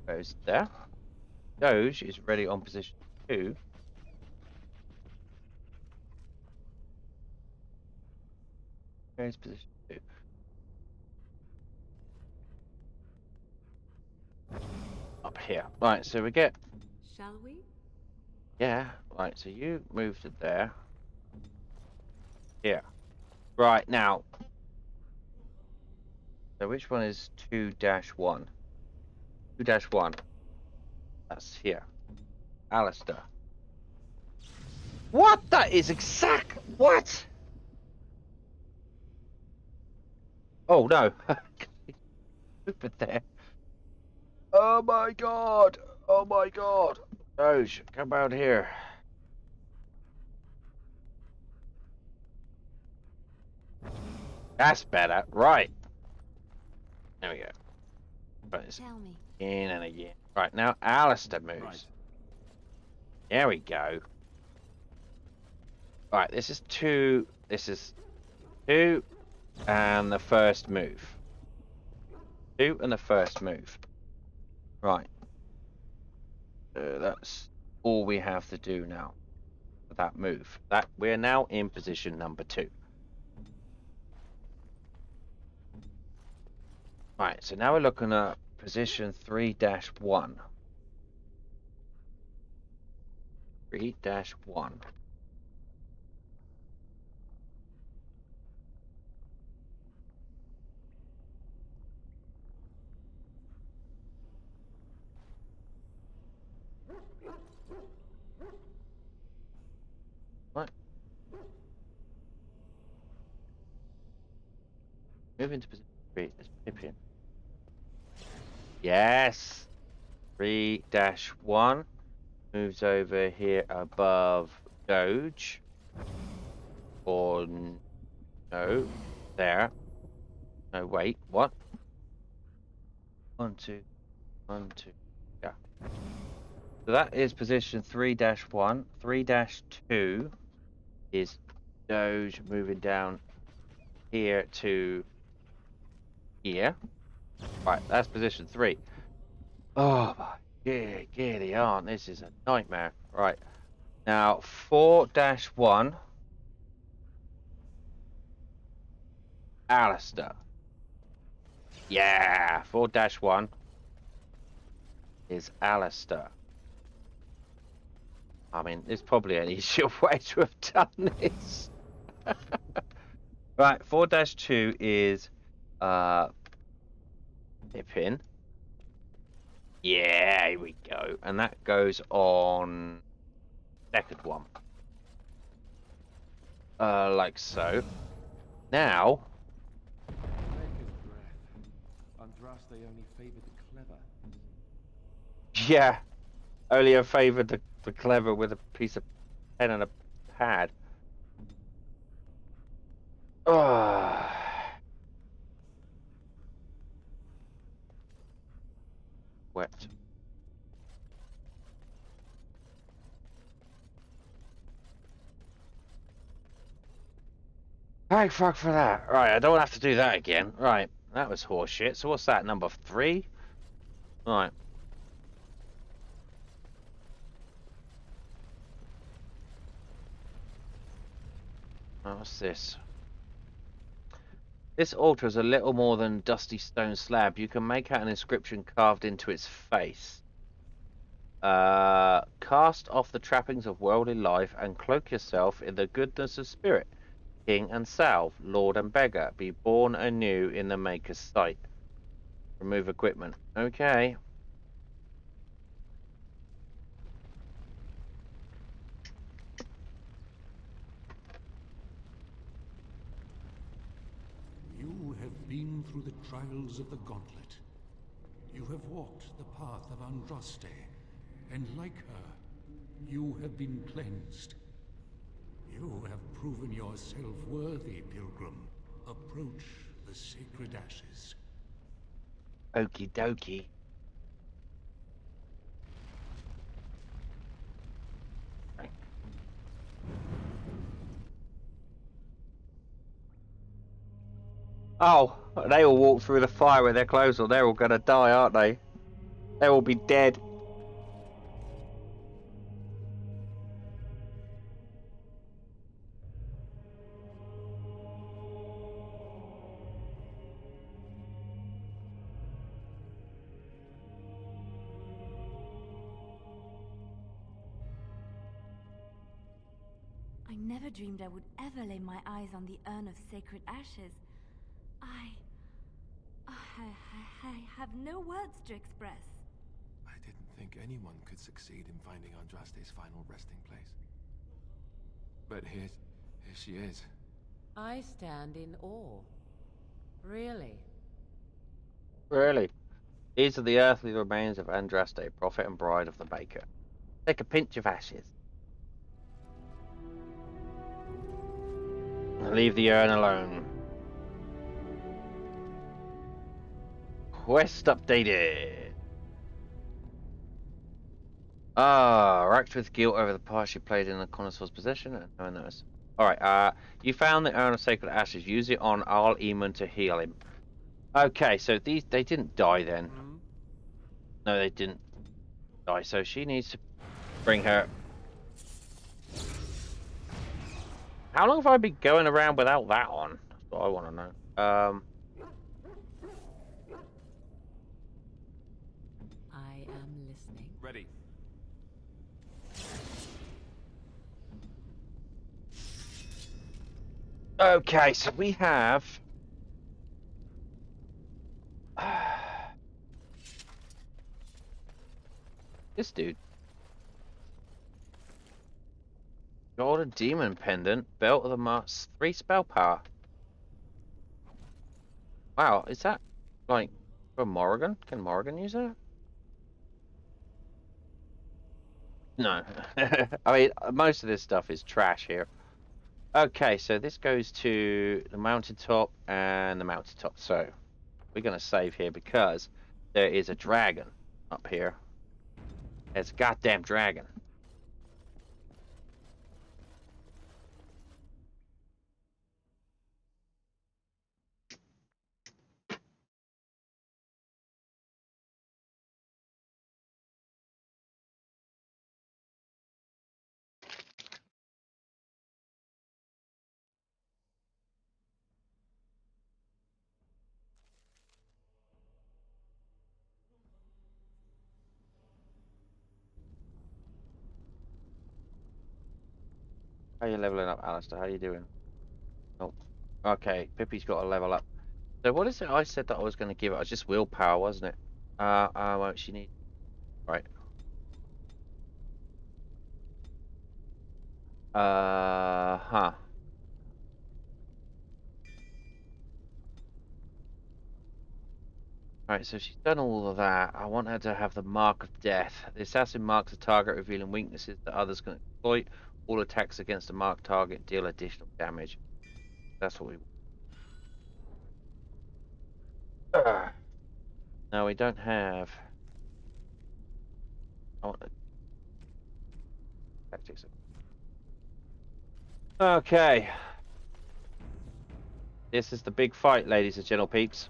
goes there. Doge is ready on position 2. Goes position 2. Up here. Right, so we get... Shall we? Yeah, right, so you move to there. Here. Right, now. So which one is 2-1? 2-1. That's here. Alistair. What? That is exact... What? Oh, no. Stupid there. Oh, my God. Oh, my God. Doge, come out here. That's better. Right. There we go. Right, Tell me. in and again. Right, now Alistair moves. Right. There we go. Right, this is 2. This is 2 and the first move. 2 and the first move. Right. That's all we have to do now for that move. That we're now in position number 2. Right, so now we're looking at position 3-1. 3-1. What? Move into position 3. Let's pip in. Yes. 3-1 moves over here above Doge. Or no, there. No, wait, what? 1, 2, 1, 2. Yeah. So that is position 3-1. 3-2 is Doge moving down here to here. Right, that's position 3. Oh my giddy on, this is a nightmare. Right. Now 4-1 Alistair. Yeah, 4-1 is Alistair. I mean, there's probably an easier way to have done this. Right, 4-2 is Pippin. Yeah, here we go. And that goes on second one. Like so. Now. Andraste only favored the clever. Yeah. Only favored the clever with a piece of pen and a pad. Oh. Wet. Thank fuck for that. Right, I don't have to do that again. Right, that was horseshit. So what's that, number 3? Right. Oh, what's this? This altar is a little more than dusty stone slab. You can make out an inscription carved into its face. Cast off the trappings of worldly life and cloak yourself in the goodness of spirit. King and salve, lord and beggar, be born anew in the Maker's sight. Remove equipment. Okay. been through the trials of the Gauntlet. You have walked the path of Andraste, and like her, you have been cleansed. You have proven yourself worthy, Pilgrim. Approach the sacred ashes. Okie dokie. Oh, they all walk through the fire with their clothes on. They're all gonna die, aren't they? They'll all be dead. I never dreamed I would ever lay my eyes on the urn of sacred ashes. I have no words to express. I didn't think anyone could succeed in finding Andraste's final resting place. But here she is. I stand in awe. Really? Really? These are the earthly remains of Andraste, prophet and bride of the Maker. Take a pinch of ashes. And leave the urn alone. Quest updated. Racked with guilt over the part she played in the connoisseur's possession. And no one knows. Alright, you found the urn of sacred ashes. Use it on Al Eamon to heal him. Okay, so they didn't die then. No, they didn't die. So she needs to bring her. How long have I been going around without that on? That's what I want to know. I am listening. Ready. Okay, so we have. This dude. Golden Demon Pendant, Belt of the Mars, 3 spell power. Wow, is that like for Morrigan? Can Morrigan use it? No. I mean, most of this stuff is trash here. Okay, so this goes to the mountaintop and the mountaintop. So we're going to save here because there is a dragon up here. It's a goddamn dragon. How are you leveling up, Alistair? How are you doing? Oh, okay. Pippi's got a level up. So what is it I said that I was going to give it? It was just willpower, wasn't it? What she needs. Right. Huh. Alright, so she's done all of that. I want her to have the Mark of Death. The assassin marks a target, revealing weaknesses that others can exploit. All attacks against a marked target deal additional damage. That's what we want. No, we don't have. I want the tactics. Okay. This is the big fight, ladies and gentle peeps.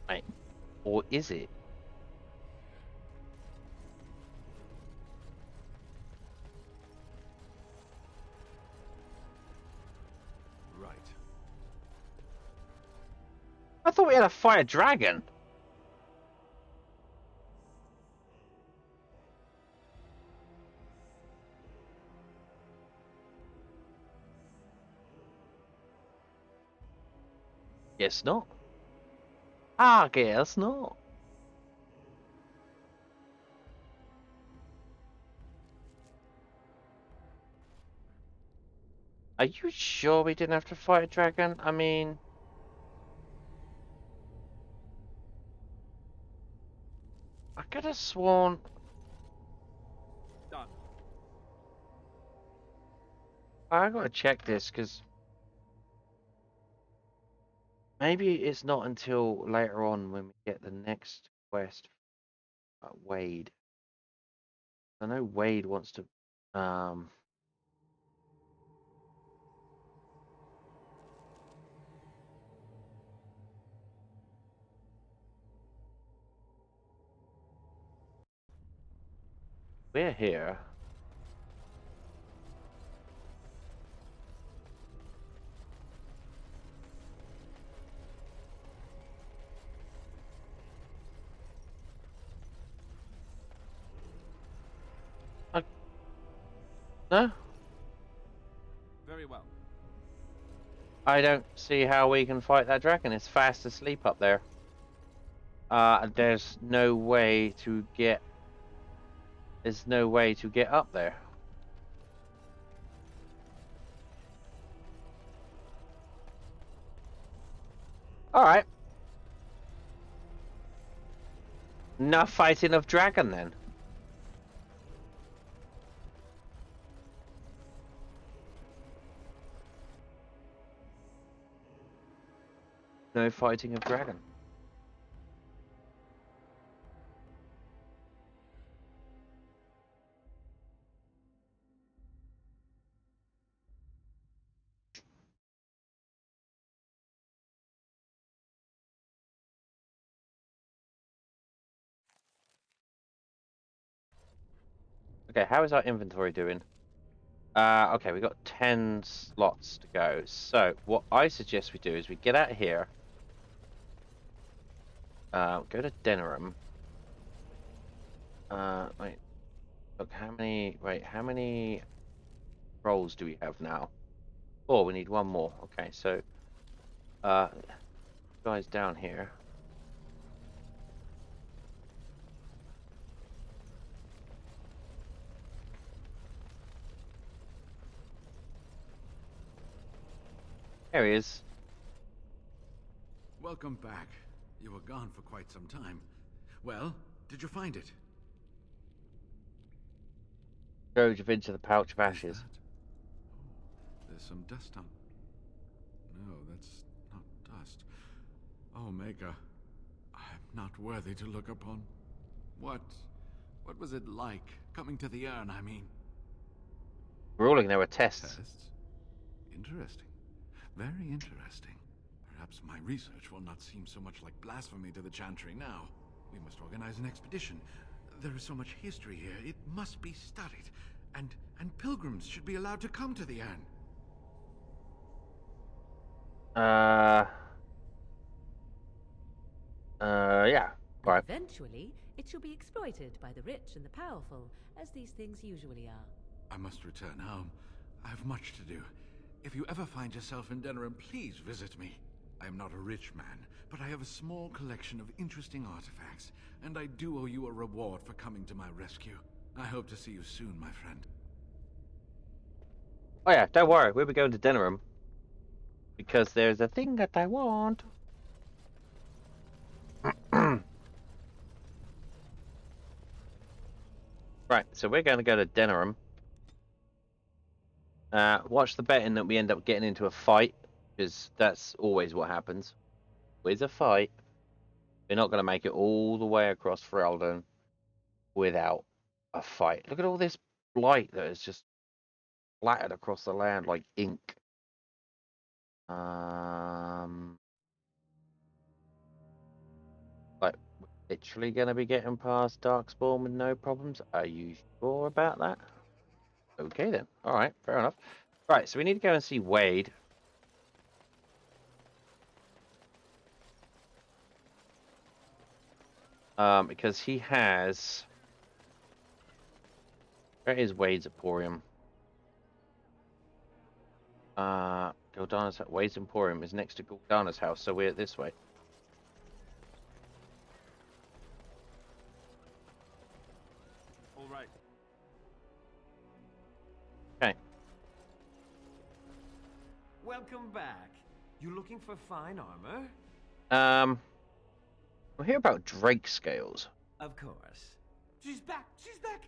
Right. Or is it? Right. I thought we had a fire dragon. Guess not. I guess not. Are you sure we didn't have to fight a dragon? I mean... I could have sworn... Done. I gotta check this, because... Maybe it's not until later on when we get the next quest. Wade. I know Wade wants to... We're here. No? Very well. I don't see how we can fight that dragon. It's fast asleep up there. There's no way to get... There's no way to get up there. Alright. Enough fighting of dragon then. No fighting of dragon. Okay, how is our inventory doing? Okay, we got 10 slots to go. So, what I suggest we do is we get out of here. Go to Denerim. Wait. Look, how many rolls do we have now? 4, we need one more. Okay, so, guys down here. There he is. Welcome back. You were gone for quite some time. Well, did you find it? Goes into the pouch of ashes. There's some dust on... No, that's not dust. Oh, Maker. I'm not worthy to look upon. What was it like? Coming to the urn, I mean. Ruling there were tests. Tests? Interesting. Very interesting. Perhaps my research will not seem so much like blasphemy to the Chantry now. We must organize an expedition. There is so much history here, it must be studied. And pilgrims should be allowed to come to the urn. Yeah. Right. Eventually, it shall be exploited by the rich and the powerful, as these things usually are. I must return home. I have much to do. If you ever find yourself in Denerim, please visit me. I am not a rich man, but I have a small collection of interesting artifacts, and I do owe you a reward for coming to my rescue. I hope to see you soon, my friend. Oh yeah, don't worry, we'll be going to Denerim. Because there's a thing that I want. Right, so we're going to go to Denerim. Watch the betting that we end up getting into a fight, because that's always what happens. With a fight, we're not going to make it all the way across Ferelden without a fight. Look at all this blight that is just splattered across the land like ink. Like, literally going to be getting past Darkspawn with no problems? Are you sure about that? Okay then. Alright, fair enough. Right, so we need to go and see Wade. Because he has... Where is Wade's Emporium? Gildana's Wade's Emporium is next to Gildana's house, so we're this way. All right. Okay. Welcome back. You looking for fine armor? We'll hear about Drake scales. Of course. She's back! She's back!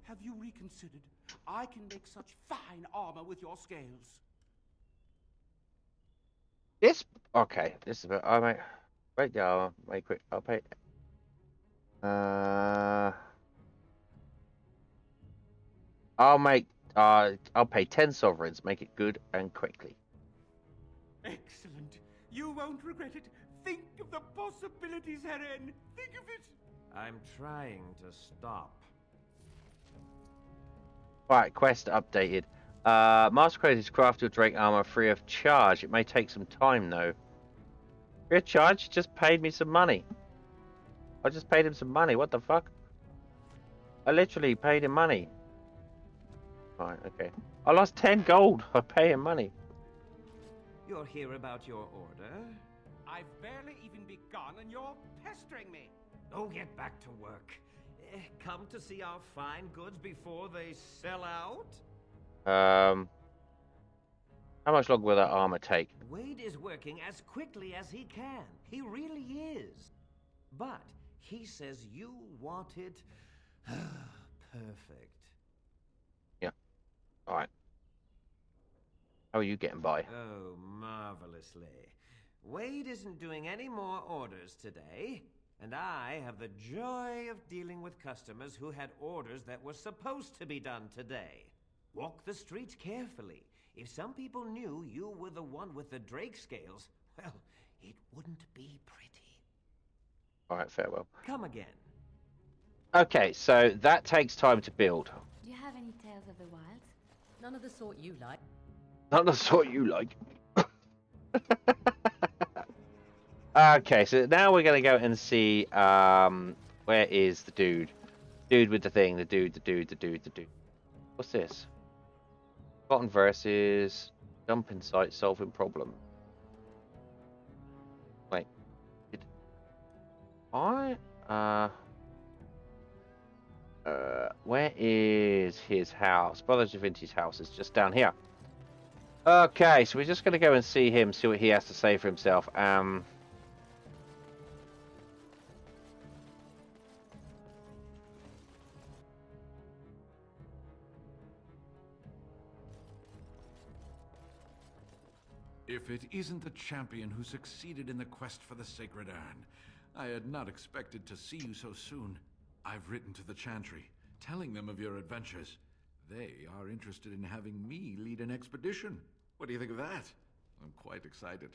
Have you reconsidered? I can make such fine armor with your scales. Okay. This is I might wait. Yeah, wait quick. I'll pay. I'll pay 10 sovereigns. Make it good and quickly. Excellent. You won't regret it. Think of the possibilities, Heren. Think of it. I'm trying to stop. Right, quest updated. Master Crazy's craft your Drake armor free of charge. It may take some time though. Free of charge? He just paid me some money. I just paid him some money. What the fuck? I literally paid him money. Right, okay. I lost 10 gold. I pay him money. You're here about your order? I've barely even begun and you're pestering me. Oh, get back to work. Come to see our fine goods before they sell out? How much longer will that armor take? Wade is working as quickly as he can. He really is. But he says you want it perfect. Yeah. Alright. How are you getting by? Oh, marvelously. Wade isn't doing any more orders today, and I have the joy of dealing with customers who had orders that were supposed to be done today. Walk the streets carefully. If some people knew you were the one with the Drake scales, well, it wouldn't be pretty. Alright, farewell. Come again. Okay, so that takes time to build. Do you have any tales of the wilds? None of the sort you like. Not the sort you like. Okay, so now we're gonna go and see where is the dude? Dude with the thing, the dude. What's this? Cotton versus dumping site solving problem. Wait. Where is his house? Brother Da Vinci's house is just down here. Okay, so we're just gonna go and see him, see what he has to say for himself. If it isn't the champion who succeeded in the quest for the Sacred Urn, I had not expected to see you so soon. I've written to the Chantry, telling them of your adventures. They are interested in having me lead an expedition. What do you think of that? I'm quite excited.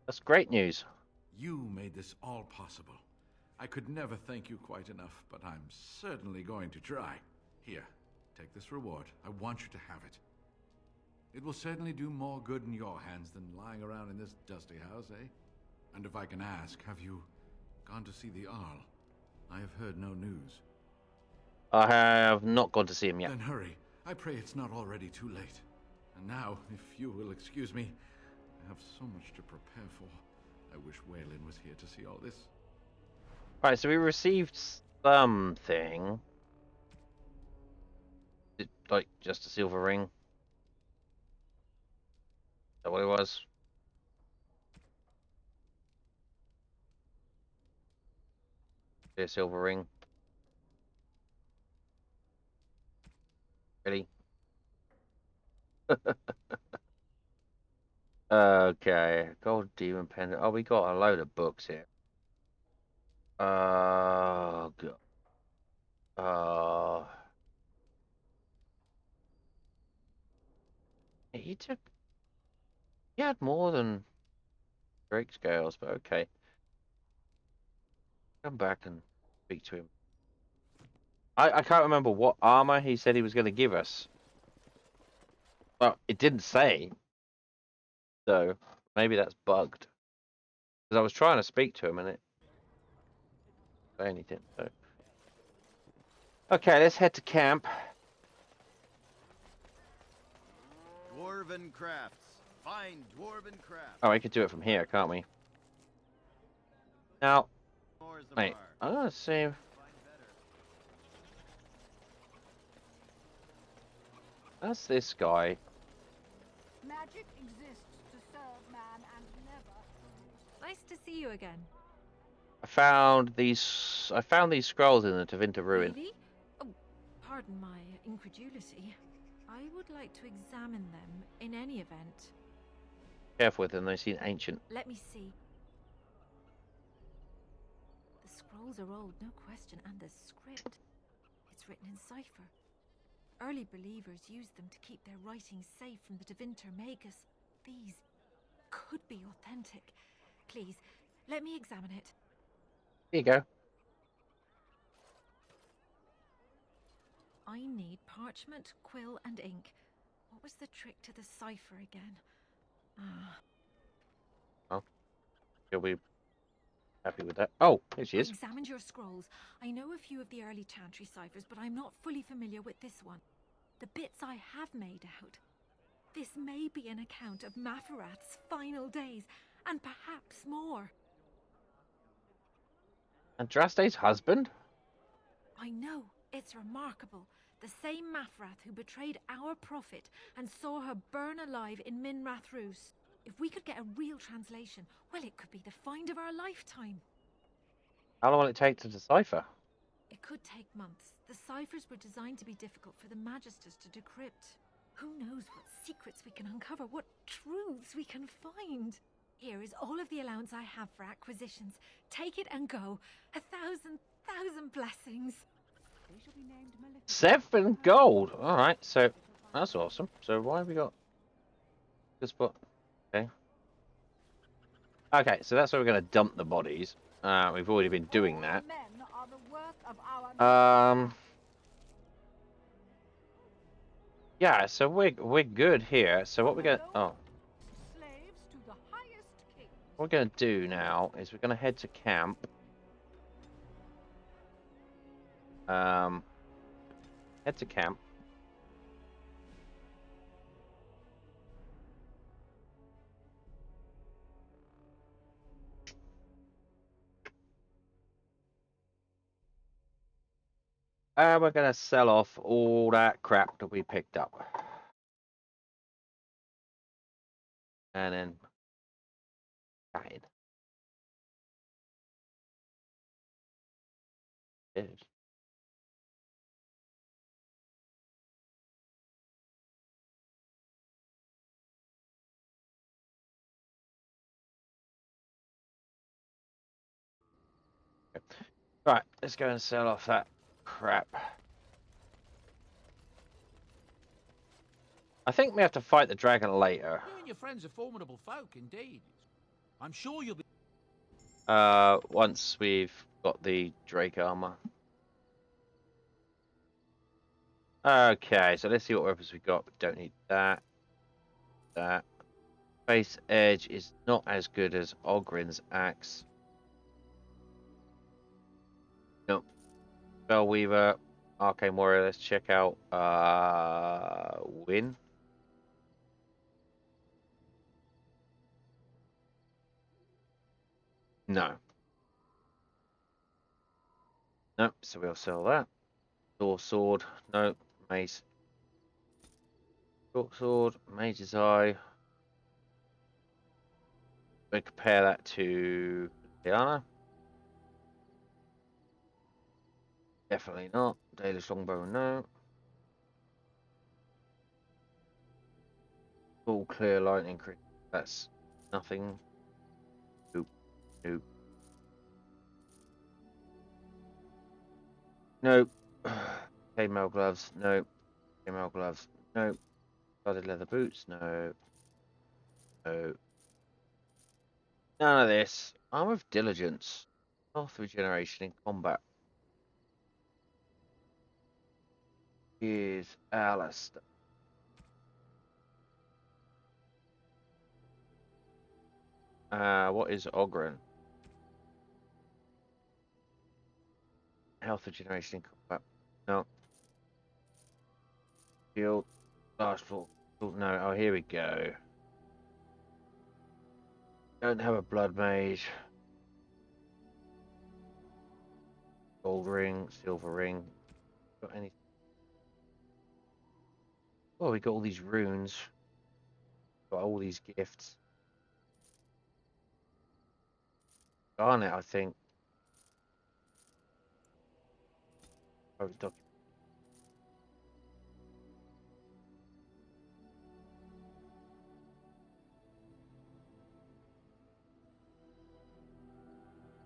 That's great news. You made this all possible. I could never thank you quite enough, but I'm certainly going to try. Here, take this reward. I want you to have it. It will certainly do more good in your hands than lying around in this dusty house, eh? And if I can ask, have you gone to see the Arl? I have heard no news. I have not gone to see him yet. Then hurry. I pray it's not already too late. And now, if you will excuse me, I have so much to prepare for. I wish Waylon was here to see all this. Right, so we received something. Like, just a silver ring. Is that what it was? A silver ring. Really? Okay, gold demon pendant. Oh, we got a load of books here. Oh god. He had more than Drake scales, but okay. Come back and speak to him. I can't remember what armor he said he was going to give us. Well, it didn't say. So, maybe that's bugged. Because I was trying to speak to him and it didn't say anything. So. Okay, let's head to camp. Dwarves Dwarven crafts. Fine dwarven crafts. Oh, we could do it from here, can't we? Now, wait, I'm gonna see. That's this guy. Magic exists to serve man and never. Nice to see you again. I found these scrolls in the Tevinter ruin. Really? Oh, pardon my incredulity. I would like to examine them in any event. Careful with them, they seem ancient. Let me see. The scrolls are old, no question, and the script. It's written in cipher. Early believers used them to keep their writings safe from the Tevinter Magus. These could be authentic. Please, let me examine it. Here you go. I need parchment, quill, and ink. What was the trick to the cipher again? Oh, you'll be happy with that. Oh, here she is. I examined your scrolls. I know a few of the early Chantry ciphers, but I'm not fully familiar with this one. The bits I have made out. This may be an account of Mafarat's final days, and perhaps more. Andraste's husband? I know. It's remarkable. The same Mafarat who betrayed our prophet and saw her burn alive in Minrath Rus. If we could get a real translation, well, it could be the find of our lifetime. How long will it take to decipher? It could take months. The ciphers were designed to be difficult for the Magisters to decrypt. Who knows what secrets we can uncover, what truths we can find. Here is all of the allowance I have for acquisitions. Take it and go. 1,000 blessings. They shall be named Maleficent. 7 gold. All right, so that's awesome. So why have we got this spot? Okay. Okay, so that's where we're going to dump the bodies. We've already been doing that. Men are the work of our Yeah, so we're good here. So what we're gonna slaves to the highest king. what we're gonna do now is we're gonna head to camp. Head to camp. And we're gonna sell off all that crap that we picked up. And then died. Right, let's go and sell off that crap. I think we have to fight the dragon later. You and your friends are formidable folk, indeed. I'm sure you'll be... Once we've got the Drake armor. Okay, so let's see what weapons we got. We don't need that. That. Face edge is not as good as Ogren's axe. Nope. Spellweaver, Arcane Warrior, let's check out Win. No. Nope, so we'll sell that. Sword, nope. Mace. Short sword, Mage's Eye. We compare that to Diana. Definitely not. Dalish Longbow, no. Full clear lightning crit. That's nothing. Nope. Nope. Nope. Chainmail gloves, nope. Chainmail gloves, nope. Studded leather boots, no. No. None of this. Armor of Diligence. Health regeneration in combat. Here's Alistair. What is Ogren? Health regeneration in combat. No. Shield. Last floor. Oh no! Oh, here we go. Don't have a blood mage. Gold ring, silver ring. Got any? Oh, we got all these runes. Got all these gifts. Garnet, I think. Oh,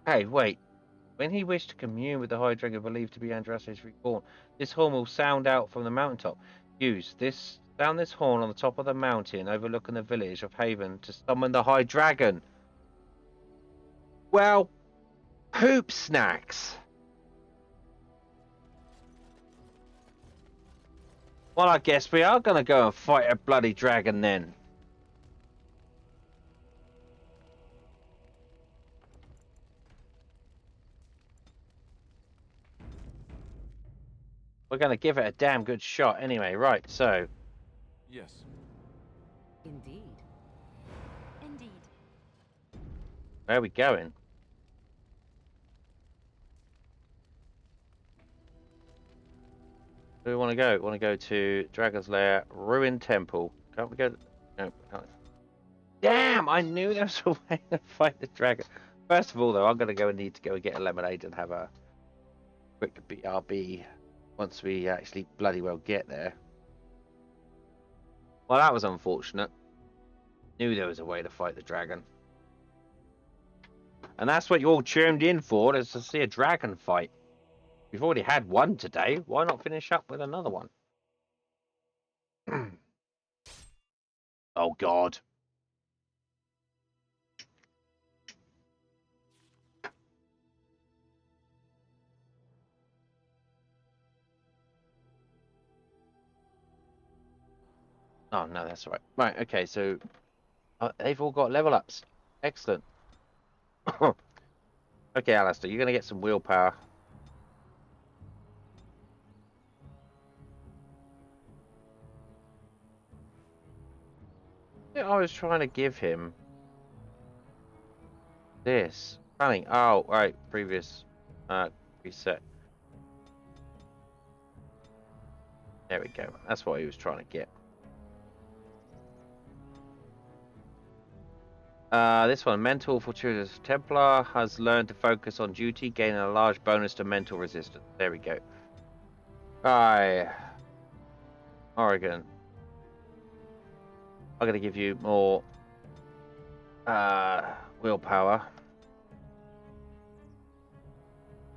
hey, wait. When he wished to commune with the High Dragon believed to be Andraste's reborn, this horn will sound out from the mountaintop. Sound this horn on the top of the mountain overlooking the village of Haven to summon the High Dragon. Well, poop snacks. Well, I guess we are going to go and fight a bloody dragon then. We're going to give it a damn good shot anyway, right, so... Yes. Indeed. Indeed. Where are we going? Where do we want to go? We want to go to Dragon's Lair, Ruined Temple. Can't we go... No, can't. Damn! I knew there was a way to fight the dragon. First of all, though, I'm going to need to go and get a lemonade and have a quick BRB once we actually bloody well get there. Well, that was unfortunate. Knew there was a way to fight the dragon. And that's what you all tuned in for, is to see a dragon fight. We've already had one today. Why not finish up with another one? Oh, God. Oh, no, that's all right. Right, okay, so they've all got level ups. Excellent. Okay, Alistair, you're going to get some willpower. Yeah, I was trying to give him this. Planning. Oh, right, previous reset. There we go. That's what he was trying to get. This one, Mental Fortuitous Templar, has learned to focus on duty, gaining a large bonus to mental resistance. There we go. Oregon. I'm going to give you more willpower.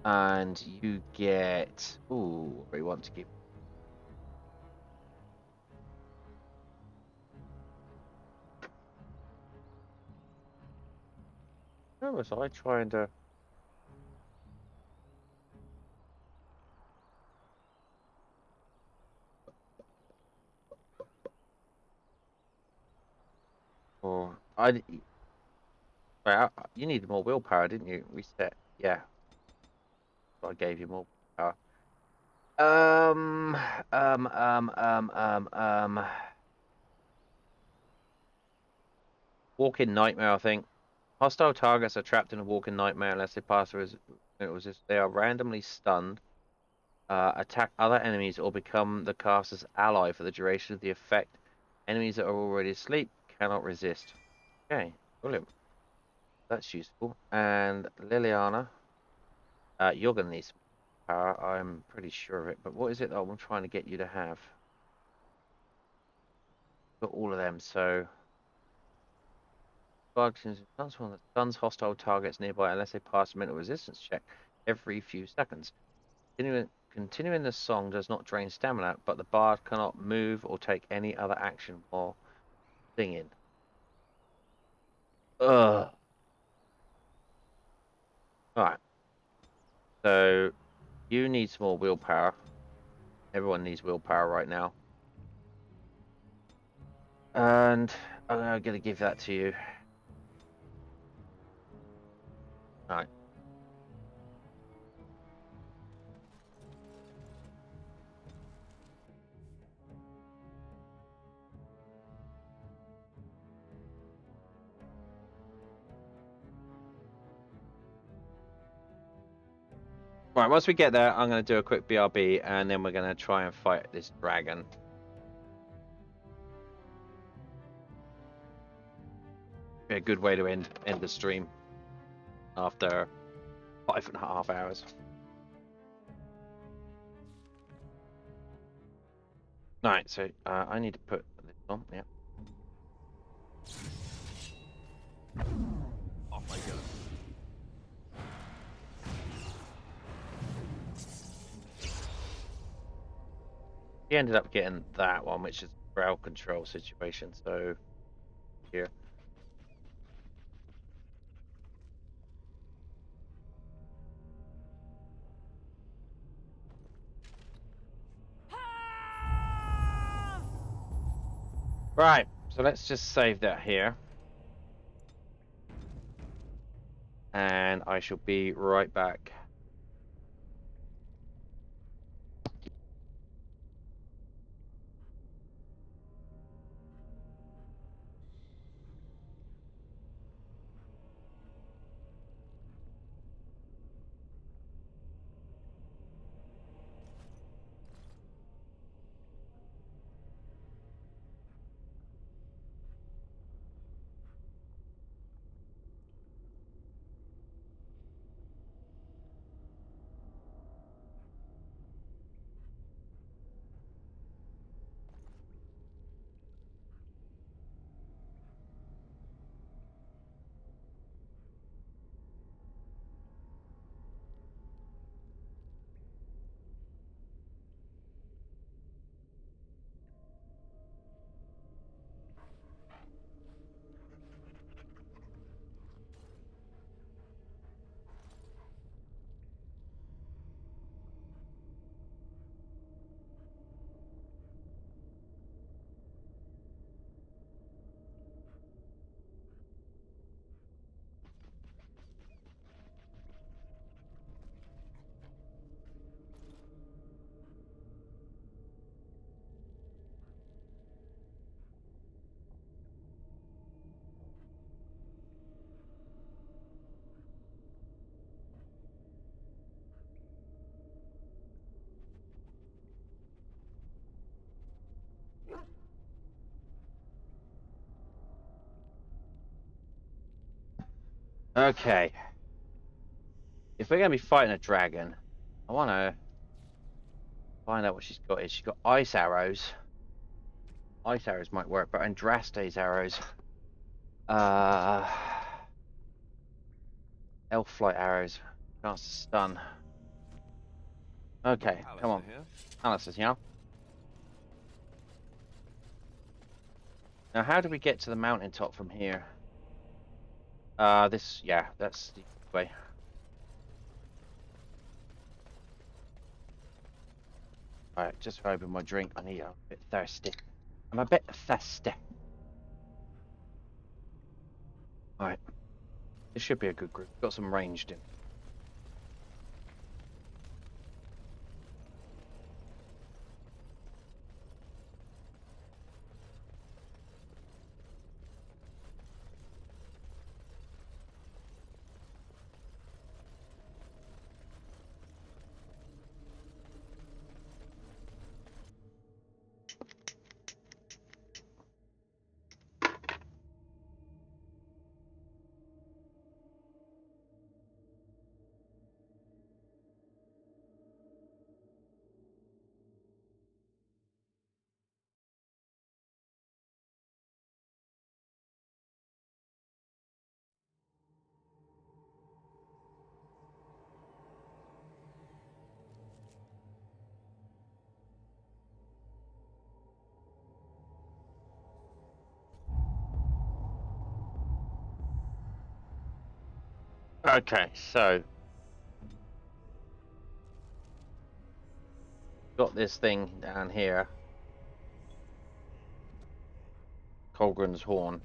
And you get... Ooh, what do we want to give? Where was I trying to... Oh, well, you needed more willpower, didn't you? Reset. Yeah. So I gave you more willpower. Walking nightmare, I think. Hostile targets are trapped in a walking nightmare unless they pass through they are randomly stunned, attack other enemies, or become the caster's ally for the duration of the effect. Enemies that are already asleep cannot resist. Okay, brilliant. That's useful. And Liliana, you're going to need some power. I'm pretty sure of it. But what is it that I'm trying to get you to have? Got all of them, so... Transform that stuns hostile targets nearby unless they pass a mental resistance check every few seconds. Continuing the song does not drain stamina, but the bard cannot move or take any other action while singing. Ugh. Alright. So, you need some more willpower. Everyone needs willpower right now. And I'm going to give that to you. Alright. Right, once we get there, I'm going to do a quick BRB, and then we're going to try and fight this dragon. Be a good way to end the stream after 5.5 hours. Alright, so I need to put this on, yeah. Off I go. He ended up getting that one, which is crowd control situation, so here. Right, so let's just save that here. And I shall be right back. Okay. If we're going to be fighting a dragon, I want to find out what she's got. She's got ice arrows. Ice arrows might work, but Andraste's arrows. Elf flight arrows. Chance to stun. Okay, come on. Alistair, yeah? Now, how do we get to the mountaintop from here? Yeah, that's the way. Alright, just open my drink. I'm a bit thirsty. I'm a bit thirsty. Alright. This should be a good group. Got some ranged in. Okay, so got this thing down here. Colgren's Horn.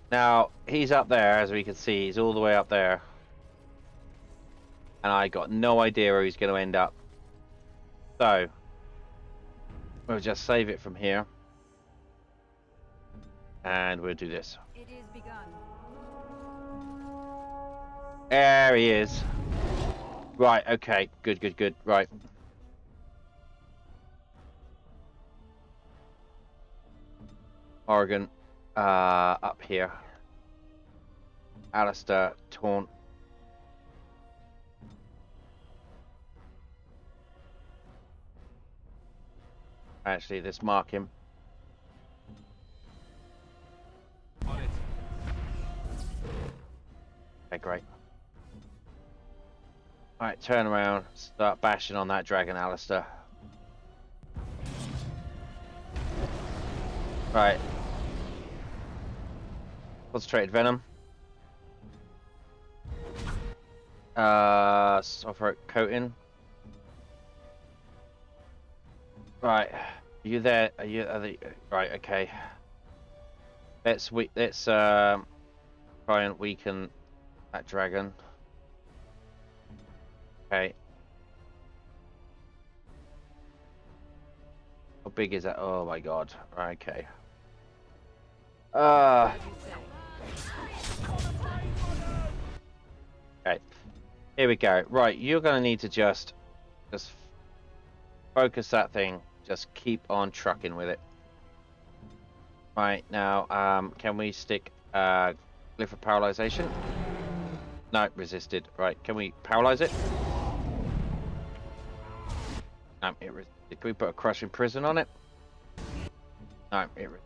Now, he's up there, as we can see. He's all the way up there. And I got no idea where he's going to end up. So, we'll just save it from here. And we'll do this. It is begun. There he is. Right, okay. Good, good, good. Right. Morgan, up here. Alistair, taunt. Actually, let's mark him. Okay, great. Alright, turn around. Start bashing on that dragon, Alistair. Right. Concentrated venom. Sulfuric coating. Right. Are you there? Are you? Right. Okay. Let's try and weaken that dragon. Okay. How big is that? Oh my god. Right, okay. Okay. Here we go. Right, you're gonna need to just focus that thing. Just keep on trucking with it. Right now, can we stick glyph of paralyzation? No, resisted. Right, can we paralyze it? No, it resisted. Can we put a crushing prison on it? No, it resisted.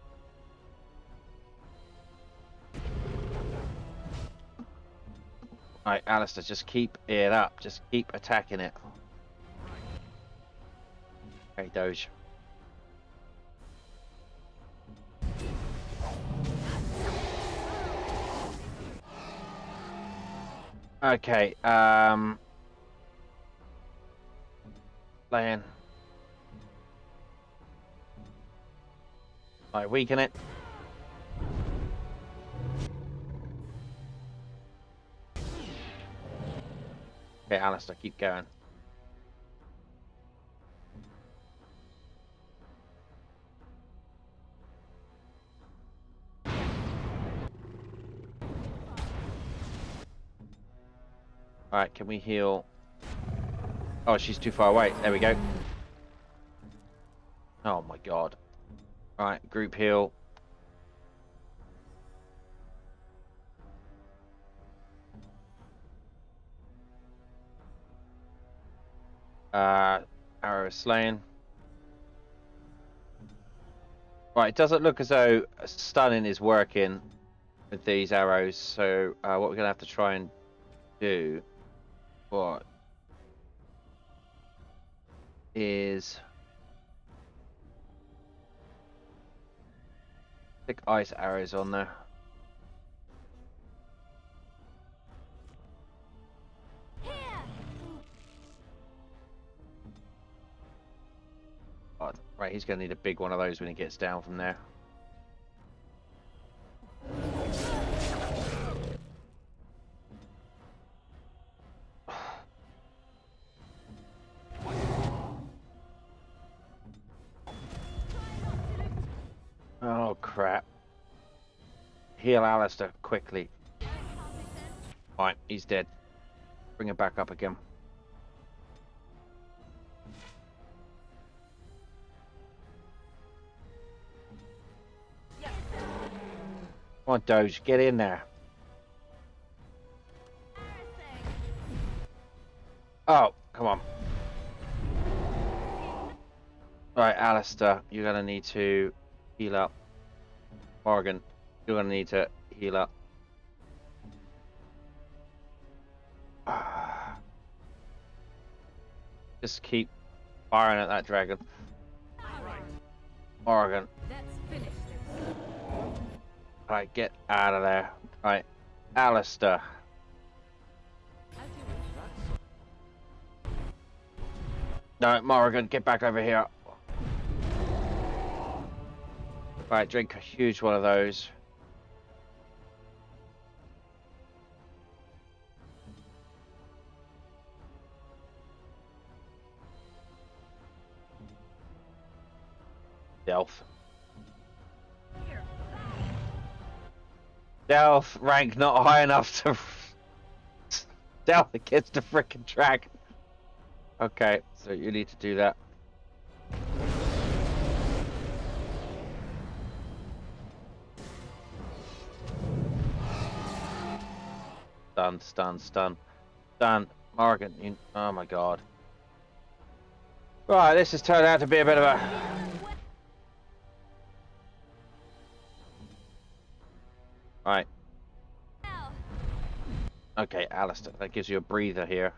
Alright, Alistair, just keep it up. Just keep attacking it. Okay, Doge. Okay, Land. Alright, weaken it. Okay, Alistair, keep going. Alright, can we heal? Oh, she's too far away. There we go. Oh my god. Alright, group heal. Arrow slain. Right, it doesn't look as though stunning is working with these arrows, so what we're gonna have to try and do is stick ice arrows on there. Oh, right, he's gonna need a big one of those when he gets down from there. Oh crap. Heal Alistair quickly. Right, he's dead. Bring him back up again. Come on, Doge, get in there. Oh, come on. Right, Alistair, you're gonna need to heal up. Morgan, you're gonna need to heal up. Just keep firing at that dragon. Morgan. Alright, get out of there. Right, Alistair. No, Morgan, get back over here. Right, drink a huge one of those. Delph. Delph rank not high enough to down against the frickin' dragon. Okay, so you need to do that. Stun, stun, stun. Stun. Morgan, you... Oh my god. Right, this has turned out to be a bit of a... Right. Okay, Alistair, that gives you a breather here.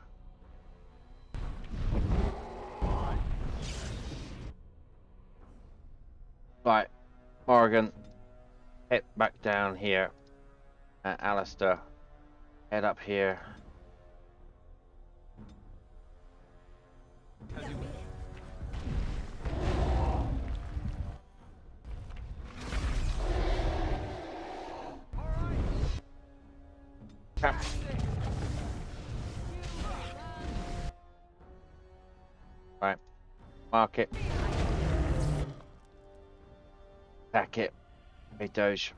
Right, Morgan, head back down here. Alistair, head up here. Right, mark it. Attack it. Hey, Doge.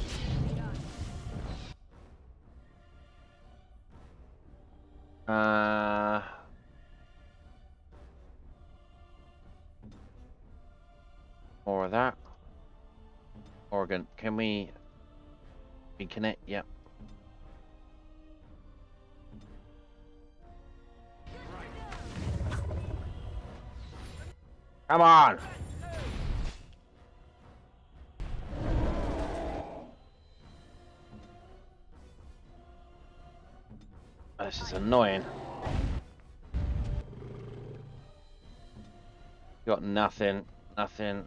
More of that. Morgan, can we connect? Yep. Come on! This is annoying. Got nothing, nothing.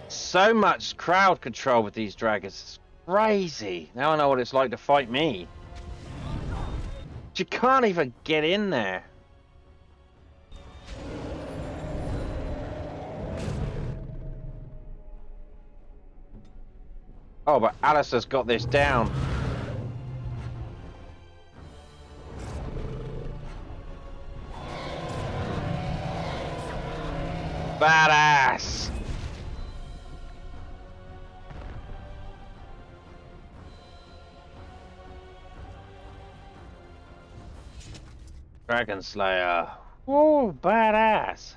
So much crowd control with these dragons. It's crazy. Now I know what it's like to fight me. You can't even get in there. Oh, but Alistair's got this down. Badass. Dragon Slayer. Whoa, badass.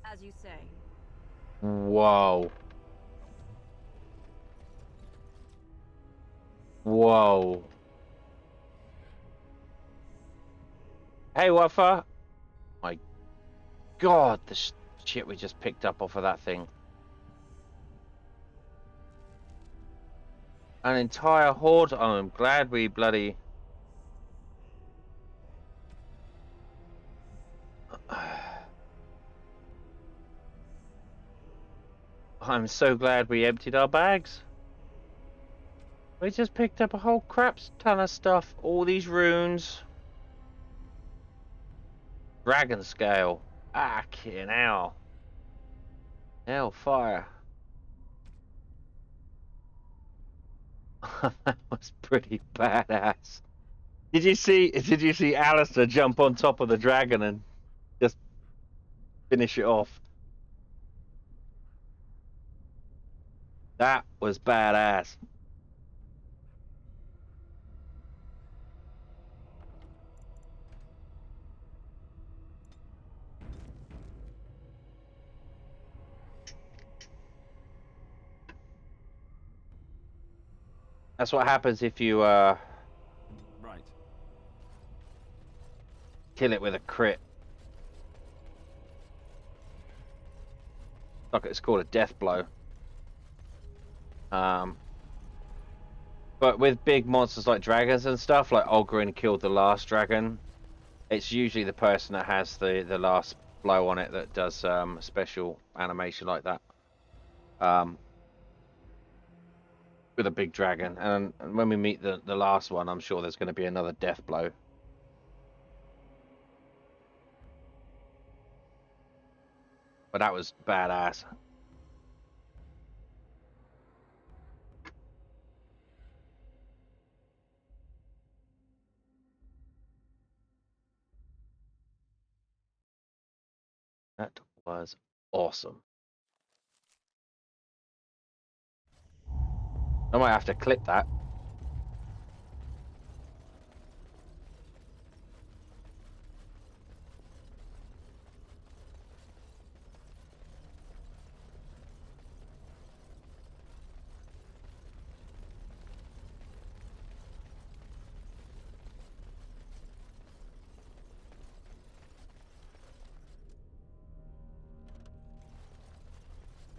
As you say. Whoa. Whoa. Hey, Wuffer. My God, the shit we just picked up off of that thing. An entire horde. Oh, I'm glad we bloody... I'm so glad we emptied our bags. We just picked up a whole crap ton of stuff. All these runes. Dragon scale. Fucking hell. Hellfire. That was pretty badass. Did you see Alistair jump on top of the dragon and just finish it off? That was badass. That's what happens if you Right. kill it with a crit. Like it's called a death blow. But with big monsters like dragons and stuff, like Ogrin killed the last dragon, it's usually the person that has the last blow on it that does a special animation like that. With a big dragon, and when we meet the last one, I'm sure there's going to be another death blow. But that was badass. That was awesome. I might have to clip that.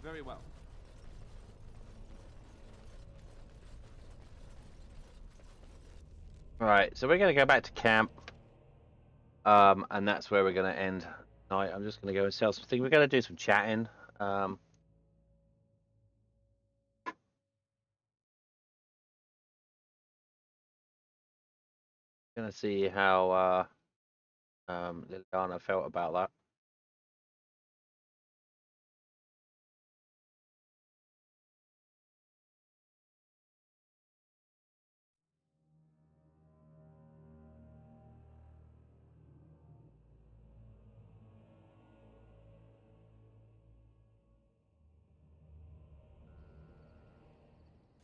Very well. Right, so we're going to go back to camp. And that's where we're going to end tonight. I'm just going to go and sell something. We're going to do some chatting. Gonna see how Liliana felt about that.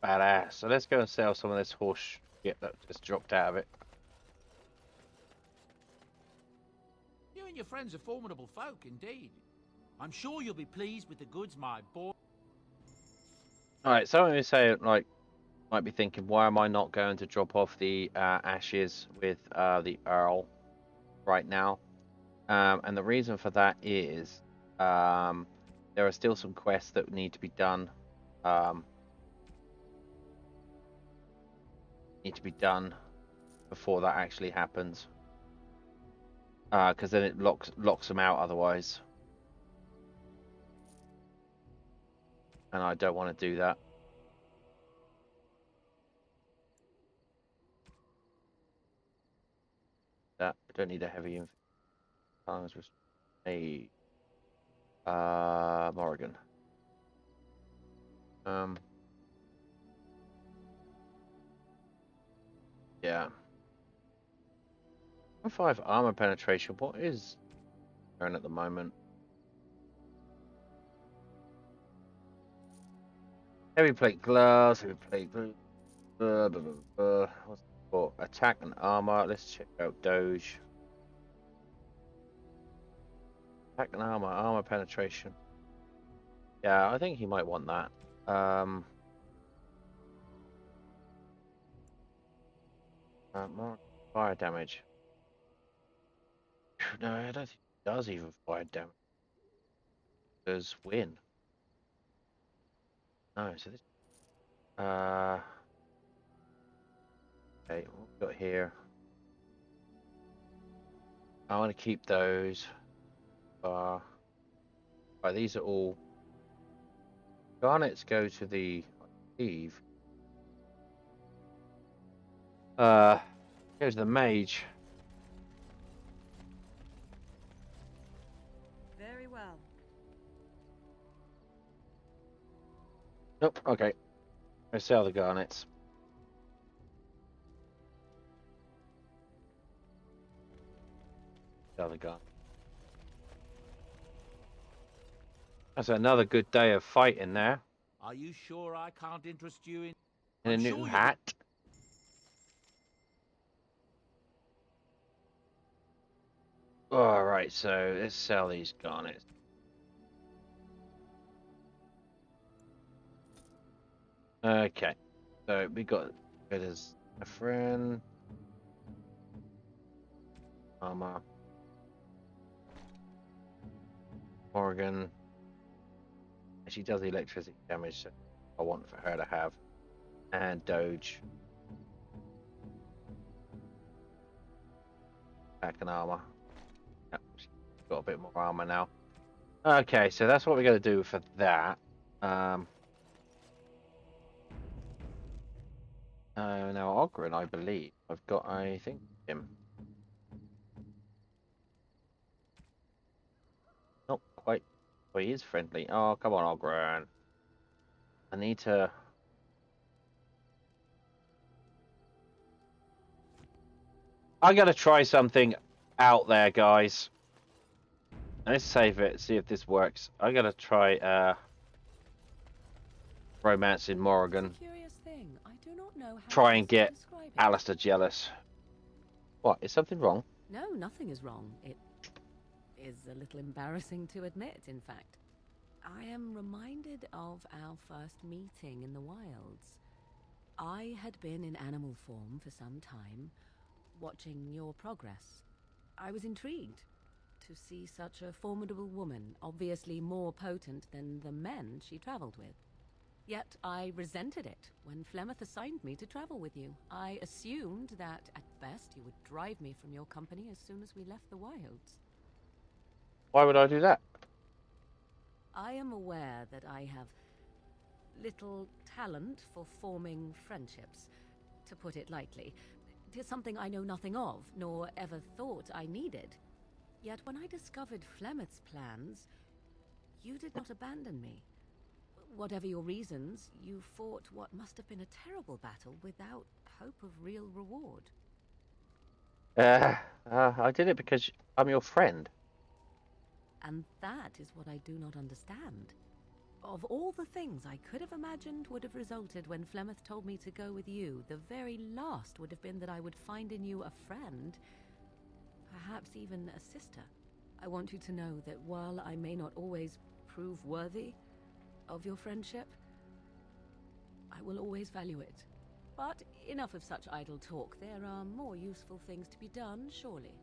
Badass. So let's go and sell some of this horse shit that just dropped out of it. You and your friends are formidable folk, indeed. I'm sure you'll be pleased with the goods, my boy. Alright, some of you say, like, might be thinking, why am I not going to drop off the ashes with the Earl right now? And the reason for that is there are still some quests that need to be done. Before that actually happens. Because then it locks them out otherwise. And I don't want to do that. I don't need a heavy infantry. Morrigan. Yeah. 5 armor penetration. What is going at the moment? Heavy plate gloves. Heavy plate. What's it for? Attack and armor. Let's check out Doge. Attack and armor. Armor penetration. Yeah, I think he might want that. More fire damage. No, I don't think it does even fire damage. Does win. No, so this. Okay, what we've got here. I want to keep those. Right, these are all. Garnets go to the Eve. Go to the mage. Very well. Nope. Okay. Let's sell the garnets. Sell the garnet. That's another good day of fighting there. Are you sure I can't interest you in... And a new hat. Alright, so let's sell these garnets. Okay. So we got it as a friend. Armor. Morgan. She does the electricity damage, so I want for her to have. And Doge. attack and armor. Yep, she's got a bit more armor now. Okay, so that's what we're going to do for that. Now Ogren, I believe. I've got, I think, him. Not quite. Well, he is friendly. Oh, come on, Ogren. I need to... I gotta try something out there, guys. Let's save it, see if this works. I gotta try, romancing Morrigan. Curious thing. I do not know how Try and best to get describe it. Alistair jealous. What? Is something wrong? No, nothing is wrong. It is a little embarrassing to admit, in fact. I am reminded of our first meeting in the wilds. I had been in animal form for some time, watching your progress. I was intrigued to see such a formidable woman, obviously more potent than the men she traveled with. Yet I resented it when Flemeth assigned me to travel with you. I assumed that, at best, you would drive me from your company as soon as we left the wilds. Why would I do that? I am aware that I have little talent for forming friendships, to put it lightly. It is something I know nothing of, nor ever thought I needed. Yet when I discovered Flemeth's plans, you did not abandon me. Whatever your reasons, you fought what must have been a terrible battle without hope of real reward. I did it because I'm your friend. And that is what I do not understand. Of all the things I could have imagined would have resulted when Flemeth told me to go with you, the very last would have been that I would find in you a friend, perhaps even a sister. I want you to know that while I may not always prove worthy of your friendship, I will always value it. But enough of such idle talk. There are more useful things to be done, surely.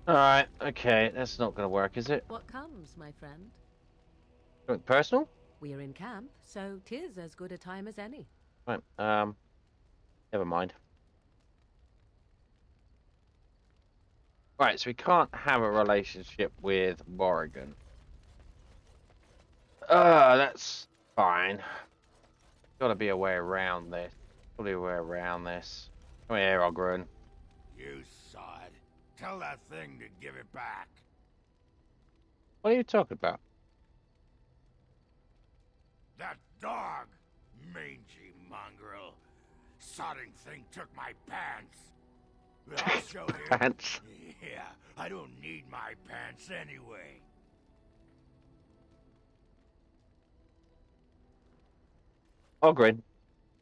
Alright, okay, that's not gonna work, is it? What comes, my friend? Something personal? We are in camp, so 'tis as good a time as any. Right, never mind. Right, so we can't have a relationship with Morrigan. That's fine. Gotta be a way around this. Gotta be a way around this. Come here, Ogren. You sod. Tell that thing to give it back. What are you talking about? That dog! Mangy mongrel. Sodding thing took my pants. I'll show him. Pants? Yeah, I don't need my pants anyway. Ogren,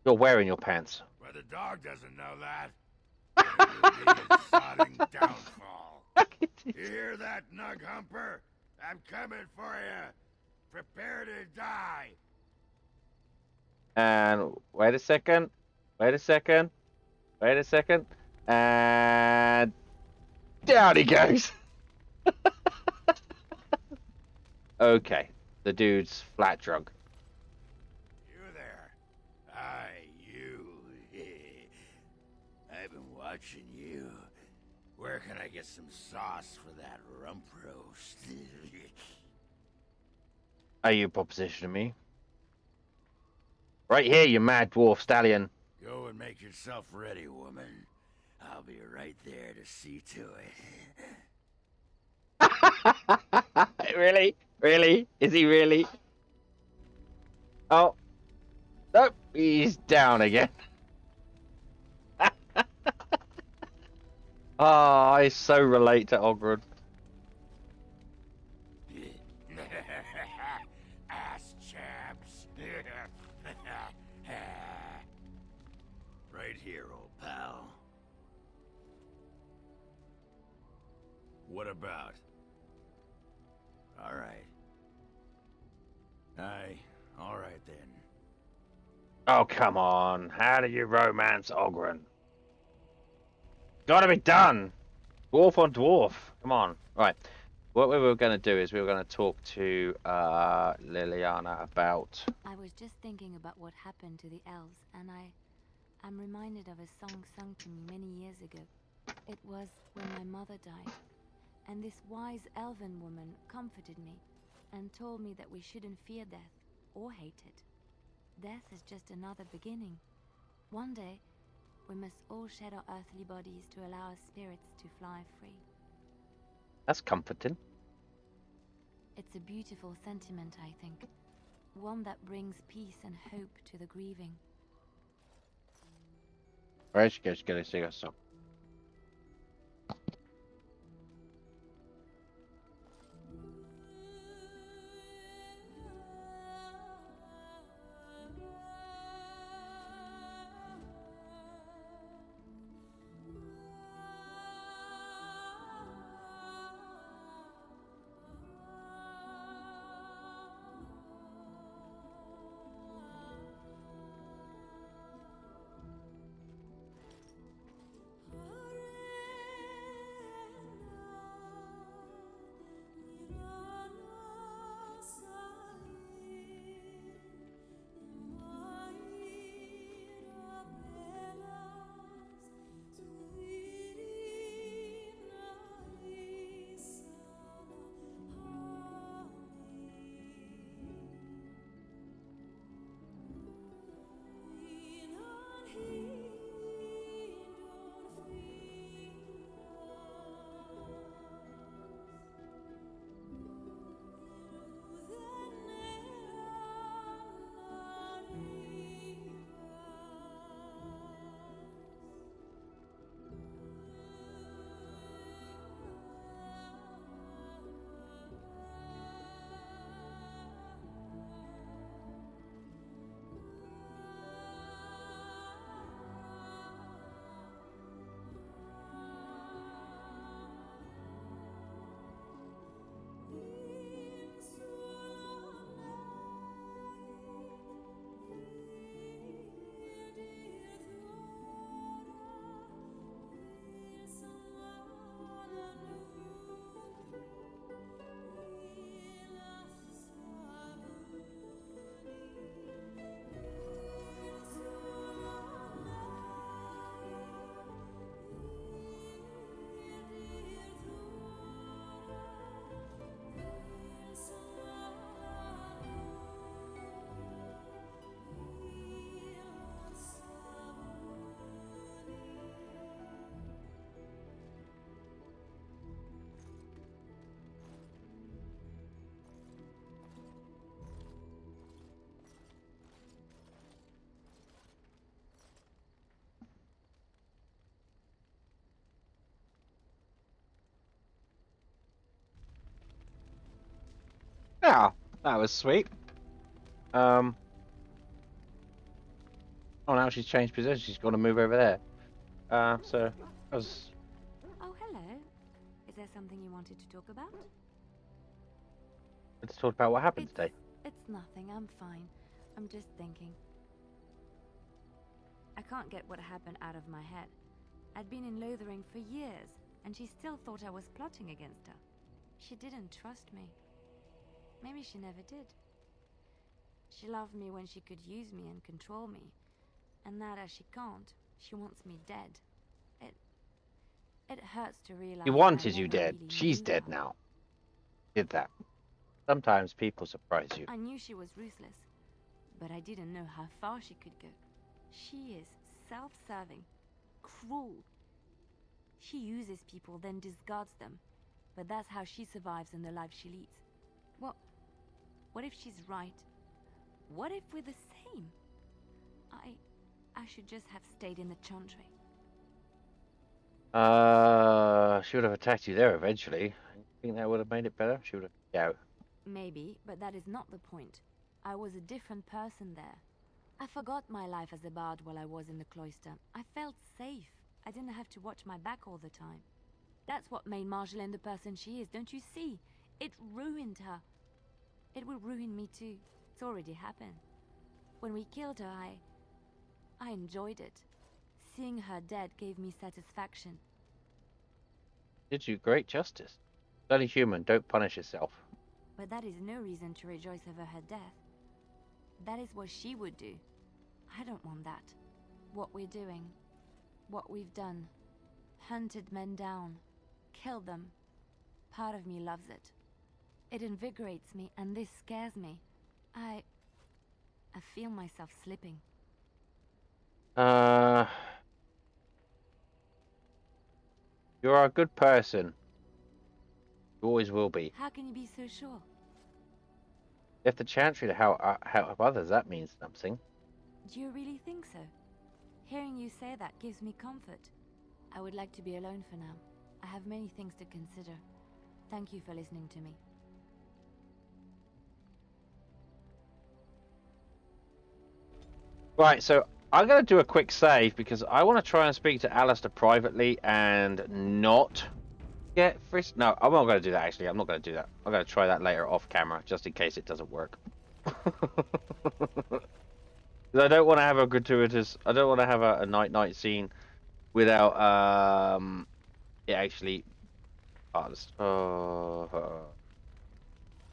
you're wearing your pants. Well, the dog doesn't know that. It will be his sodding downfall. You hear that, Nug Humper? I'm coming for you. Prepare to die. And wait a second. Wait a second. Wait a second. And down he goes. Okay, the dude's flat drunk. You there. Aye, you. I've been watching you. Where can I get some sauce for that rump roast? Are you propositioning me? Right here, you mad dwarf stallion. Go and make yourself ready, woman. I'll be right there to see to it. Really? Really? Is he really? Oh. Nope, he's down again. Oh, I so relate to Ogren. Ass chaps. Right here, old pal. What about? All right. Aye, all right then. Oh, come on. How do you romance Ogren? Gotta be done. Dwarf on dwarf. Come on. Right. What we were going to do is we were going to talk to Liliana about... I was just thinking about what happened to the elves, and I'm reminded of a song sung to me many years ago. It was when my mother died, and this wise elven woman comforted me and told me that we shouldn't fear death or hate it. Death is just another beginning. One day, we must all shed our earthly bodies to allow our spirits to fly free. That's comforting. It's a beautiful sentiment, I think. One that brings peace and hope to the grieving. Right, she goes to sing a song. Yeah, that was sweet. Oh, now she's changed position. She's got to move over there. So that was... Oh, hello. Is there something you wanted to talk about? Let's talk about what happened today. It's nothing. I'm fine. I'm just thinking. I can't get what happened out of my head. I'd been in Lothering for years, and she still thought I was plotting against her. She didn't trust me. Maybe she never did. She loved me when she could use me and control me. And now that she can't, she wants me dead. It hurts to realize. He wanted you dead. She's dead now. Did that. Sometimes people surprise you. I knew she was ruthless, but I didn't know how far she could go. She is self-serving, cruel. She uses people, then discards them. But that's how she survives in the life she leads. What if she's right? What if we're the same? I should just have stayed in the Chantry. She would have attacked you there eventually. You think that would have made it better? She would have... Yeah. Maybe, but that is not the point. I was a different person there. I forgot my life as a bard while I was in the cloister. I felt safe. I didn't have to watch my back all the time. That's what made Marjolaine the person she is, don't you see? It ruined her. It will ruin me too. It's already happened. When we killed her, I enjoyed it. Seeing her dead gave me satisfaction. Did you great justice. only human. Don't punish yourself. But that is no reason to rejoice over her death. That is what she would do. I don't want that. What we're doing, what we've done, hunted men down, killed them. Part of me loves it. It invigorates me, and this scares me. I feel myself slipping. You are a good person. You always will be. How can you be so sure? If the chantry to help others, that means something. Do you really think so? Hearing you say that gives me comfort. I would like to be alone for now. I have many things to consider. Thank you for listening to me. Right, so I'm going to do a quick save because I want to try and speak to Alistair privately and not get frisked. No, I'm not going to do that, actually. I'm not going to do that. I'm going to try that later off camera, just in case it doesn't work. I don't want to have a gratuitous... I don't want to have a night-night scene without, it actually... what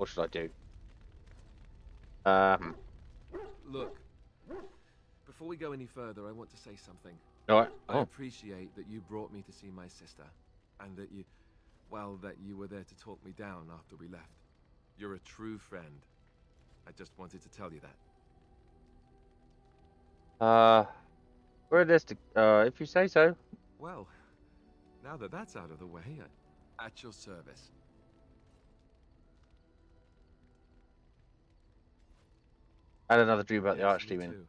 should I do? Look, before we go any further, I want to say something. Alright. I appreciate that you brought me to see my sister, and that you, well, that you were there to talk me down after we left. You're a true friend. I just wanted to tell you that. Where it is to, if you say so. Well, now that that's out of the way, at your service. I had another dream about the Yes, Archdemon. me too.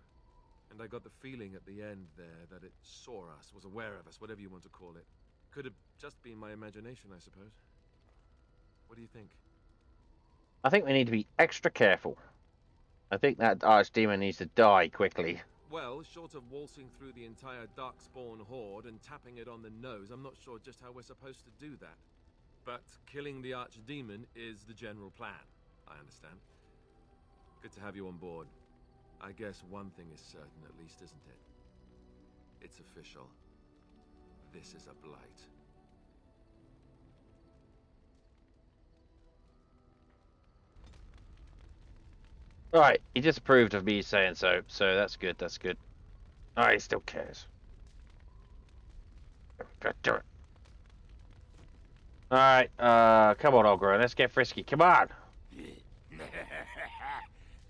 And I got the feeling at the end there that it saw us, was aware of us, whatever you want to call it. Could have just been my imagination, I suppose. What do you think? I think we need to be extra careful. I think that Archdemon needs to die quickly. Well, short of waltzing through the entire Darkspawn horde and tapping it on the nose, I'm not sure just how we're supposed to do that. But killing the Archdemon is the general plan, I understand. Good to have you on board. I guess one thing is certain at least, isn't it? It's official. This is a blight. Alright, he disapproved of me saying so that's good, that's good. Alright, he still cares. Go do it. Alright, come on, Ogre, let's get frisky, come on!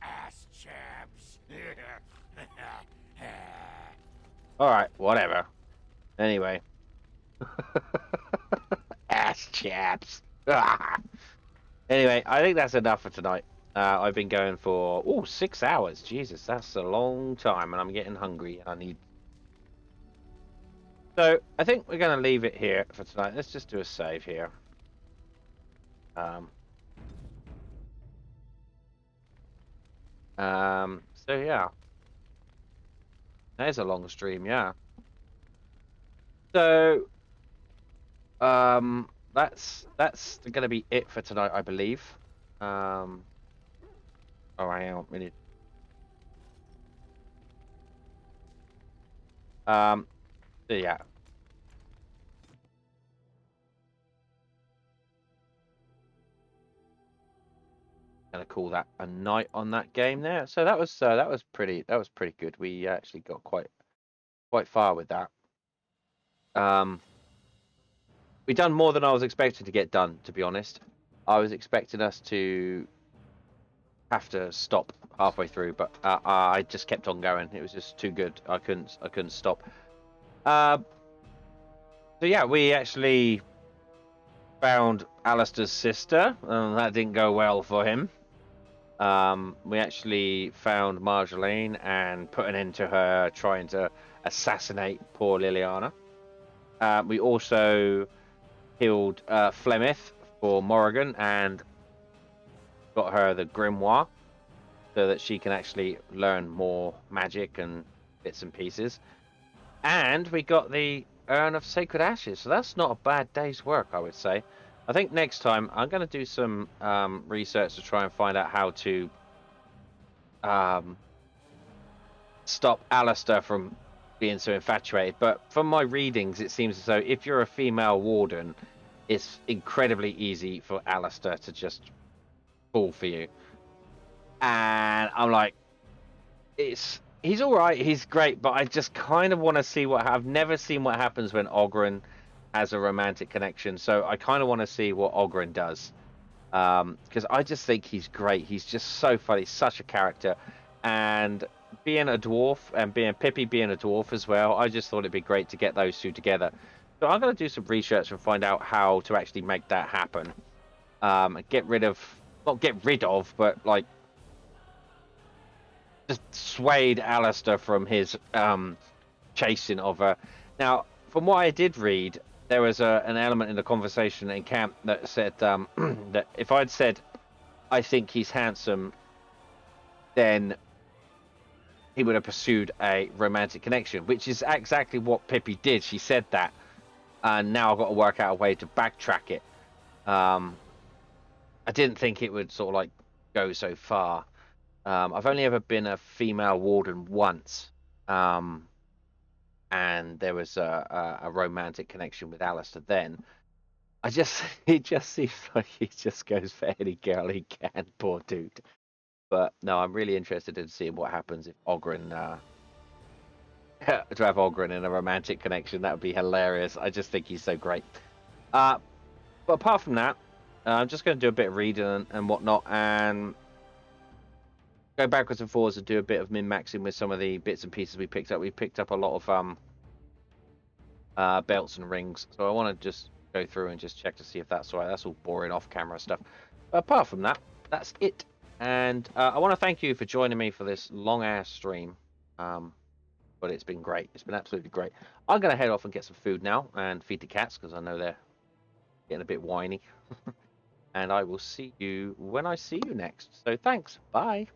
Ass chaps. Alright, whatever. Anyway. Ass chaps. Anyway, I think that's enough for tonight. I've been going for 6 hours. Jesus, that's a long time, and I'm getting hungry. I need. So I think we're going to leave it here for tonight. Let's just do a save here. So yeah, there's a long stream. Yeah. So that's going to be it for tonight, I believe. Oh, I don't really. So yeah. Gonna call that a night on that game there. So that was pretty good. We actually got quite far with that. We done more than I was expecting to get done, to be honest. I was expecting us to have to stop halfway through, but I just kept on going. It was just too good. I couldn't stop. So yeah, we actually found Alistair's sister, and that didn't go well for him. We actually found Marjolaine and put an end to her trying to assassinate poor Liliana. We also killed Flemeth for Morrigan and got her the grimoire so that she can actually learn more magic and bits and pieces. And we got the Urn of Sacred Ashes, so that's not a bad day's work, I would say. I think next time I'm going to do some research to try and find out how to stop Alistair from being so infatuated. But from my readings, it seems as though if you're a female warden, it's incredibly easy for Alistair to just fall for you. And I'm like, he's all right, he's great, but I just kind of want to see I've never seen what happens when Oghren has a romantic connection, so I kind of want to see what Oghren does, because I just think he's great. He's just so funny, such a character, and being a dwarf and Pippi being a dwarf as well, I just thought it'd be great to get those two together. So I'm going to do some research and find out how to actually make that happen. Not get rid of, but like just swayed Alistair from his chasing of her. Now, from what I did read, there was an element in the conversation in camp that said that if I'd said, I think he's handsome, then he would have pursued a romantic connection, which is exactly what Pippi did. She said that, and now I've got to work out a way to backtrack it. I didn't think it would sort of like go so far. I've only ever been a female warden once, and there was a romantic connection with Alistair then. It just seems like he just goes for any girl he can, poor dude. But no, I'm really interested in seeing what happens if Oghren, to have Oghren in a romantic connection. That would be hilarious. I just think he's so great. But apart from that, I'm just going to do a bit of reading and whatnot, and go backwards and forwards and do a bit of min-maxing with some of the bits and pieces we picked up. We picked up a lot of belts and rings, so I want to just go through and just check to see if that's all right. That's all boring off-camera stuff. But apart from that, that's it. And I want to thank you for joining me for this long-ass stream. But it's been great. It's been absolutely great. I'm going to head off and get some food now and feed the cats because I know they're getting a bit whiny. And I will see you when I see you next. So thanks. Bye.